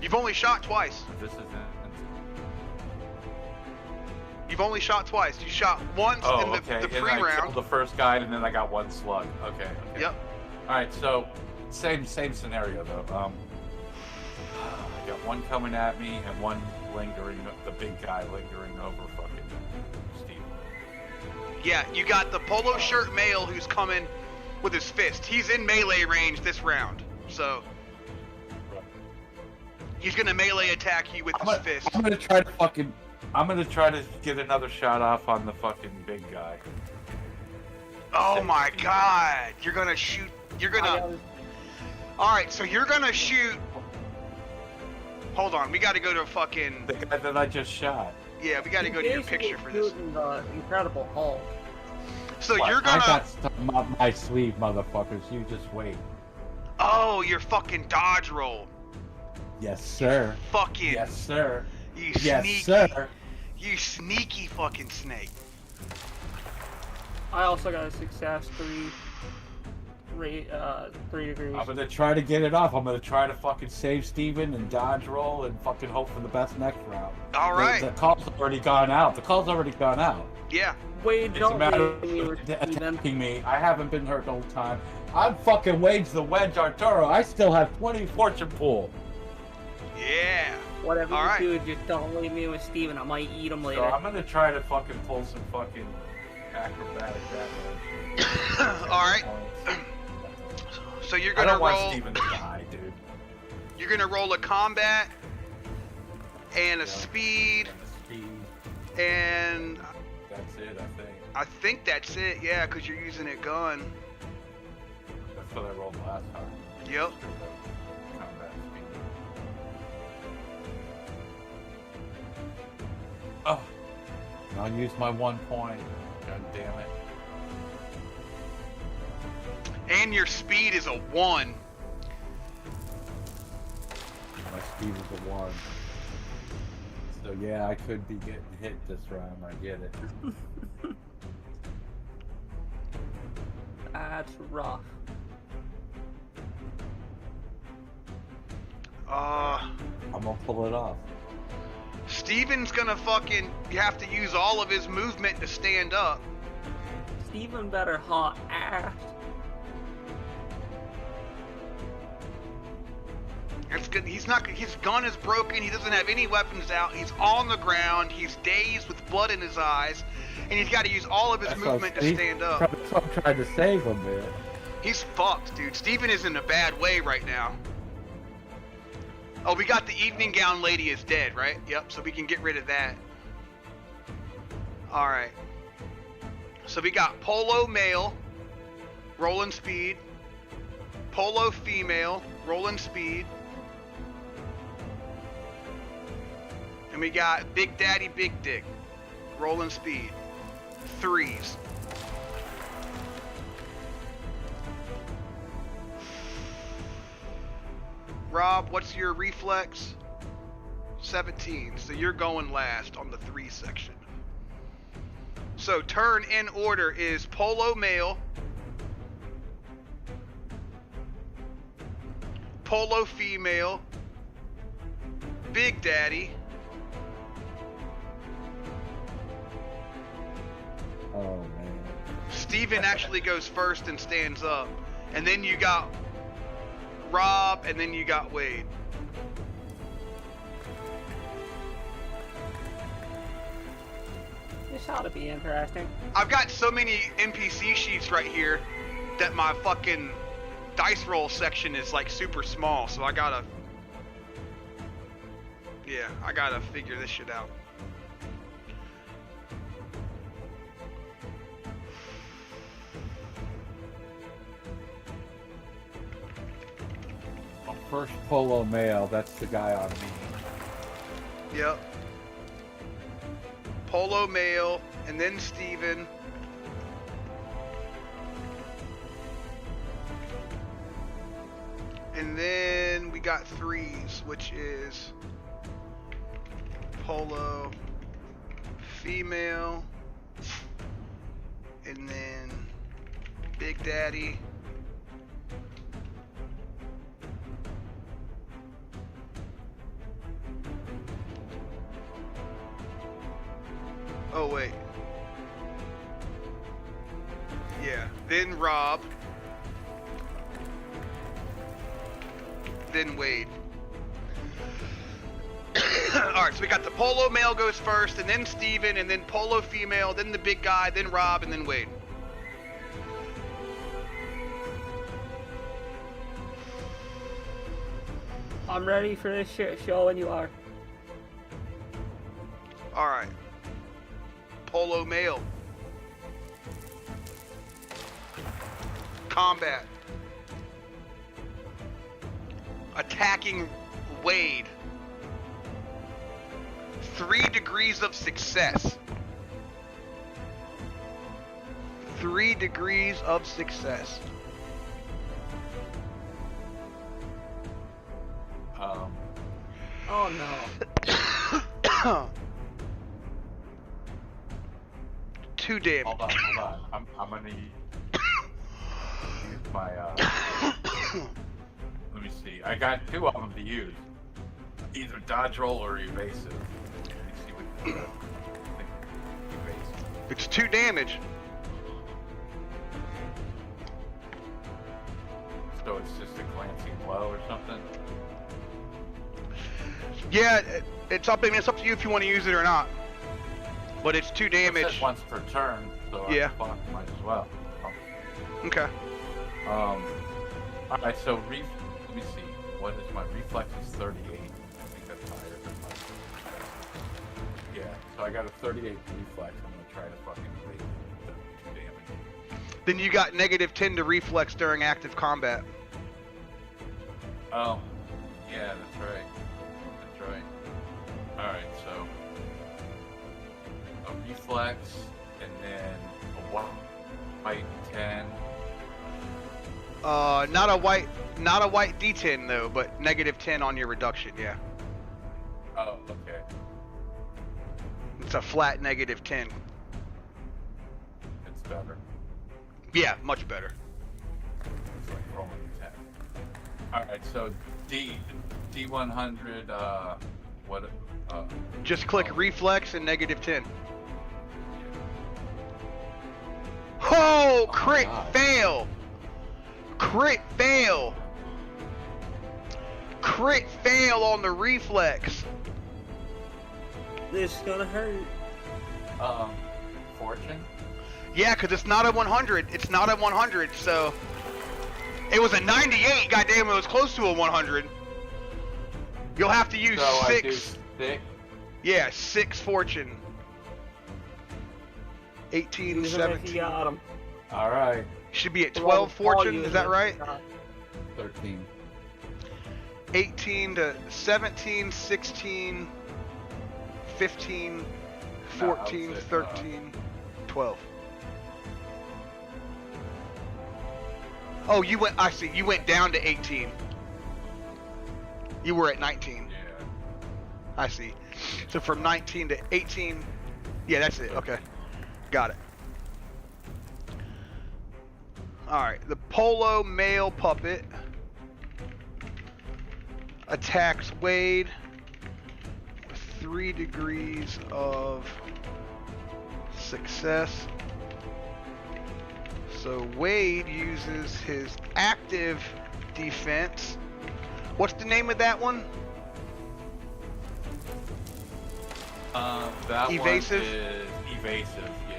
You've only shot twice. This isn't. You've only shot twice. You shot once in the and I pre-round. killed the first guy, and then I got 1 slug. Okay. Yep. All right. So same scenario though. I got 1 coming at me and 1 lingering. The big guy lingering over fucking Steve. Yeah, you got the polo shirt male who's coming with his fist. He's in melee range this round, so he's gonna melee attack you with his fist. I'm gonna try to get another shot off on the fucking big guy. Oh my god! You're gonna shoot. You're gonna. All right, so you're gonna shoot. Hold on, we got to go to fucking. The guy that I just shot. Yeah, we got to go to your picture for this. The Incredible Hulk. So you're gonna. I got something up my sleeve, motherfuckers. You just wait. Oh, your fucking dodge roll. Yes, sir. Fucking. Yes, sir. You yes, sneaky. sir. You sneaky fucking snake. I also got a success 3 degrees. I'm gonna try to get it off. I'm gonna try to fucking save Steven and dodge roll and fucking hope for the best next round. All right. The call's already gone out. Yeah. Wade, It's a don't matter of leave me attacking me. I haven't been hurt the whole time. I'm fucking Wade's the Wedge Arturo. I still have 20 fortune pool. Yeah. Whatever All you right. do, just don't leave me with Steven. I might eat him later. So I'm gonna try to fucking pull some fucking acrobatic damage. All right. So you're I gonna don't want roll. Steven to die, dude. You're gonna roll a combat and a speed Speed. and That's it, I think. I think that's it. Yeah, because you're using a gun. That's what I rolled last time. Yep. Combat speed. Oh. I'll use my 1 point. God damn it. And your speed is a 1. My speed is a 1. So yeah, I could be getting hit this round. I get it. That's rough. I'm gonna pull it off. Steven's gonna fucking. You have to use all of his movement to stand up. Steven better hot ass. It's good. He's not. His gun is broken. He doesn't have any weapons out. He's on the ground. He's dazed with blood in his eyes, and he's got to use all of his movement to stand up. That's what I'm trying to save him, man. He's fucked, dude. Steven is in a bad way right now. Oh, we got the evening gown lady is dead, right? Yep. So we can get rid of that. All right. So we got polo male, rolling speed. Polo female, rolling speed. And we got Big Daddy Big Dick, rolling speed. 3s. Rob, what's your reflex? 17. So you're going last on the 3 section. So turn in order is polo male, polo female, Big Daddy, Oh man. Steven actually goes first and stands up. And then you got Rob, and then you got Wade. This ought to be interesting. I've got so many NPC sheets right here that my fucking dice roll section is like super small, so I gotta figure this shit out. First polo male, that's the guy on me. Yep. Polo male, and then Steven. And then we got 3s, which is polo female, and then Big Daddy. Oh wait. Yeah, then Rob. Then Wade. Alright, so we got the polo male goes first, and then Steven, and then polo female, then the big guy, then Rob, and then Wade. I'm ready for this shit show when you are. Alright. Polo male. Combat. Attacking Wade. 3 degrees of success. 3 degrees of success. Oh no. 2 damage. Hold on. I'm gonna use my let me see. I got 2 of them to use. Either dodge roll or evasive. Let me see what I think. Evasive. It's 2 damage. So it's just a glancing blow or something? Yeah, it's up. I mean, it's up to you if you want to use it or not. But it's 2 It damage. said once per turn, so Yeah. fuck, might as well. Okay. Alright, so let me see. What is my reflex? Is 38. I think that's higher than my. Yeah, so I got a 38 reflex. I'm gonna try to fucking make the 2 damage. Then you got -10 to reflex during active combat. Oh, yeah, that's right. That's right. Alright, so a reflex and then a white 10. Not a white D10 though, but -10 on your reduction. Yeah. Oh, okay. It's a flat -10. It's better. Yeah, much better. It's like rolling 10. Alright, so D100, what, Just click reflex and -10. Oh, crit God. fail! Crit fail! Crit fail on the reflex. This is gonna hurt. fortune? Yeah, because it's not a 100. It's not a 100, so... It was a 98, goddamn, it was close to a 100. You'll have to use So 6. I do 6? Yeah, 6 fortune. 18, Use 'em if 17. you got 'em. Alright. Should be at Well, 12 Paul fortune, used is that it. right? 13. 18 to 17, 16, 15, 14, No, I would say, 13, 12. Oh, you went, I see, you went down to 18. You were at 19. Yeah. I see. So from 19 to 18, yeah, that's it, okay. Got it. Alright, the Polo male puppet attacks Wade with 3 degrees of success. So Wade uses his active defense. What's the name of that one? That Evasive? one is evasive, yeah.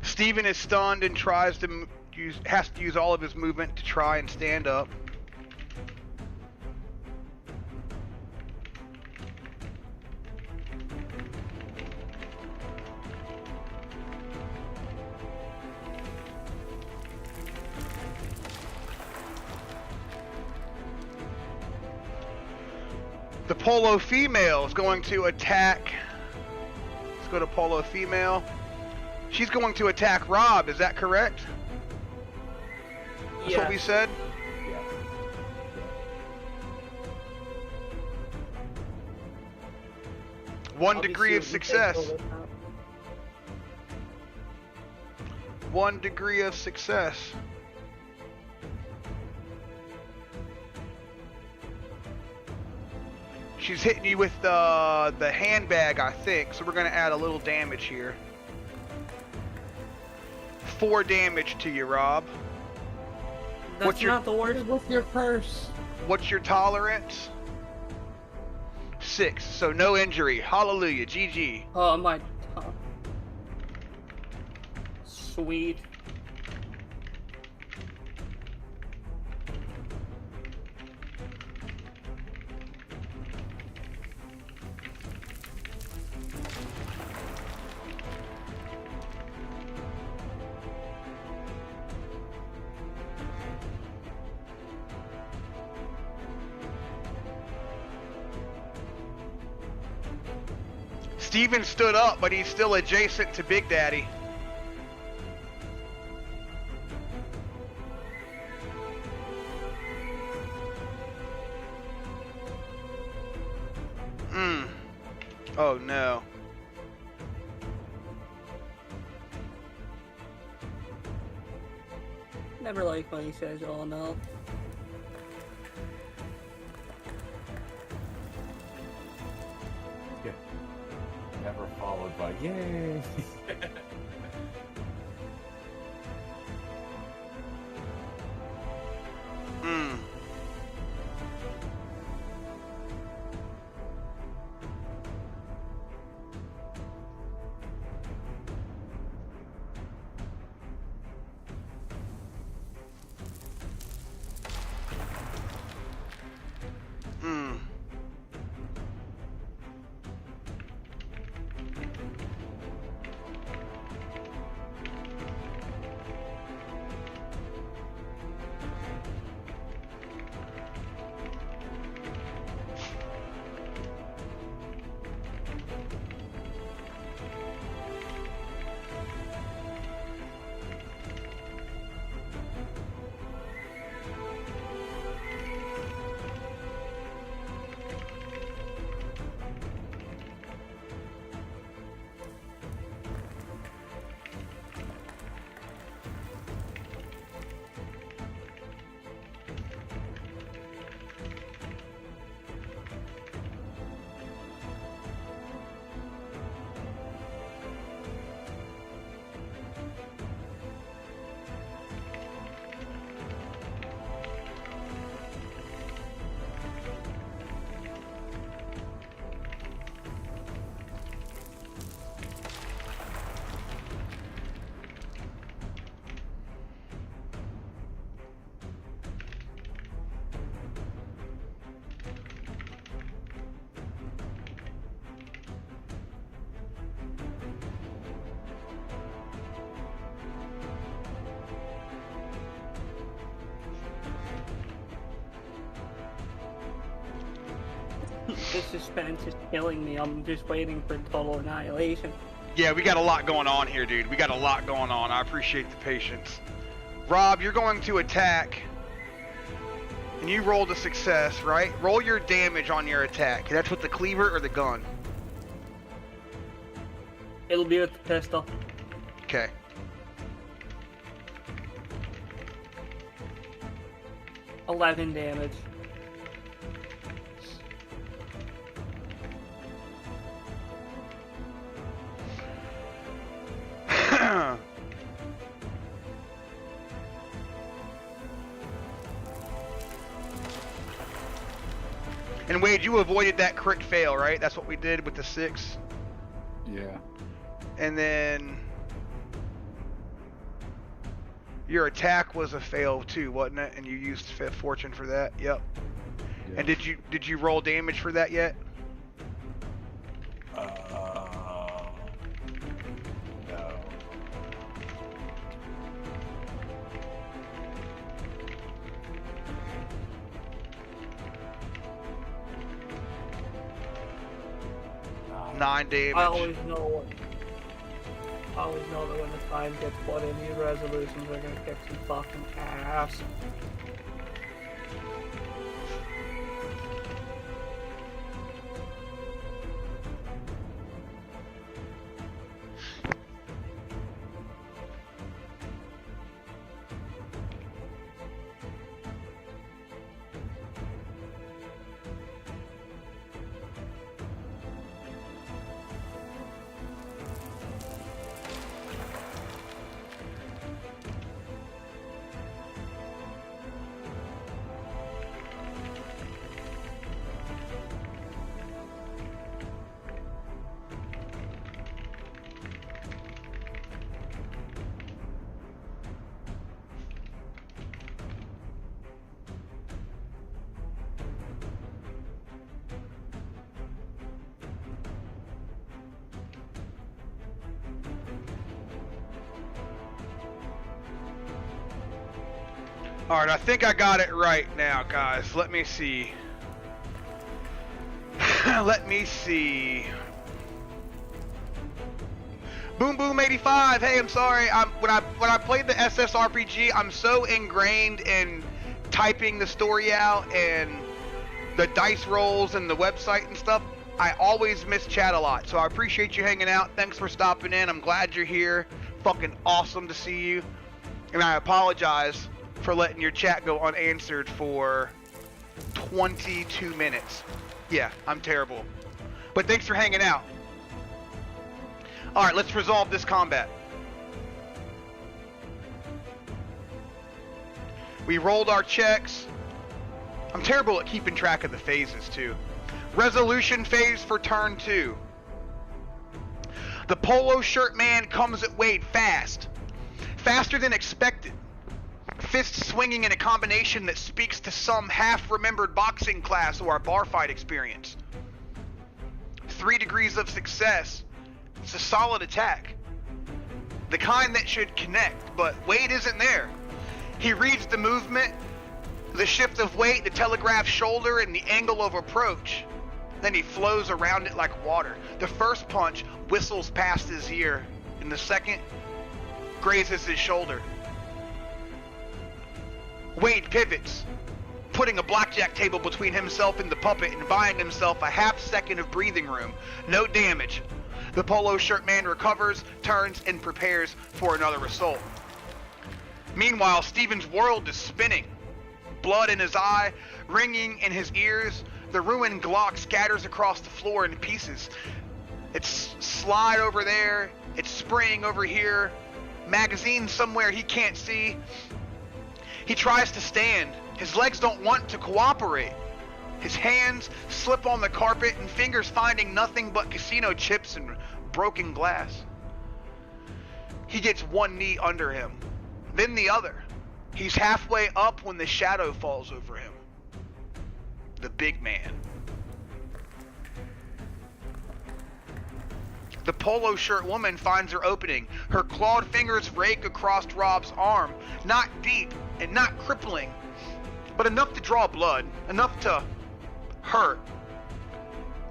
Steven is stunned and tries to has to use all of his movement to try and stand up. The Polo female is going to attack. Let's go to Polo female. She's going to attack Rob, is that correct? That's what we said? Yeah. 1 degree of success. 1 degree of success. She's hitting you with the handbag, I think, so we're going to add a little damage here. 4 damage to you, Rob. That's What's your- not the worst. What's your purse? What's your tolerance? 6, so no injury. Hallelujah, GG. Oh my. Sweet. Steven stood up, but he's still adjacent to Big Daddy. Oh no. Never like when he says, "Oh no." Yeah. Never followed by yay. This suspense is killing me. I'm just waiting for total annihilation. Yeah, we got a lot going on here, dude. We got a lot going on. I appreciate the patience. Rob, you're going to attack. And you rolled a success, right? Roll your damage on your attack. That's with the cleaver or the gun? It'll be with the pistol. Okay. $11 damage. And Wade, you avoided that crit fail, right? That's what we did with the 6. Yeah. And then your attack was a fail too, wasn't it? And you used fortune for that. Yep. Yeah. And did you roll damage for that yet? No. 9 damage. I always know that when the time gets put in, these resolutions are gonna kick some fucking ass. Alright, I think I got it right now, guys. Let me see. Let me see. Boom Boom 85. Hey, I'm sorry. When I played the SSRPG, I'm so ingrained in typing the story out and the dice rolls and the website and stuff. I always miss chat a lot. So I appreciate you hanging out. Thanks for stopping in. I'm glad you're here. Fucking awesome to see you. And I apologize for letting your chat go unanswered for 22 minutes. Yeah, I'm terrible. But thanks for hanging out. Alright, let's resolve this combat. We rolled our checks. I'm terrible at keeping track of the phases, too. Resolution phase for turn 2. The polo shirt man comes at Wade fast. Faster than expected. Fists swinging in a combination that speaks to some half-remembered boxing class or a bar fight experience. 3 degrees of success. It's a solid attack. The kind that should connect, but Wade isn't there. He reads the movement, the shift of weight, the telegraphed shoulder, and the angle of approach. Then he flows around it like water. The first punch whistles past his ear, and the second grazes his shoulder. Wade pivots, putting a blackjack table between himself and the puppet and buying himself a half second of breathing room. No damage. The polo shirt man recovers, turns, and prepares for another assault. Meanwhile, Steven's world is spinning. Blood in his eye, ringing in his ears. The ruined Glock scatters across the floor in pieces. It's slide over there. It's spraying over here. Magazine somewhere he can't see. He tries to stand. His legs don't want to cooperate. His hands slip on the carpet and fingers finding nothing but casino chips and broken glass. He gets one knee under him, then the other. He's halfway up when the shadow falls over him. The big man. The polo shirt woman finds her opening. Her clawed fingers rake across Rob's arm. Not deep and not crippling, but enough to draw blood, enough to hurt.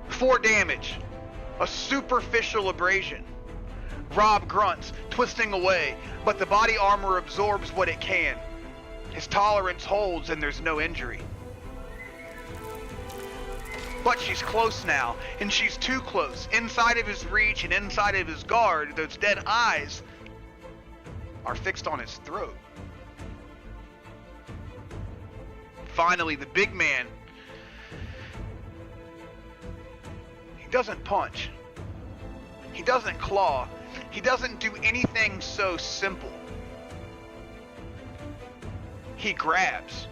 4 damage. A superficial abrasion. Rob grunts, twisting away, but the body armor absorbs what it can. His tolerance holds and there's no injury. But she's close now, and she's too close. Inside of his reach and inside of his guard, those dead eyes are fixed on his throat. Finally, the big man, he doesn't punch. He doesn't claw. He doesn't do anything so simple. He grabs.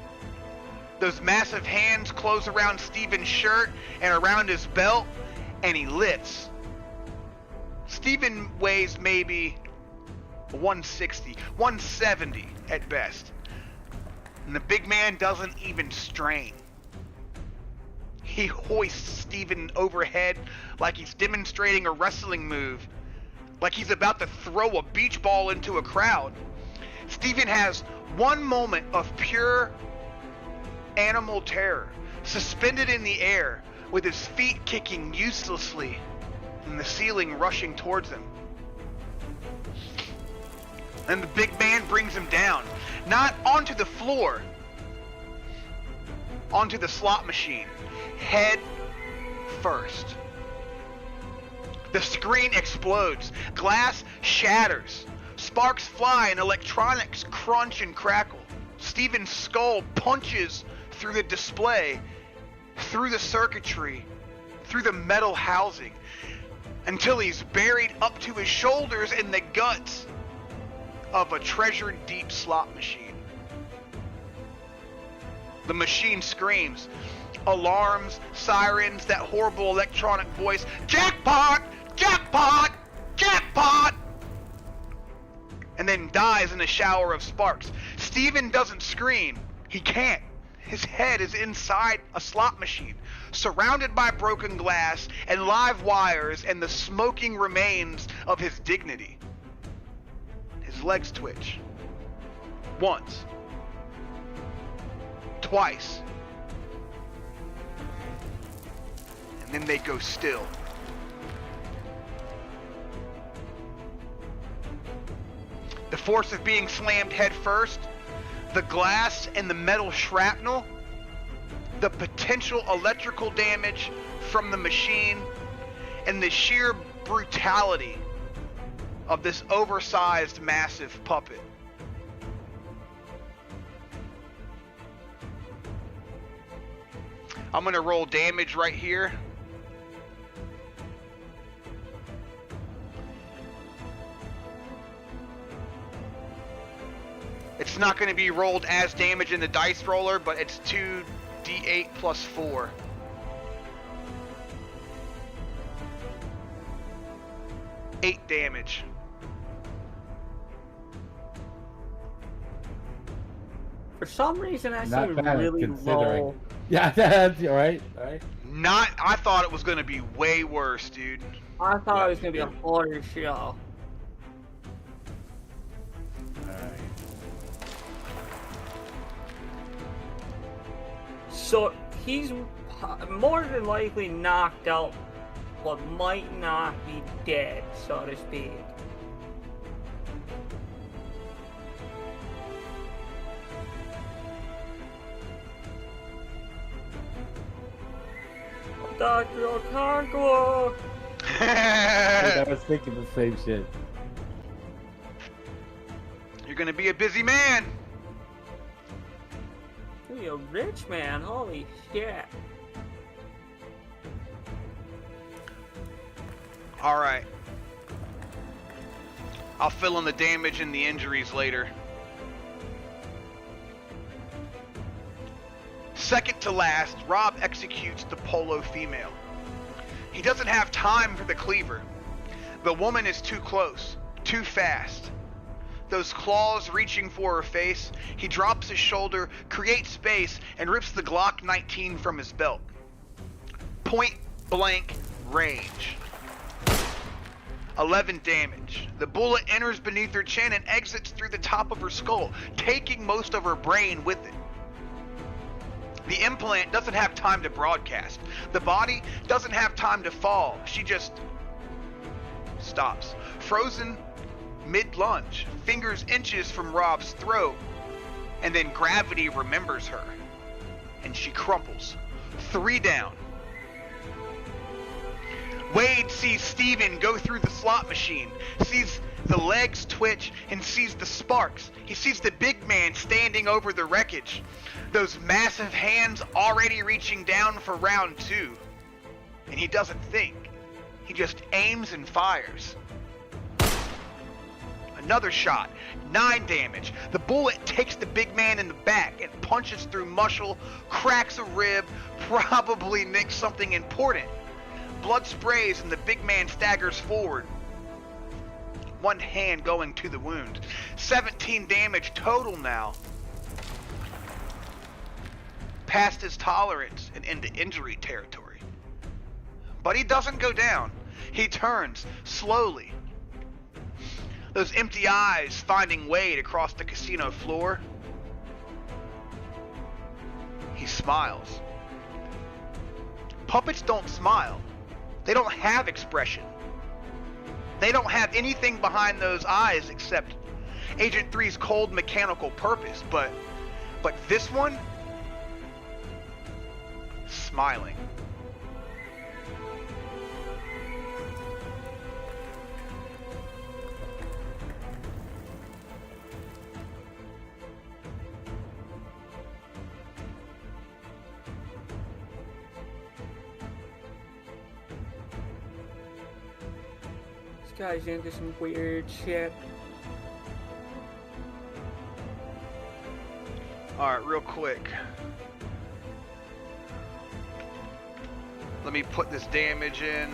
Those massive hands close around Steven's shirt and around his belt, and he lifts. Steven weighs maybe 160, 170 at best. And the big man doesn't even strain. He hoists Steven overhead like he's demonstrating a wrestling move, like he's about to throw a beach ball into a crowd. Steven has one moment of pure animal terror, suspended in the air, with his feet kicking uselessly and the ceiling rushing towards him. And the big man brings him down, not onto the floor, onto the slot machine, head first. The screen explodes, glass shatters, sparks fly and electronics crunch and crackle. Steven's skull punches through the display, through the circuitry, through the metal housing, until he's buried up to his shoulders in the guts of a treasured deep slot machine. The machine screams, alarms, sirens, that horrible electronic voice, jackpot, jackpot, jackpot, and then dies in a shower of sparks. Steven doesn't scream. He can't. His head is inside a slot machine, surrounded by broken glass and live wires and the smoking remains of his dignity. His legs twitch. Once. Twice. And then they go still. The force of being slammed head first, the glass and the metal shrapnel, the potential electrical damage from the machine, and the sheer brutality of this oversized, massive puppet. I'm gonna roll damage right here. It's not going to be rolled as damage in the dice roller, but it's 2d8 plus 4. Eight damage. For some reason, that Not seemed bad, really considering. low. Yeah, that's all right. All right. I thought it was going to be way worse, dude. I thought it was gonna be a horror show. Alright. So he's more than likely knocked out, but might not be dead, so to speak. Dr. Okonkwo! I was thinking the same shit. You're gonna be a busy man. You're be a rich man, holy shit. Alright. I'll fill in the damage and the injuries later. Second to last, Rob executes the polo female. He doesn't have time for the cleaver. The woman is too close, too fast. Those claws reaching for her face, he drops his shoulder, creates space, and rips the Glock 19 from his belt. Point blank range. 11 damage. The bullet enters beneath her chin and exits through the top of her skull, taking most of her brain with it. The implant doesn't have time to broadcast. The body doesn't have time to fall. She just stops. Frozen mid-lunge, fingers inches from Rob's throat, and then gravity remembers her, and she crumples. 3 down. Wade sees Steven go through the slot machine, sees the legs twitch, and sees the sparks. He sees the big man standing over the wreckage, those massive hands already reaching down for round 2. And he doesn't think. He just aims and fires. Another shot, 9 damage. The bullet takes the big man in the back and punches through muscle, cracks a rib, probably nicks something important. Blood sprays and the big man staggers forward. One hand going to the wound. 17 damage total now. Past his tolerance and into injury territory. But he doesn't go down. He turns slowly. Those empty eyes finding Wade across the casino floor. He smiles. Puppets don't smile. They don't have expression. They don't have anything behind those eyes except Agent 3's cold mechanical purpose, but this one, smiling. This guy's into some weird shit. Alright, real quick. Let me put this damage in.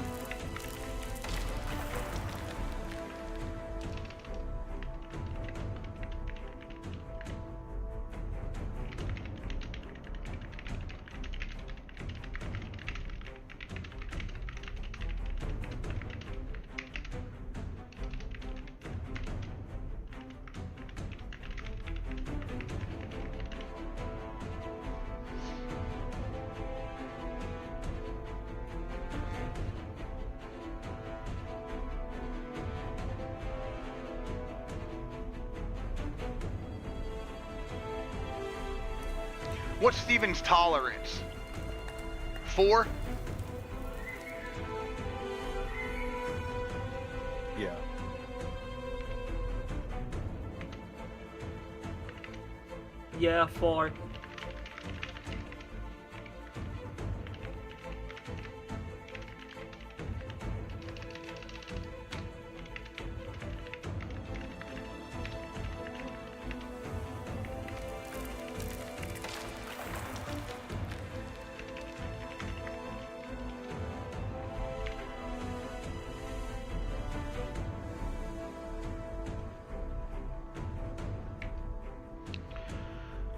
What's Steven's tolerance? 4? Yeah. Yeah, 4.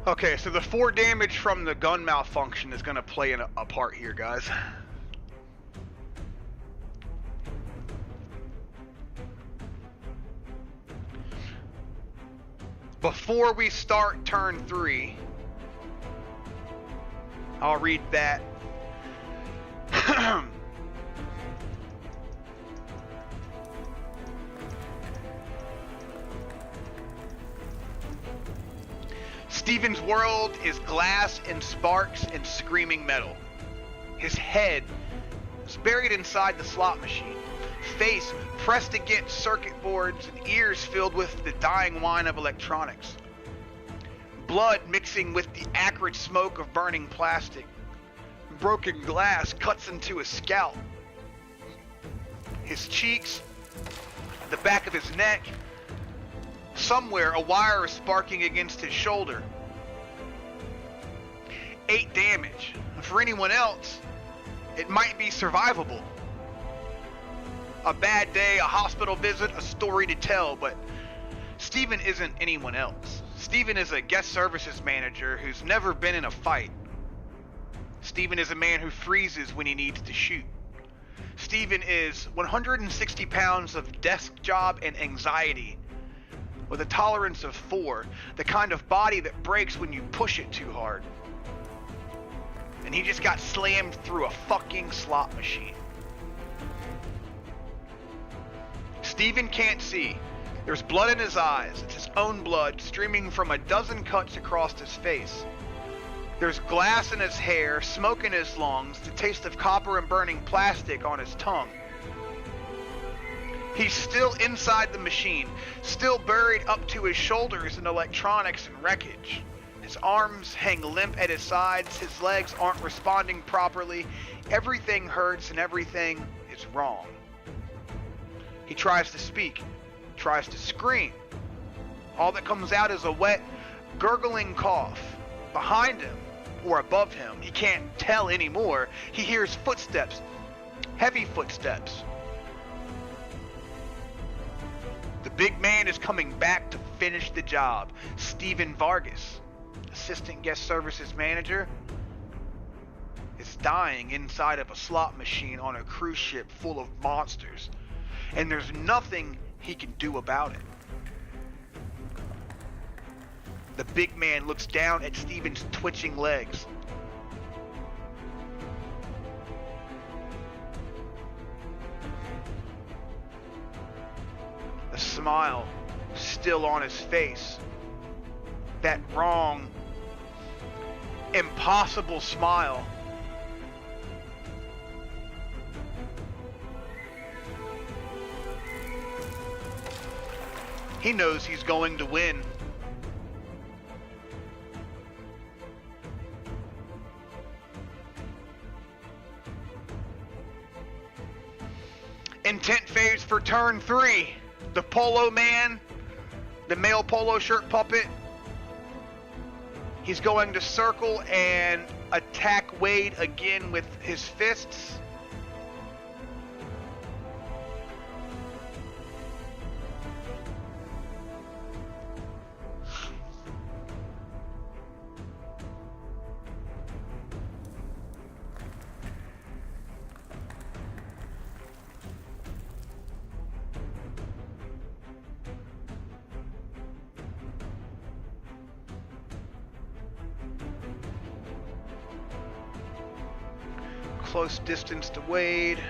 Okay, so the 4 damage from the gun malfunction is going to play a part here, guys. Before we start turn 3, I'll read that. Steven's world is glass and sparks and screaming metal. His head is buried inside the slot machine, face pressed against circuit boards and ears filled with the dying whine of electronics. Blood mixing with the acrid smoke of burning plastic. Broken glass cuts into his scalp. His cheeks, the back of his neck. Somewhere a wire is sparking against his shoulder. 8 damage. For anyone else, it might be survivable. A bad day, a hospital visit, a story to tell, but Steven isn't anyone else. Steven is a guest services manager who's never been in a fight. Steven is a man who freezes when he needs to shoot. Steven is 160 pounds of desk job and anxiety with a tolerance of 4, the kind of body that breaks when you push it too hard. And he just got slammed through a fucking slot machine. Steven can't see. There's blood in his eyes. It's his own blood streaming from a dozen cuts across his face. There's glass in his hair, smoke in his lungs, the taste of copper and burning plastic on his tongue. He's still inside the machine, still buried up to his shoulders in electronics and wreckage. His arms hang limp at his sides, his legs aren't responding properly, everything hurts and everything is wrong. He tries to speak, tries to scream. All that comes out is a wet, gurgling cough. Behind him, or above him, he can't tell anymore, he hears footsteps, heavy footsteps. The big man is coming back to finish the job. Steven Vargas, assistant guest services manager, is dying inside of a slot machine on a cruise ship full of monsters. And there's nothing he can do about it. The big man looks down at Steven's twitching legs. The smile still on his face. That wrong, impossible smile. He knows he's going to win. Intent phase for turn 3. The polo man, the male polo shirt puppet, he's going to circle and attack Wade again with his fists. Close distance to Wade.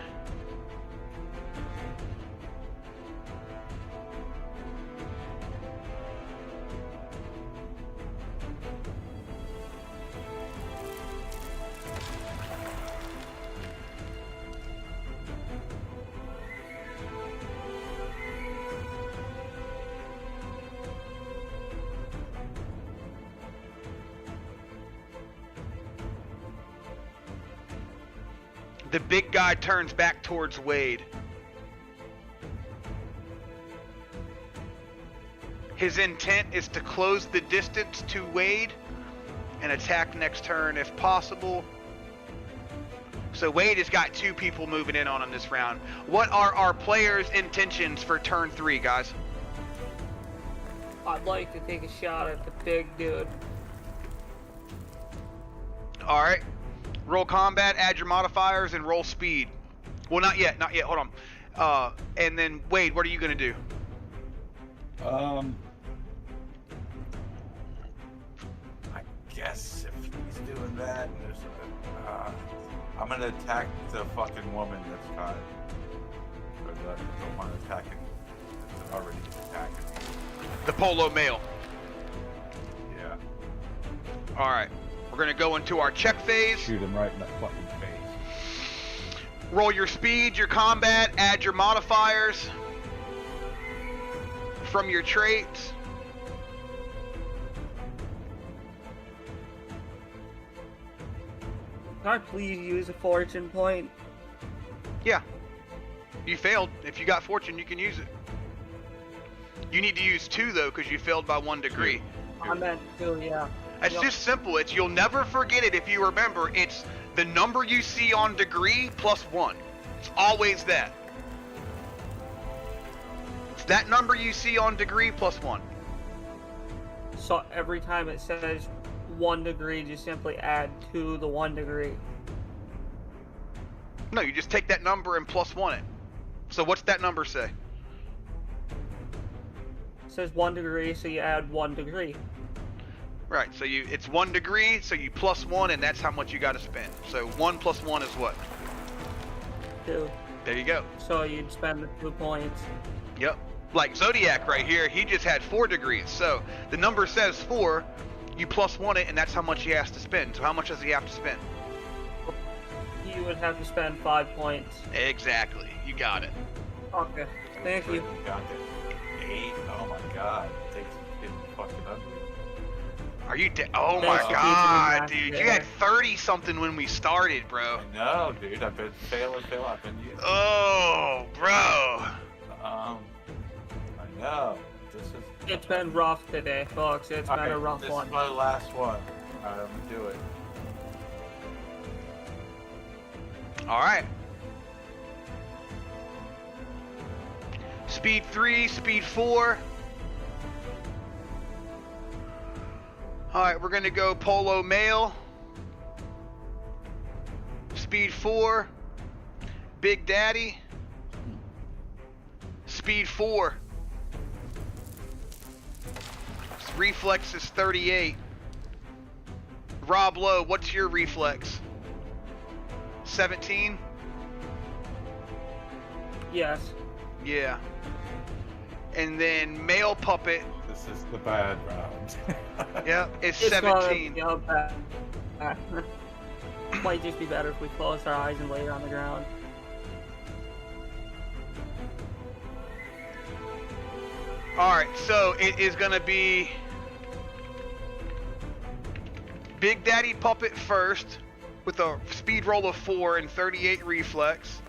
The big guy turns back towards Wade. His intent is to close the distance to Wade and attack next turn if possible. So Wade has got 2 people moving in on him this round. What are our players' intentions for turn 3, guys? I'd like to take a shot at the big dude. Alright. Roll combat, add your modifiers, and roll speed. Well, not yet, hold on. And then, Wade, what are you going to do? I guess if he's doing that, there's I'm gonna attack the fucking woman that's caught. Or the one attacking, that's already attacking me. The polo male. Yeah. Alright. We're going to go into our check phase. Shoot him right in the fucking face. Roll your speed, your combat, add your modifiers from your traits. Can I please use a fortune point? Yeah. You failed. If you got fortune, you can use it. You need to use 2 though, because you failed by 1 degree. I meant to, yeah. It's just simple. It's you'll never forget it if you remember. It's the number you see on degree plus 1. It's always that. It's that number you see on degree plus 1. So every time it says 1 degree, just simply add to the 1 degree. No, you just take that number and plus 1 it. So what's that number say? It says 1 degree, so you add 1 degree. Right, so it's 1 degree, so you plus 1, and that's how much you got to spend. So 1 plus 1 is what? 2. There you go. So you'd spend the 2 points. Yep. Like Zodiac right here, he just had 4 degrees. So the number says 4, you plus 1 it, and that's how much he has to spend. So how much does he have to spend? You would have to spend 5 points. Exactly. You got it. Okay. Thank you. Got it. 8. Oh my god. It takes getting fucking ugly. Are you oh my god, dude. You had 30 something when we started, bro. I know, dude. I've been failing. I've been using. Oh, bro. I know. It's been rough today, folks. It's been a rough one. This is my last one. Alright, I'm gonna do it. Alright. Speed 3, speed 4. Alright, we're gonna go polo male. Speed 4. Big Daddy. Speed 4. Reflex is 38. Rob Lowe, what's your reflex? 17? Yes. Yeah. And then male puppet. This is the bad round. Yep, it's It's 17. Might just be better if we close our eyes and lay her on the ground. Alright, so it is gonna be Big Daddy Puppet first with a speed roll of 4 and 38 reflex.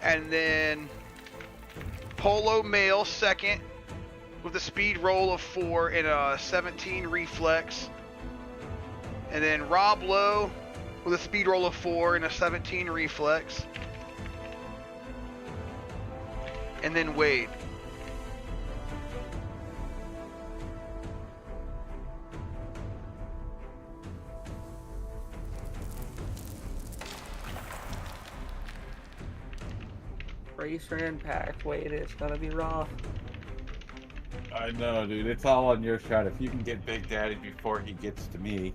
And then Polo Male second with a speed roll of 4 and a 17 reflex. And then Rob Lowe with a speed roll of 4 and a 17 reflex. And then Wade. Brace for impact. Wade, it's gonna be rough. I know, dude. It's all on your shot. If you can get Big Daddy before he gets to me.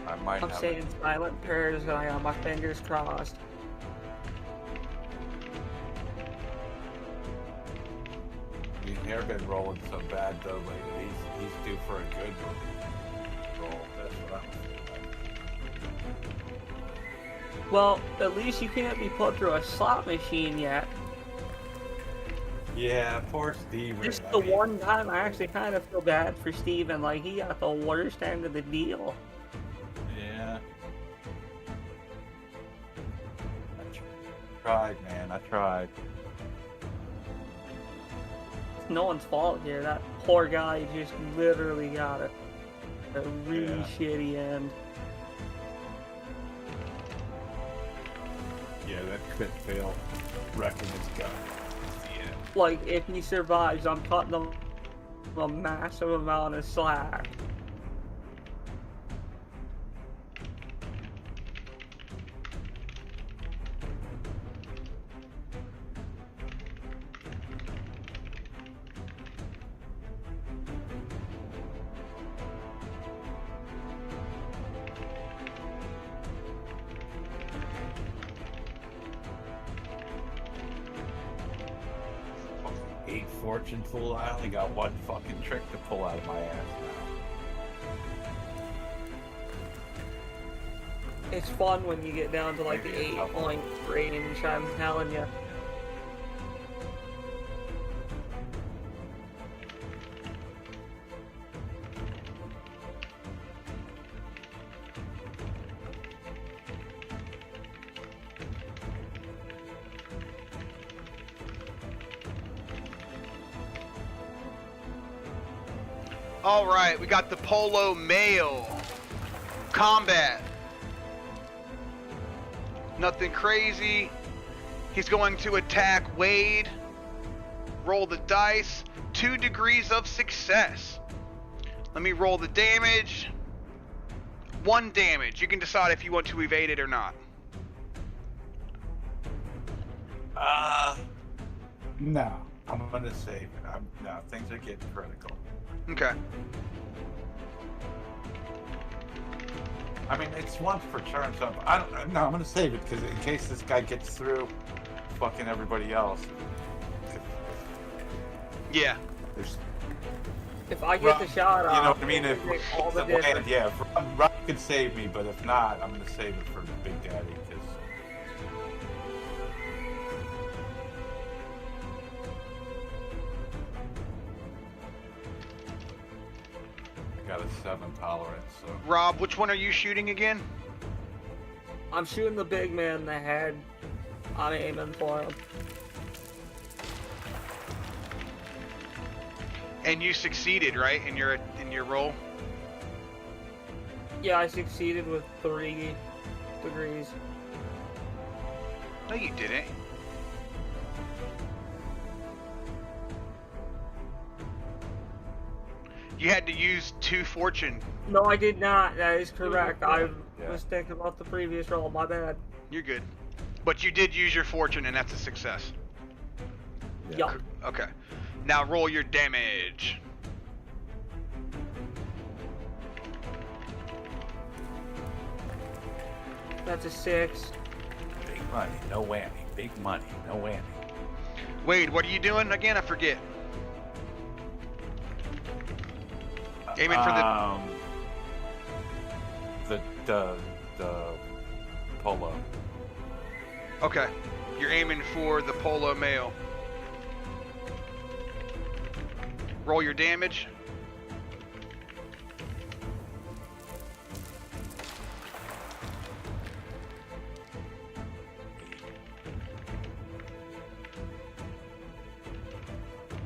I'm saying silent prayers, and I got my fingers crossed. Your hair been rolling so bad though lately. He's due for a good roll. That's what I'm feeling. Well, at least you can't be put through a slot machine yet. Yeah, poor Steven. Just I the mean, one time I actually kind of feel bad for Steven. Like, he got the worst end of the deal. Yeah. I tried, man. I tried. It's no one's fault here. That poor guy just literally got a really Yeah. shitty end. Yeah, that crit fail. Wrecking his gun. Yeah. Like, if he survives, I'm cutting him a massive amount of slack. Eight fortune full. I only got one fucking trick to pull out of my ass now. It's fun when you get down to like the Maybe a couple. 8-point range, I'm telling you. All right, we got the Polo Male. Combat. Nothing crazy. He's going to attack Wade. Roll the dice. 2 degrees of success. Let me roll the damage. 1 damage. You can decide if you want to evade it or not. No. I'm gonna save it. No, things are getting critical. Okay. I mean, it's once per turn, so no, I'm gonna save it because in case this guy gets through, fucking everybody else. Yeah. There's, If I get the shot off, you know what I mean? If it'll make all the the land, difference. yeah, if Rob could save me, but if not, I'm gonna save it for the Big Daddy because. I got a 7 tolerance, so. Rob, which one are you shooting again? I'm shooting the big man in the head. I'm aiming for him. And you succeeded, right, in your roll? Yeah, I succeeded with 3 degrees. No, you didn't. You had to use 2 fortune. No, I did not. That is correct. I Yeah. was thinking about the previous roll. My bad. You're good. But you did use your fortune, and that's a success. Yup. Okay. Now roll your damage. That's a 6. Big money, no whammy. Big money, no whammy. Wade, what are you doing again? I forget. Aiming for the polo. Okay. You're aiming for the Polo Male. Roll your damage.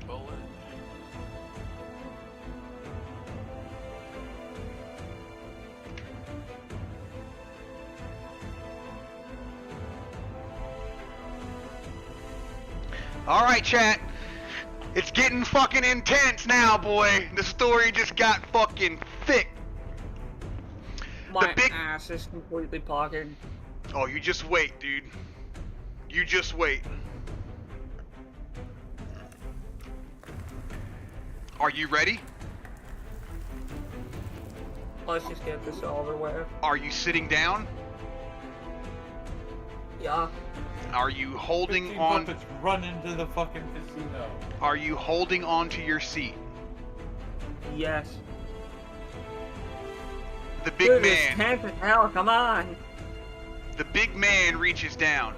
Bullet. All right, chat. It's getting fucking intense now, boy. The story just got fucking thick. My big- ass is completely pocketed. Oh, you just wait, dude. You just wait. Are you ready? Let's just get this over with. Are you sitting down? Yeah. Are you holding 15 on? Muppets run into the fucking casino. Are you holding on to your seat? Yes. The big Dude, it's man. 10th as hell. Come on. The big man reaches down.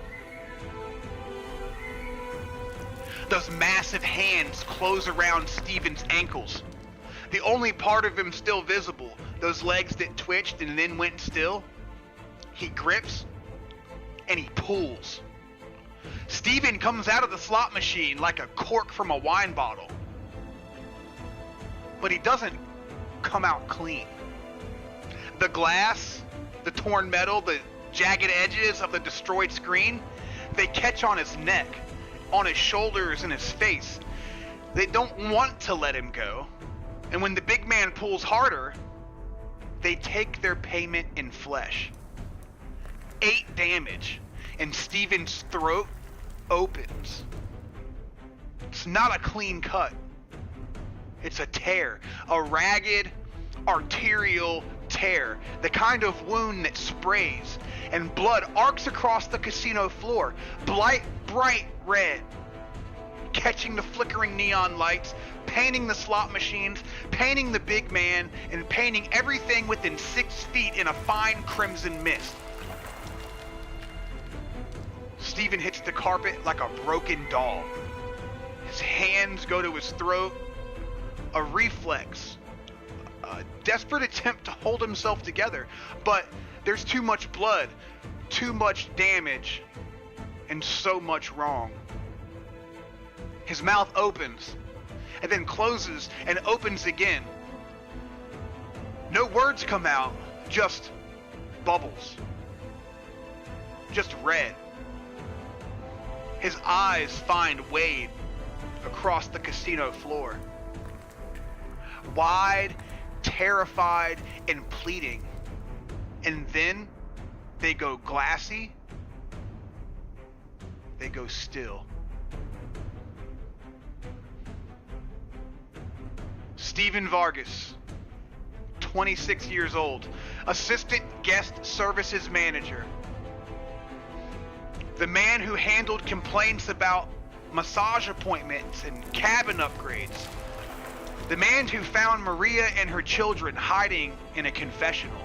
Those massive hands close around Steven's ankles. The only part of him still visible, those legs that twitched and then went still, he grips and he pulls. Steven comes out of the slot machine like a cork from a wine bottle. But he doesn't come out clean. The glass, the torn metal, the jagged edges of the destroyed screen, they catch on his neck, on his shoulders and his face. They don't want to let him go. And when the big man pulls harder, they take their payment in flesh. 8 damage, and Steven's throat opens. It's not a clean cut. It's a tear, a ragged, arterial tear, the kind of wound that sprays, and blood arcs across the casino floor, bright red, catching the flickering neon lights, painting the slot machines, painting the big man, and painting everything within 6 feet in a fine crimson mist. Steven hits the carpet like a broken doll. His hands go to his throat, a reflex, a desperate attempt to hold himself together, but there's too much blood, too much damage, and so much wrong. His mouth opens, and then closes and opens again. No words come out, just bubbles. Just red. His eyes find Wade across the casino floor. Wide, terrified, and pleading. And then they go glassy. They go still. Steven Vargas, 26 years old, assistant guest services manager. The man who handled complaints about massage appointments and cabin upgrades. The man who found Maria and her children hiding in a confessional.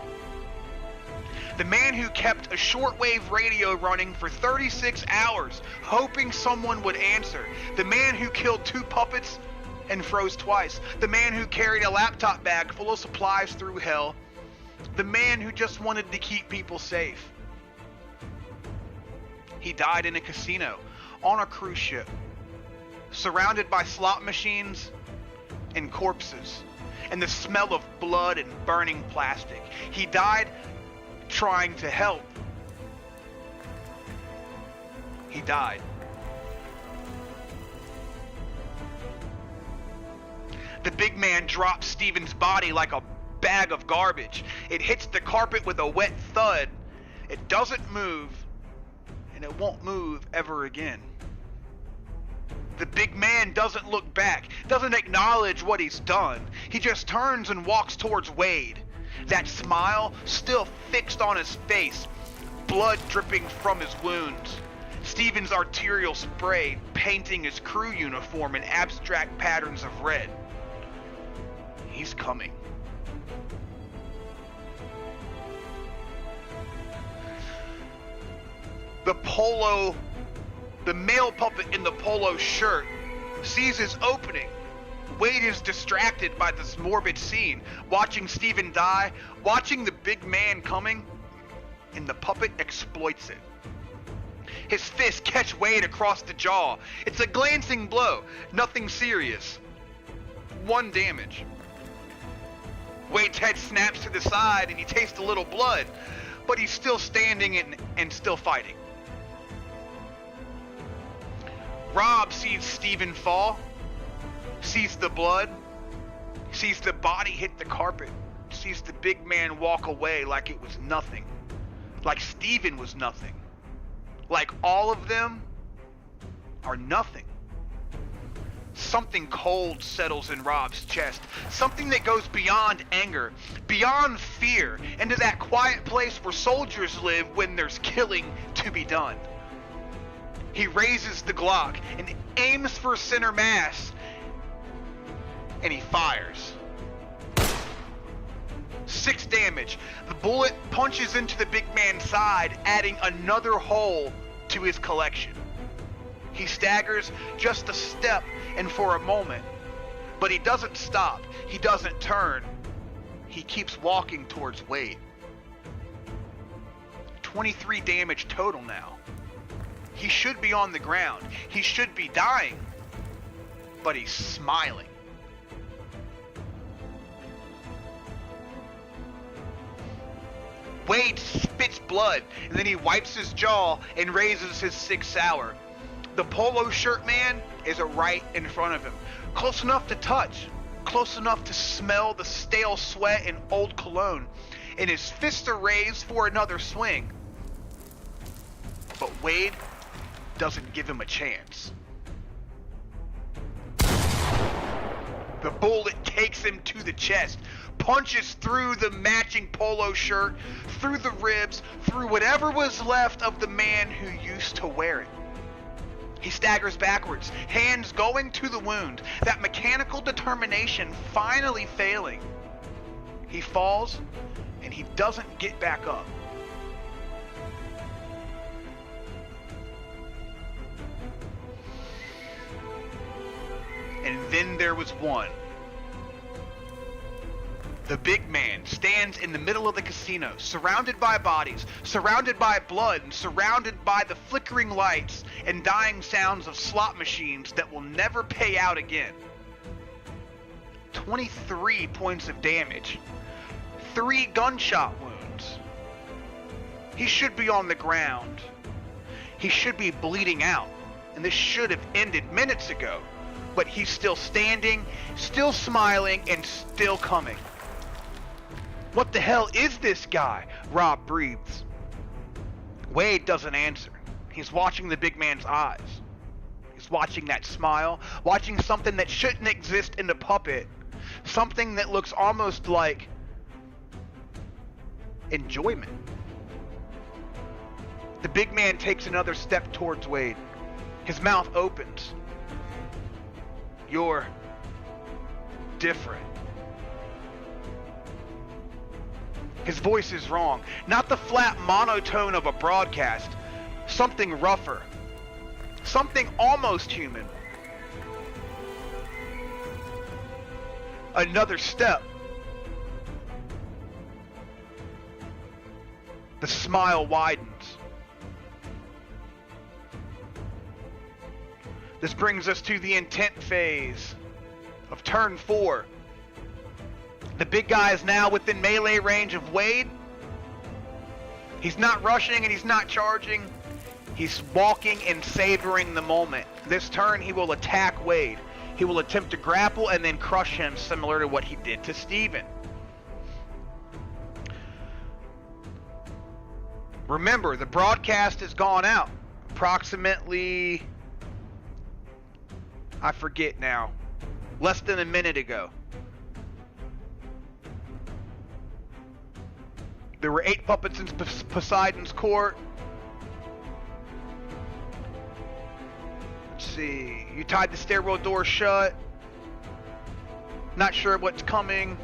The man who kept a shortwave radio running for 36 hours, hoping someone would answer. The man who killed 2 puppets and froze twice. The man who carried a laptop bag full of supplies through hell. The man who just wanted to keep people safe. He died in a casino, on a cruise ship, surrounded by slot machines and corpses, and the smell of blood and burning plastic. He died trying to help. He died. The big man drops Steven's body like a bag of garbage. It hits the carpet with a wet thud. It doesn't move, and it won't move ever again. The big man doesn't look back, doesn't acknowledge what he's done. He just turns and walks towards Wade. That smile still fixed on his face, blood dripping from his wounds. Steven's arterial spray painting his crew uniform in abstract patterns of red. He's coming. The male puppet in the polo shirt sees his opening. Wade is distracted by this morbid scene, watching Steven die, watching the big man coming, and the puppet exploits it. His fists catch Wade across the jaw. It's a glancing blow, nothing serious. 1 damage. Wade's head snaps to the side and he tastes a little blood, but he's still standing and still fighting. Rob sees Steven fall, sees the blood, sees the body hit the carpet, sees the big man walk away like it was nothing, like Steven was nothing, like all of them are nothing. Something cold settles in Rob's chest, something that goes beyond anger, beyond fear, into that quiet place where soldiers live when there's killing to be done. He raises the Glock and aims for center mass, and he fires. 6 damage. The bullet punches into the big man's side, adding another hole to his collection. He staggers just a step and for a moment, but he doesn't stop. He doesn't turn. He keeps walking towards Wade. 23 damage total now. He should be on the ground. He should be dying, but he's smiling. Wade spits blood, and then he wipes his jaw and raises his 6 sour. The polo shirt man is right in front of him. Close enough to touch. Close enough to smell the stale sweat and old cologne. And his fists are raised for another swing. But Wade doesn't give him a chance. The bullet takes him to the chest, punches through the matching polo shirt, through the ribs, through whatever was left of the man who used to wear it. He staggers backwards, hands going to the wound, that mechanical determination finally failing. He falls, and he doesn't get back up. And then there was one. The big man stands in the middle of the casino, surrounded by bodies, surrounded by blood, and surrounded by the flickering lights and dying sounds of slot machines that will never pay out again. 23 points of damage. 3 gunshot wounds. He should be on the ground. He should be bleeding out. And this should have ended minutes ago. But he's still standing, still smiling, and still coming. What the hell is this guy? Rob breathes. Wade doesn't answer. He's watching the big man's eyes. He's watching that smile, watching something that shouldn't exist in the puppet. Something that looks almost like enjoyment. The big man takes another step towards Wade. His mouth opens. You're different. His voice is wrong. Not the flat monotone of a broadcast. Something rougher. Something almost human. Another step. The smile widens. This brings us to the intent phase of turn 4. The big guy is now within melee range of Wade. He's not rushing and he's not charging. He's walking and savoring the moment. This turn he will attack Wade. He will attempt to grapple and then crush him, similar to what he did to Steven. Remember, the broadcast has gone out approximately, I forget now, less than a minute ago. There were 8 puppets in Poseidon's court. Let's see. You tied the stairwell door shut. Not sure what's coming.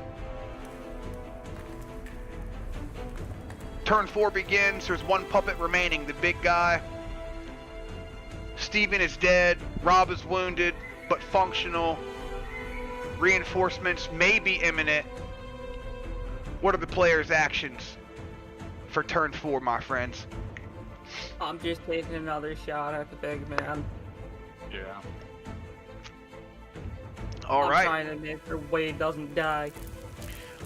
Turn 4 begins. There's 1 puppet remaining, the big guy. Steven is dead. Rob is wounded, but functional. Reinforcements may be imminent. What are the players' actions for turn 4, my friends? I'm just taking another shot at the big man. Yeah. All right. I'm trying to make sure Wade doesn't die.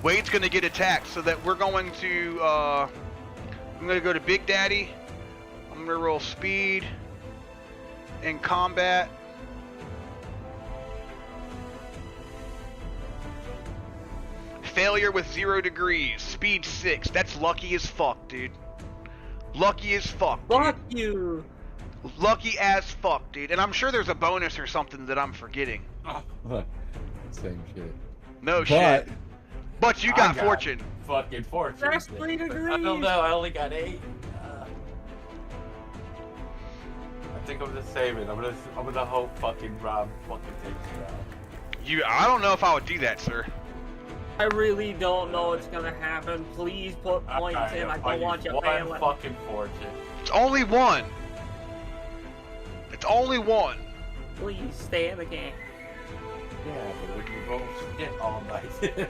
Wade's going to get attacked, so that we're going to, I'm going to go to Big Daddy. I'm going to roll speed and combat. Failure with 0 degrees. Speed 6. That's lucky as fuck, dude. Lucky as fuck, dude. Fuck you! Lucky as fuck, dude. And I'm sure there's a bonus or something that I'm forgetting. Same shit. No shit. But you got fortune. Fucking fortune. That's 3 degrees! I don't know, I only got 8. I think I'm gonna save it. I'm gonna hope fucking Rob fucking takes it out. I don't know if I would do that, sir. I really don't know what's gonna happen. Please put points in. I don't want you failing. One fucking fortune. It's only 1. It's only one. Please stay in the game. Yeah, but when you roll shit all night,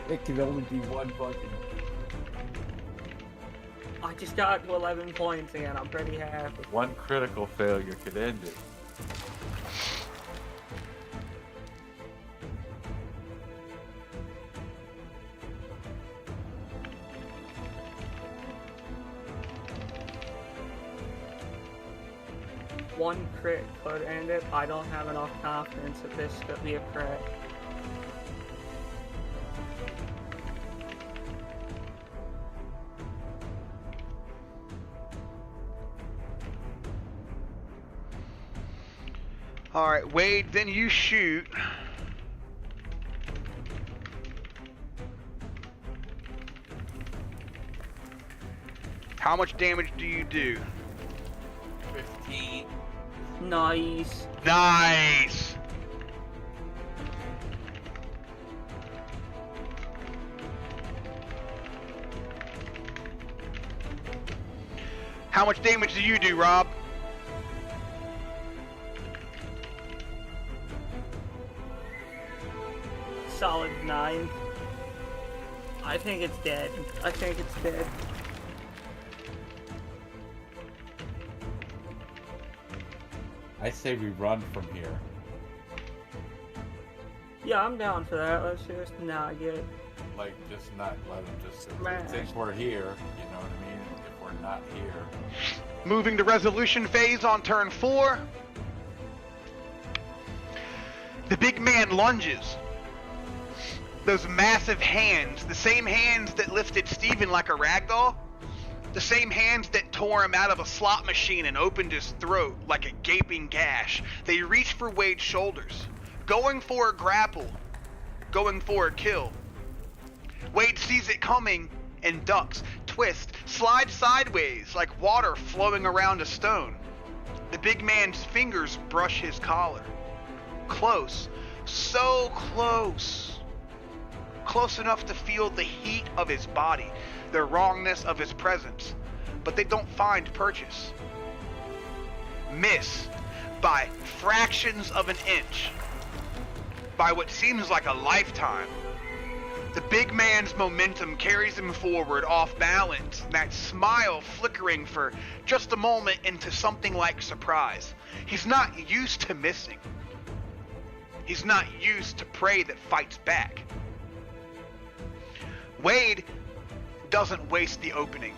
it can only be one fucking. I just got to 11 points and I'm pretty happy. One critical failure could end it. One crit could end it. I don't have enough confidence that this could be a crit. Alright, Wade, then you shoot. How much damage do you do? 15. Nice. Nice! How much damage do you do, Rob? Solid 9. I think it's dead. I think it's dead. I say we run from here. Yeah, I'm down for that. Let's just not get Like, just not let them just Smash. think we're here, you know what I mean? If we're not here. Moving to resolution phase on turn 4. The big man lunges. Those massive hands, the same hands that lifted Steven like a ragdoll, the same hands that tore him out of a slot machine and opened his throat like a gaping gash. They reach for Wade's shoulders, going for a grapple, going for a kill. Wade sees it coming and ducks, twists, slides sideways like water flowing around a stone. The big man's fingers brush his collar. Close, so close. Close enough to feel the heat of his body, the wrongness of his presence, but they don't find purchase. Miss by fractions of an inch, by what seems like a lifetime. The big man's momentum carries him forward off balance, that smile flickering for just a moment into something like surprise. He's not used to missing. He's not used to prey that fights back. Wade doesn't waste the opening.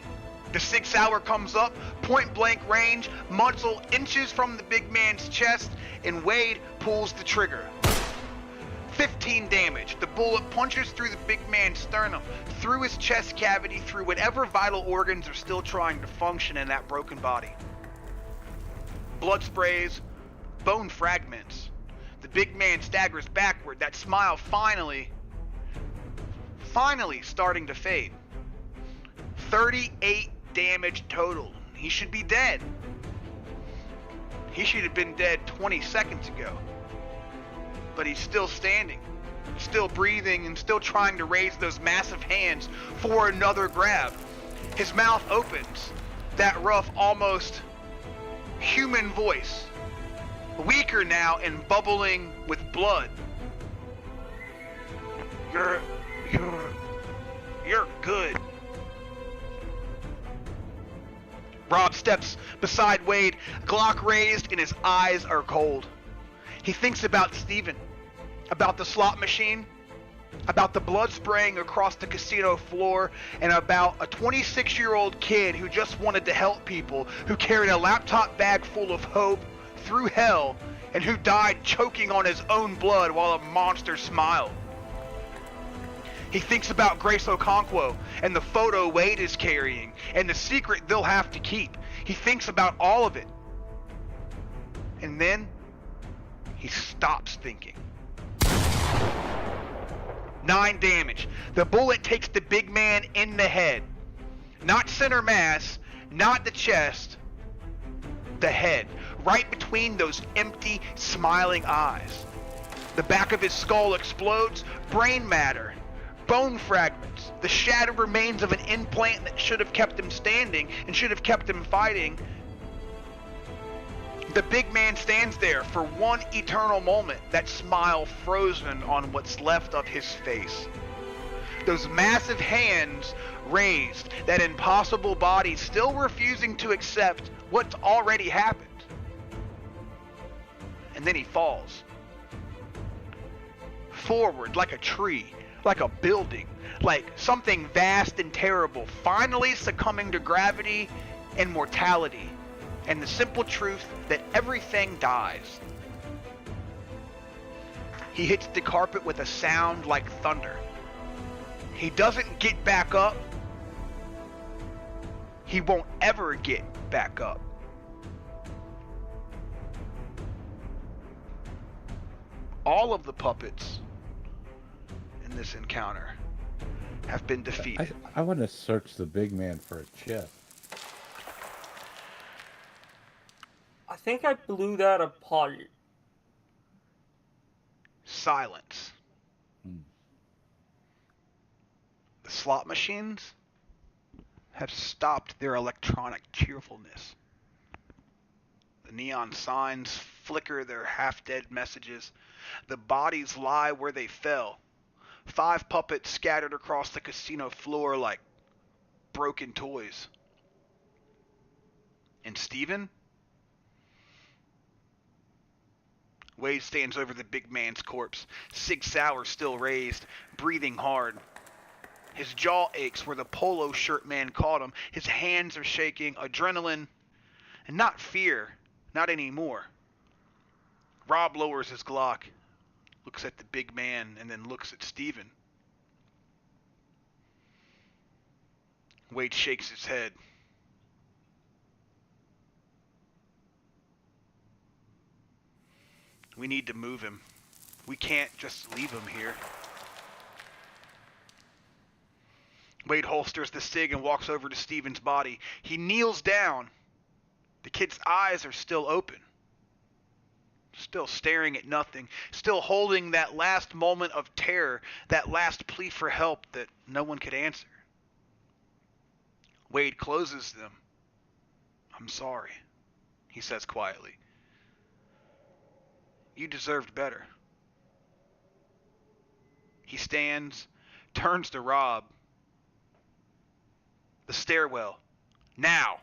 The 6 hour comes up, point blank range, muzzle inches from the big man's chest, and Wade pulls the trigger. 15 damage. The bullet punches through the big man's sternum, through his chest cavity, through whatever vital organs are still trying to function in that broken body. Blood sprays, bone fragments. The big man staggers backward, that smile finally starting to fade. 38 damage total. He should be dead. He should have been dead 20 seconds ago. But he's still standing, still breathing, and still trying to raise those massive hands for another grab. His mouth opens, that rough, almost human voice, weaker now and bubbling with blood. You're good. Rob steps beside Wade, Glock raised, and his eyes are cold. He thinks about Steven, about the slot machine, about the blood spraying across the casino floor, and about a 26-year-old kid who just wanted to help people, who carried a laptop bag full of hope through hell, and who died choking on his own blood while a monster smiled. He thinks about Grace Okonkwo and the photo Wade is carrying and the secret they'll have to keep. He thinks about all of it. And then he stops thinking. 9 damage. The bullet takes the big man in the head. Not center mass, not the chest, the head. Right between those empty, smiling eyes. The back of his skull explodes, brain matter. Bone fragments, the shattered remains of an implant that should have kept him standing and should have kept him fighting, The big man stands there for one eternal moment, that smile frozen on what's left of his face. Those massive hands raised, that impossible body still refusing to accept what's already happened. And then he falls. Forward like a tree, like a building, like something vast and terrible, finally succumbing to gravity and mortality, and the simple truth that everything dies. He hits the carpet with a sound like thunder. He doesn't get back up. He won't ever get back up. All of the puppets in this encounter have been defeated. I want to search the big man for a chip. I think I blew that apart. Silence. The slot machines have stopped their electronic cheerfulness. The neon signs flicker their half-dead messages. The bodies lie where they fell. 5 puppets scattered across the casino floor like broken toys. And Steven? Wade stands over the big man's corpse, Sig Sauer still raised, breathing hard. His jaw aches where the polo shirt man caught him. His hands are shaking, adrenaline, and not fear, not anymore. Rob lowers his Glock, looks at the big man, and then looks at Steven. Wade shakes his head. We need to move him. We can't just leave him here. Wade holsters the SIG and walks over to Steven's body. He kneels down. The kid's eyes are still open. Still staring at nothing. Still holding that last moment of terror. That last plea for help that no one could answer. Wade closes them. I'm sorry, he says quietly. You deserved better. He stands, turns to Rob. The stairwell. Now.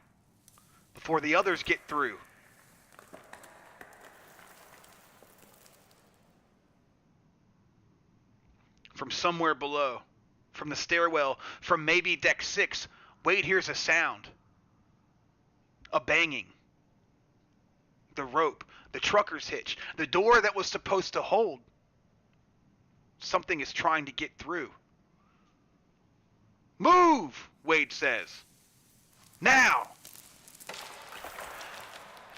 Before the others get through. From somewhere below. From the stairwell. From maybe deck 6. Wade hears a sound. A banging. The rope. The trucker's hitch. The door that was supposed to hold. Something is trying to get through. Move, Wade says. Now.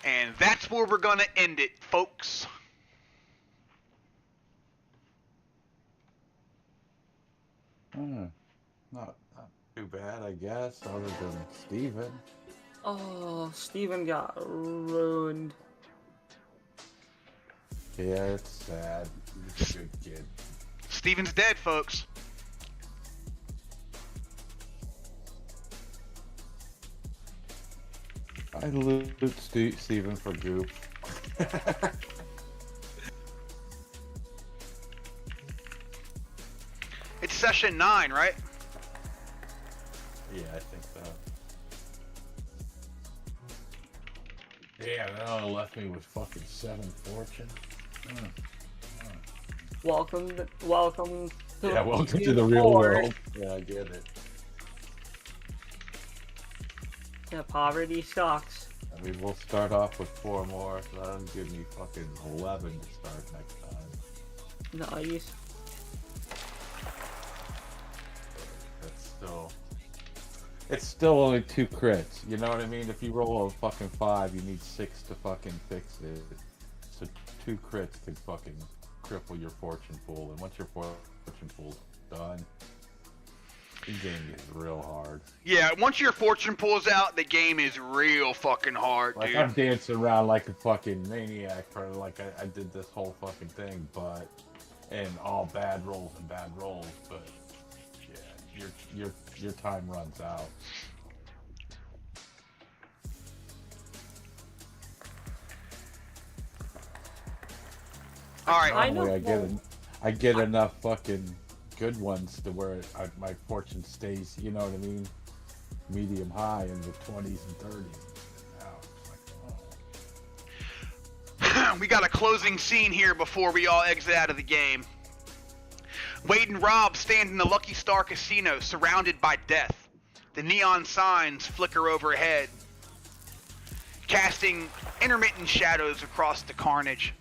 And that's where we're going to end it, folks. Not too bad, I guess, other than Steven. Oh, Steven got ruined. Yeah, it's sad. He's a good kid. Steven's dead, folks. I loot Steven for goop. It's session 9, right? Yeah, I think so. Yeah, that only left me with fucking 7 fortune. Welcome to welcome to the real world. Yeah, I get it. Yeah, poverty sucks. I mean, we'll start off with 4 more, so that'll give me fucking 11 to start next time. Nice. It's still only 2 crits. You know what I mean? If you roll a fucking 5, you need 6 to fucking fix it. So 2 crits could fucking cripple your fortune pool, and once your fortune pool's done, the game gets real hard. Yeah, once your fortune pool's out, the game is real fucking hard, Like, dude. I'm dancing around like a fucking maniac for like I did this whole fucking thing, but and all bad rolls, but yeah, your time runs out. All right. I know. Normally I get enough fucking good ones to where my fortune stays, you know what I mean? Medium high in the 20s and 30s. Now it's like, oh. We got a closing scene here before we all exit out of the game. Wade and Rob stand in the Lucky Star Casino surrounded by death. The neon signs flicker overhead, casting intermittent shadows across the carnage.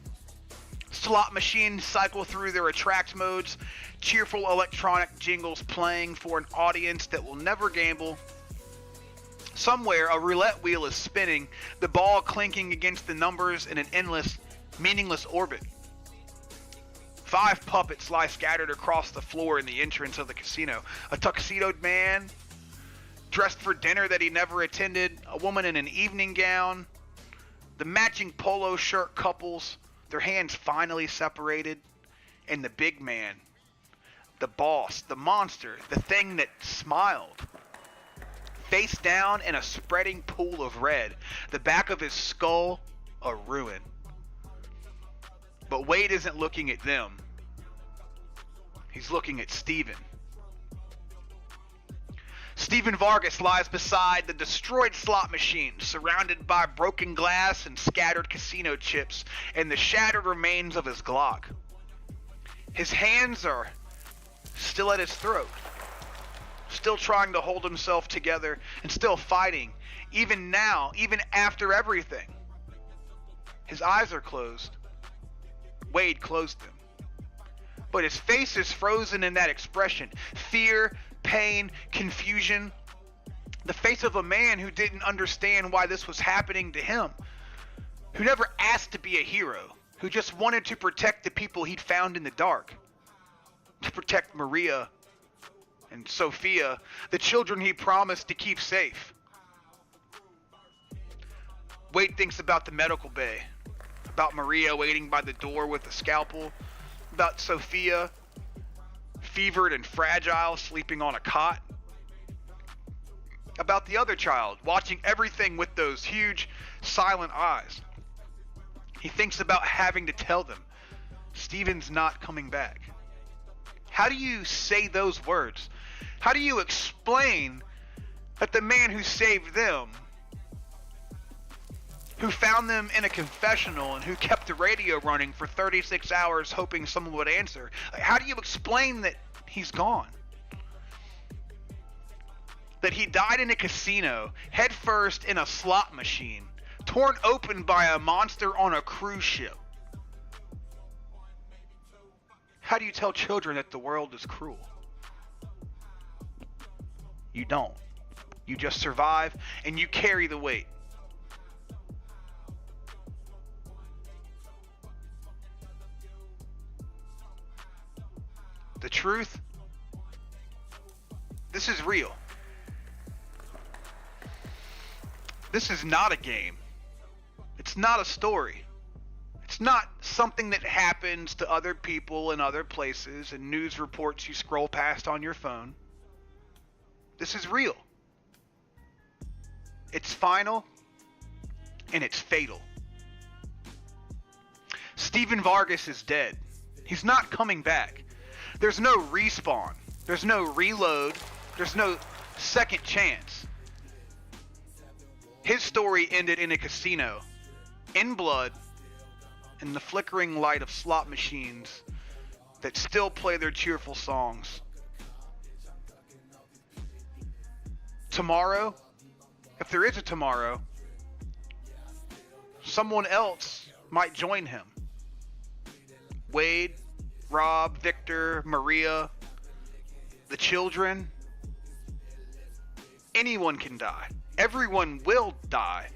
Slot machines cycle through their attract modes, cheerful electronic jingles playing for an audience that will never gamble. Somewhere, a roulette wheel is spinning, the ball clinking against the numbers in an endless, meaningless orbit. 5 puppets lie scattered across the floor in the entrance of the casino. A tuxedoed man, dressed for dinner that he never attended, a woman in an evening gown, the matching polo shirt couples, their hands finally separated, and the big man, the boss, the monster, the thing that smiled. Face down in a spreading pool of red, the back of his skull a ruin. But Wade isn't looking at them. He's looking at Steven. Steven Vargas lies beside the destroyed slot machine, surrounded by broken glass and scattered casino chips and the shattered remains of his Glock. His hands are still at his throat, still trying to hold himself together and still fighting, even now, even after everything. His eyes are closed. Wade closed them. But his face is frozen in that expression. Fear, pain, confusion. The face of a man who didn't understand why this was happening to him. Who never asked to be a hero. Who just wanted to protect the people he'd found in the dark. To protect Maria and Sophia, the children he promised to keep safe. Wade thinks about the medical bay. About Maria waiting by the door with a scalpel. About Sophia, fevered and fragile, sleeping on a cot. About the other child, watching everything with those huge, silent eyes. He thinks about having to tell them, Steven's not coming back. How do you say those words? How do you explain that the man who saved them, who found them in a confessional and who kept the radio running for 36 hours hoping someone would answer, how do you explain that he's gone? That he died in a casino, head first in a slot machine, torn open by a monster on a cruise ship. How do you tell children that the world is cruel? You don't. You just survive and you carry the weight. The truth, this is real. This is not a game. It's not a story. It's not something that happens to other people in other places and news reports you scroll past on your phone. This is real. It's final and it's fatal. Steven Vargas is dead. He's not coming back. There's no respawn. There's no reload. There's no second chance. His story ended in a casino, in blood, in the flickering light of slot machines that still play their cheerful songs. Tomorrow, if there is a tomorrow, someone else might join him. Wade, Rob, Victor, Maria, the children. Anyone can die. Everyone will die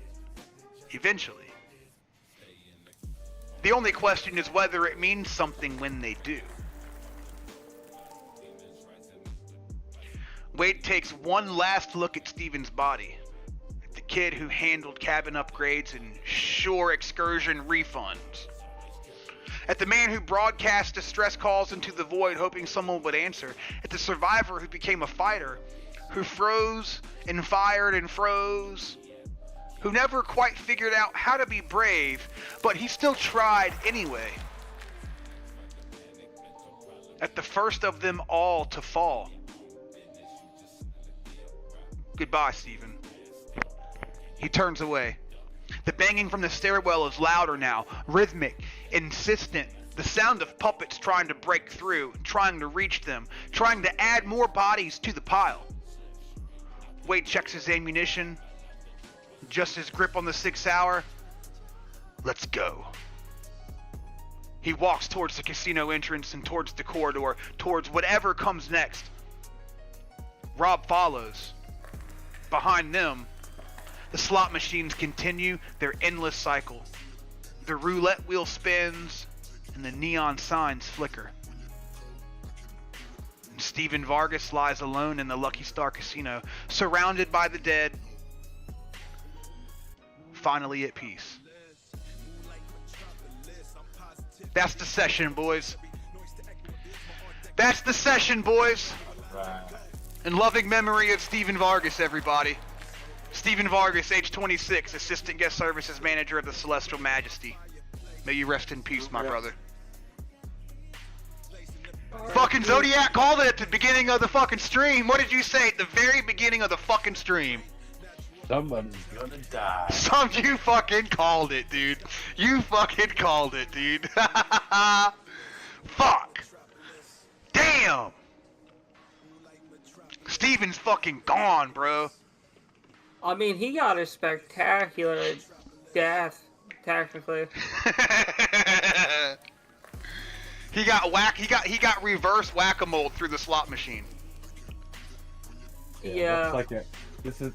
eventually. The only question is whether it means something when they do. Wade takes one last look at Steven's body. At the kid who handled cabin upgrades and shore excursion refunds. At the man who broadcast distress calls into the void hoping someone would answer. At the survivor who became a fighter. Who froze and fired and froze. Who never quite figured out how to be brave, but he still tried anyway. at the first of them all to fall. Goodbye, Stephen. He turns away. The banging from the stairwell is louder now, rhythmic, insistent. The sound of puppets trying to break through, trying to reach them, trying to add more bodies to the pile. Wade checks his ammunition, adjusts his grip on the 6 hour. Let's go. He walks towards the casino entrance and towards the corridor, towards whatever comes next. Rob follows. Behind them, the slot machines continue their endless cycle. The roulette wheel spins and the neon signs flicker. And Stephen Vargas lies alone in the Lucky Star Casino, surrounded by the dead, finally at peace. That's the session, boys. That's the session, boys. Right. In loving memory of Stephen Vargas, everybody. Stephen Vargas, age 26, Assistant Guest Services Manager of the Celestial Majesty. May you rest in peace, my brother. Fucking Zodiac called it at the beginning of the fucking stream. What did you say at the very beginning of the fucking stream? Someone's gonna die. You fucking called it, dude. You fucking called it, dude. Fuck. Damn. Steven's fucking gone, bro. I mean, he got a spectacular death, technically. He got reverse whack-a-mole through the slot machine. Yeah. Like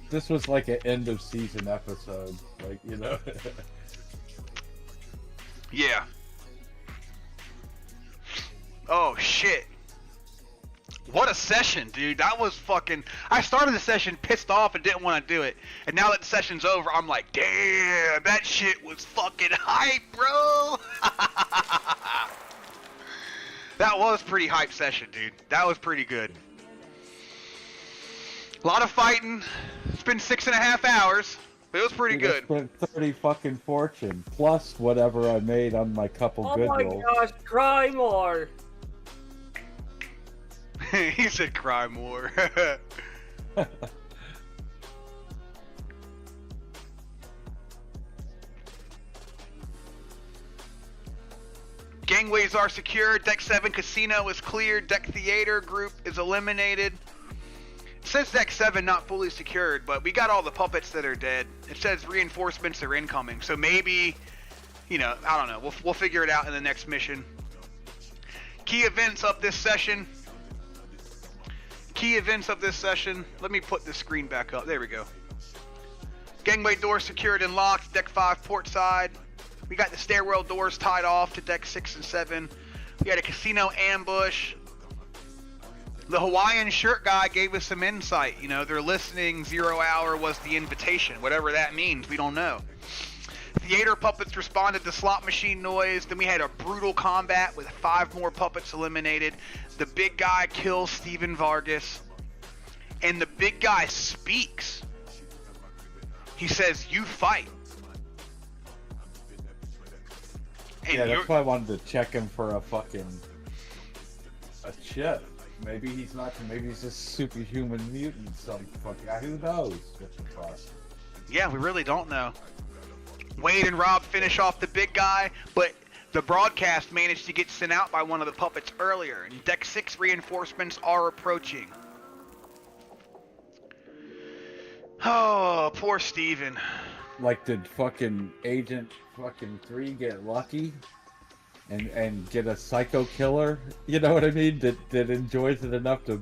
this was like an end of season episode, like, you know. Yeah. Oh shit. What a session, dude. That was fucking... I started the session pissed off and didn't want to do it. And now that the session's over, I'm like, damn, that shit was fucking hype, bro. That was pretty hype session, dude. That was pretty good. A lot of fighting. It's been 6.5 hours. But it was pretty good. I spent 30 fucking fortune, plus whatever I made on my couple Oh good my rolls. gosh, cry more! He said cry more. Gangways are secure. Deck 7 casino is cleared. Deck theater group is eliminated. It says Deck 7 not fully secured, but we got all the puppets that are dead. It says reinforcements are incoming, so maybe, you know, I don't know. We'll figure it out in the next mission. Key events of this session. Let me put the screen back up. There we go. Gangway doors secured and locked. Deck 5 port side. We got the stairwell doors tied off to deck 6 and 7. We had a casino ambush. The Hawaiian shirt guy gave us some insight. You know, they're listening. 0 hour was the invitation. Whatever that means, we don't know. Theater puppets responded to slot machine noise. Then we had a brutal combat with 5 more puppets eliminated. The big guy kills Stephen Vargas. And the big guy speaks. He says, "You fight." And yeah, that's why I wanted to check him for a chip. Maybe he's not. Maybe he's just superhuman mutant. Some fucking guy. Who knows? What the fuck? Yeah, we really don't know. Wade and Rob finish off the big guy, but the broadcast managed to get sent out by one of the puppets earlier, and Deck 6 reinforcements are approaching. Oh, poor Steven. Like, did fucking Agent 3 get lucky and get a psycho killer? You know what I mean? That enjoys it enough to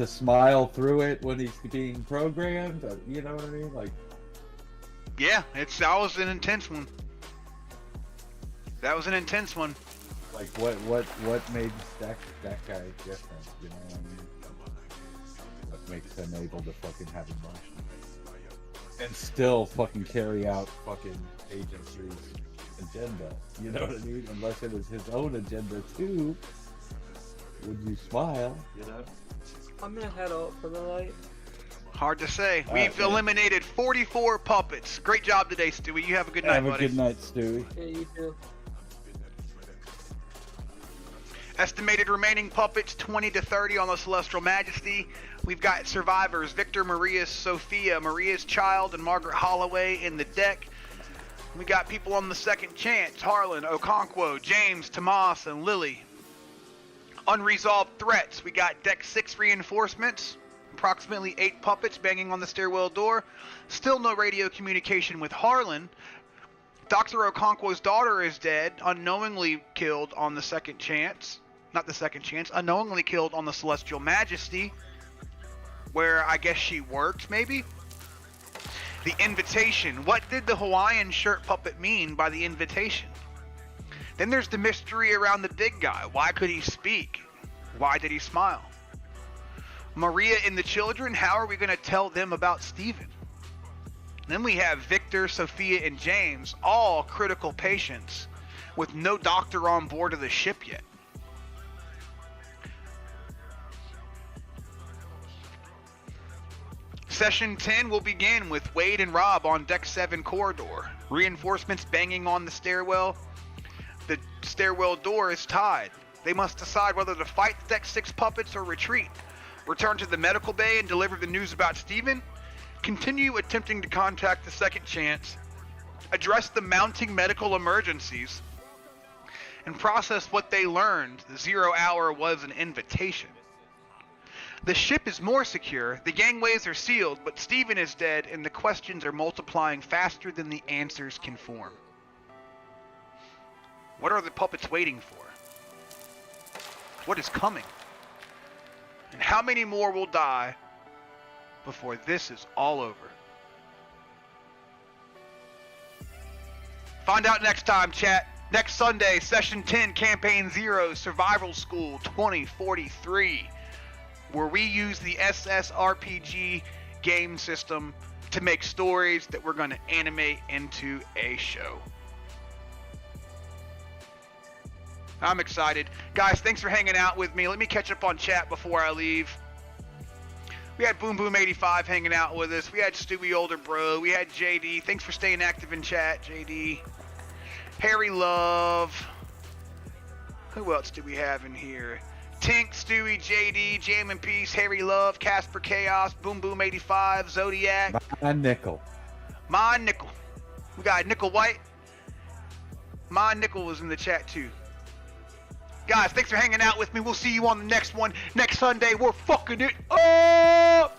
smile through it when he's being programmed? You know what I mean? Like, yeah, that was an intense one. That was an intense one. Like, what made that guy different? You know what I mean? What makes him able to fucking have emotion and still fucking carry out fucking Agent 3's agenda? You know what I mean? Unless it was his own agenda too. Would you smile? You know? I'm gonna head out for the night. Hard to say. Right, We've eliminated 44 puppets. Great job today, Stewie. You have a good night, buddy. Have a good night, Stewie. Yeah, you too. Estimated remaining puppets 20 to 30 on the Celestial Majesty. We've got survivors Victor, Maria, Sophia, Maria's Child, and Margaret Holloway in the deck. We got people on the second chance: Harlan, Okonkwo, James, Tomas, and Lily. Unresolved threats. We got deck 6 reinforcements. Approximately 8 puppets banging on the stairwell door. Still no radio communication with Harlan. Dr. Okonkwo's daughter is dead, unknowingly killed on the second chance. Not the second chance, unknowingly killed on the Celestial Majesty, where I guess she worked, maybe? The invitation. What did the Hawaiian shirt puppet mean by the invitation? Then there's the mystery around the big guy. Why could he speak? Why did he smile? Maria and the children, how are we going to tell them about Steven? Then we have Victor, Sophia, and James, all critical patients, with no doctor on board of the ship yet. Session 10 will begin with Wade and Rob on deck 7 corridor. Reinforcements banging on the stairwell. The stairwell door is tied. They must decide whether to fight the deck 6 puppets or retreat. Return to the medical bay and deliver the news about Steven. Continue attempting to contact the second chance. Address the mounting medical emergencies. And process what they learned. The 0 hour was an invitation. The ship is more secure, the gangways are sealed, but Steven is dead and the questions are multiplying faster than the answers can form. What are the puppets waiting for? What is coming? And how many more will die before this is all over? Find out next time, chat. Next Sunday, Session 10, Campaign 0, Survival School 2043. Where we use the SSRPG game system to make stories that we're going to animate into a show. I'm excited. Guys, thanks for hanging out with me. Let me catch up on chat before I leave. We had Boom Boom 85 hanging out with us. We had Stewie Older Bro. We had JD. Thanks for staying active in chat, JD. Harry Love. Who else do we have in here? Tink, Stewie, JD, Jam and Peace, Harry Love, Casper Chaos, Boom Boom 85, Zodiac. My nickel. My nickel. We got Nickel White. My nickel was in the chat too. Guys, thanks for hanging out with me. We'll see you on the next one. Next Sunday, we're fucking it up.